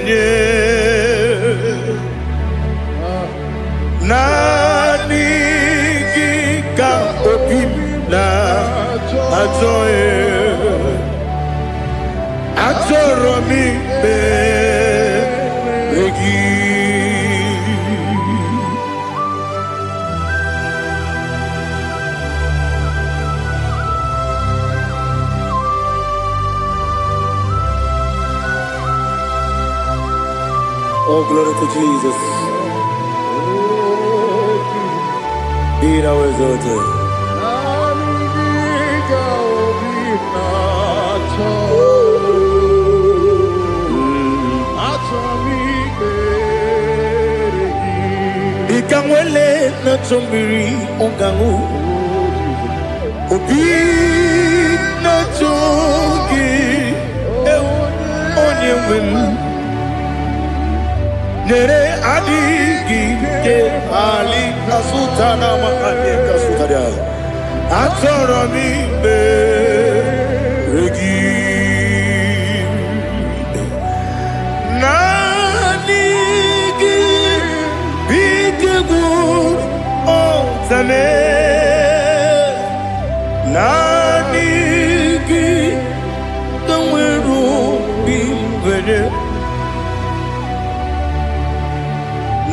onye nani gị ka obi m na-achọghị achọrọ m ikpere gị. Oh, glory to Jesus. Be thou exalted. Ikangwele na chombiri ongangu obi na chogi onye wem nere adigi ke ali asutana makane kasutaria atoro mi be regi nanigi bitigu o zame nanigi kamweru bimbere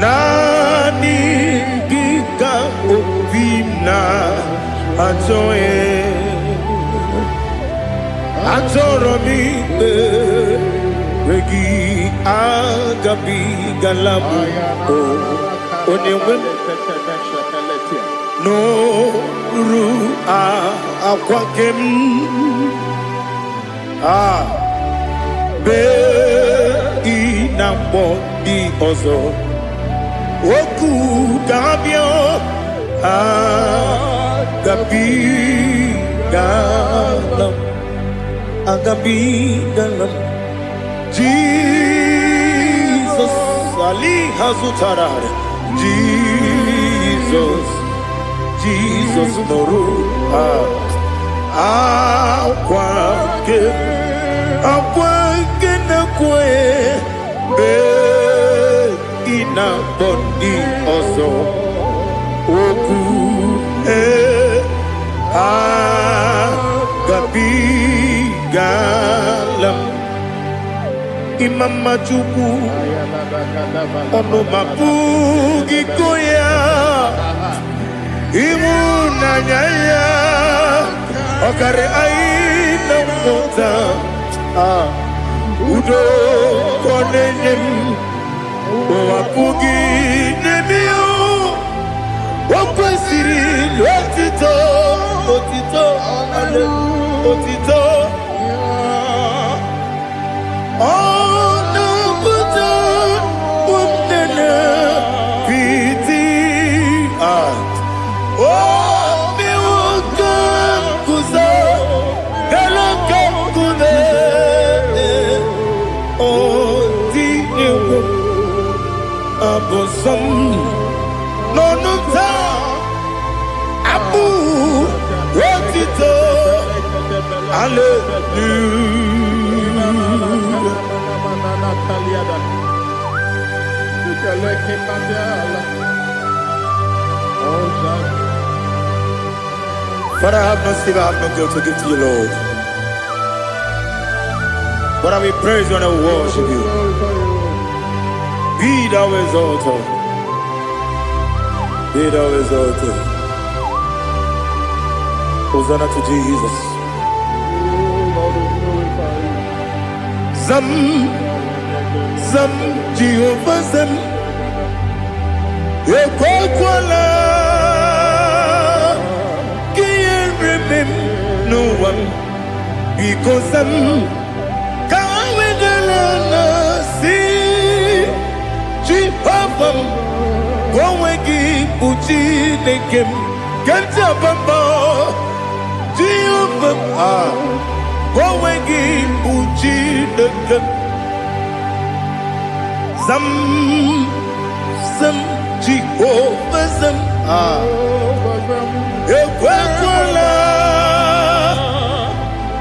nani gika obina atoe atoro mi regi agabi galabu onyewe no ru akwakem be inambo di ozo oku gabio agabi galam Jesus ali hazutarare Jesus noru akwake na kwe be ina boni ozo oku gabi galam imama chuku ono mapugi koya imunanyaya okare aina mota udo konenyem wapugi nemio wakwesiri lotito ale otito ono buto umnene piti miwuka kuzo galaka kune abosam nonuta abu wotito Father, I have no silver, I have no gold to give to you, Lord. But I will praise you and I will worship you. Be thou exalted. Be thou exalted. Hosanna to Jesus. Zam Jehovah Zam Ekwakwala Kiyeremim no one because Zam Kawedalana si Jehovah Gwawegi Uchi Nekem Ganta Bamba Jehovah Gwawegi Uchi Nekem Zam Jehovah Zam Ekwakwala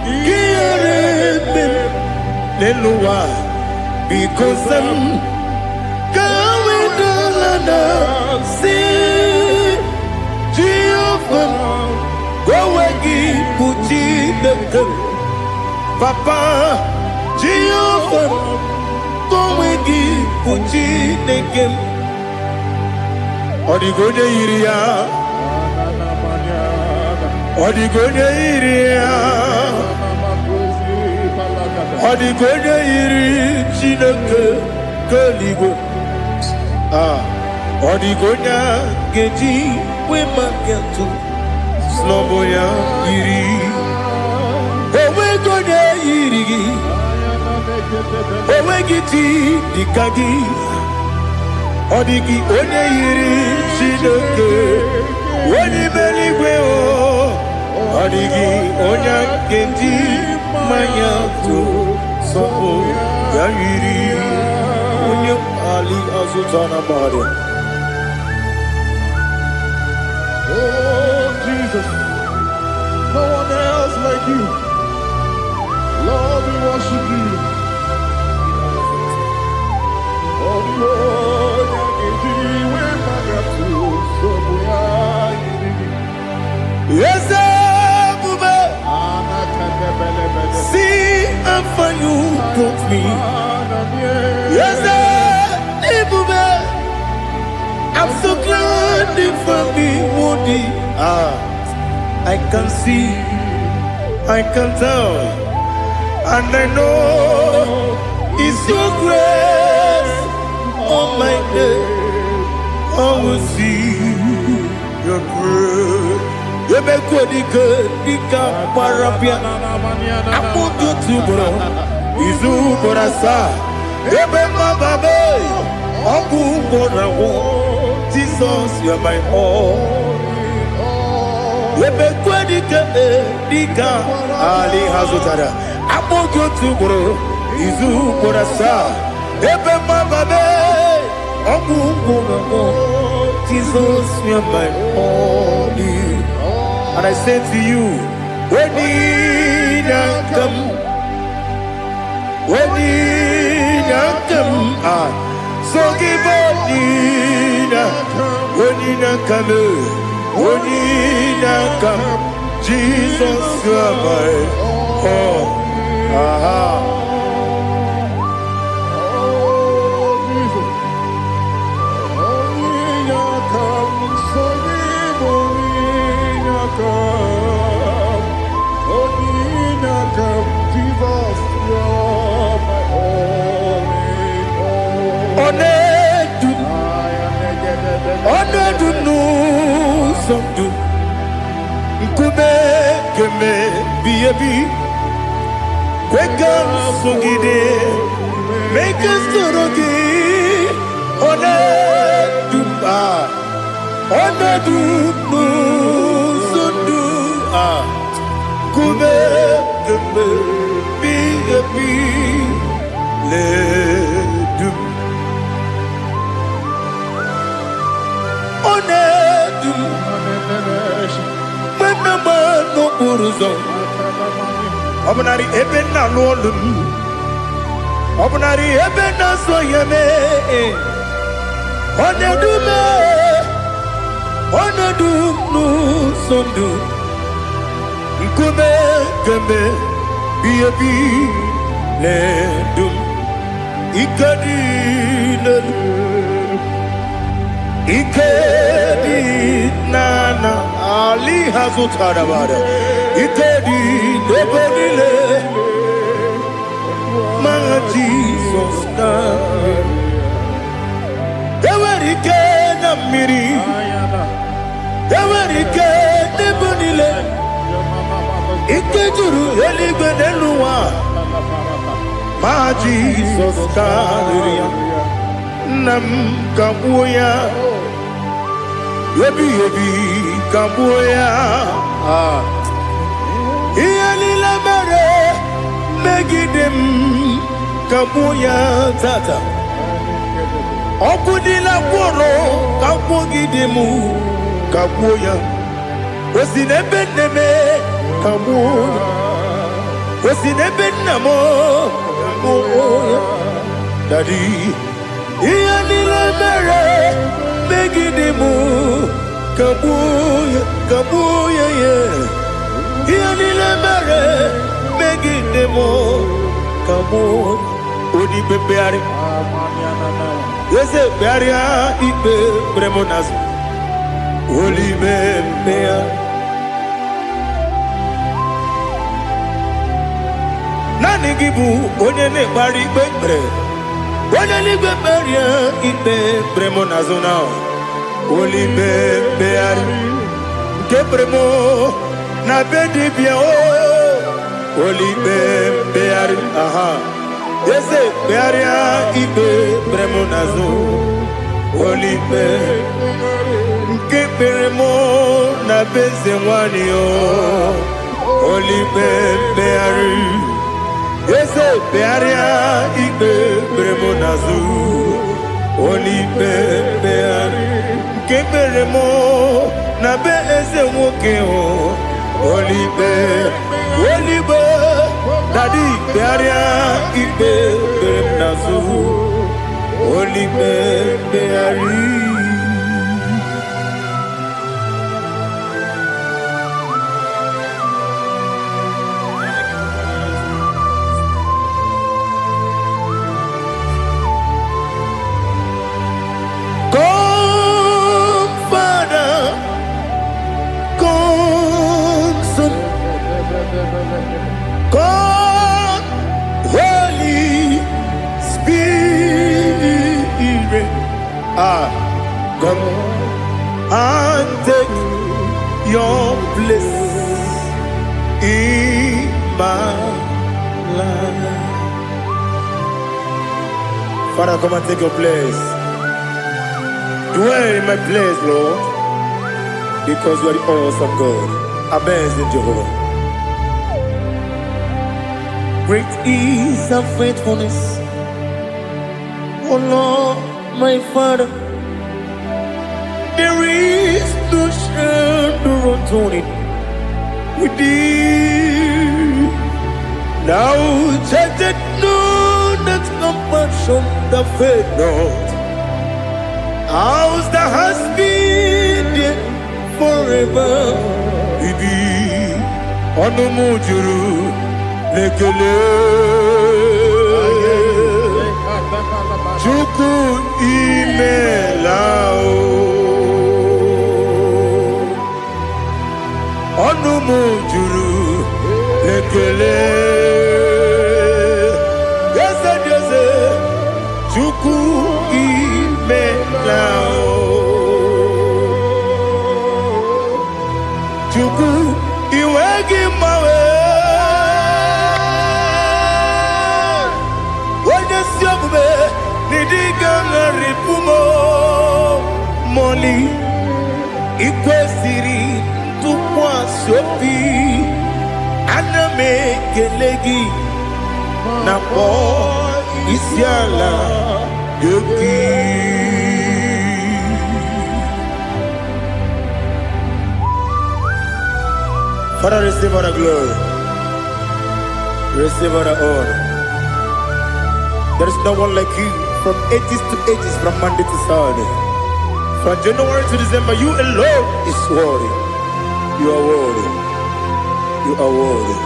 Kiyeremim Neluwa because I'm going to London. See, Jehovah, go again, put in the cup. Papa, Jehovah, go again, put in the cup. Odigonya iria, Odigonya iria, Odigonya iri chineke keligo. Odigonya geji we magetu sloboya iri. Owegonya iri, owegiti dikagi. Odigi onye yiri chineke onye meligwe o. Odigi onye kendi manya to sopo ya yiri onye ali azutana bade. Oh Jesus, no one else like you. Lord, we worship you. Oh Lord, yes, see how far you took me. Yes, I'm so glad for me, Woody. I can see, I can tell, and I know it's your grace on my day. I will see your grace. You make what you could, you can't parapia. I put you to bro. Izu Borasa. You make my baby. Abu Borawo. Jesus, you're my all. You make what you could, you can't. Ali Hazutara. I put you to bro. Izu Borasa. You make my baby. Abu Borawo. Jesus, you're my all. And I say to you, when you come, so give up, when you come, Jesus, you are my all. Make us Obnari ebena lolum, Obnari ebena soyeme, Onedu no sondu, Nkube kembe, Biabi ledum, Ikadi nana Ali Hazutarabada, Ikadi Nebele, my Jesus, Ewerike Namiri, Ewerike Nebele, Ikejuru Elibenelua, my Jesus, Nam Kabuya, Yebi Kabuya, Ialila Mare, Megidem Kabuya Tata, Okudila Woro, Kabugidemu, Kabuya, was in a beneme, Kabuya, was in a benamo, Kabuya. Daddy, iya nile mere megide mu kabuya ye. Iya nile mere megide mu kabuya. Odi bebeari, yese bearia ibe bremonas. Oli bebea. Nani gibu onye ne bari bebre. Onye ni beberia ibe bremonazona. Oli bebeari. Ke bremo na bedi bia o. Oli bebeari. Aha. Yese bearia ibe bremonazo. Oli bebeari. Ke bremo na beze wani o. Oli bebeari. Ese bearia ibe bremonazu. Oli beari. Ke beremo na be eze woke o. Oli be. Daddy bearia ibe bremonazu. Oli beari. God, Holy Spirit, come and take your place in my life. Father, come and take your place. Dwell in my place, Lord, because you are the awesome God. Amazing Jehovah. Great is our faithfulness, oh Lord, my Father. There is no shadow on it with thee. Now judged no that compassion that faith not. Ours that has been there forever with thee. Onomujuru lekele Chuku imelao Onumujuru lekele Yese Chuku imelao Chuku iwegi mawe Nidiga ripumo moli ikwesiri tukwa sopi aname kelegi na po isiala yoki. Father, receive all the glory, receive all the honor. There is no one like you. From ages to ages, from Monday to Saturday, from January to December, you alone is worthy. You are worthy. You are worthy.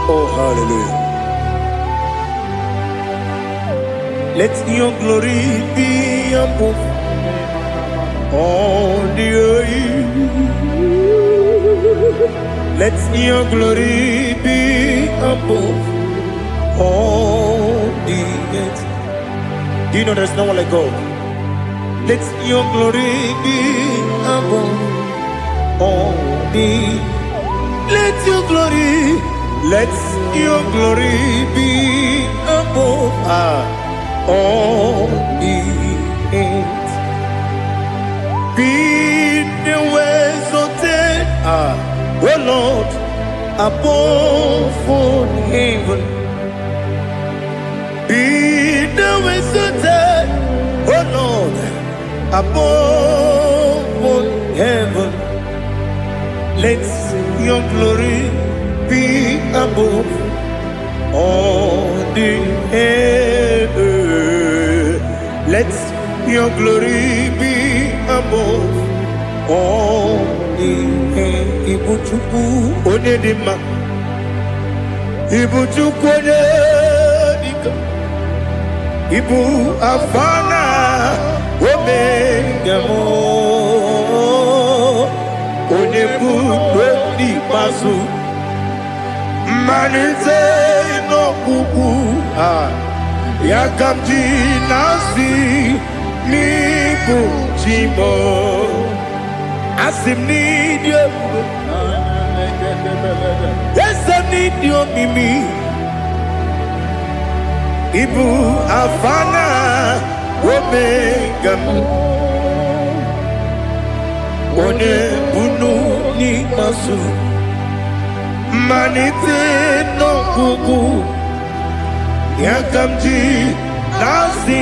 Oh, hallelujah. Let your glory be above all the earth. Let your glory be above all the earth. Do you know there's no one like God? Let your glory be above all the. Let your glory be above all the earth. Be the exalted, oh Lord, above all heaven. Be the exalted, oh Lord, above all heaven. Let your glory be above all the heaven. Let your glory be above all. Ibu Chukwu onye dị mma, Ibu Chukwu onye dịka, Ibu Alfa na Omega mo, onye bụ n'ikpeazụ, mmalite n'ọgwụgwụ ya ka m ji na-asị n'ịbụ chi m. Asị m n'ịdị ebube, eze m n'ịdị omimi, Ibu Alfa na Omega m, onye bunu n'ikpeazụ, mmalite n'ọgwụgwụ ya ka m ji na-asị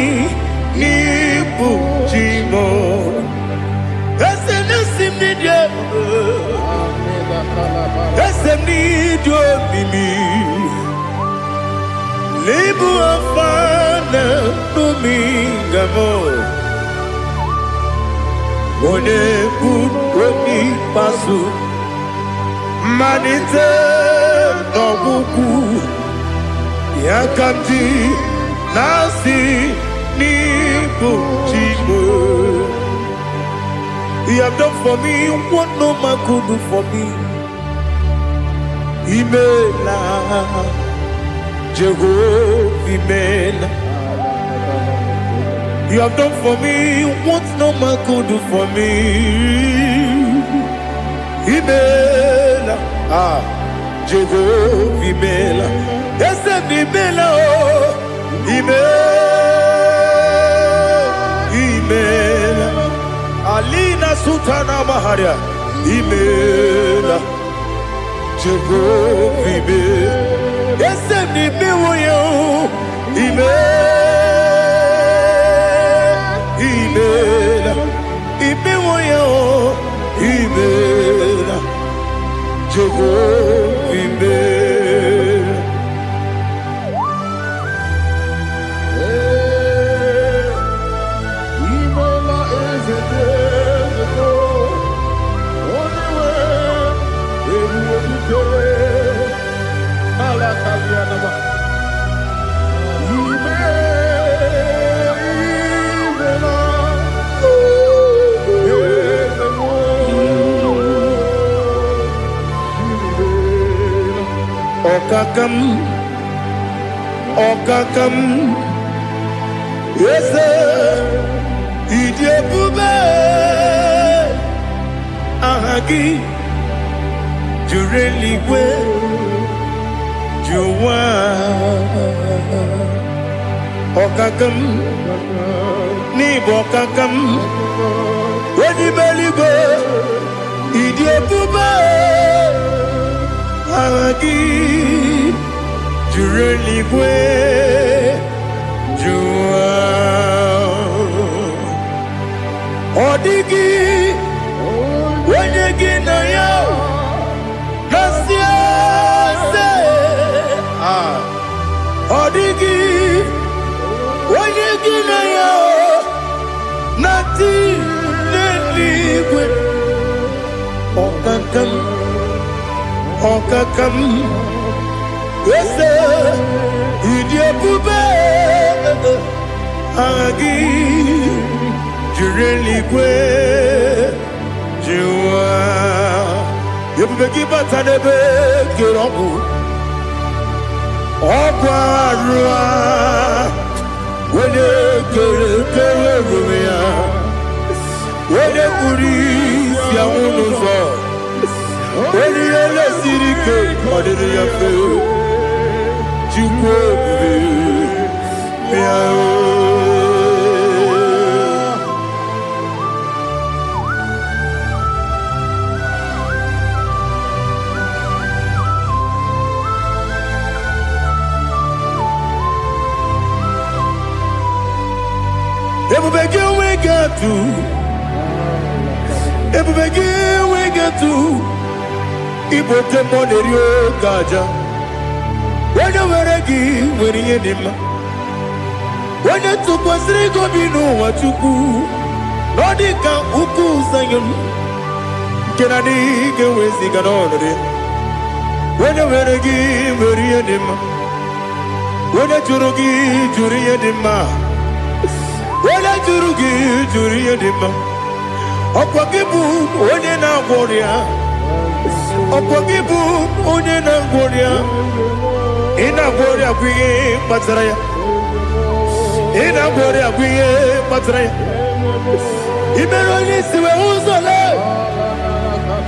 n'ịbụ chi m. Ese n'isi m n'ịdị ebube, ese m n'ịdị omimi, Ibu Alfa na Omega m, onye bụ n'ikpeazụ, mmalite n'ọgwụgwụ ya ka m ji na-asị n'ịbụ chi m. You have done for me what no man could do for me. Imela, Jehovah, Imela. You have done for me what no man could do for me. Imela, Jehovah, Imela. Yes, Imela, Imela. Alina Sutana Maharia, Imela, Jehovah, Imela. Yes, Imela, Imela, Imela, Jehovah, Imela. Okakam, yes, Idiabube, Ahagi, Jureligwe, Juwa, Okakam, Nibokakam, Wedibeligo, Idiabube, Ahagi, Jureligwe, Juwa, Odigi, Wenyegi na yo, Nasiase, Odigi, Wenyegi na yo, Nati Neligwe, Okakam, Okakam. Yes, Idiabube, Agi, Jureligwe, Juwa. You begin to tanebe kirogu, Ogwarua, when you kere rumia, when you puris yamunuzo, when you lesirike, what did you feel? onye tụkwasịrị gị obi n'ụwa Chukwu na ọ dị ka ukwu Zayọn nke na-adịghị ga-eweziga n'ọnọdụ ya. Onye nwere gị nwere ihe dị mma, onye jụrụ gị jụrụ ihe dị mma, onye jụrụ gị jụrụ ihe dị mma. Ọkwa gị bụ onye na-agwọ ọrịa, ọkwa gị bụ onye na-agwọ ọrịa. Ị na-agwọ ọrịa bụ ihe kpatara ya, ị na-agwọ ọrịa bụ ihe kpatara ya. I mere onye isi wee ụzọ lee,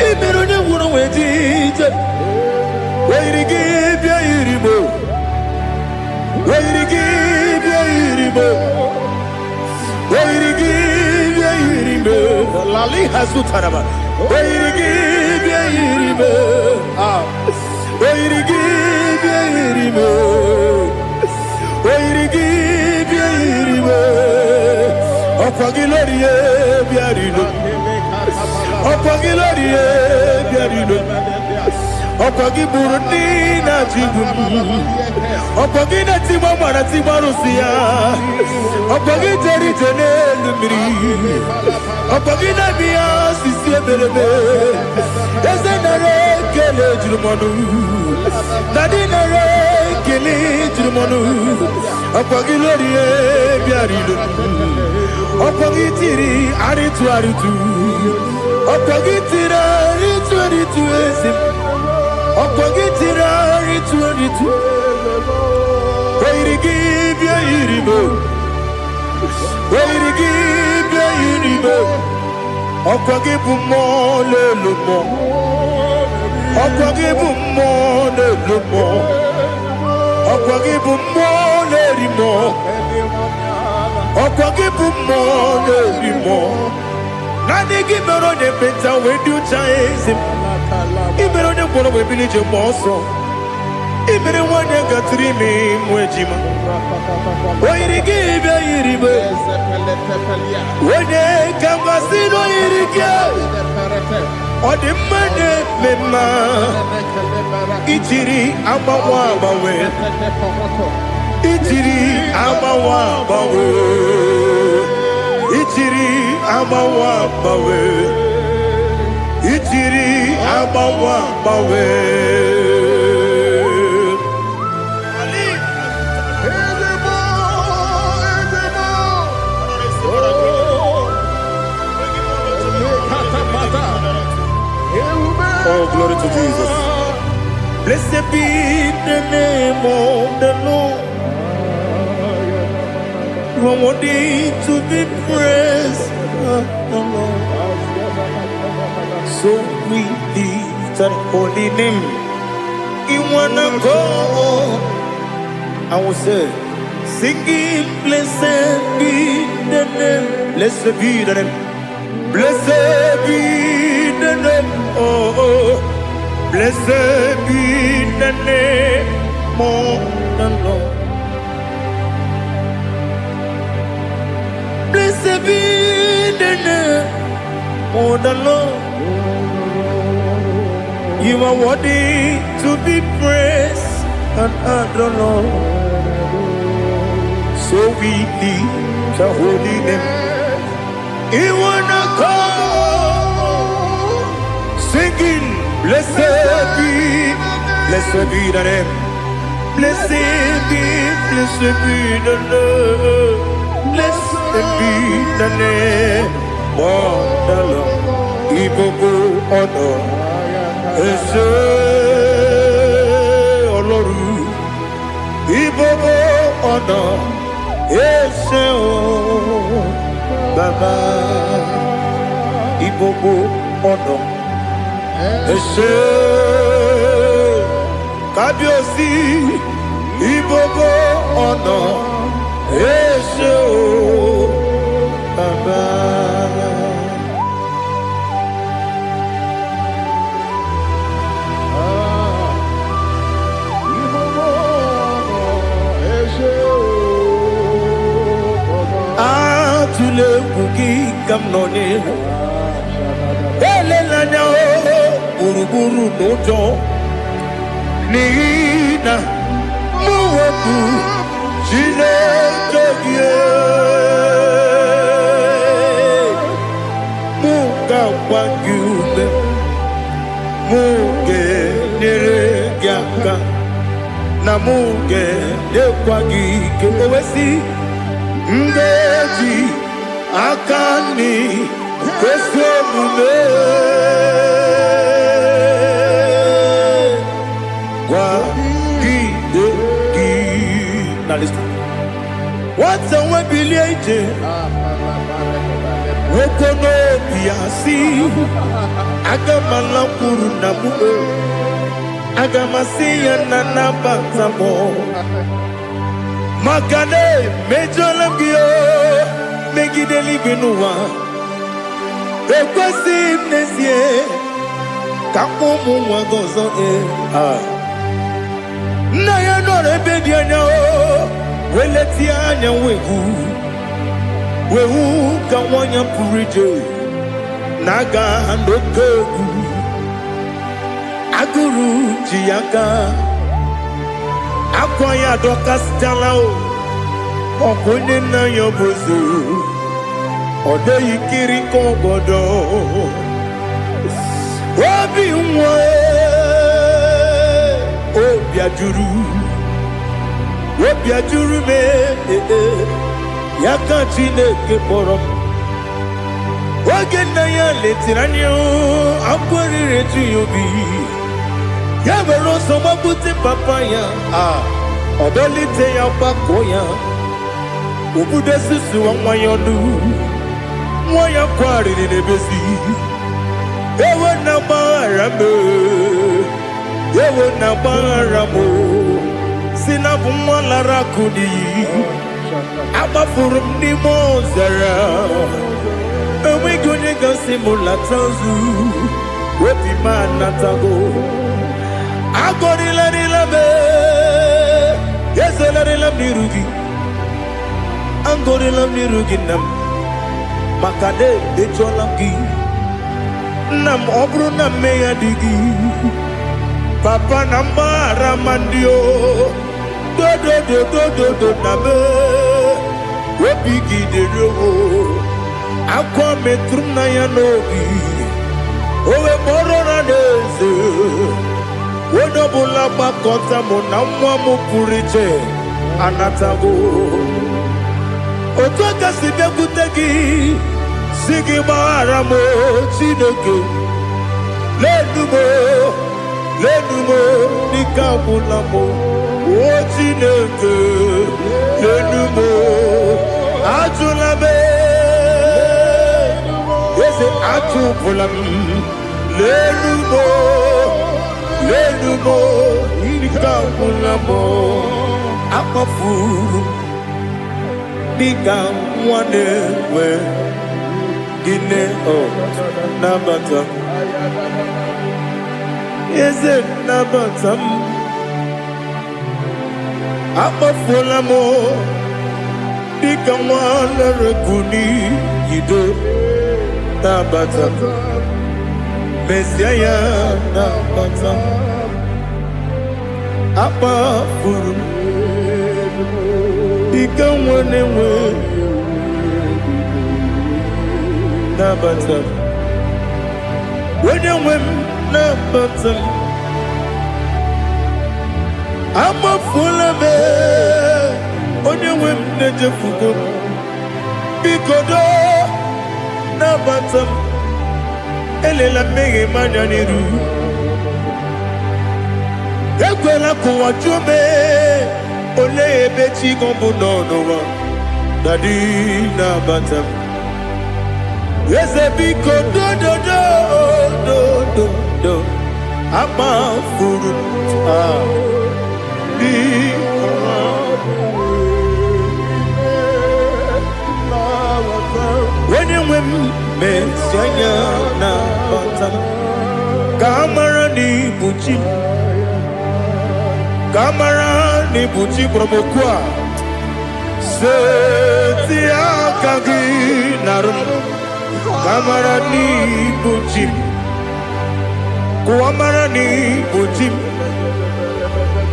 I mere onye nwụrụ wee dị ije. Weyiri gị bịa yiri m, weyiri gị bịa yiri m, weyiri gị bịa yiri m. Lali hazụtara m, weyiri gị bịa yiri m, weyiri gị bịa yiri m, weyiri gị bịa yiri m. Ọkwa gị lori ye bịa rilo, ọkwa gị lori ye bịa rilo. Ọkwa gị bụrụ ndị na-achịgbu m, ọkwa gị na-etigba mara tigba arụsị ya, ọkwa gị jere ije n'elu mmiri, ọkwa gị na-eme ya osisi emereme. Eze nara ekele juru m ọnụ, na dị nara ekele juru m ọnụ. Ọkwa gị lori ihe bịara ilo, ọkwa gị tiri arịtụ arịtụ, ọkwa gị tiri arịtụ arịtụ ezi m. Ọkwa gị tiri arịtụ arịtụ, weyiri gị bịa yiri m, weyiri gị bịa yiri m. Ọkwa gị bụ mmụọ n'elu mmụọ, ọkwa gị bụ mmụọ n'elu mmụọ, ọkwa gị bụ mmụọ na-eri mmụọ, ọkwa gị bụ mmụọ na-eri mmụọ. Naanị gị mere onye ekpenta wee dị ụcha eze m. I mere onye mkpọrọ wee bili ije mmụọ ọsọ. I mere nwanyị gatụrụ ime mụ ejima. Oyiri gị bịa yiri m, onye ka mmasị na oyiri gị. Ọ dị mma na-eme mma, ijiri agbanwe agbanwe, ijiri agbanwe agbanwe, ijiri agbanwe agbanwe, ijiri agbanwe agbanwe. Oh, glory to Jesus. Blessed be the name of the Lord. You are worthy to be praised, the Lord. So we lift that holy name. You wanna go? I will say, singing, blessed be the name. Blessed be the name. Blessed be the name. Oh, blessed be the name of the Lord. Blessed be the name of the Lord. You are worthy to be praised and adored, Lord. So we lift the holy name. You wanna come singing, blessed be the name. Blessed be the Lord. Blessed be the name of the Lord. Ibogo honor, Ese Oloru. Ibogo honor, Ese O Baba. Ibogo honor, Ese Kabiosi. Ibogo honor, Ese O Baba. Atule kuki kamnoni, elelanya buruburu nojo, nina muwetu chile kebie. Wagyume Muge Neregiaka Na muge Nekwagi Kewesi Ngeji Akani Kwesomume Wagideki. Now listen. What's a webiliate? Wokono biasi. Agamala kurunamu. Agamasiya nanabatamo. Makane mejolambio. Megideli benua. Ekwasi mnesie. Kamumu wagozo na ya no rebedi anya o weleti anya wehu ka wanya purije naga ndokogu aguru jiyaka akwa ya doka stala o okunye na yobozu ode yikiri kogodo obi nwa obiajuru me yaka Chineke kpọrọ oge nna ya letiri anya akwarịrị eju ya obi ya were ọsọ gbapute papa ya ọdọlite ya gbakọ ya obodo susuwa nwa ya ọnụ nwa ya kwarịrị n'ebezi ewe na gbaghara me ewe na gbaghara mo si na bụ nwa lara kudi agbafuru m n'ime ọzara enweghị onye gasị m lata ozu obi m anatago agọrịlarịla m ezelarịla m n'iru gị agọrịla m n'iru gị nna m maka na ejọla m gị nna m ọ bụrụ na mmehie dị gị papa na mbaghara ma ndị o dodododododo na be obi gị dịrị owo akwa metụrụ na ya n'obi owe kpọrọ na n'eze onye ọbụla gbakọta mụ na nwa m pụrụ iche anatago otu aka si bịakwute gị si gị gbaghara m Chineke lenumo dịka agwụla m o Chineke lenumo ajụla m eze atụpụla m lenumo dịka agwụla m akpafuru dịka nwa na-enwe gịnị nabata eze nabata m akpafuola m dịka nwa na-ereguni yido nabata mesia ya nabata akpafuru dịka nwa na-enwe nabata onye nwe m nabata m amafuola m onye nwe m na-ejefugo m biko do nabata m elela mmehie m anya n'iru ekwela ka ụwa jụọ m olee ebe chi gị bụ n'ụwa dadi nabata m eze biko do amafuru onye nwe m mesi anya na bata ka amara n'ibu chi ka amara n'ibu chi kpọrọmokwu a seti aka gị narụ kamara n'ibu chi kuamara n'ibu chi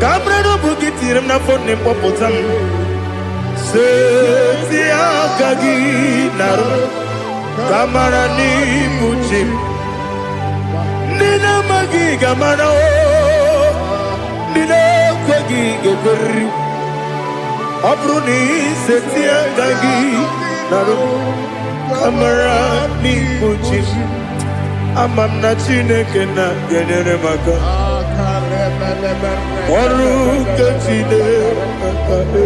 kamara n'obu gị tiri m n'afọ na-ekpọpụta m seti aka gị narụ Kamara ni muchim. Nina magi kamara o. Nina kwagi geberi. Abruni setia gagi. Naro. Kamara ni muchim. Amam na chineke na genere maka. Oru kachine kakane.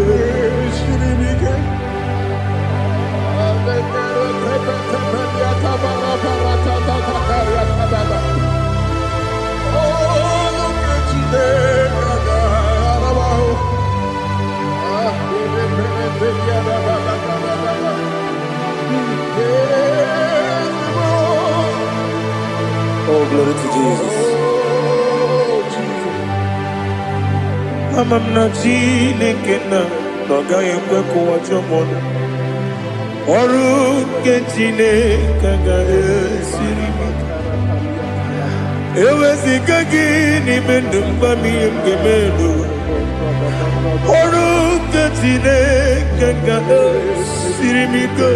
Oh, glory to Jesus. Amam na chineke na nogaye kwe kuwa chomono. Oru kechine kagaye sirimi. Ewezi kagi ni mendumba miyemgemelo. Oru kechine kagaye sirimi ko.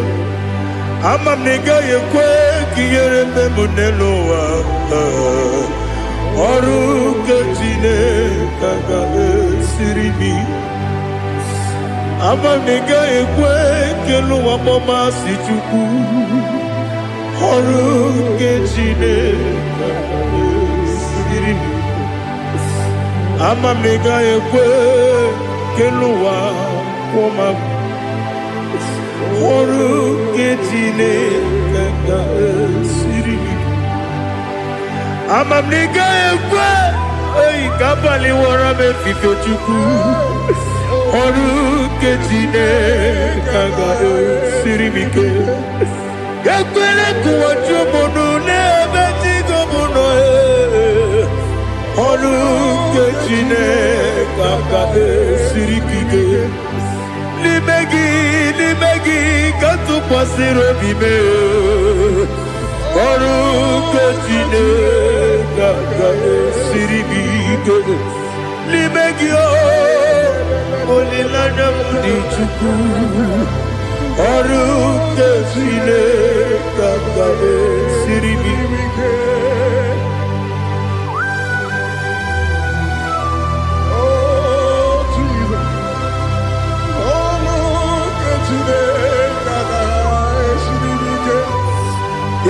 Amam negaye kwe kiyere memunelo wa. Oru kechine kagaye sirimi. Amam negaye kwe kelu wa mama si chuku. Oru kechine kagaye sirimi. Amam negaye kwe kelu wa mama. Oru kechine kagaye sirimi. Amam negaye kwe ei kabali wara me fifo chuku. Oru kechine kagaye sirimi ke. Yakwele kuwa chumono nebe tigo mono e. Oru kechine kagaye sirimi ke. Limegi katu pasiro bime. Oru kechine kagaye sirimi ke. Limegi o olilana mudi chuku. Oru kechine kagaye sirimi ke.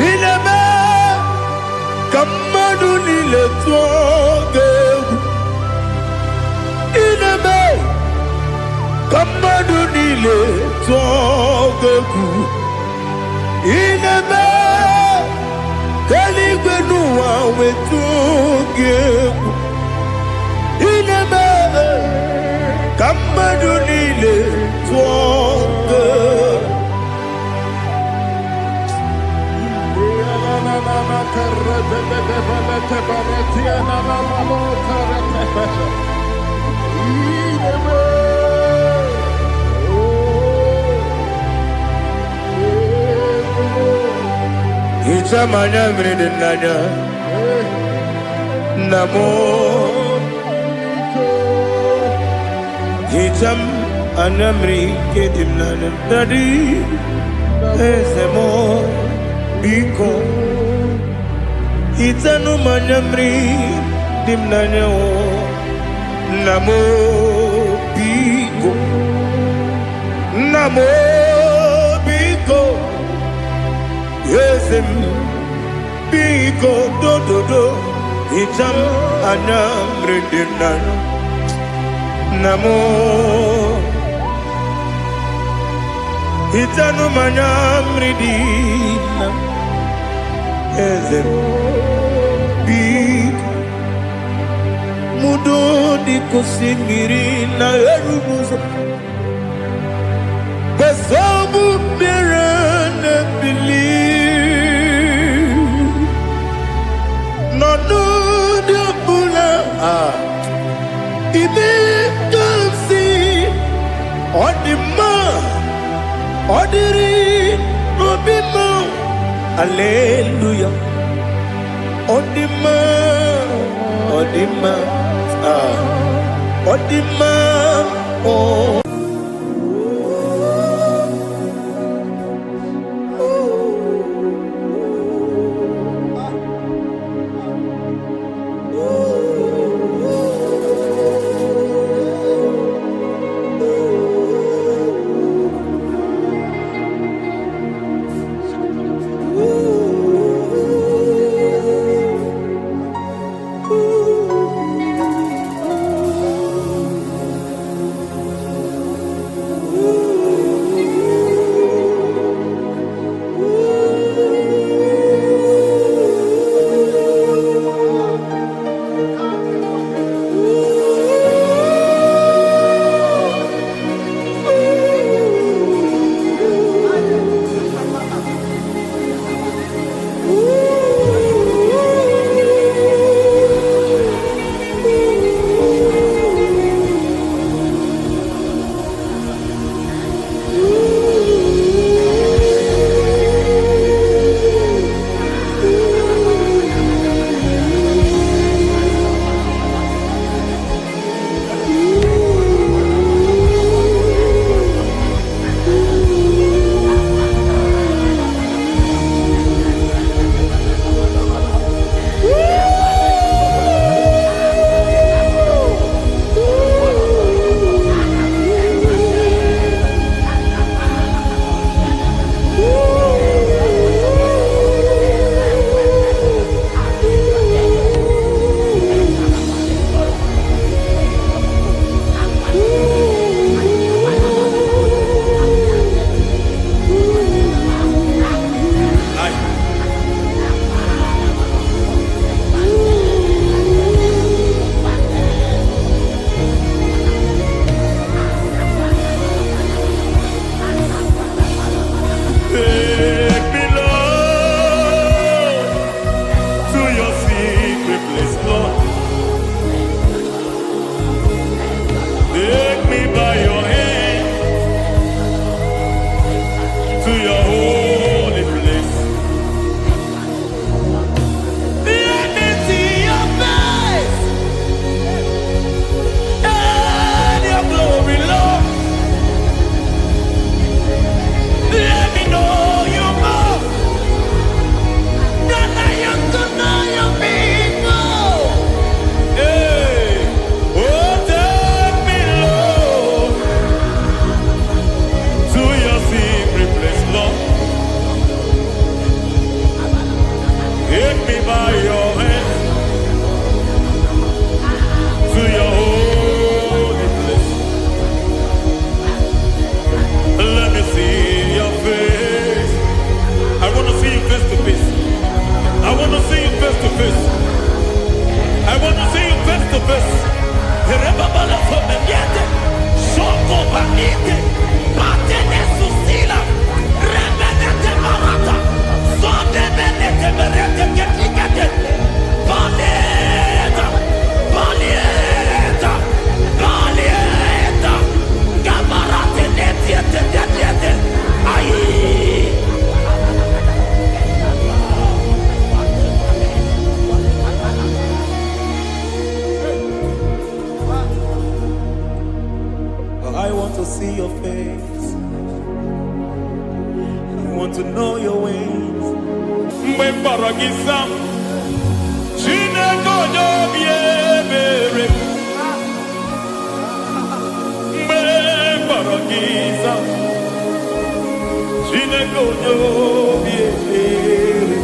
Ineme kamadu nile tuoge. Ineme kamadu nile tuoge. Ineme kaligwenu wawe tuoge. Ineme kamadu nile tuoge. Itamanya mridinanya namo. Itam anamri kedimnanya dadi ezemo biko. Itanu manyamri dimnanya o namo biko. Namo biko. Yesem biko do do do. Itam anamri dimnanya namo. Itanu manyamri dimnanya ezem biko. Mudo di kusimiri na erumuzo. Besobu birane believe. No no de bula. Ibe kansi odima odiri obima. Hallelujah. Odima, odima, odima, oh. โ ways. I want to know your ways. Mgbe mkpọrọ gị sam, Chineke onye obi ebere. Mgbe mkpọrọ gị sam, Chineke onye obi ebere.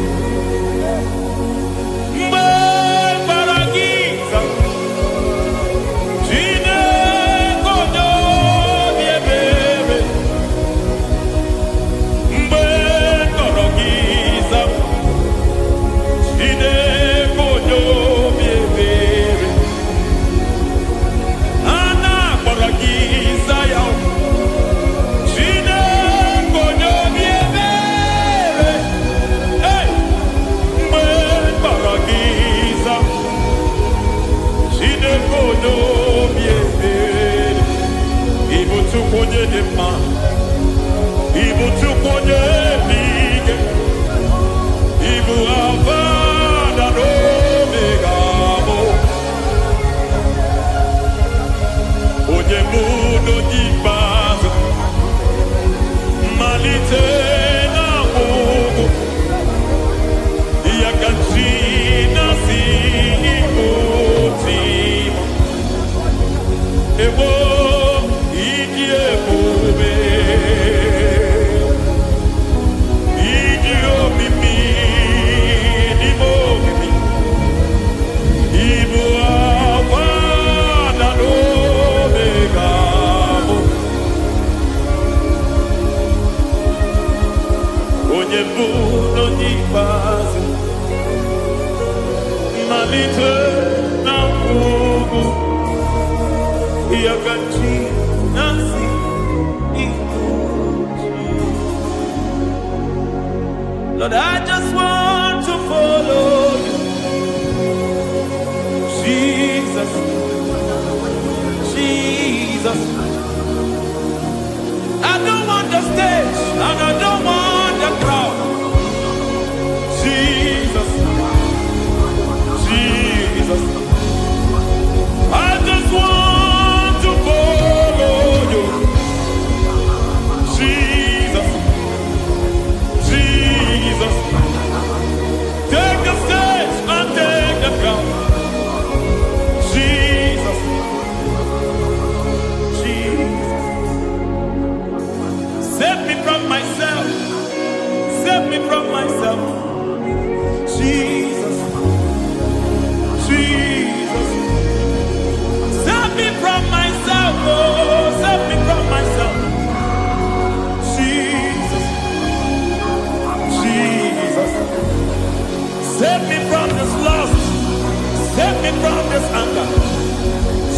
Mgbe mkpọrọ gị sam, Chineke onye obi ebere. Mgbe mkpọrọ gị sam, Chineke onye obi ebere. A na-akpọrọ gị Zion, Chineke onye obi ebere. Hey! Mgbe mkpọrọ gị Zion, Chineke onye obi ebere. Ị bụ Chukwu onye dị mma, ị bụ Chukwu onye ebighị. Ị bụ Alfa na Omega bụ onye bụ n'onye ikpeazụ, mmalite na ọgwụgwụ, ya ka chi na-asị Igbo timo. Ewo ịdị ebube, ịdị omimi n'ime omimi. Ibu Alfa na Omega bụ onye bụ n'onye ikpeazụ, mmalite na ọgwụgwụ, ya ka chi na-asị Igbo timo. Lord, I just want to follow you. Jesus, Jesus. I don't want the stage and I don't want the crowd. Jesus, Jesus. I just want to follow you. Jesus, Jesus. Take the stage and take the crown. Jesus, Jesus. Save me from myself. Save me from myself. Jesus, Jesus. Save me from myself. Oh, save me from myself. Jesus, Jesus. Save me from this lust. Save me from this anger.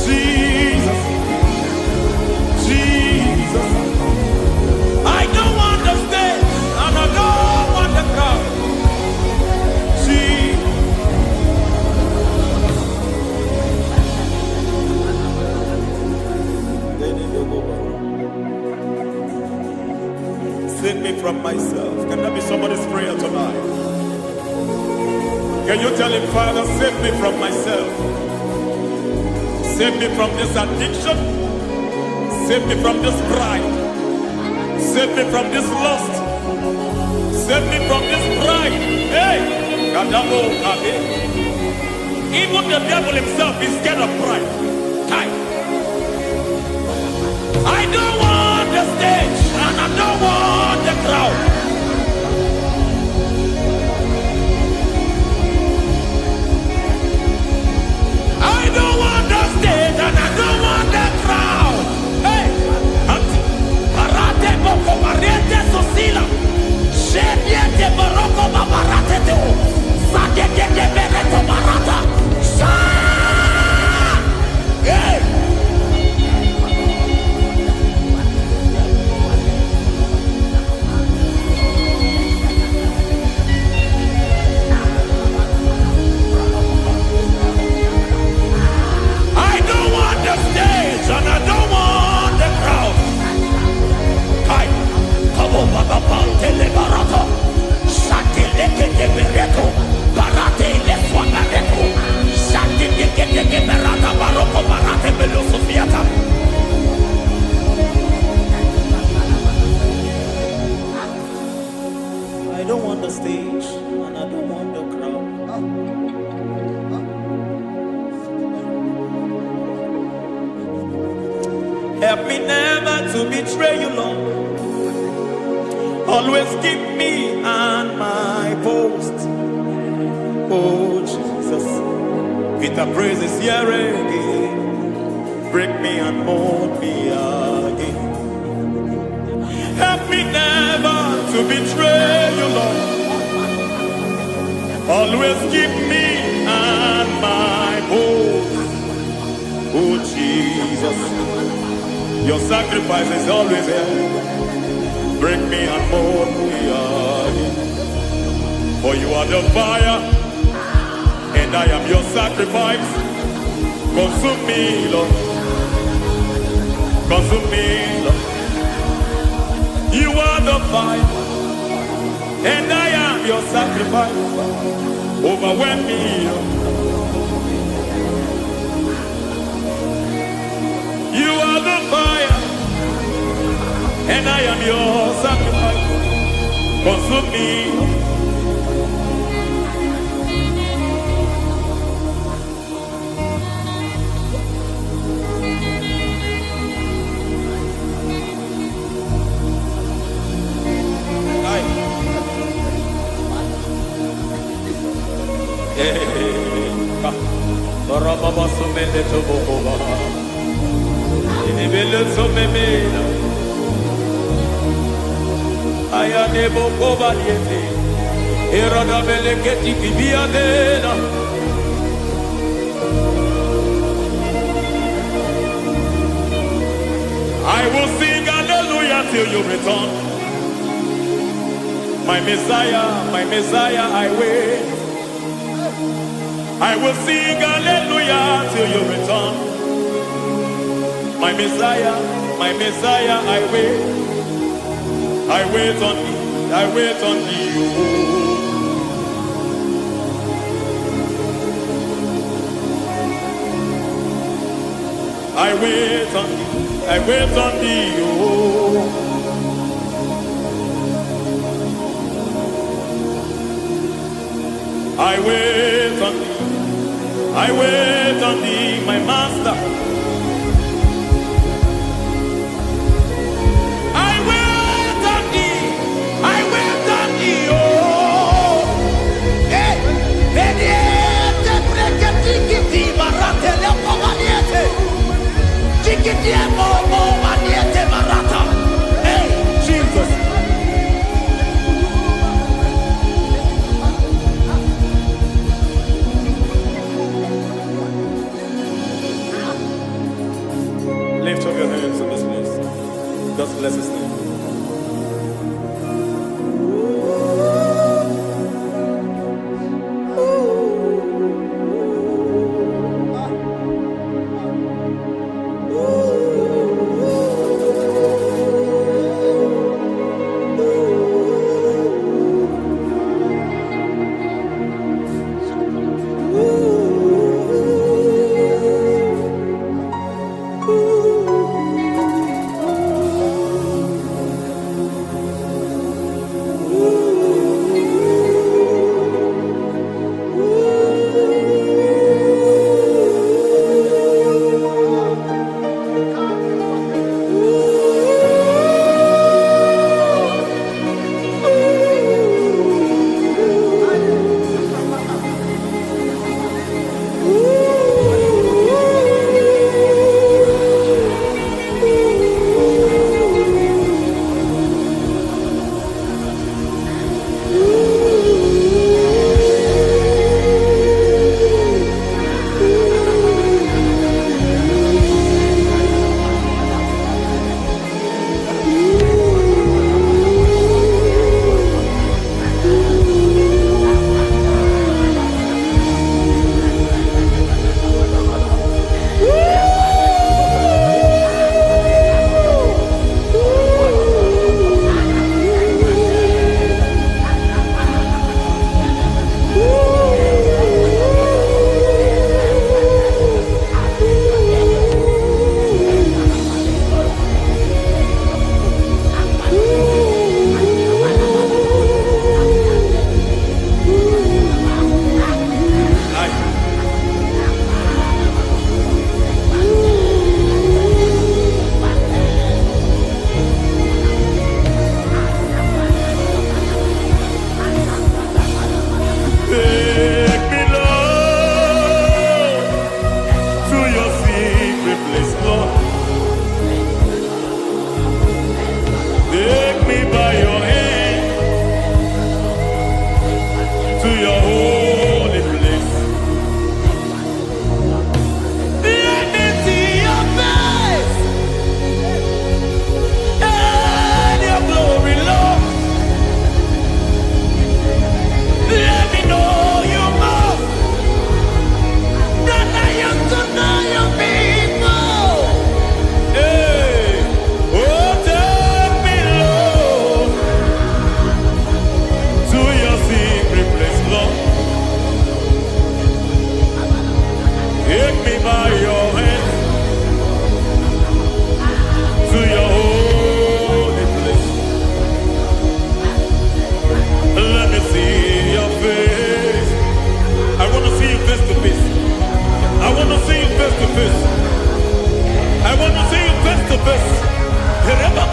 Jesus, Jesus. I don't want the stage and I don't want the crowd. Jesus. Save me from myself. Can that be somebody's prayer tonight? Can you tell him, Father, save me from myself. Save me from this addiction. Save me from this pride. Save me from this lust. Save me from this pride. Hey! Kadamo Kabe. Even the devil himself is scared of pride. Hi. I don't want the stage and I don't want the crowd. I don't want the stage and I don't want the crowd. Hey, Parate boko barete sosila. Shediete baroko babarate teo. Sadete bereto barata. Sa. Hey. the stage and I don't want the crowd. Help me never to betray you, Lord. Always keep me on my post. Oh Jesus, Peter praises here again. Break me and mold me again. Help me never to betray you, Lord. Always keep me on my post. Oh Jesus, your sacrifice is always there. Break me and mold me again. For you are the fire, and I am your sacrifice. Consume me, Lord. Consume me, Lord. You are the fire, and I am your sacrifice. Overwhelm me, Lord. You are the fire, and I am your sacrifice. Consume me. Baba sumele to boba. Inibele sumemela. Aya nebo koba yete. Erada beleketi kibia dena. I will sing hallelujah till you return. My Messiah, I wait. I will sing hallelujah till you return. My Messiah, I wait. I wait on thee, I wait on thee. I wait on thee, I wait on thee. Oh. I wait on thee. I wait on thee, my master. I wait on thee. I wait on thee, oh. Hey, vediete, preketi, barate, lepo maniete. Chikiti, momo, maniete, barata. Hey, Jesus. Lift up your hands in this place. Just bless his name.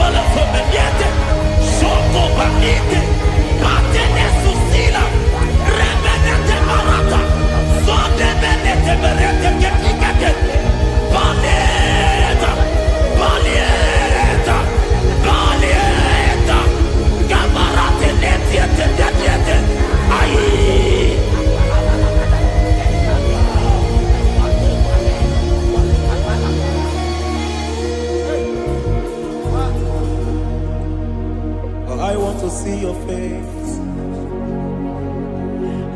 Sole Fomeniete, Soko Banite, Matene Susila, Remenete Marata, Sonde Benete Berete Gekikate, Balieta, Balieta, Balieta, Gamarate Netiete, Netiete, Aye. I want to see your face.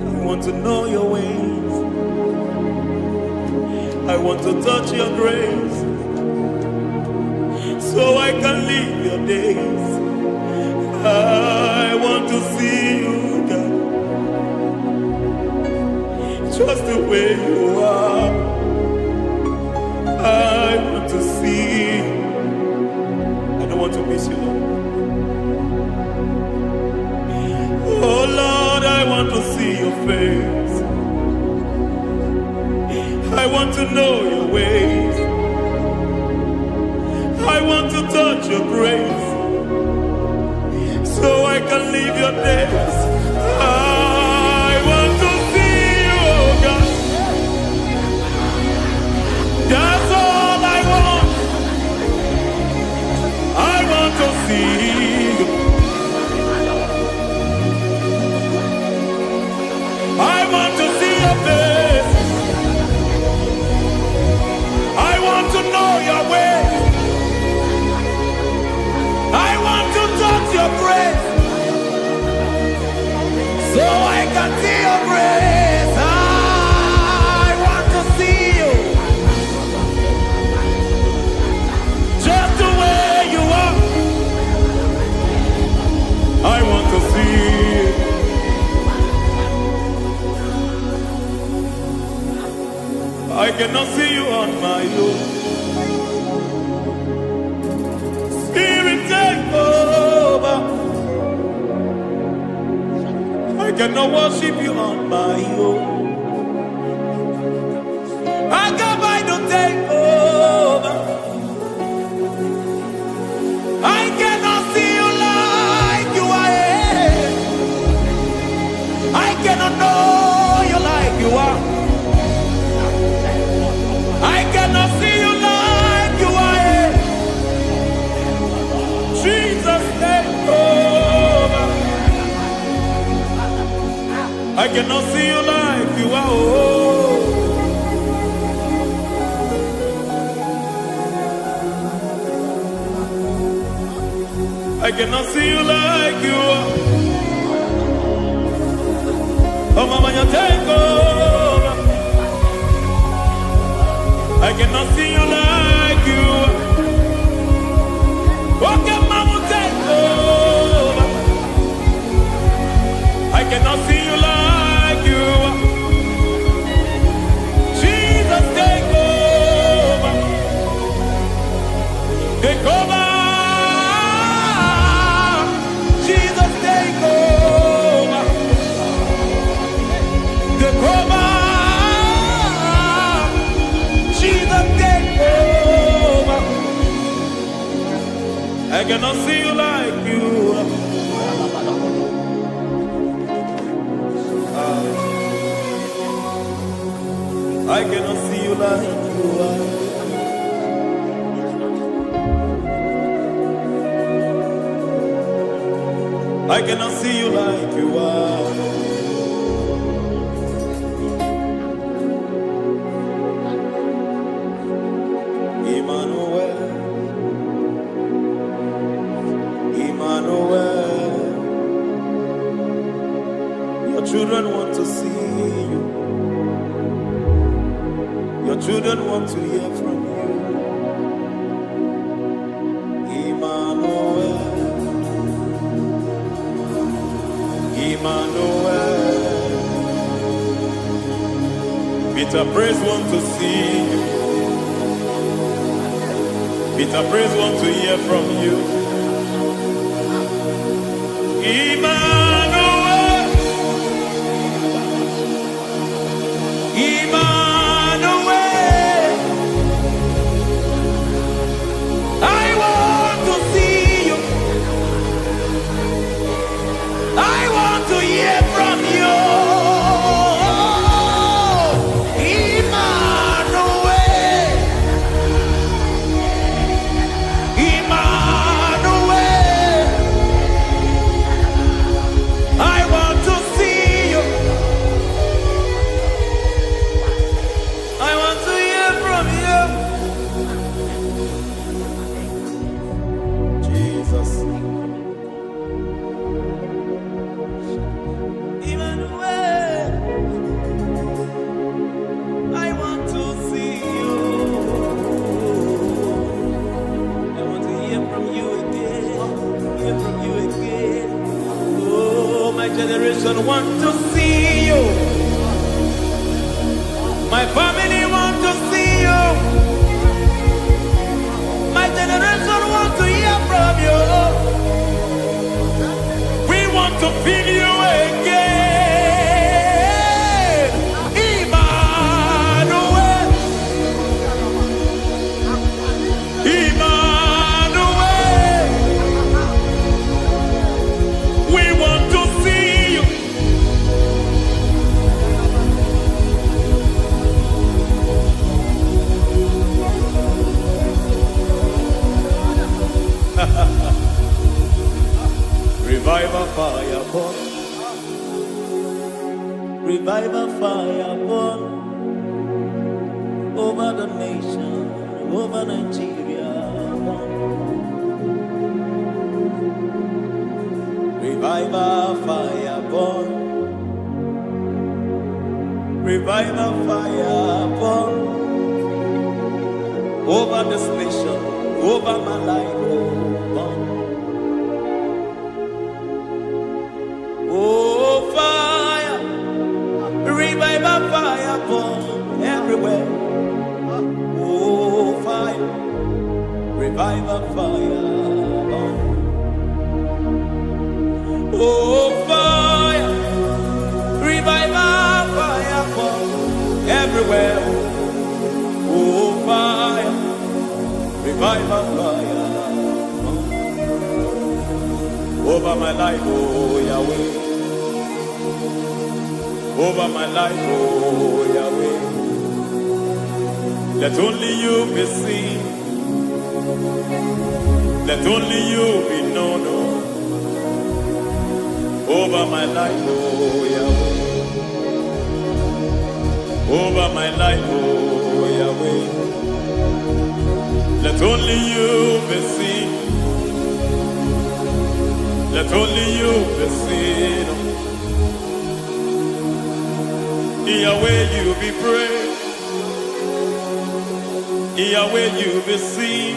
I want to know your ways. I want to touch your grace so I can live your days. I want to see you, God, just the way you are. I want to see you. I don't want to miss you, Lord. Oh Lord, I want to see your face. I want to know your ways. I want to touch your grace so I can live your days. I want to see you, oh God. That's all I want. I want to see you. I want to see your face. I want to know your way. I want to touch your grace so I can see your grace. I want to see you just the way you are. I want to see you. I cannot see you on my own. Spirit, take over. I cannot worship you on my own. I can by to take over. I cannot see you like you are. I cannot know you like you are. I cannot see you like you are. Jesus, take over. I cannot see you like you are. Oh. I cannot see you like you are. Oh, Mama, you take over. I cannot see you like you. Okay, Mama, take over. I cannot see you like you. Jesus, take over. Take over. Jesus, take over. Take over. I cannot see you like you. I cannot see you like you are. I cannot see you like you are. Emmanuel, Emmanuel, your children want to see you. Your children want to hear from you. Emmanuel, Emmanuel. Peter Praise want to see you. Peter Praise want to hear from you. Emmanuel, Emmanuel. I want to see you. generation want to see you. My family want to see you. My generation want to hear from you. We want to feel you again. Emmanuel. Emmanuel. We want to see you. Revival fire burn. Revival fire burn over the nation, over Nigeria. Revival fire burn. Revival fire burn over this nation, over my life. Burn. Oh, fire, revival fire burn everywhere. Oh, fire, revival fire burn. Oh, fire, revival fire burn everywhere. Oh, fire, revival fire burn over my life, oh Yahweh. Over my life, oh Yahweh. Let only you be seen. Let only you be known. Over my life, oh Yahweh. Over my life, oh Yahweh. Let only you be seen. Let only you be seen. Yahweh, you be praised. Yahweh, you be seen.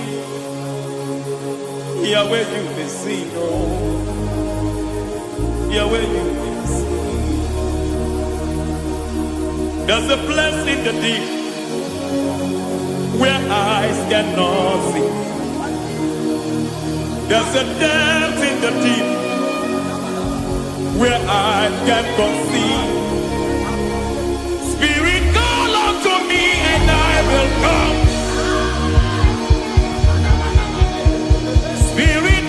Yahweh, you be seen. Oh, Yahweh, you be seen. There's a place in the deep where eyes cannot see. There's a depth in the deep where eyes can't conceive. Spirit, call unto me and I will come. Spirit,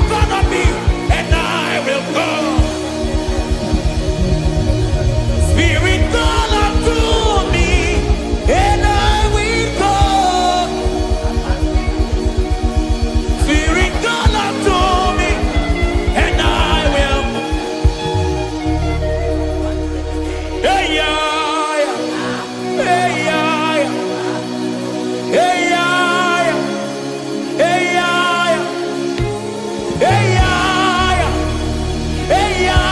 burn on me and I will come. Spirit, call unto me and I will come. Spirit, call unto me and I will. Hey, yeah, hey, yeah, hey, yeah, hey, yeah, hey, yeah, hey, yeah,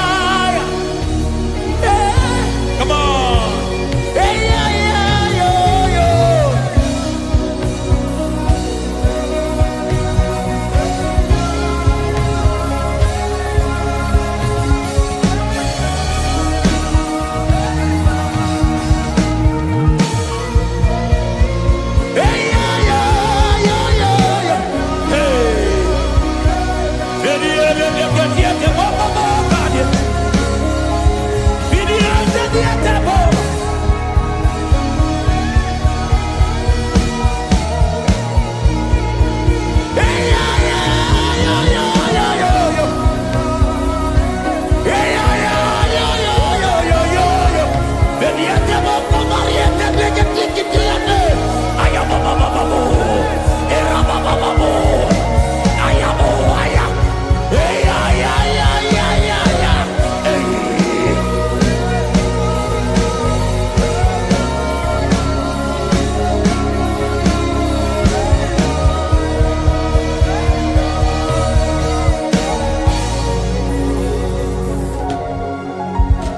hey. Come on, hey, yeah, yo, yo. Hey, yeah, yo, yo, yo. Hey.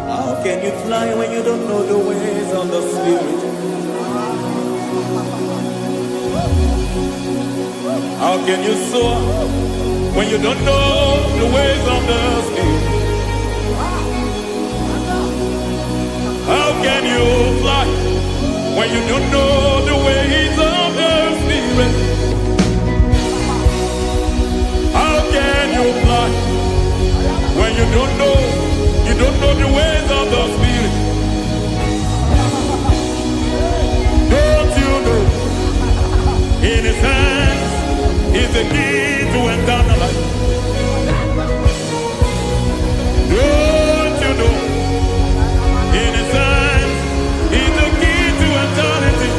How can you fly when you don't know the ways of the Spirit? How can you soar when you don't know the ways of the Spirit? How can you fly when you don't know the ways of the Spirit? How can you fly when you don't know the ways of the Spirit? Don't you know in His hands is the key to eternal life? Don't you know in His hands is the key to eternity?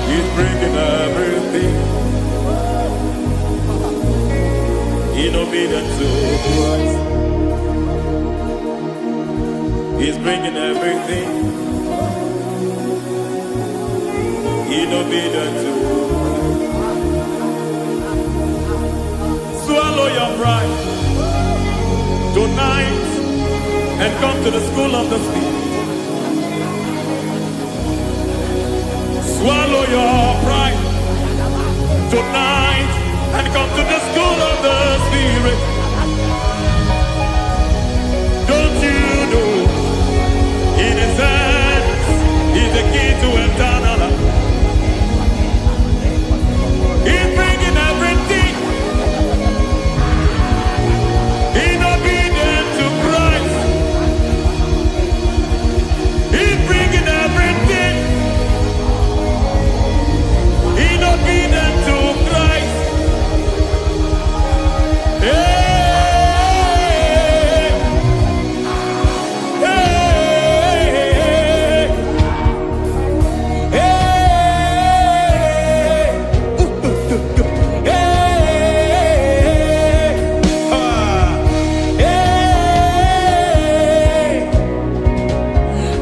He's bringing everything in obedience to Christ. He's bringing everything in obedience to Christ. Swallow your pride tonight and come to the school of the Spirit. Swallow your pride tonight and come to the school of the Spirit. Don't you know in His hands is the key to eternal life? He's bringing everything in obedience to Christ. He's bringing everything in obedience to Christ. Hey, hey, hey,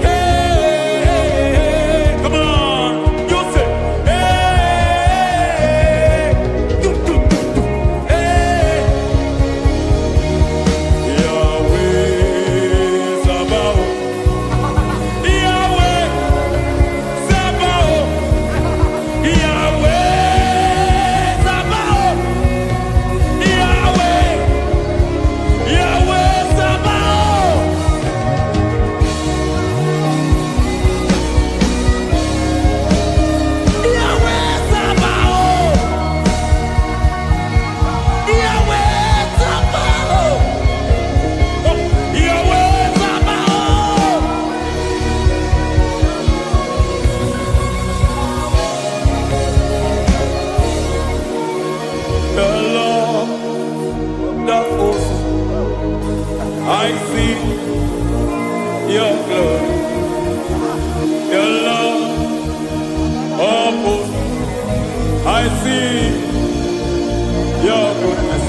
hey, come on, you say, Yahweh Sabaoth, Yahweh Sabaoth, Yahweh Sabaoth, Yahweh, Yahweh Sabaoth. Yahweh Sabaoth, Yahweh Sabaoth, Yahweh Sabaoth. The Lord of hosts, I see your glory. The Lord of hosts, I see your goodness.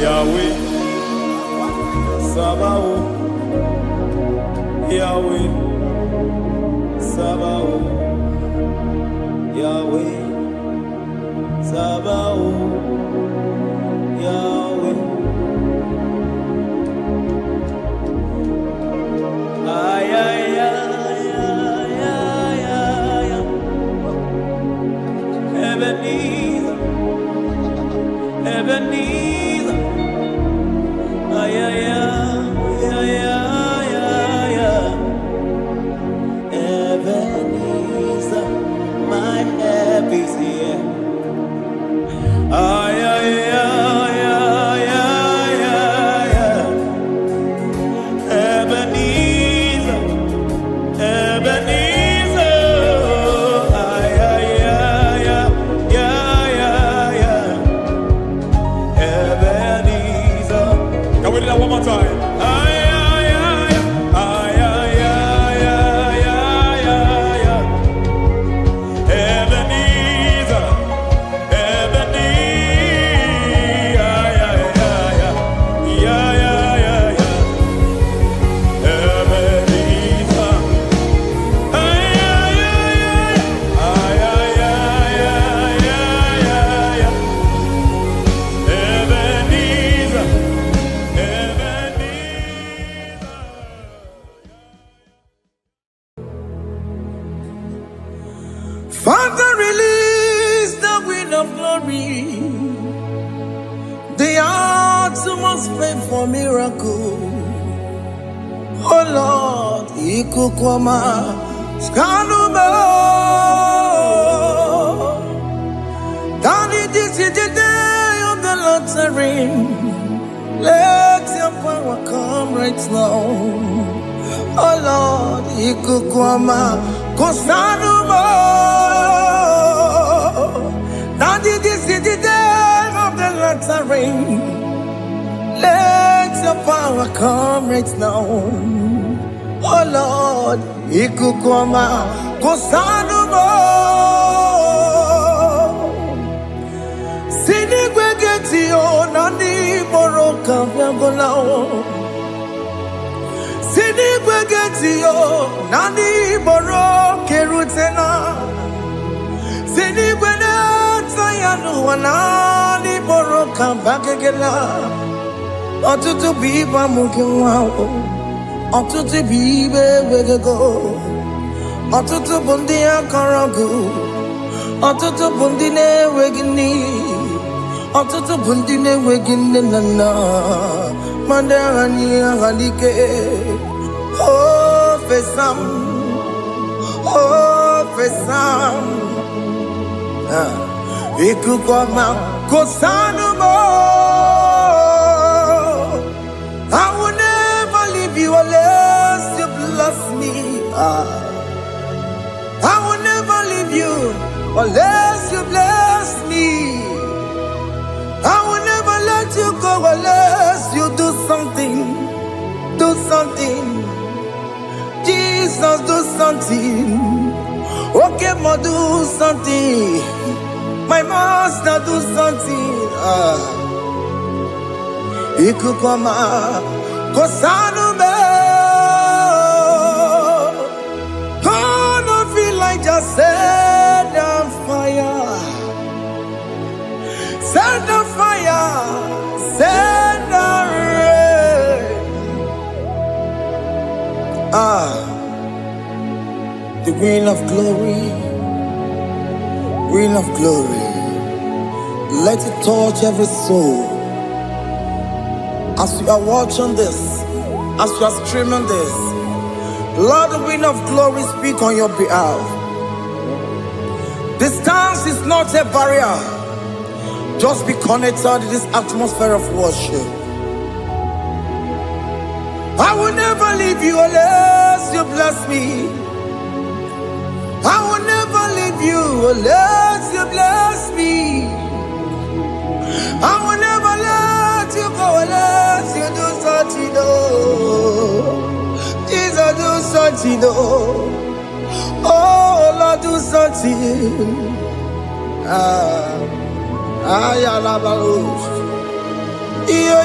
Yahweh Sabaoth, Yahweh Sabaoth, Yahweh Sabaoth, Yahweh. Ay, ay, ay, ay, ay, ay, ay. Ebenezer, Ebenezer. Ay, ay, ay, ay, ay, ay, ay. Ebenezer, my help is here. Ay, ay, ay, ay, ay, ay, ay. Ebenezer, Ebenezer. Ay, ay, ay, ay, ay, ay, ay. Ebenezer. for miracle. Oh Lord, Ikukwama, Skanuma. Daddy, this is the day of the Lord's ring. Let your power come right now. Oh Lord, Ikukwama, Kosanuma. Daddy, this is the day of the Lord's ring. Let your power come right now. Oh Lord, Ikukwama, Kosanuma. Sinigwegetio nani boroka vyangolao. Sinigwegetio nani boroke rutena. Sinigwena tayanu wanani boroka bagegela. Ọtụtụ bụ ibe amụghị nwa ahụ, ọtụtụ bụ ibe wegego, ọtụtụ bụ ndị akọrọ gụ, ọtụtụ bụ ndị na-enweghị nne, ọtụtụ bụ ndị na-enweghị nne na nna, ma ndị agha n'ihe agha n'ike. O fesam, o fesam, Ikukwama, Kosanuma. I will never leave you unless you bless me. I will never leave you unless you bless me. I will never let you go unless you do something. Do something. Jesus, do something. Okay, ma, do something. My master, do something. Ikukwama, Kosanuma. Gonna feel like just set on fire. Set on fire. Set on rain. The wind of glory. Wind of glory. Let it touch every soul. As you are watching this, as you are streaming this, Lord, the wind of glory speak on your behalf. Distance is not a barrier. Just be connected to this atmosphere of worship. I will never leave you unless you bless me. I will never leave you unless you bless me. I will never let you go unless you do something. Jesus, do something. Oh Lord, do something. Ayalabalos. Yo.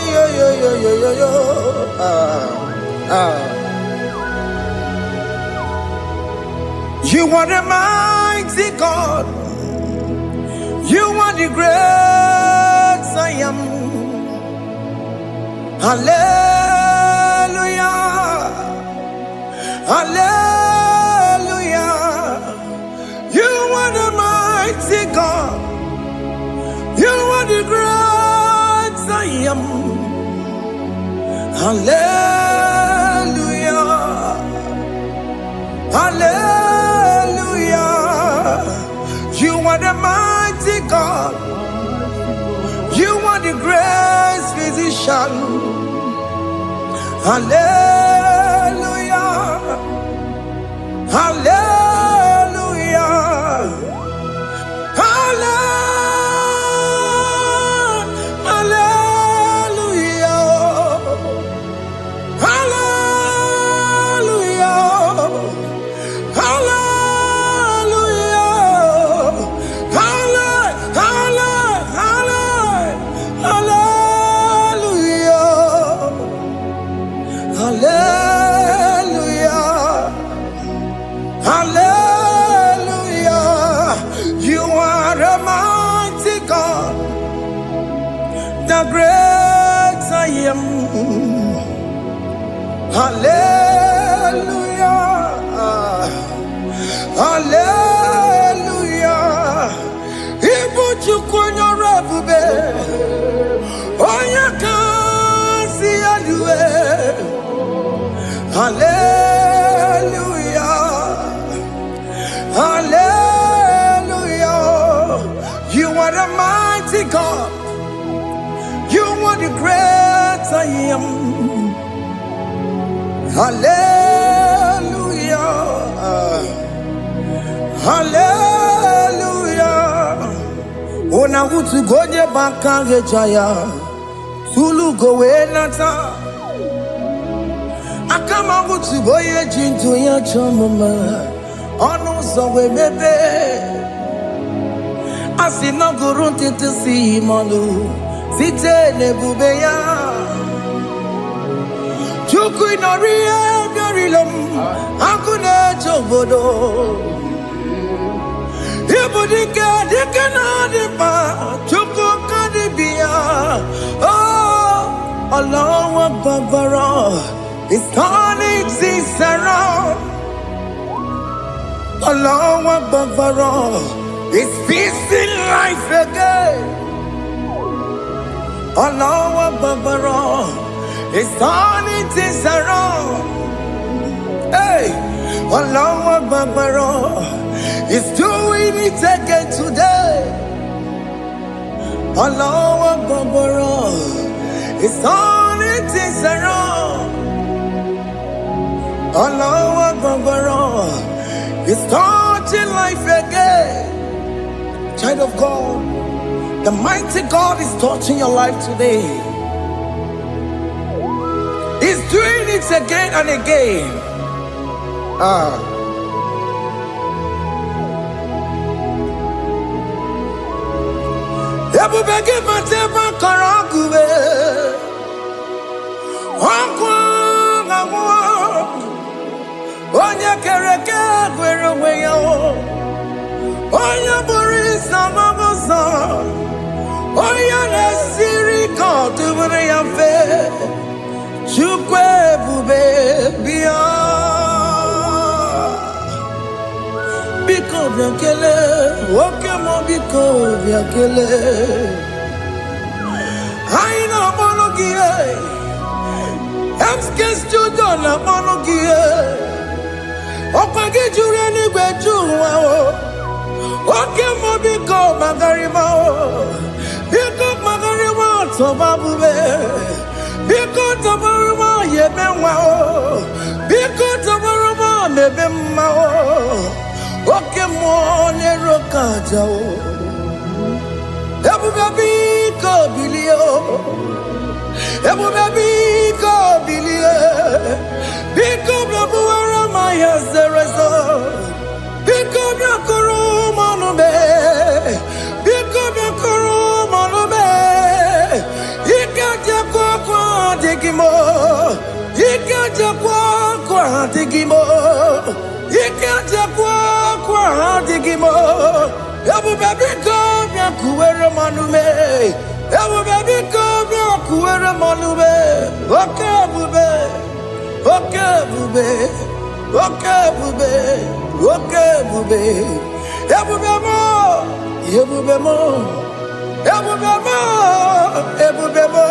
You are the mighty God. You are the great I am. Hallelujah. Hallelujah. You are the mighty God. You are the great I am. Hallelujah. Hallelujah. You are the mighty God. You are the great physician. Hallelujah. Hallelujah. Great I am. Hallelujah. Hallelujah. Ibu chukwu nyorebube. Onya kasi Hallelujah. Hallelujah. You are the mighty God. You are the great I am. Hallelujah. Hallelujah. Ona utu gonye bakange jaya. Tulu gowe nata. Akama utu boye jintu ya chomama. Onu sowe bebe. Asina gurunti tisi manu. Site nebubeya. Chuku inoria garilom. Akune chobodo. Ibudika dikana dipa. Chuku kadibia. Oh, Allah Akbar. It's turning things around. Allah Akbar. It's peace in life again. Allah Akbar. It's turning things around. Hey, Allah Akbar. It's doing it again today. Allah Akbar. It's turning things around. Allah Akbar. It's touching life again. Child of God, the mighty God is touching your life today. He's doing it again and again. Ebubege matema karaguwe. Wakwa ngwa. Onye kereke gwere onwe ya. Onye bụrụ isa mabuza. Onye na-esiri ka ọ dịbụrụ ya mfe. Chukwu ebube bịa. Biko bịa kele, nwoke m biko bịa kele. Anyị na-akpọrọ gị MSK Studio na-akpọrọ gị ọkwa gị juru eluigwe ju ụwa nwoke m biko magarịma biko magarịma tọba bube biko tọbarịma yebe nwa biko tọbarịma mebe mma nwoke m na-ero ka aja ebube biko bilie ebube biko bilie biko bịabuwara ma ya zerezo biko bịakọrọ manube biko bịakọrọ manube ike jakwa kwa adịghị m ike jakwa kwa adịghị m ike jakwa kwa adịghị m ebube biko bịakuwere manube ebube biko bịakuwere manube oke ebube oke ebube oke ebube oke ebube ebube mo ebube mo ebube mo ebube mo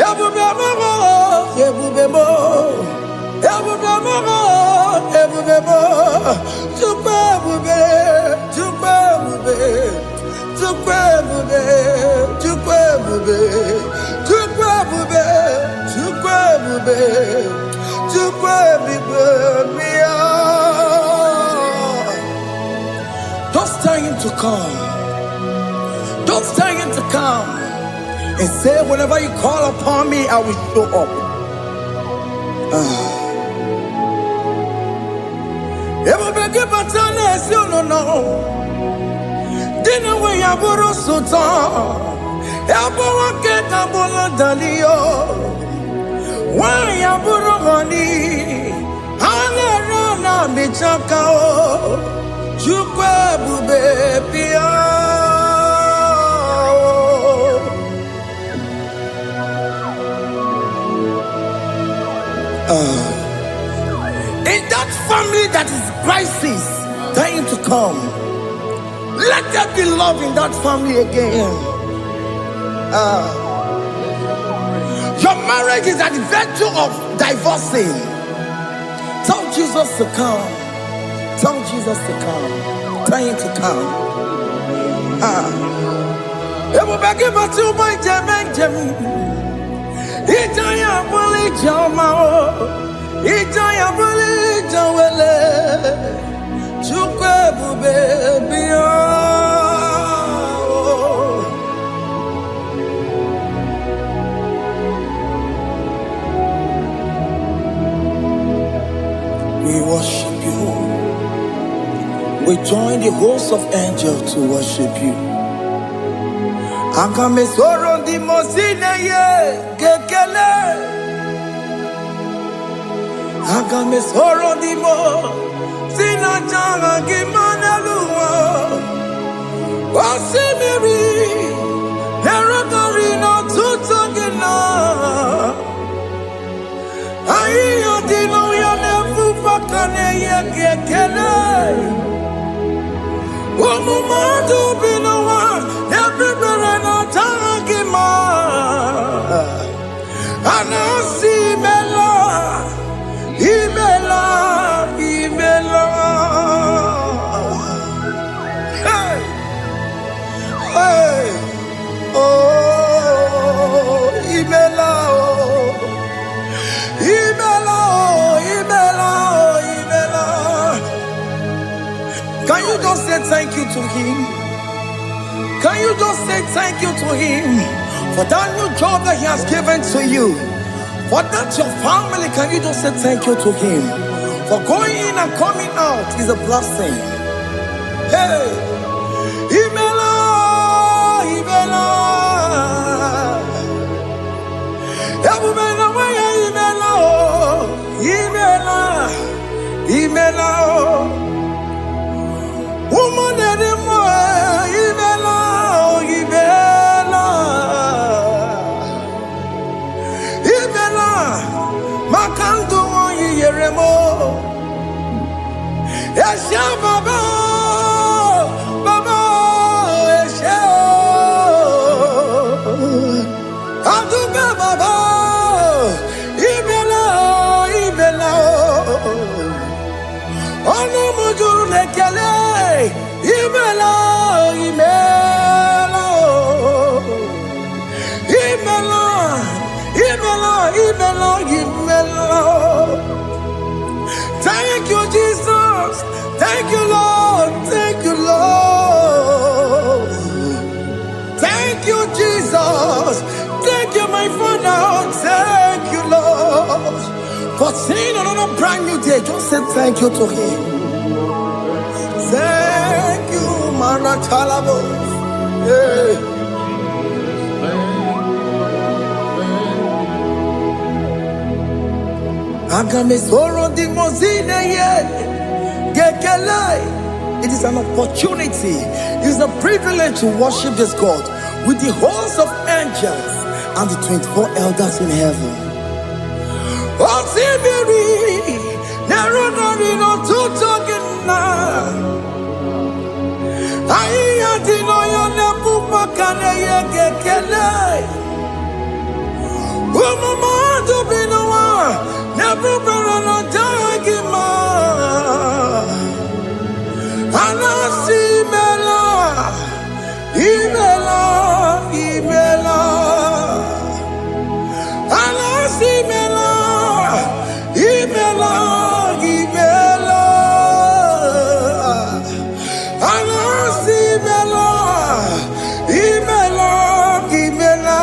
ebube mo ebube mo ebube mo ebube mo Chukwu ebube Chukwu ebube Chukwu ebube Chukwu ebube Chukwu ebube Chukwu ebube Chukwu ebube bịa. Don't tell him to come. Don't tell him to come. And say, whenever you call upon me, I will show up. Ebube gị bata na-esi ụnụnọ. Dị na nwe ya bụrụ sultan. Ya bụ nwoke ka bụrụ daliyo. Nwaanyị ya bụrụ honey. Ha na-ere na mechaka o. Chukwu ebube bịa. In that family that is crisis, tell him to come. Let there be love in that family again. Your marriage is at the verge of divorcing. Tell Jesus to come. Tell Jesus to come. Tell him to come. Ebu bagi batu boy jam. Ijaya buli jamao. Ijaya buli jawele. Chukwe bube biya. We worship you. We join the host of angels to worship you. Akame soro di mosine ye kekele. Akame soro di mo sina janga gimana luwa. Wasimiri nerotori no tutogina. Ayo dino ya nefu fakane ye kekele. Umumadu binowa everybody no tangima. Anasi mela, imela. Hey, hey, oh, imela, imela. Can you just say thank you to him? Can you just say thank you to him for that new job that he has given to you? For that your family, can you just say thank you to him? For going in and coming out is a blessing. Hey, Imela, Imela, Imela, Imela, Imela. Woman anymore, Ibela, Ibela, Ibela, Makanto Yeremo, Esha Baba, Baba, Esha, Aduga Baba, Ibela, Ibela, Ono Mujur Lekele. Imela, Imela, Imela, Imela, Imela, Imela. Thank you, Jesus. Thank you, Lord. Thank you, Lord. Thank you, Jesus. Thank you, my Father. Thank you, Lord. For seeing another brand new day, just say thank you to him. Thank you, Manatalabo. Yeah. Agame soro di mozine ye gekele. It is an opportunity. It is a privilege to worship this God with the host of angels and the 24 elders in heaven. Osimiri nerunari no tutogina. Aiya dino yo nebu makane ye gekele. Umumadu binowa nebu berano jagima. Anasi mela, imela, imela. Anasi mela, imela, imela. Anasi mela, imela, imela.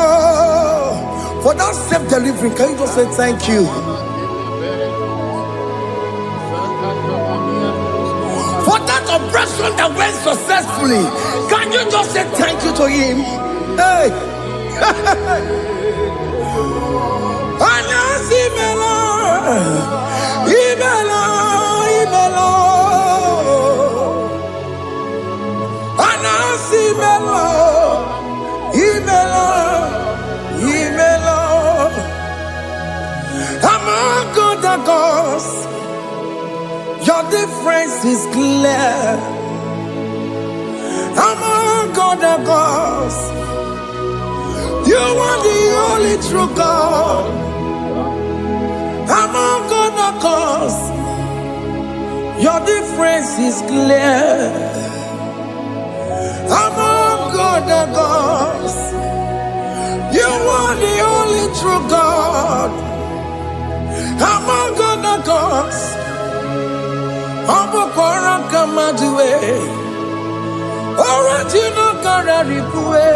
For that self-delivery, can you just say thank you? For that operation that went successfully, can you just say thank you to him? Hey! Anasi mela, imela, imela. Anasi mela, imela, imela. Among other gods, your difference is clear. Among other gods, you are the only true God. Among other gods, Your difference is clear. Among other gods, you are the only true God. Among other gods, Abokora Kamadue, original Kararipue,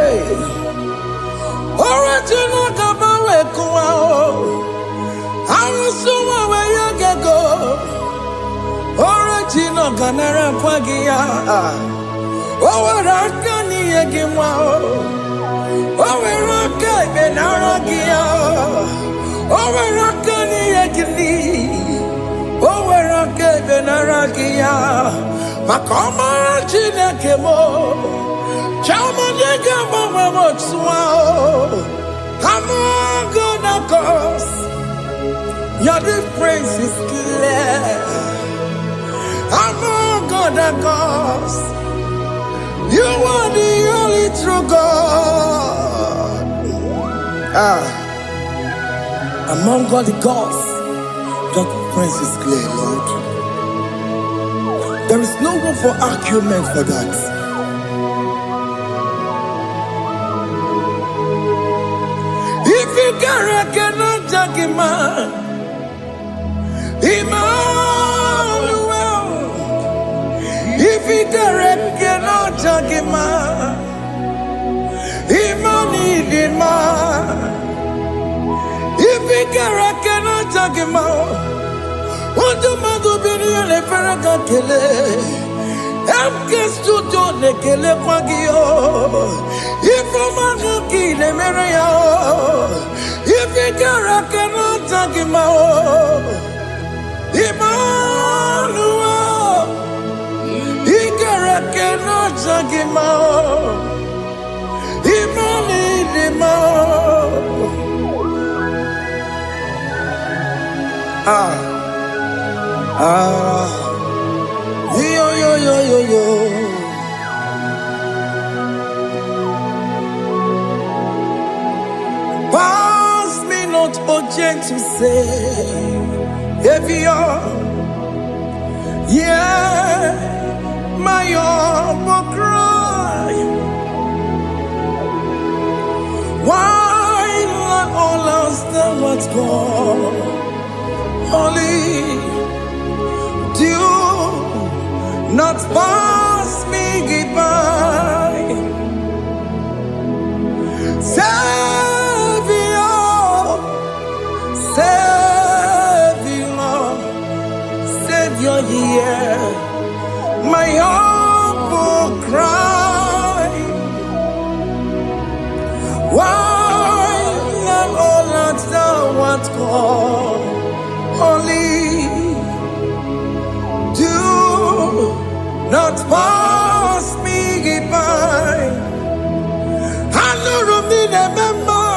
original Kabawe Kuao, Arusuma Wayagago, original Ganara Kwagia, Owarakani Yagimao, Owaraka Benaragia, Owarakani Yagini, Owaraka Benaragia, Makoma Chinakemo, Chamanega Mamamotswao, Among gods, your difference is clear. Among other gods, you are the only true God. Among all the gods, your difference is clear, Lord. There is no room for argument for that. If you cannot judge him, Emmanuel. If you cannot judge him, Emmanuel. If you cannot judge him, what do you do? Le Ferraga Kele, Amkestu Done Kele Pagio, if a man kill a Maria, if you cannot judge him, Emmanuel, he cannot judge him, yo. Pass me not, O gentle Savior. Yeah, my humble cry. Why not all else than what's gone? Only do not pass me by. Savior, yeah, my humble cry. Why not all that thou art called? Only do not pass me by. I know Romina member.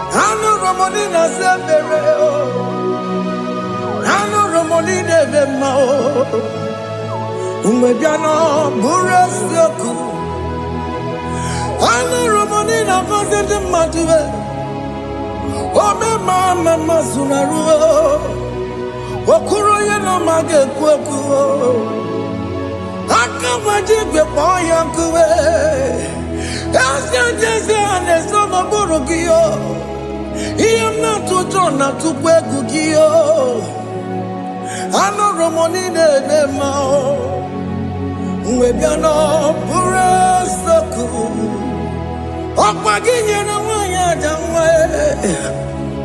I know Romonina Severeo. I know Romonina member. Umbebiano Burasioku. I know Romonina Vaset Matue. Oh, mama Masunaru. Okuro yeno mage kweku. Akamajibe poyankuwe. Jese anesono burugio. Iyam na tutona tukwegugio. Ano romoni nebe mao. Mwebiano burasoku. Okwaginye na wanya jamwe.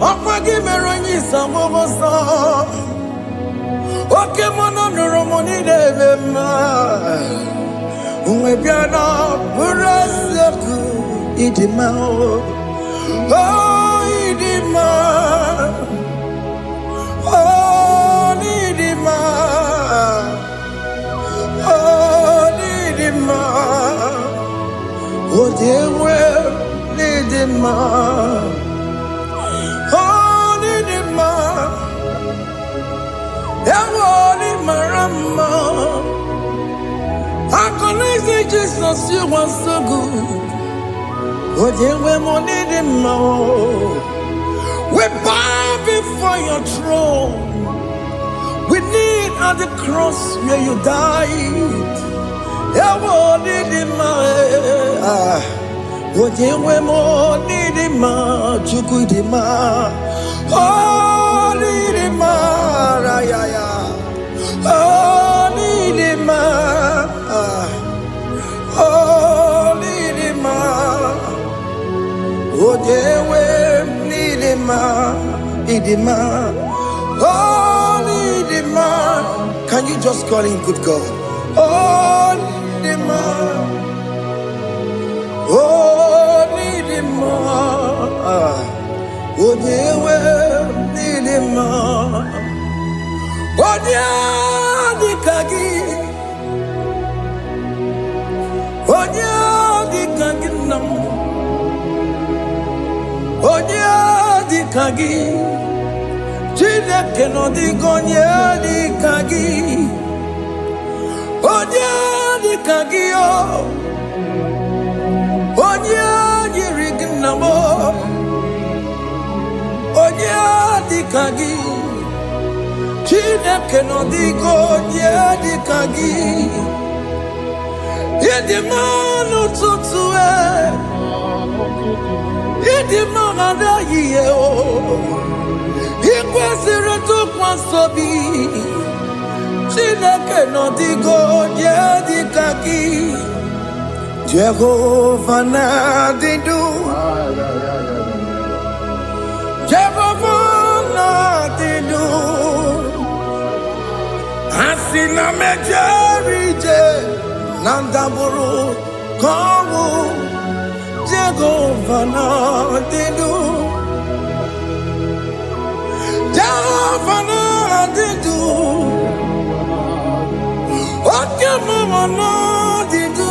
Okwagimeronyi samoboso. Oke mono romoni nebe mao. Mwebiano burasoku. Idimao. Oh, Idima. Oh, Idima. Oh, Idima. Oh, Dewe, Idima. Oh, Idima. Ewoli Marama. I can Jesus, you are so good. Oh, Dewe, Idima. We bow before your throne. We need at the cross where you died. Yeah, what did it matter? What you were more needed, ma, Chukudima. Oh, need it, ma, oh, need it, ma. Oh, need it, ma. Oh, you were needed, ma, Idima. Oh, need it, ma. Can you just call him good God? Oh, need it, ma. Oh, need him more. Oh, dear, well, need him more. Oh, dear, the kagi. Oh, dear, the kagi. Oh, dear, the kagi. Chile cannot be gone, yeah, the kagi. Oh, dear, the kagi. Onya yirignamo, onya dikagi, chine kenodigo onya dikagi, yedimano tutue, yedimana yeo, ikwesire tukwasobi, chine kenodigo onya dikagi. Jehovah Nadidu, Jehovah Nadidu, Asina Mejerije, Nandaburu, Kongu, Jehovah Nadidu, Jehovah Nadidu, Okemama Nadidu.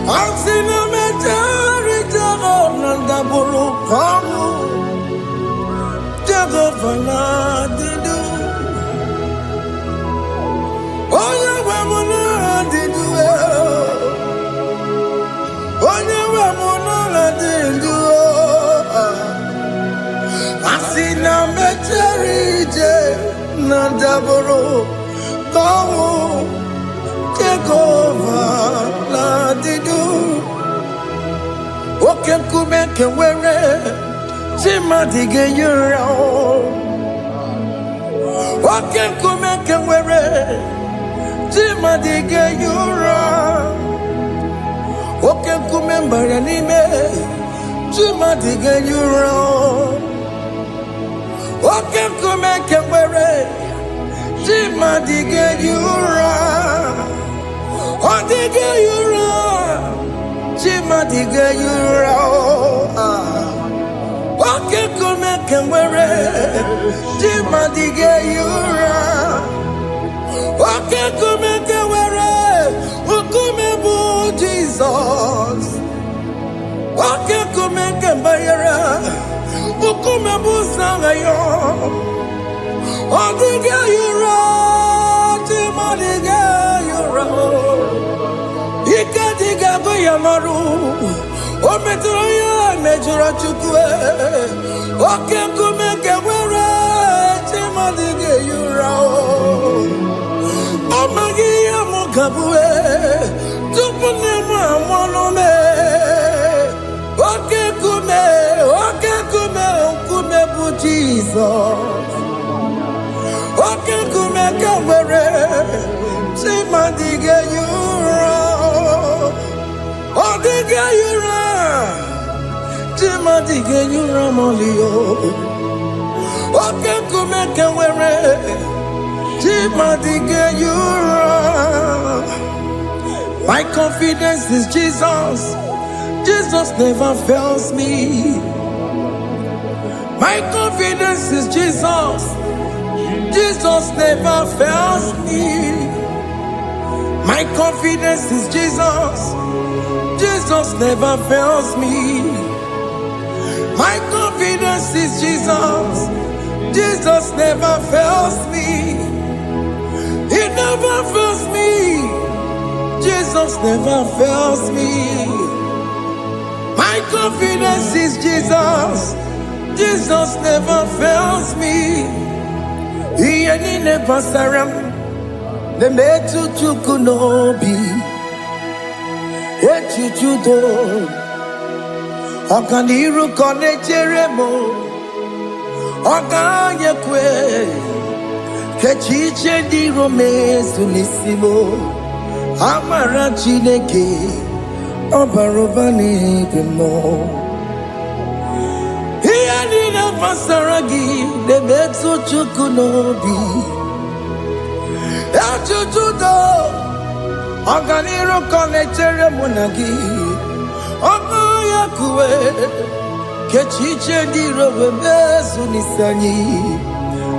Asina metari jago nanda bulu kamu jago fana didu. Oya wamuna didu. Oya wamuna didu. Asina metari jago nanda bulu kamu jago fana didu. Oken kumeke were Tima dige yura. Oken kumeke were Tima dige yura. Oken kumemba anime Tima dige yura. Oken kumeke were Tima dige yura. Odige yura. Chima diga yura. Wake kume kemwere. Chima diga yura. Wake kume kemwere. Ukume bu Jesus. Wake kume kembayera. Ukume bu sangayo. Odiga yura. Chima diga yura. Ikadiga goyamaru, o metroya mejura chukwe, o kenkumeke wera, chimadige yura. O magiya mukabwe, tupune mwanome. O kenkume bu Jesus. O kenkumeke wera, chimadige yura. Odiga yura, Tima diga yura molio. Oken kumeke were, Tima diga yura. My confidence is Jesus. Jesus never fails me. My confidence is Jesus. Jesus never fails me. My confidence is Jesus. Jesus never fails me. My confidence is Jesus. Jesus never fails me. He never fails me. Jesus never fails me. My confidence is Jesus. Jesus never fails me. Iyani ne pasaram ne metu chukunobi echuchudo Okaniru kone jeremo Okanye kwe Kechiche di romezu nisimo Amara chineke Obarobane demo Iyani na pasaragi ne metu chukunobi echuchudo Okaniru kone jeremo nagi Yakwe kechiche dirowe mezu nisanyi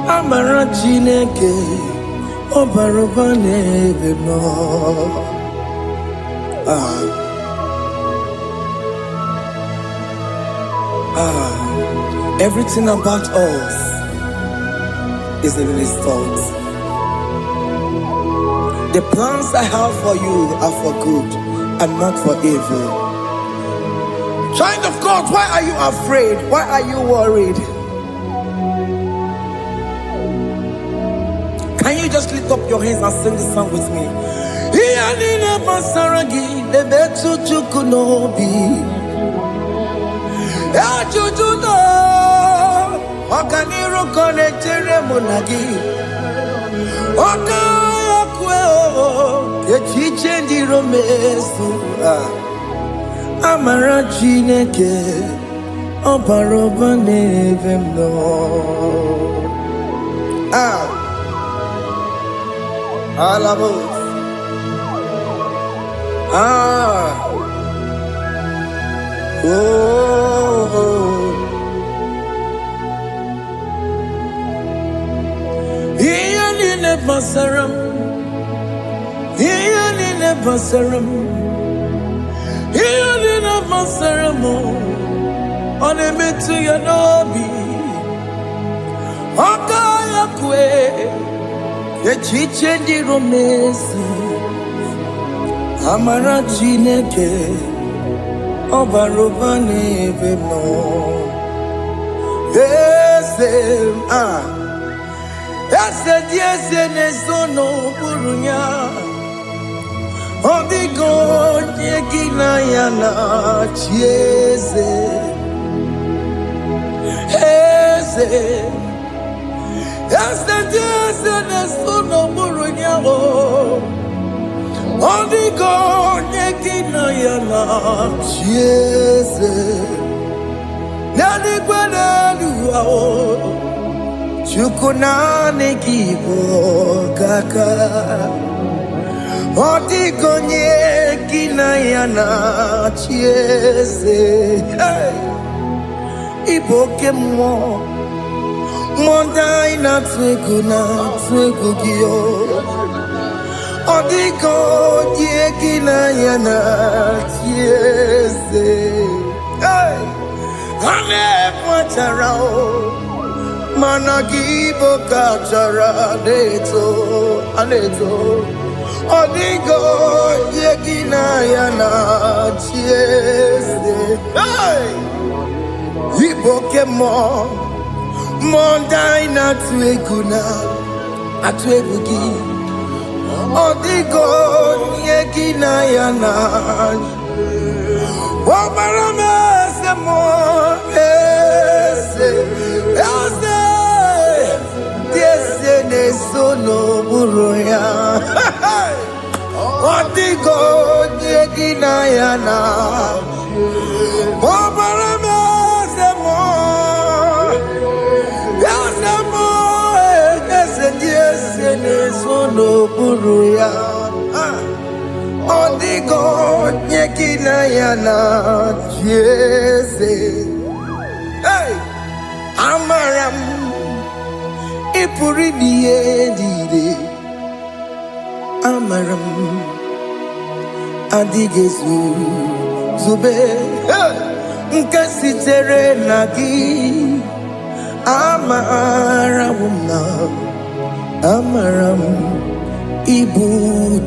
amara chineke obarobane bemo everything about us is in His thoughts. The plans I have for you are for good and not for evil. Child of God, why are you afraid? Why are you worried? Can you just lift up your hands and sing this song with me? Iyanina pasaragi nebetu chukunobi echuchudo Okaniru kone jeremo nagi Okayakwe kechiche ndiromezu Amara chineke obarobane vemno alabo Iyani ne pasaram Iyani Masaramo on a metu yanobi Okayakwe Kechiche di romesi Amara chineke Obarobane vemo Ese nesono burunya Odigo nyekina yana chieze Ese nesono burunyao Odigo nyekina yana chieze Nani kweneluao Chukunane kibo kaka Odigonye kinayana chieze Iboke mo Mondai na twegu giyo Odigonye kinayana chieze Ane pacharao Managibo kachara aneto Odigo yekina yana chiese Iboke mo Mondai na tueguna Atuegugi Odigo yekina yana Wabarame se mo Ese nesono buruya Odigo nyekina yana Wabarame se mo Ese nesono buruya Odigo nyekina yana Jese Amaram Ipuri dide Amaram Adigezu Zube Nkasitere nagi Amaram Ibu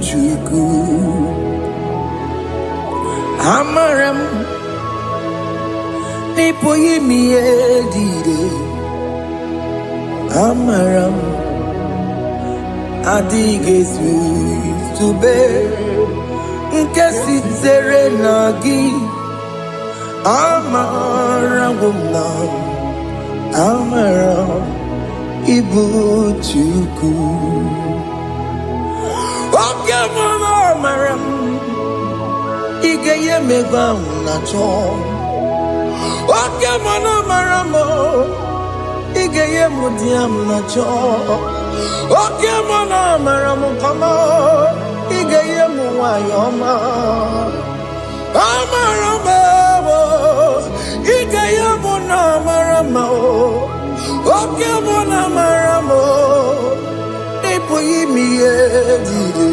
Chuku Amaram Nipo yimi edide Amaram adịghị izube nke sitere na gị amara gwụna amara ibu Chukwu oke mama amara m ị ga-enye m ego ahụ na chọọ oke mama amara m ị ga-enye m di ya m na chọọ oke mama amara m kama ị ga-enye m nwanyị ọma amara m ị ga-enye m na amara m oke mama amara m ịpụghị ime ihe dịrị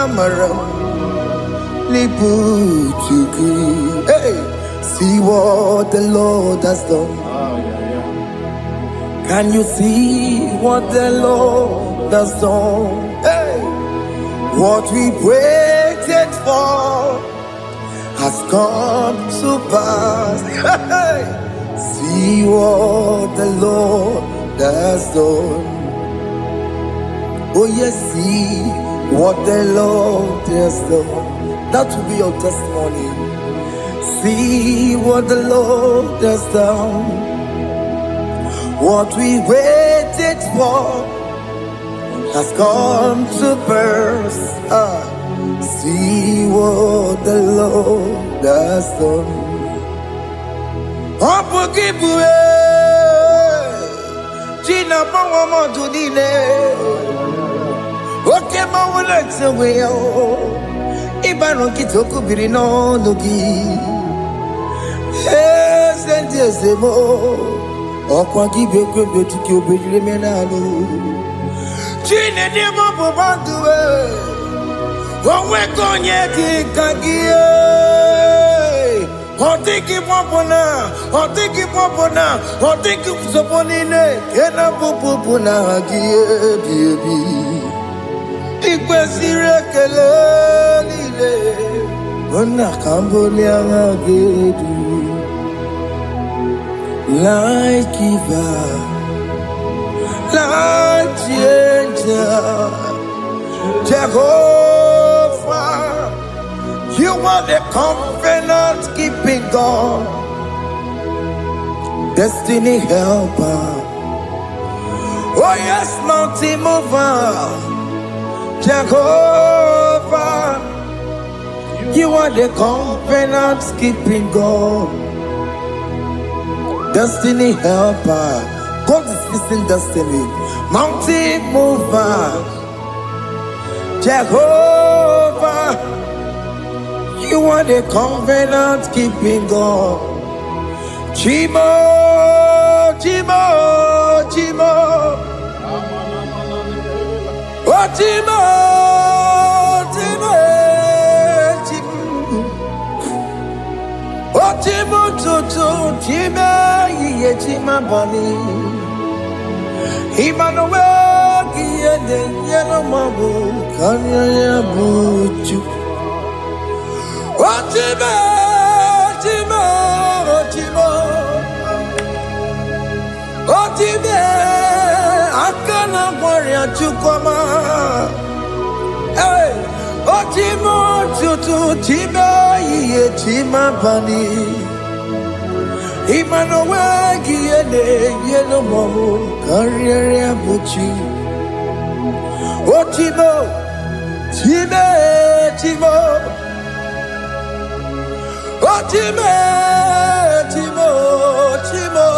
amara m n'ịbụ Chukwu. Hey, see what the Lord has done. Can you see what the Lord has done? Hey, what we waited for has come to pass. Hey, see what the Lord has done. Oh yes, see what the Lord has done. That will be your testimony. See what the Lord has done. What we waited for has come to pass. See what the Lord has done. Opogibue, Gina Pawamo Judine, Oke Mawulex away. Ibano kitoko birino nogi sentezemo okwa gibekwe betuki obejire menalo chine demo bobanduwe onwe konye kikagie otiki popona otiki soponine kena popona gie biebi ikwesiri ekele niile ona kambolia gedu like giver like changer Jehovah, you are the covenant keeping God, destiny helper, oh yes, mountain mover. Jehovah, you are the covenant keeping God, destiny helper. God is fixing destiny, mountain mover. Jehovah, you are the covenant keeping God. Chimo, Chimo, Chimo. Oh, Chimo, Chimo, Chimo. Oh, Chimo, Chimo, Chimo, Ye Chima Bani. Emmanuel, Yede, Yellow Mabu, Kanya Buchu. Oh, Chimo, Chimo, Chimo. Oh, Chimo. Akana warrior chukoma, hey, Otimo chutu tima ye tima bani, Emmanuel giene yeno momo karriere buchi, Otimo, time timo, Otime timo timo.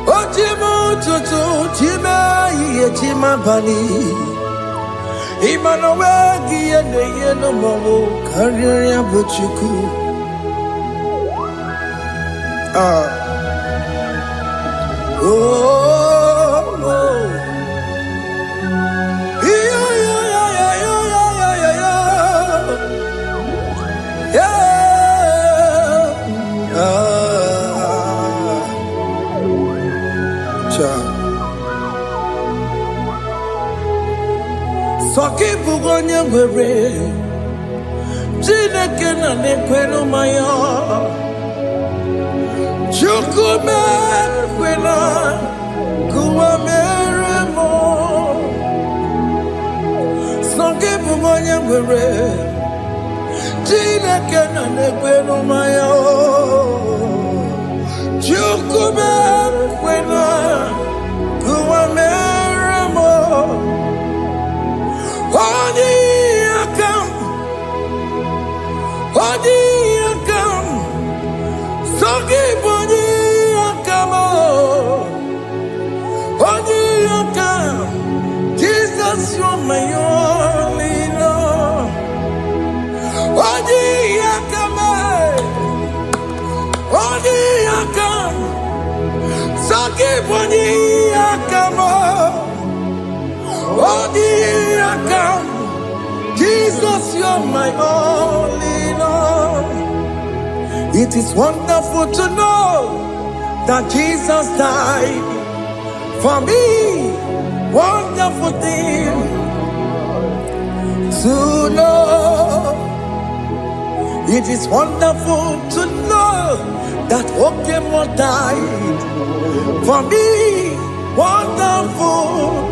Otimo tutu tima ye tima bani, Emmanuel giene yeno momo karriere buchiku. Oh, Soki bugonye were Chineke na nekwenu maya Chukume kwena Kuwa mere give money away. Tina can never know my own. Chukuba, when I am meramo. Odi akam, sogi bodi akam, odi akam. Jesus, you're my only Lord. Odi akam, sogi bodi akam, odi akam. Jesus, you're my only Lord. It is wonderful to know that Jesus died for me. Wonderful thing to know. It is wonderful to know that Okemo died for me. Wonderful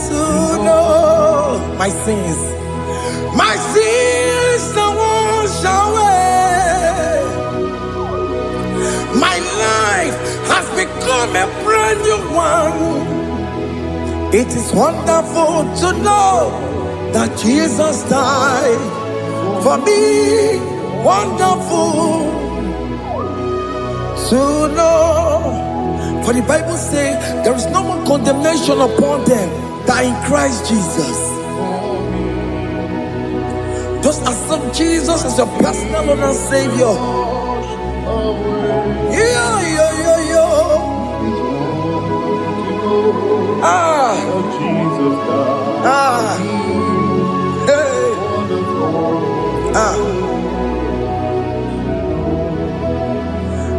to know my sins are washed away. My life has become a brand new one. It is wonderful to know that Jesus died for me. Wonderful to know. For the Bible says there is no more condemnation upon them that are in Christ Jesus. Just accept Jesus as your personal Lord and Savior.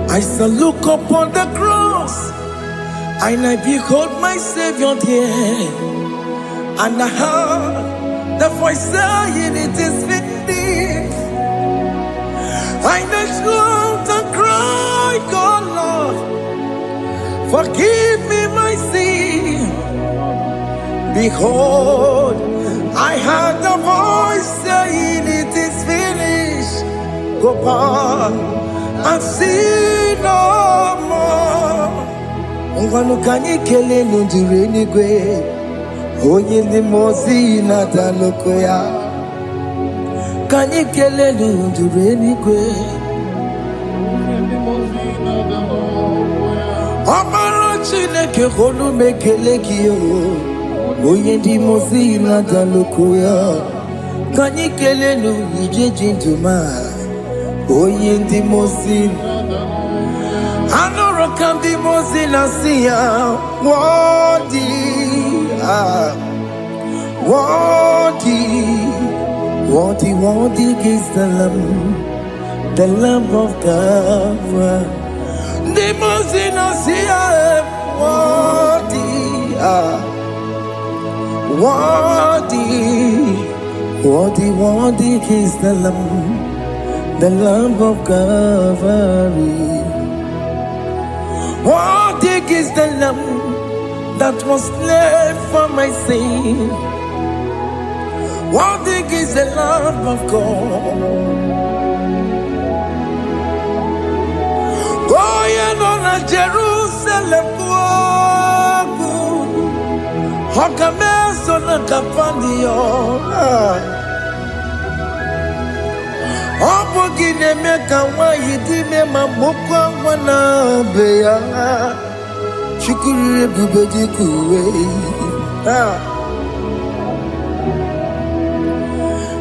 I shall look upon the cross and I behold my Savior there, and I heard the voice saying, "It is finished." I next loved and cried, "God, Lord, forgive me my sin." Behold, I heard the voice saying, "It is finished." Go back and sin no more. Ungwanu kanyi kele nundure nigwe. Oye ni mozi na dalokoya. Kanyi kele nundure nigwe. Amara chineke holu mekele kiyo. Oye ni mozi na dalokoya. Kanyi kele nu ije jinduma. Oye ni mozi. Anoro kan di mozi na siya. Wadi. Worthy is the Lamb of God. The Mosina here, worthy is the Lamb of Calvary. Worthy is the Lamb that was slain for my sin. Worthy is the Lamb of God. Going on a Jerusalem walk. Hakames on a Capandio. Opogine meka wa yidime mamukwa wana beya. Shukuru bubedi kuwe.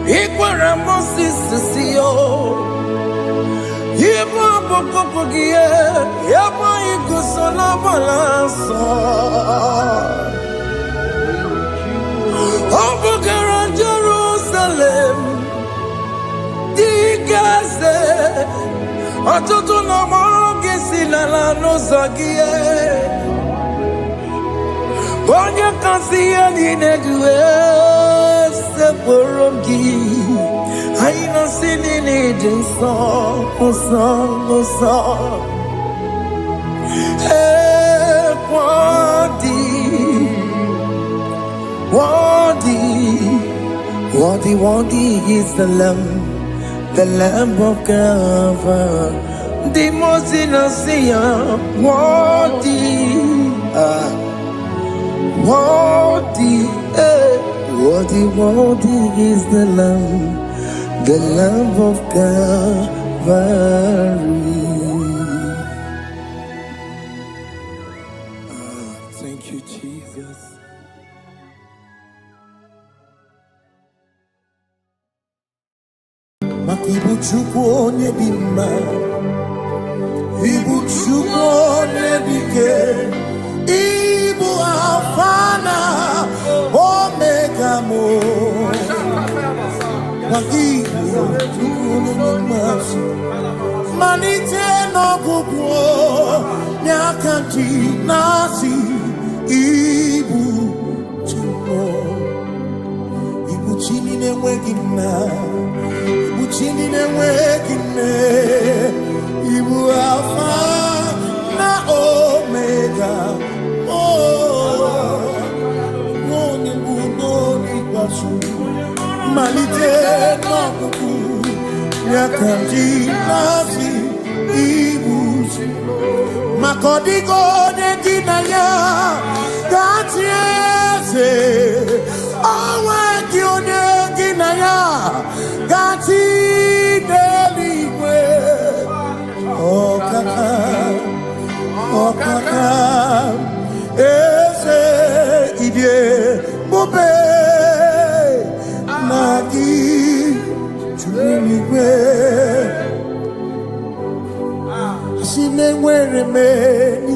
Ikwara Moses siyo. Yema bokopogie. Yema igusola balanso. Opogara Jerusalem. Digaze. Atutu na moge silala no zagie. Bonja kasi alinejue seporongi. Aina sinini jinso oso. Worthy, worthy is the Lamb of God, the most innocent. Worthy, worthy is the Lamb of Calvary. Thank you, Jesus. Makibuchukwu onye dị mma, Ibuchukwu onye dị ike, Ibu Alfa na Omega mo. Makibuchukwu onye dị mma, malite n'ọgwụgwụ n'aka ndị na-asị Ibu Chukwu, Ibu Chini na-enweghị nna. Chini na-enweghị nne, Ibu Alfa na Omega, onye bụ n'oge ikpeazụ, malite n'ọgwụgwụ ya ka ndị na-asị Ibu maka ọ dịghị onye gị na ya ga-achị eze, onwe gị onye gị na ya ga-achị n'eluigwe. Ọkaka eze idie bube na gị juru n'igwe, si na-enwere meni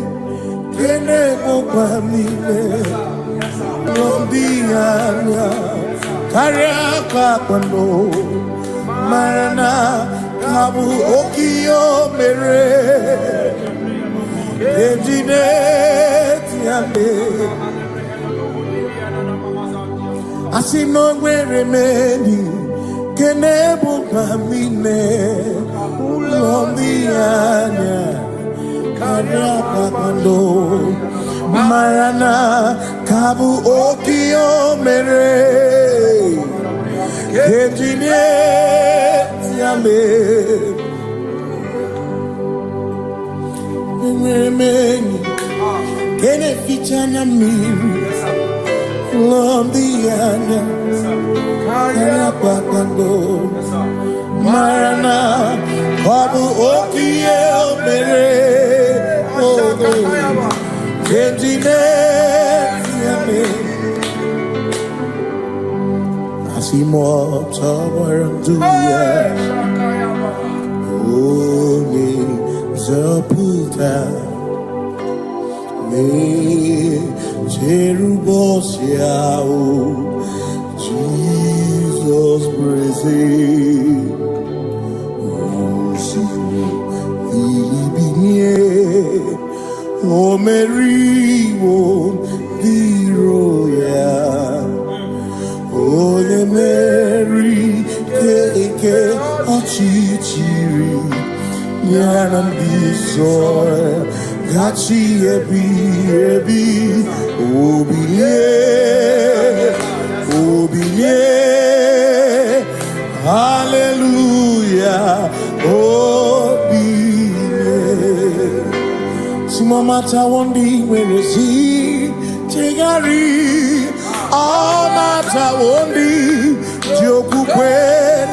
kene bụkwa n'ime n'obi anya karịa ka kwando mara na ka bụ oke ihe o mere ejide tiame asị na o nwere meni kene bụkwa n'ime ụlọ ndị anya karịa ka kwando mara na ka bụ oke ihe o mere ejide tiame enwere m enyi nke na-eficha anya mmiri ụlọ ndị anya karịa kpakpando mara na ọ bụ oke ihe o mere ejide tiame asị m ọtọ gbara ndụ ya onye zọpụta na-echere ụbọchị ahụ Jizọs breze ilibinye o meriwo ndị iro ya, onye meri ike ọchịchịrị ya na ndị nsọ gachi ebi obilie hallelujah obilie simomata wondi nwere si chegharị ọmata wondi ji okwukwe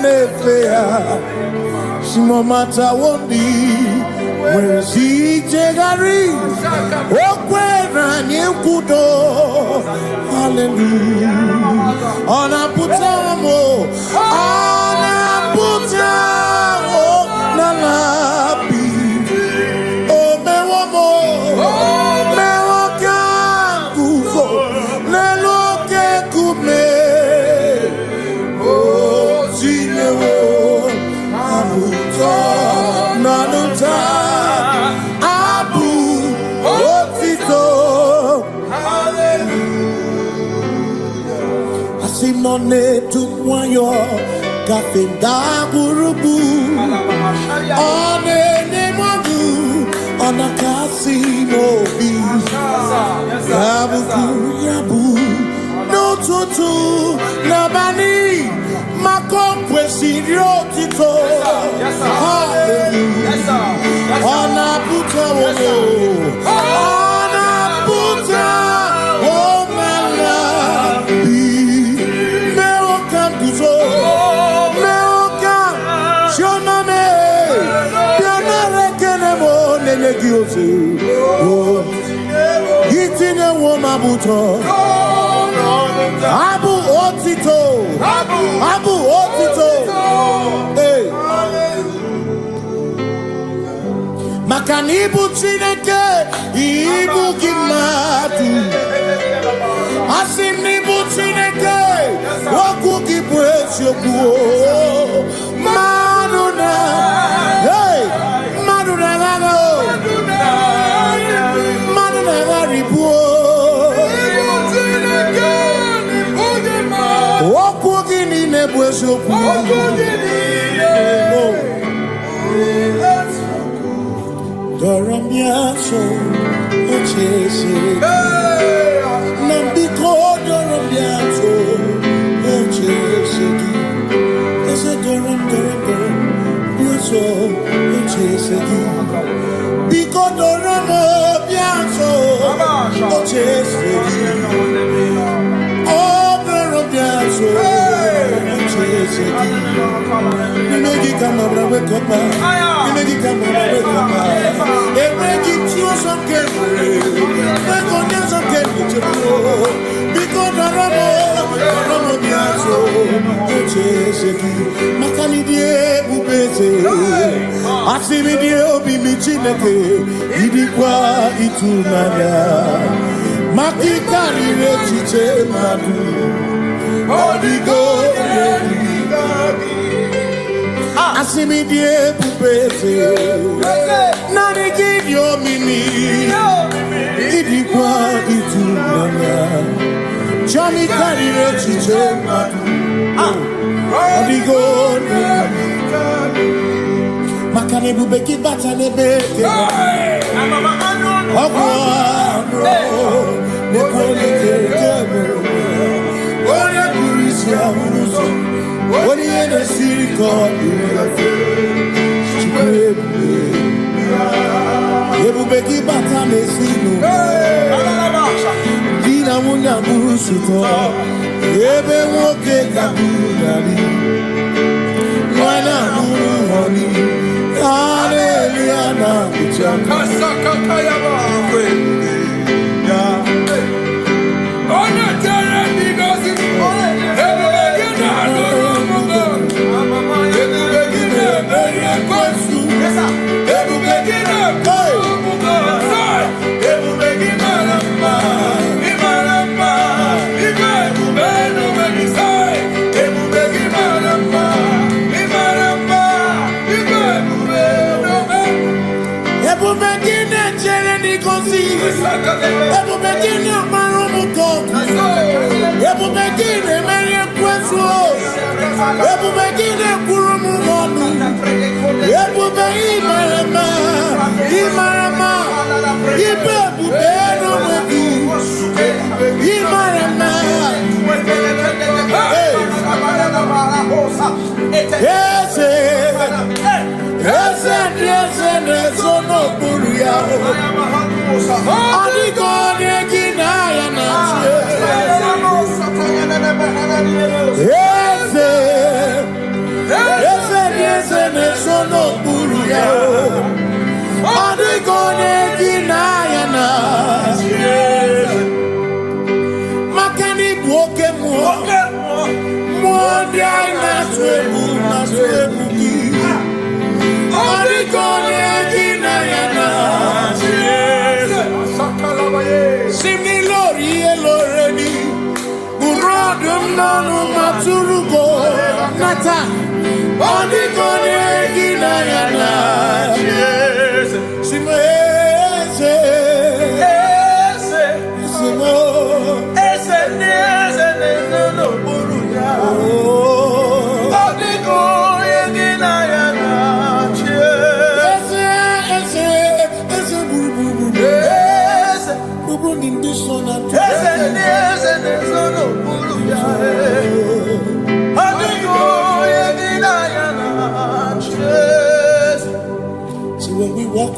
na-efe ya simomata wondi nwere si chegharị o kwere anyị nkwudo hallelujah ọ na-apụta m n'ala bi o mewo m mewo ka guzo n'elu oke nkume o tinyewo abụtọ n'ọnụta abụ otito asị m nọ na-etu nwayọ gafe ndagwurugwu ọ na-enye m ọgụ ọ na-akasị m obi ya bụ n'otu n'ụtụtụ n'abalị maka o kwesịrị otito. Ọ na-apụta onwe ọ na-apụta omela bi mewo ka guzo mewo ka shoname bịanara ekele m onene gị otu itinye nwo ma bụtọ abụ otito abụ otito maka na ịbụ Chineke ịbụ gị mmadụ asị m na ịbụ Chineke okwu gị bụ eziokwu mmadụ na mmadụ na-agha mmadụ na-agharịpụ okwu gị niile bụ eziokwu. Doramiaso ochese nambiko doramiaso ochese ese doram biaso ochese biko doramiaso ochese oh doramiaso ochese Imegi kama brawe koma Imegi kama brawe koma Imegi tiyo sonke Ego nye sonke nichepo Biko naramo Naramo biazo Oche seki Makani die bubeze Asimi die obi michineke Idikwa itumanya Makikari rechiche madu Odigo Asimi die bubeze Nani gidio mini Idikwa itumanya Chami karire chiche madu Odigo Makane bubeki bata nebeke Ogwa Nekone kekebe Oye burisi amuruso Ori ene siriko Ebubeki bata mesino Dina munya burusuto Ebe woke kabunari Mwana muru honi Hallelujah na kuchaka Kasakata yaba Ona tere bigosi Ebubeki na adorumungo Ebubeki na beri kwesu Ebubeki na adorumungo Ebubeki na ramba Imaramba Ibe ebubeno menisai Ebubeki na ramba Imaramba Ibe ebubeno menisai Ebubeki na chere nikosi Ebubeki na marumuko Ebubeki na meri kwesu Ebubeki na kurumugonu Ebubeki imarama Imarama Ibe ebubeno medu Imarama Ese nesono buru ya Adigo negi na ya na Ese nesono buru ya Adigo negi na ya na Makani buoke Mwandi aina swebu na swebu ki Adigo negi na ya na Simi lori eloreni Burodum nanu maturugo Nata Adigo negi na ya na Simi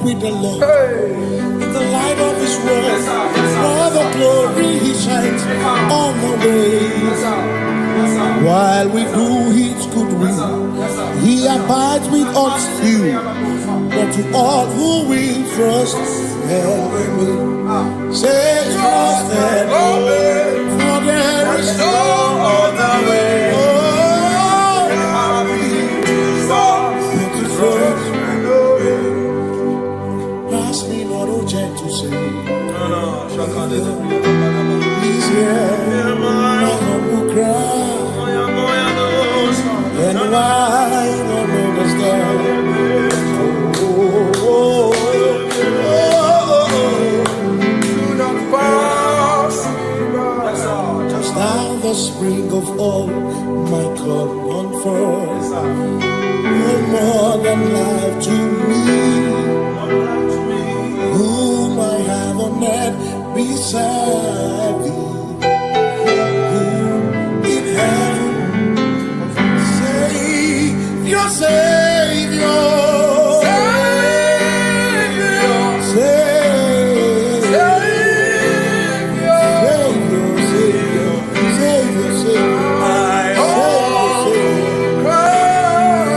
with the Lord. In the light of His word, for the glory He shines on the way. While we do His good will, He abides with us still. But to all who will trust and believe, say trust and believe, for there is no other way. Oh, but to trust and obey. Pass me not, O gentle Savior. He's here, my humble cry. And why don't understand? Just now the spring of all my cup unfurls. No more than life to me, whom I have on earth beside thee. Your Savior,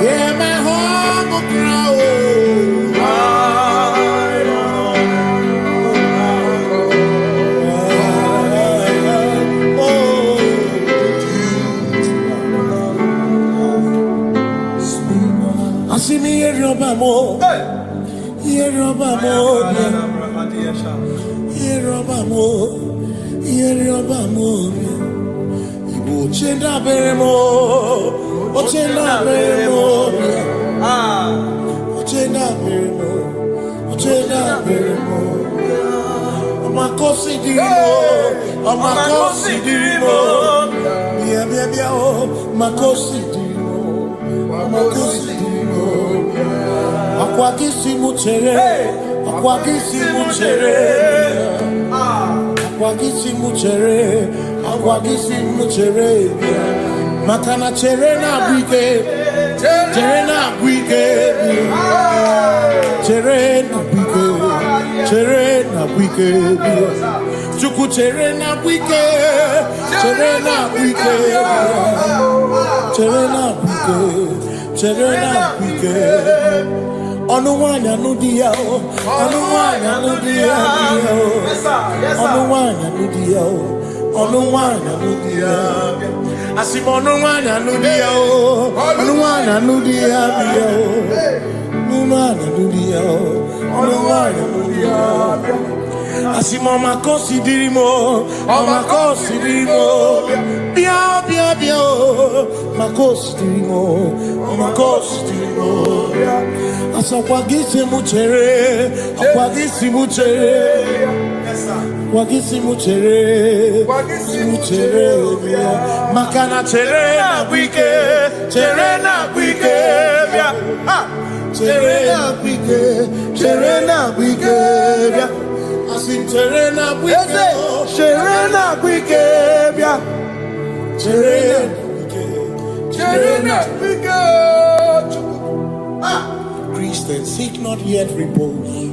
yeah, my humble crown. See me here, Robamo. Here, Robamo. Here, Robamo. Here, Robamo. Ibu chenda beremo. Ochenda beremo. Ochenda beremo. Ochenda beremo. Makosi dirimo. Makosi dirimo. Bia bia bia oh. Makosi dirimo. Makosi dirimo. Akwagisi muchere, akwagisi muchere, akwagisi muchere, akwagisi muchere. Makana chere na bwike, chere na bwike, chere na bwike, chere na bwike. Chuku chere na bwike, chere na bwike, chere na bwike, chere na bwike. Onuwanya nudia o, onuwanya nudia o, onuwanya nudia o, onuwanya nudia. Asimo onuwanya nudia o, onuwanya nudia o, onuwanya nudia o, onuwanya nudia. Asimo makosi dirimo, makosi dirimo, bia bia bia o, makosi dirimo, makosi dirimo. Asakwagisi muchere, akwagisi muchere, akwagisi muchere, muchere. Makana chere na bwike, chere na bwike, chere na bwike, chere na bwike. Asim chere na bwike, chere na bwike, chere na bwike, chere na bwike. Christians seek not yet repose,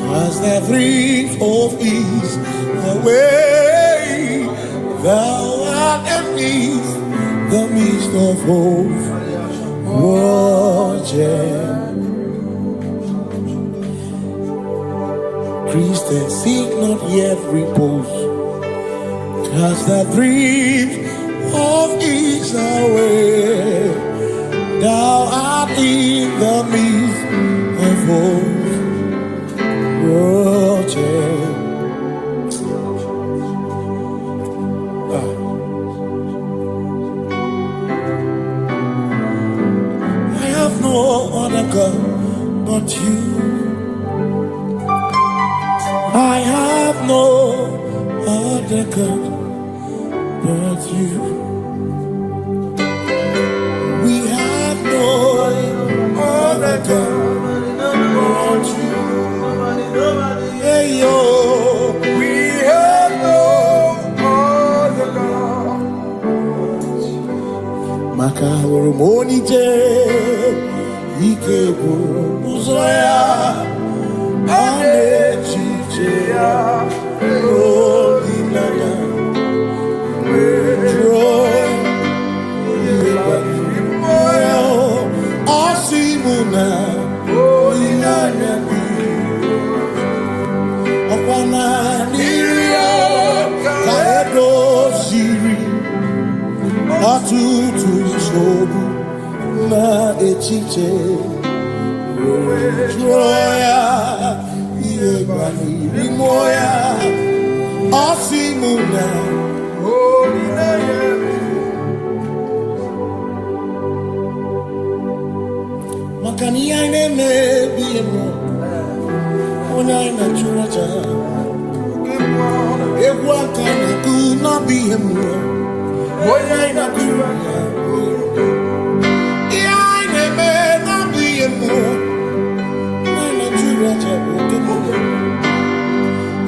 cause their dreams of ease the way thou art amidst the midst of hope. Watching Christians seek not yet repose, cause their dreams of ease away. Thou art in the midst of hope. I have no other God but you. I have no other God but you. We have no other God but you. Hey yo, we have no other God. Maka hormoni je, ike bụ ụzọ ya a na-echiche ya olileanya jụọ ọ sị mụ na olileanya dị ọkwa na n'iri ya ka edoziri ọtụtụ nsogbu na echiche jụọ ya ihe gbalịrị mụọ ya ọ sị mụ na olileanya maka na ihe anyị na-emebi mụ onye anyị na-achụrụ aja egwu aka na-ekwu n'ọbụ ihe mmụọ onye anyị na-achụrụ aja ihe anyị na-eme n'ọbụ ihe mmụọ onye anyị na-achụrụ aja bụ oke mmụọ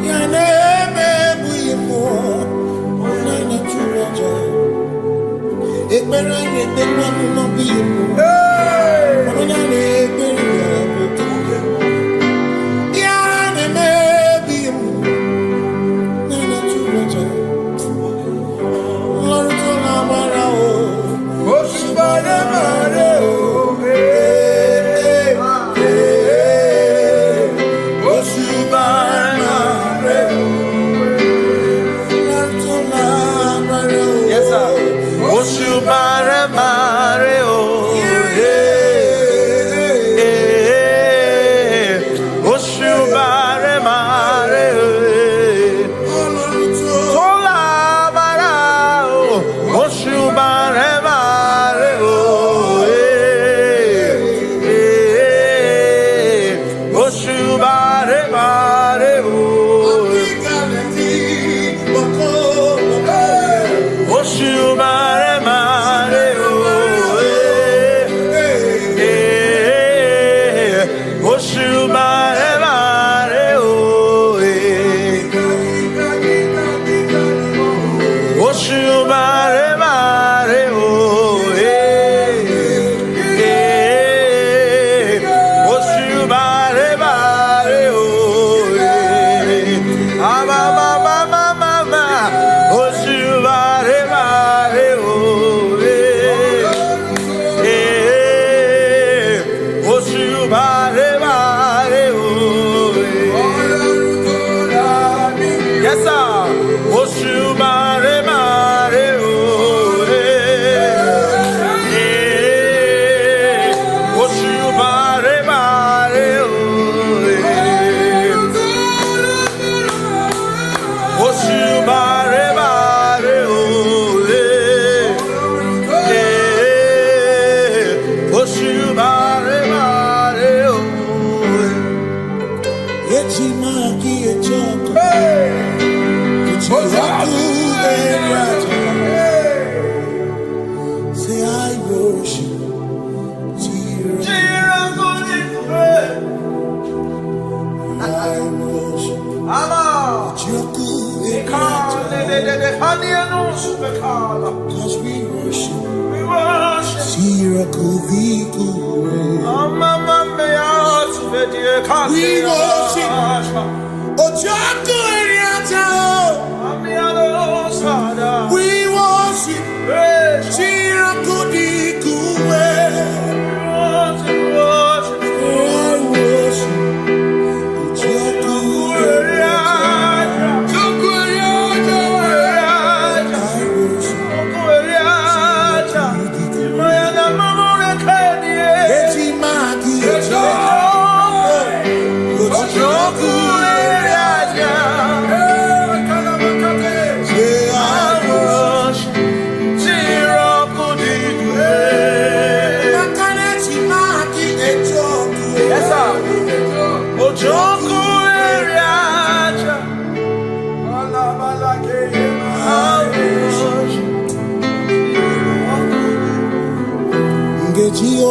ihe anyị na-eme bụ ihe mmụọ onye anyị na-achụrụ aja ekpere anyị na-ekpe mmanụ n'ọbụ ihe mmụọ onye anyị na-ekpere ya bụ oke mmụọ Cause we worship,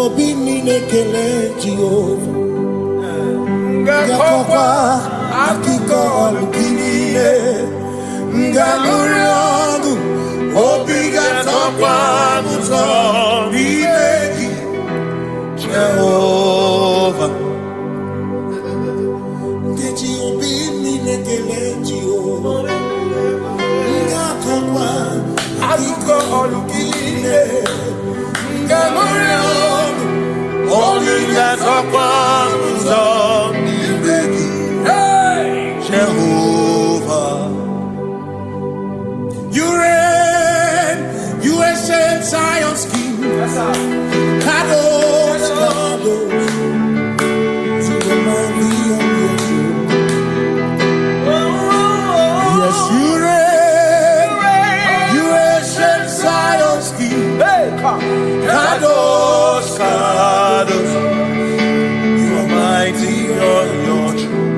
obi niile kele Jehova ngakọkwa akụkọ ọlụ gị niile ngalụrị ọgụ obi ga-atọkwa m ụtọ n'ime gị Jehova kwanza Jehovah. You reign, you ancient Zion's King. Kadosh, Kadosh, to the mighty on your throne. Yes, you reign, you ancient Zion's King. Kadosh, Kadosh, you are mighty on your throne.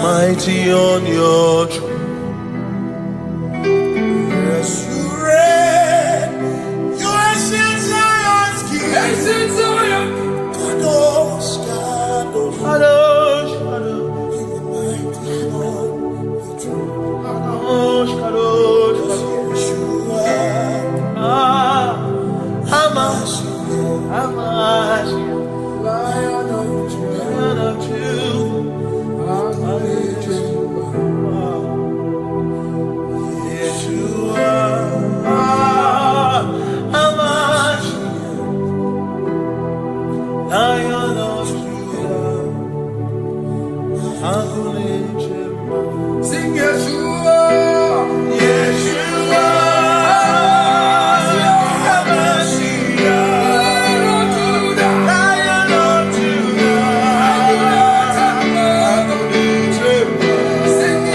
Mighty on your throne. Yes, you reign. You ancient Zion's King. Ancient Zion. Kadosh, Kadosh, Kadosh, Kadosh. You are mighty on your throne. Kadosh, Kadosh, Kadosh. Yeshua. Hamash, Lion of Judah, Lion of Judah. Sing Yeshua, Yeshua, Lion of Judah, sing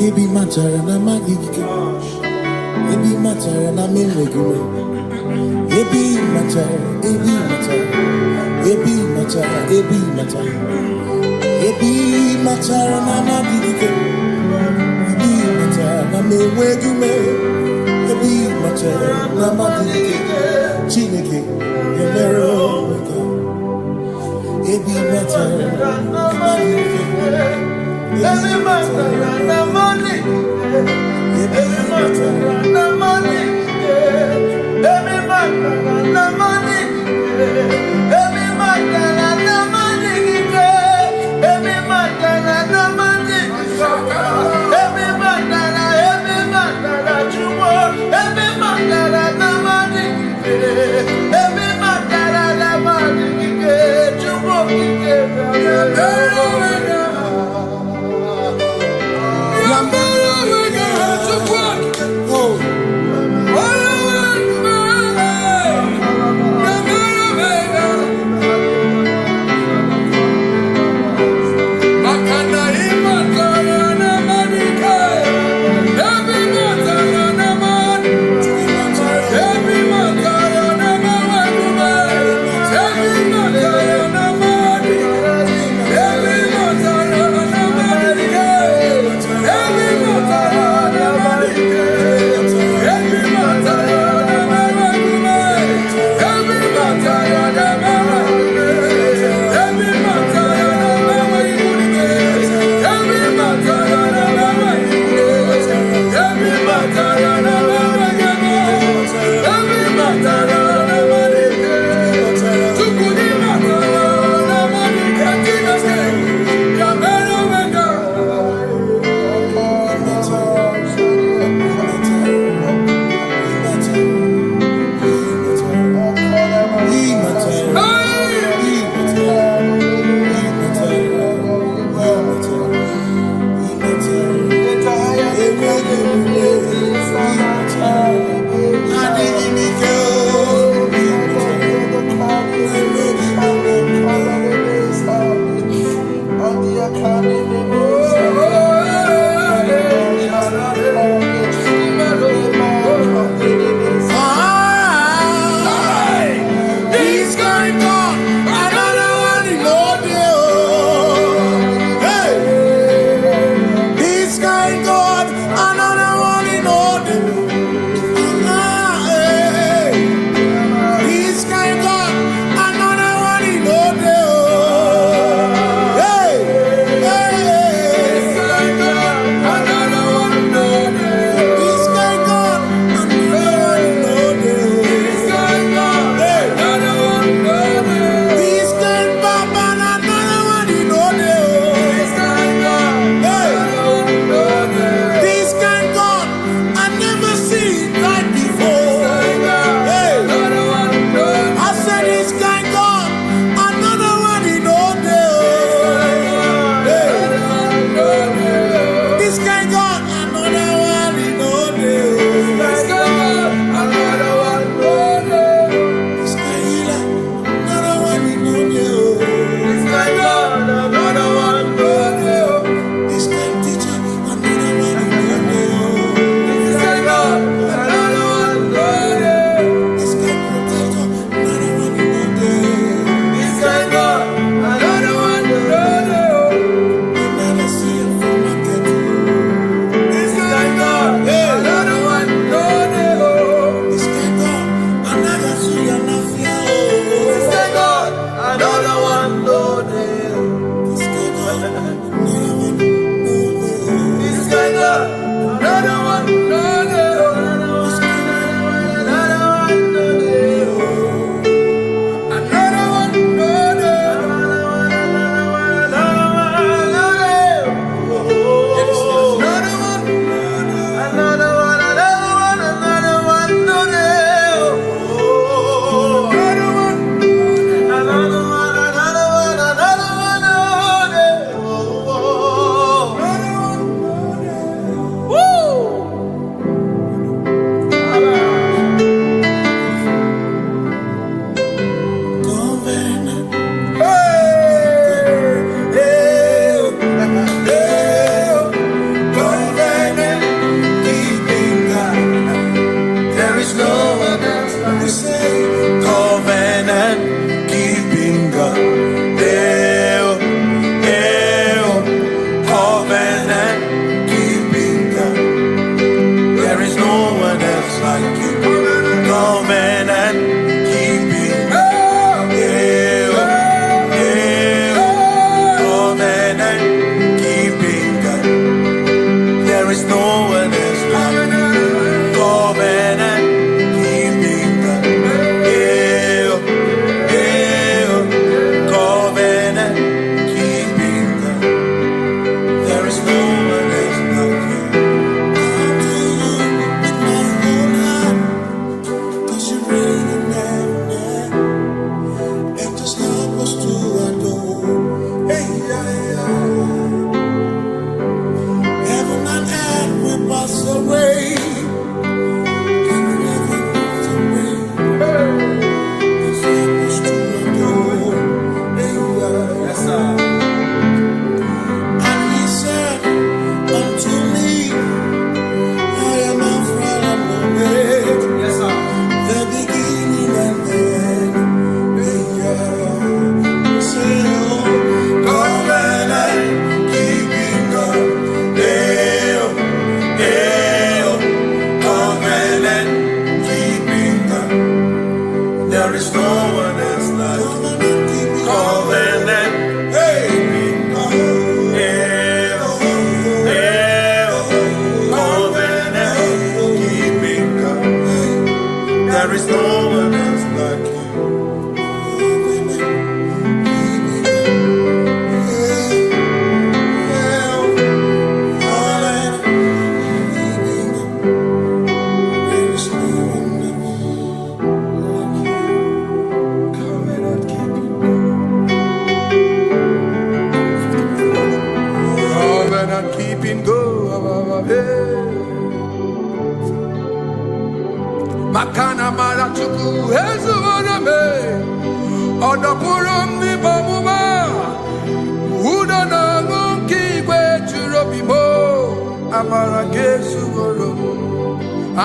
Ebi matara na magigike, ebi matara na menwegume, ebi matara, ebi matara, ebi matara, ebi matara, ebi matara na magigike, ebi matara na menwegume, ebi matara na magigike, Chineke emere omega, ebi matara na magigike. Every matara na money, every matara na money, every matara na money, every matara na money, every matara na money, every matara chumo, every matara na money, every matara na money, chumo Every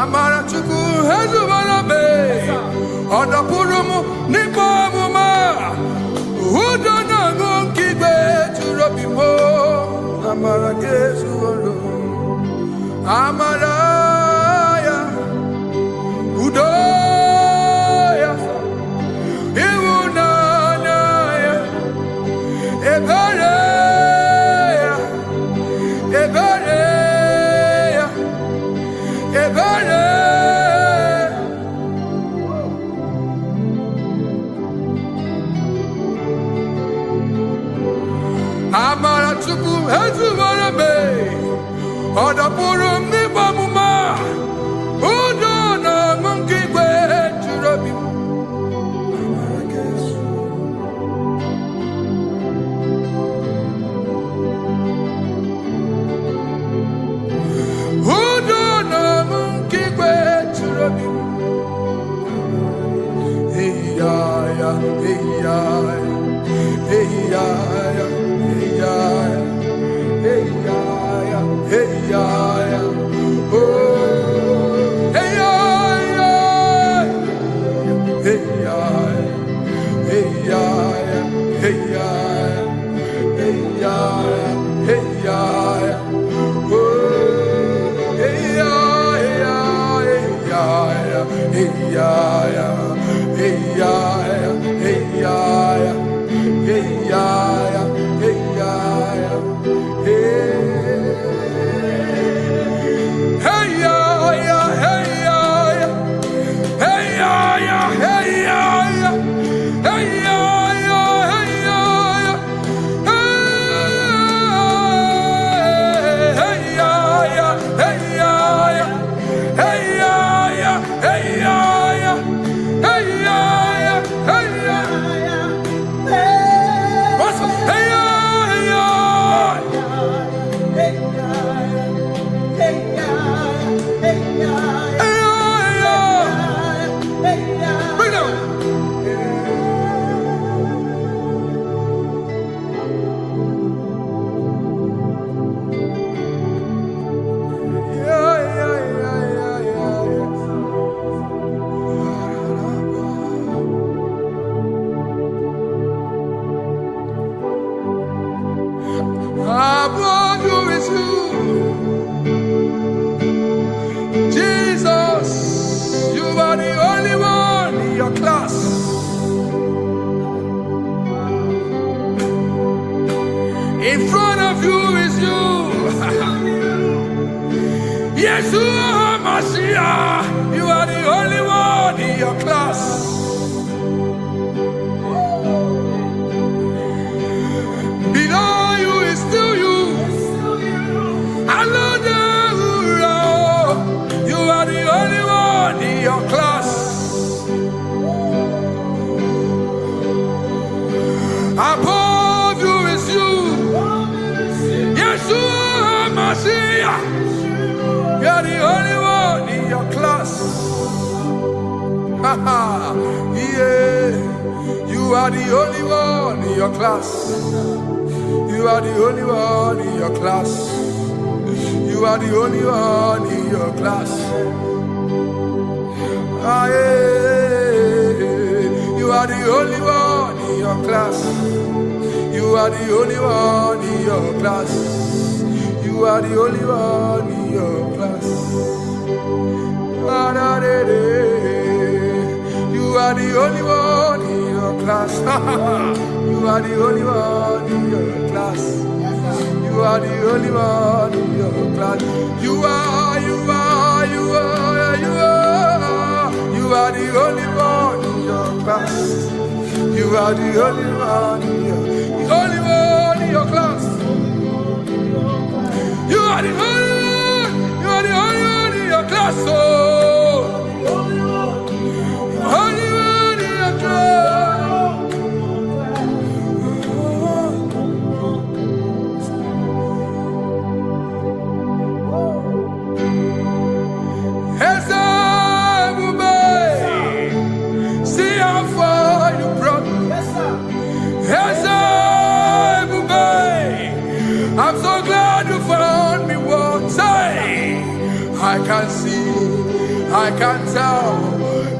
Amara chuku hezu barabe. Oda purumu nipa muma. Udo na ngukigwe churobimo. Amara kesu olo. Amara ya. Udo ya. Iwuna na ya. Ebere ya. Ebere ya. Ebere. Amara chuku hezu barabe. Oda purum ni bamuma. Udo na ngukigwe churobimo. Amara kesu. Udo na ngukigwe churobimo. Hey ya ya, hey ya ya, hey ya ya, hey ya ya, hey ya ya, hey ya ya. Oh, hey ya ya, hey ya ya, hey ya ya, hey ya ya, hey ya ya, hey ya ya. Oh, hey ya ya, hey ya ya, hey ya ya, hey ya ya, hey ya ya, hey ya ya, hey ya ya, hey. Hey ya ya, hey ya ya, hey ya ya, hey ya ya, hey ya ya, hey ya ya, hey ya ya, hey ya ya, hey ya ya, hey ya ya, hey ya ya, hey ya ya. What's hey ya ya? Bring it down. Above you is you, Jesus. You are the only one in your class. In front of you is you. Yeshua Mashiach. You are the only one in your class. Below you is still you. Hallelujah. You are the only one in your class. Above you is you. Yeshua Mashiach. You are the only one in your class. Yeah. You are the only one in your class. You are the only one in your class. You are the only one in your class. Ah, yeah. You are the only one in your class. You are the only one in your class. You are the only one in your class. Ah, da, da, da. You are the only one in your class. You are the only one in your class. You are the only one in your class. You are, you are, you are, you are. You are the only one in your class. You are the only one in your, the only one in your class. You are the only one. You are the only one in your class. Oh, only one in your class. See how far you brought me. Yes, sir. can tell,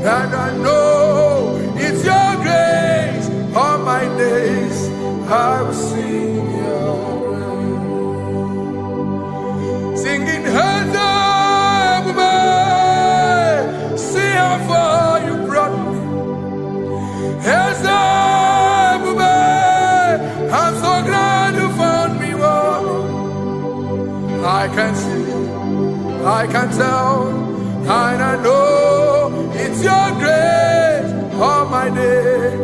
and I know it's your grace. All my days I will sing your praise. Singing hands up, man. See how far you brought me. Hands up, man. I'm so glad you found me one. I can see, I can tell, and I know it's your grace. All my day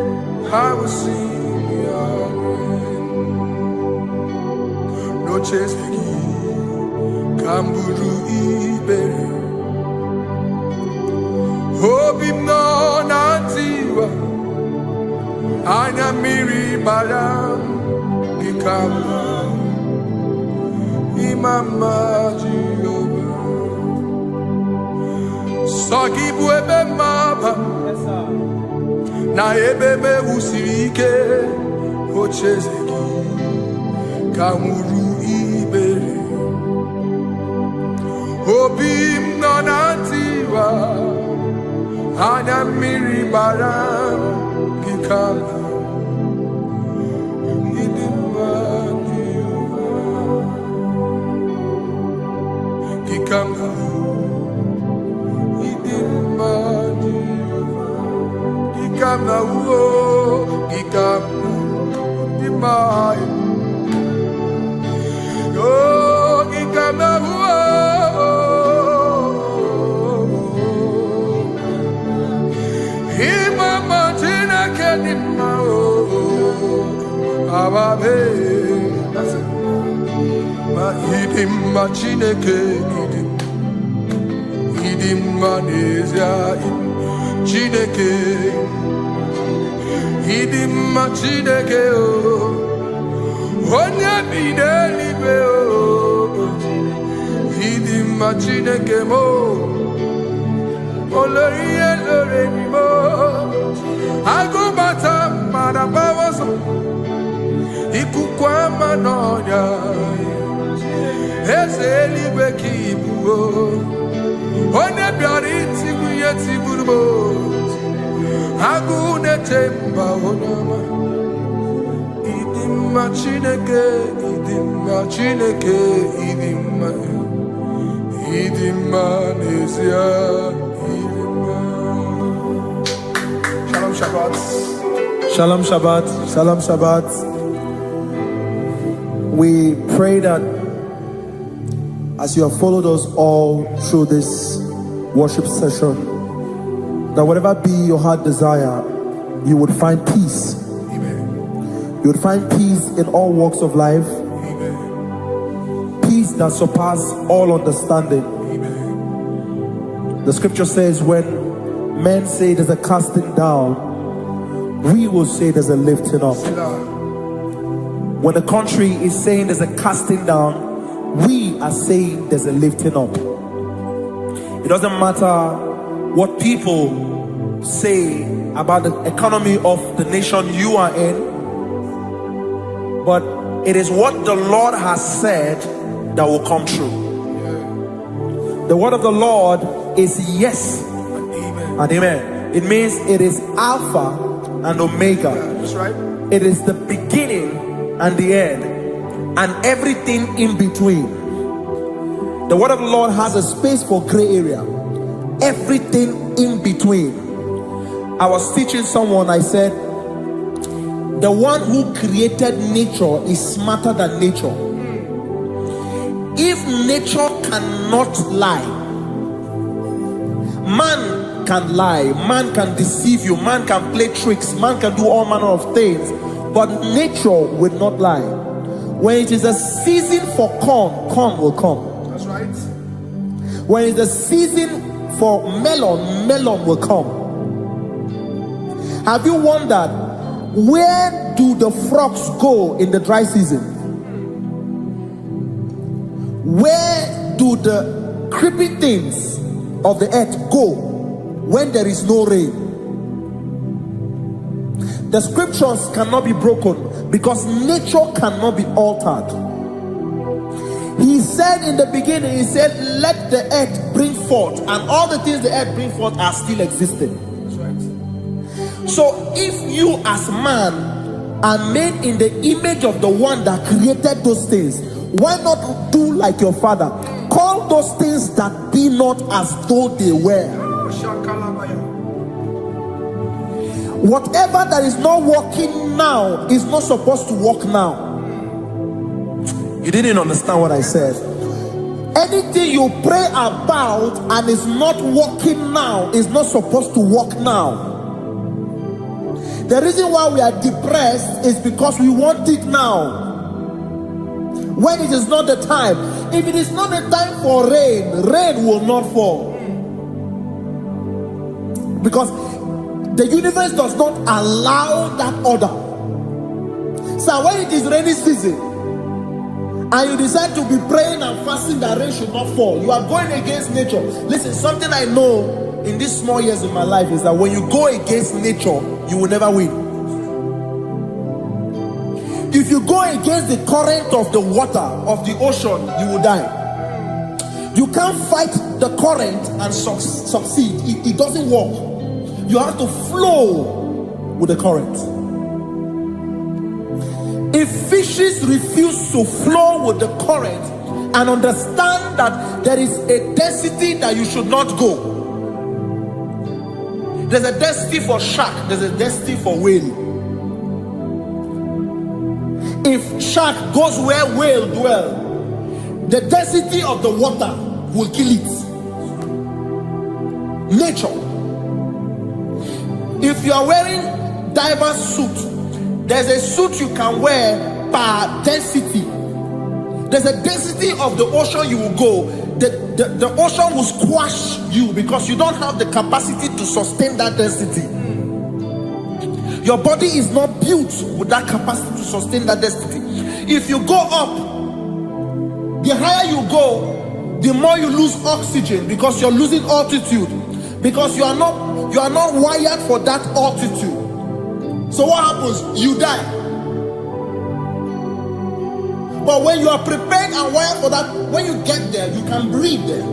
I will sing your praise. No chase Kamburu Iberi Hobi no Nantiwa Anya Miri Baram Gikama Imama Jehovah Sagibu ebe maba Na ebe me usirike Ochezeki Kamuru Iberi Obim no Nantiwa Anya Miri Baram Gikama Gikama Gikama Gikama Dimai Oh Gikama Imama Tina Kedima Ababe Idim Machineke Idim Manezia Chineke Idim Machineke Onya Bidelibe Idim Machineke Mo Oloriye Lorenimo Agubata Madabawaso Ikukwa Manonya Ezeli Bekibu One Biariti Guyetibubo Agune Temba Onama Idimma Chineke Idimma Nezia Shalom Shabbat. Shalom Shabbat. Shalom Shabbat. We pray that as you have followed us all through this worship session, that whatever be your heart desire, you would find peace. Amen. You would find peace in all walks of life. Amen. Peace that surpasses all understanding. Amen. The scripture says when men say there's a casting down, we will say there's a lifting up. When the country is saying there's a casting down, we are saying there's a lifting up. It doesn't matter what people say about the economy of the nation you are in, but it is what the Lord has said that will come true. The word of the Lord is yes and amen. It means it is Alpha and Omega. That's right. It is the beginning and the end, and everything in between. The word of the Lord has a space for gray area. Everything in between. I was teaching someone, I said, the one who created nature is smarter than nature. If nature cannot lie, man can lie, man can deceive you, man can play tricks, man can do all manner of things, but nature will not lie. When it is a season for corn, corn will come. That's right. When it's a season for melon, melon will come. Have you wondered, where do the frogs go in the dry season? Where do the creepy things of the earth go when there is no rain? The scriptures cannot be broken because nature cannot be altered. He said in the beginning, he said, let the earth bring forth, and all the things the earth bring forth are still existing. So if you as man are made in the image of the one that created those things, why not do like your father? Call those things that be not as though they were. Whatever that is not working now is not supposed to work now. You didn't understand what I said. Anything you pray about and is not working now is not supposed to work now. The reason why we are depressed is because we want it now, when it is not the time. If it is not the time for rain, rain will not fall, because the universe does not allow that order. So when it is rainy season and you decide to be praying and fasting that rain should not fall, you are going against nature. Listen, something I know in these small years of my life is that when you go against nature, you will never win. If you go against the current of the water of the ocean, you will die. You can't fight the current and succeed. It doesn't work. You have to flow with the current. If fishes refuse to flow with the current and understand that there is a density that you should not go, there's a density for shark, there's a density for whale. If shark goes where whale dwell, the density of the water will kill it. Nature. If you are wearing diver's suit, there's a suit you can wear per density. There's a density of the ocean you will go. The ocean will squash you because you don't have the capacity to sustain that density. Your body is not built with that capacity to sustain that density. If you go up, the higher you go, the more you lose oxygen because you're losing altitude, because you are not wired for that altitude. So what happens? You die. But when you are prepared and wired for that, when you get there, you can breathe there,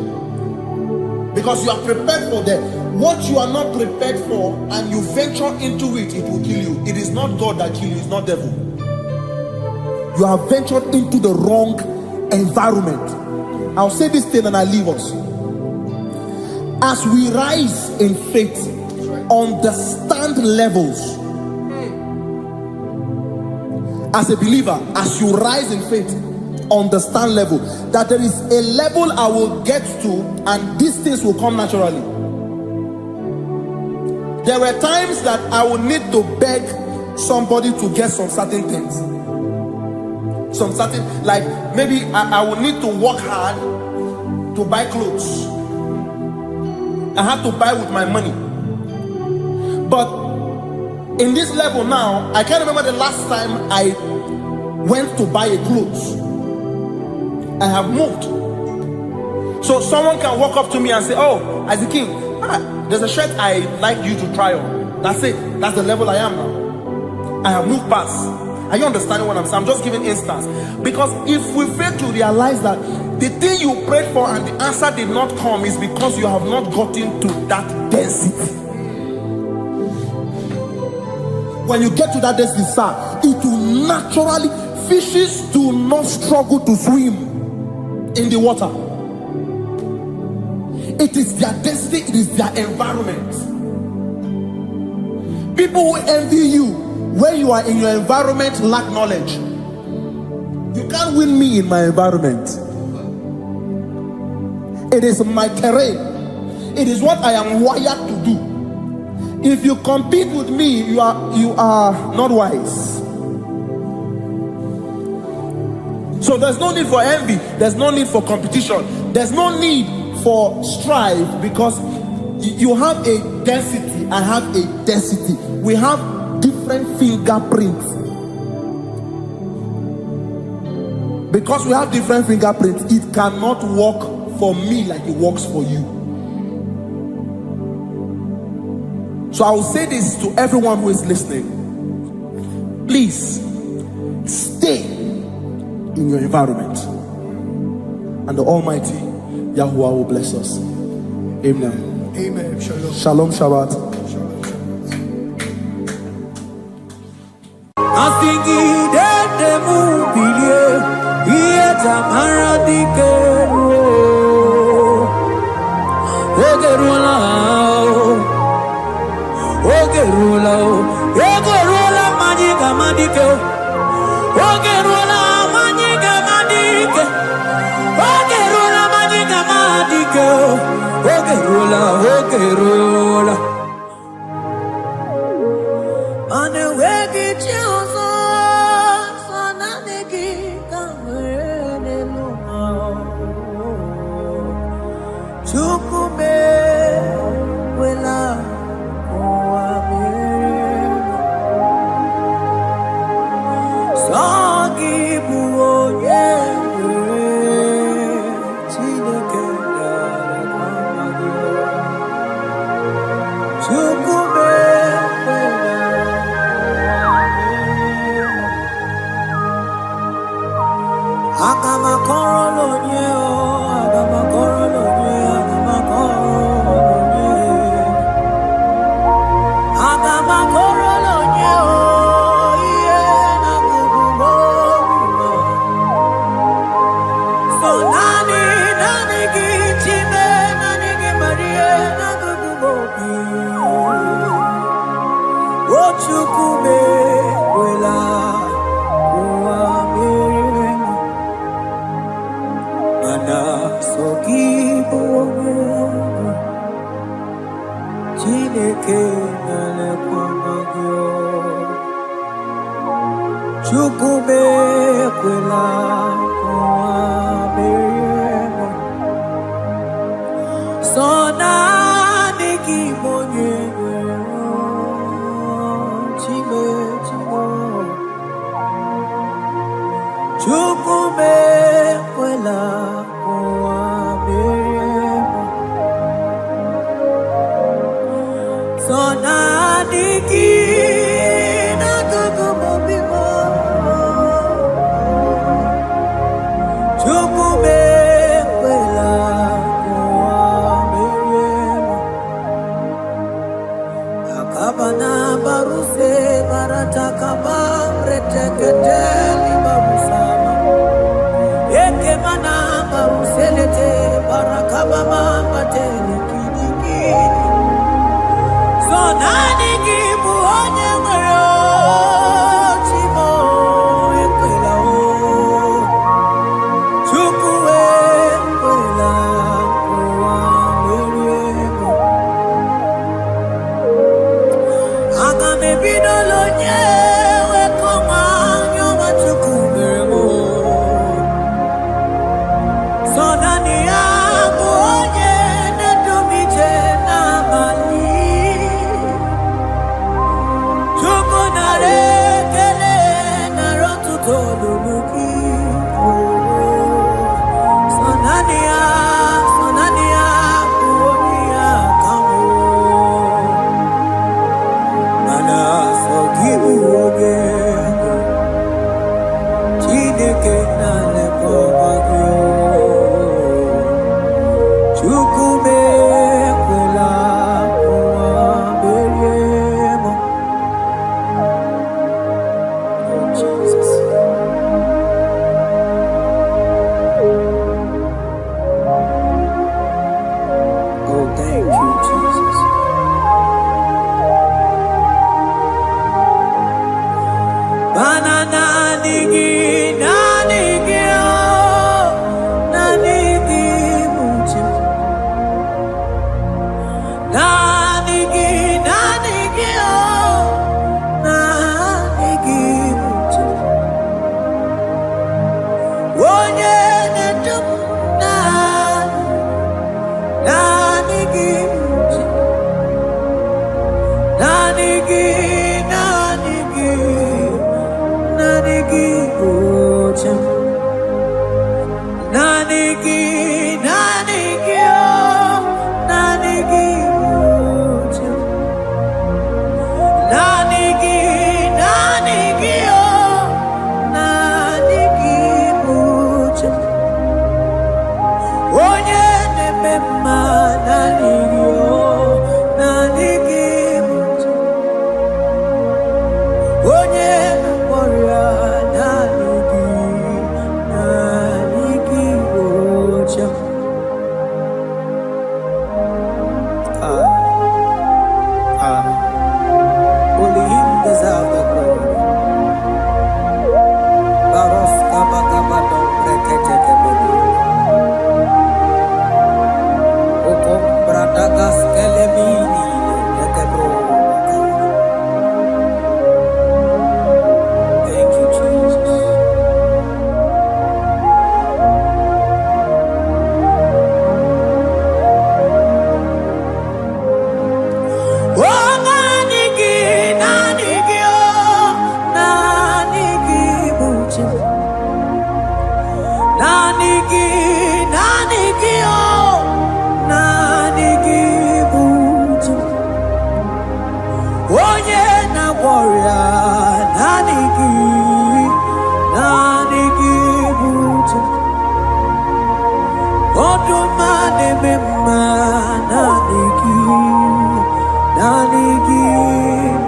because you are prepared for that. What you are not prepared for and you venture into it, it will kill you. It is not God that kills you, it's not devil. You have ventured into the wrong environment. I'll say this thing and I leave us. As we rise in faith, understand levels. As a believer, as you rise in faith, understand level. That there is a level I will get to and these things will come naturally. There were times that I would need to beg somebody to get some certain things. Some certain, like maybe I would need to work hard to buy clothes. I have to buy with my money. But in this level now, I can't remember the last time I went to buy a clothes. I have moved. So someone can walk up to me and say, oh, Isaac King, there's a shirt I'd like you to try on. That's it. That's the level I am now. I have moved past. Are you understanding what I'm saying? I'm just giving instance. Because if we fail to realize that the thing you prayed for and the answer did not come is because you have not gotten to that density. When you get to that density, sir, it will naturally, fishes do not struggle to swim in the water. It is their density, it is their environment. People who envy you when you are in your environment lack knowledge. You can't win me in my environment. It is my terrain. It is what I am wired to do. If you compete with me, you are not wise. So there's no need for envy. There's no need for competition. There's no need for strife, because you have a density. I have a density. We have different fingerprints. Because we have different fingerprints, it cannot work for me like it works for you. So I will say this to everyone who is listening. Please stay in your environment. and the Almighty Yahuwah will bless us. Amen. Amen. Shalom. Shalom Shabbat. Nanigi, nanigi, oh, nanigi buju. Onye na warrior, nanigi, nanigi buju. Odumane mema, nanigi, nanigi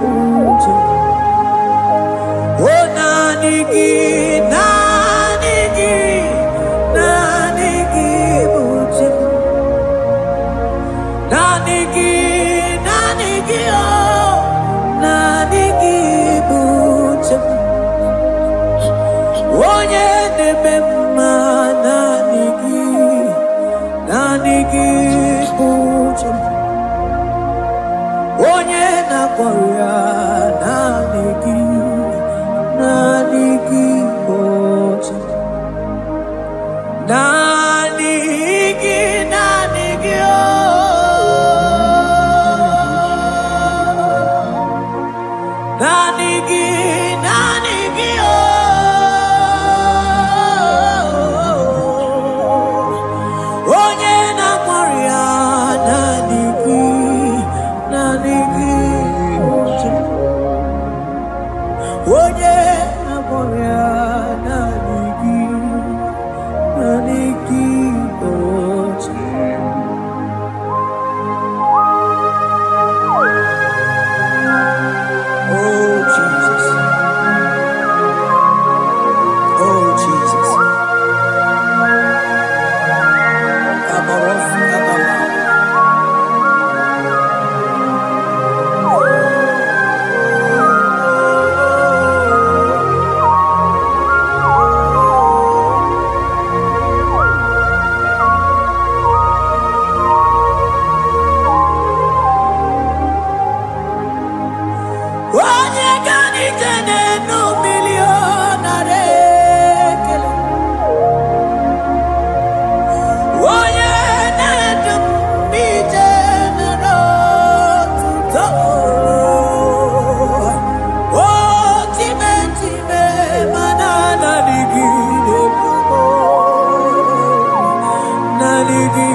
buju. Oh, nanigi, nanigi. Nanigi, nanigi, oh, nanigi bujem. Onye nemema nanigi, nanigi bujem. Onye nakwarya nanigi, nanigi bujem. Nanigi, nanigi, oh. Nanigi, nanigi, oh. Onye na warrior, nanigi, nanigi, onye na warrior, nanigi, nanigi, oh Jesus. Oh Jesus. Abarof, Abala. Onye ganitene no millionare kele. Onye nedum bijene no tuto. Oh time time manana ligine kumo. Naligi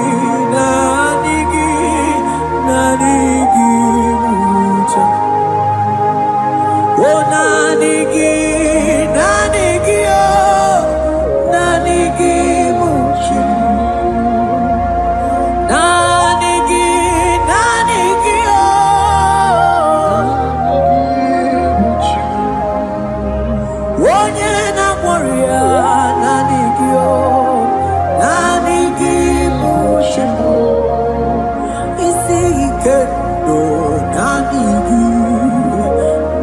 nanigi nanigi mucha. Oh, nanigi, nanigi, oh, nanigi, muchi. Nanigi, nanigi, oh, onye na warrior, nanigi, oh, nanigi, muchi. Isi ike, oh, nanigi.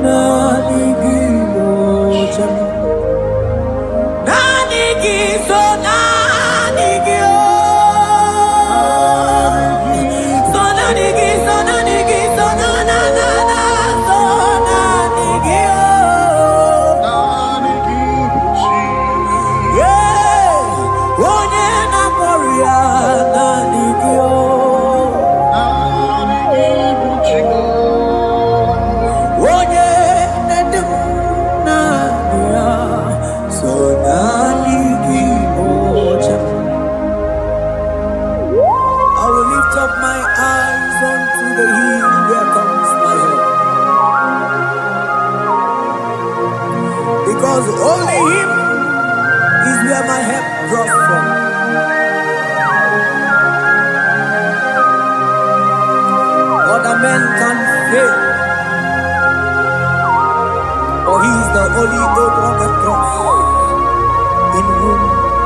Nanigi moja, nanigi so nanigi oh, so nanigi so nanigi so na na na na so nanigi oh, yeah, onye na warrior nanigi oh. Up my eyes unto the hill where comes my help, because only Him is where my help draws from. Other men can fail, for He is the only God on the cross, in whom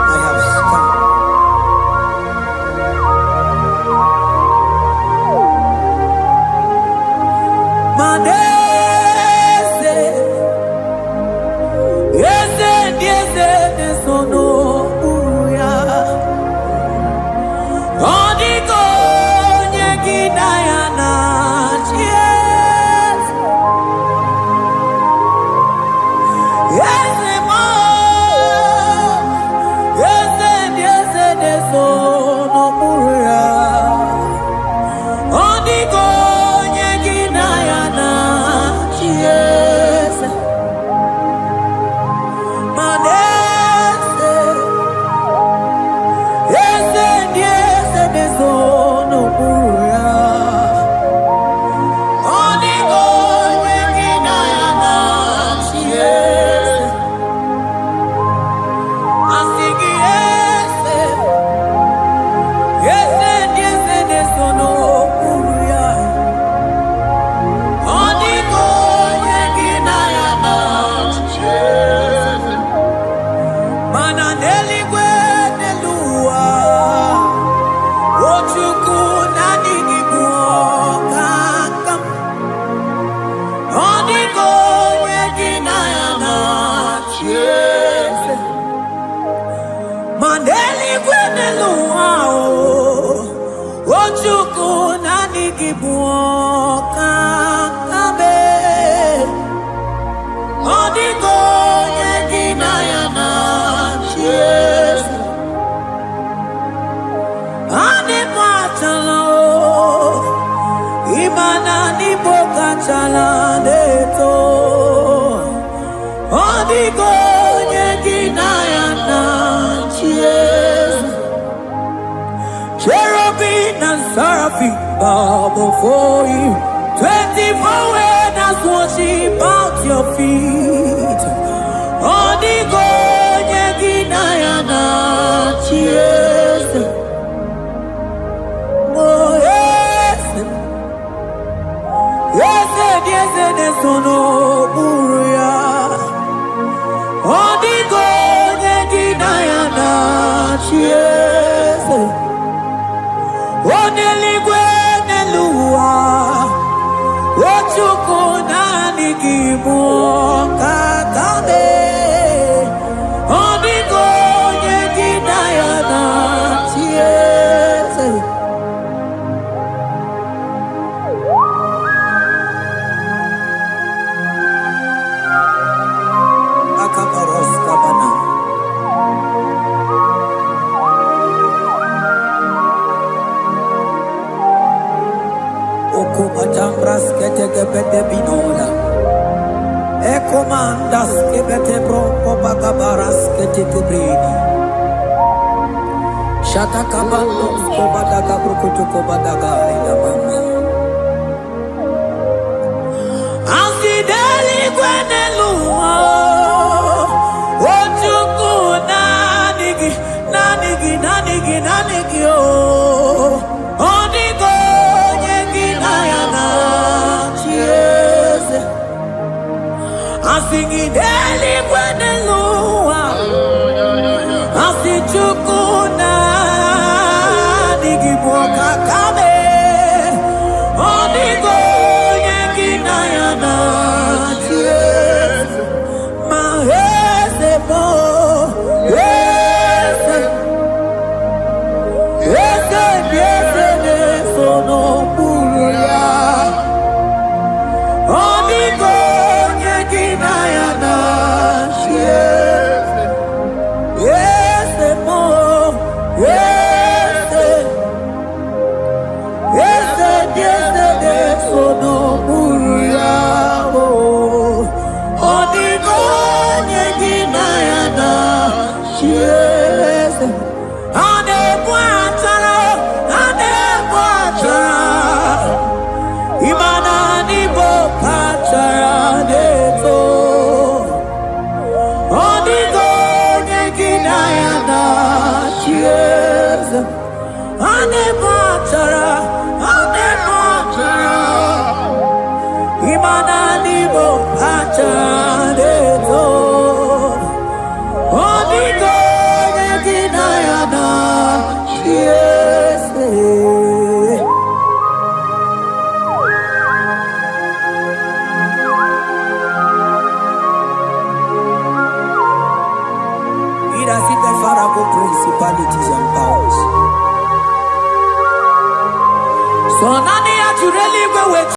I have stand. Yes, buoka kabe odigo nyegina yana cheers ane pachala imana ni boka chala deto odigo nyegina yana cheers cherubim and seraphim bow before you. 24 elders worship at your feet. Odigo nyegina yana cheers. Oh yes, yes, yes, yes, no buria. Odigo nyegina yana cheers. Oneligwe nelua Ochuku nani gibu kakabe Odigo nyegina yana tiese Akabaros kabana Okubajambras kete bete binola Ekomandas kebete broko bagabaras kete kubrini Shata kabando kubadaga brukutu kubadaga ila mama Asideli kwenelua Ochuku nanigi oh Odigo Asingideli kwenelua Asichukuna Nigiboka kabe Odigo yengina yana Cheers Mahese bo Yese Yese Yese Nesono Puruya Odigo Cheers,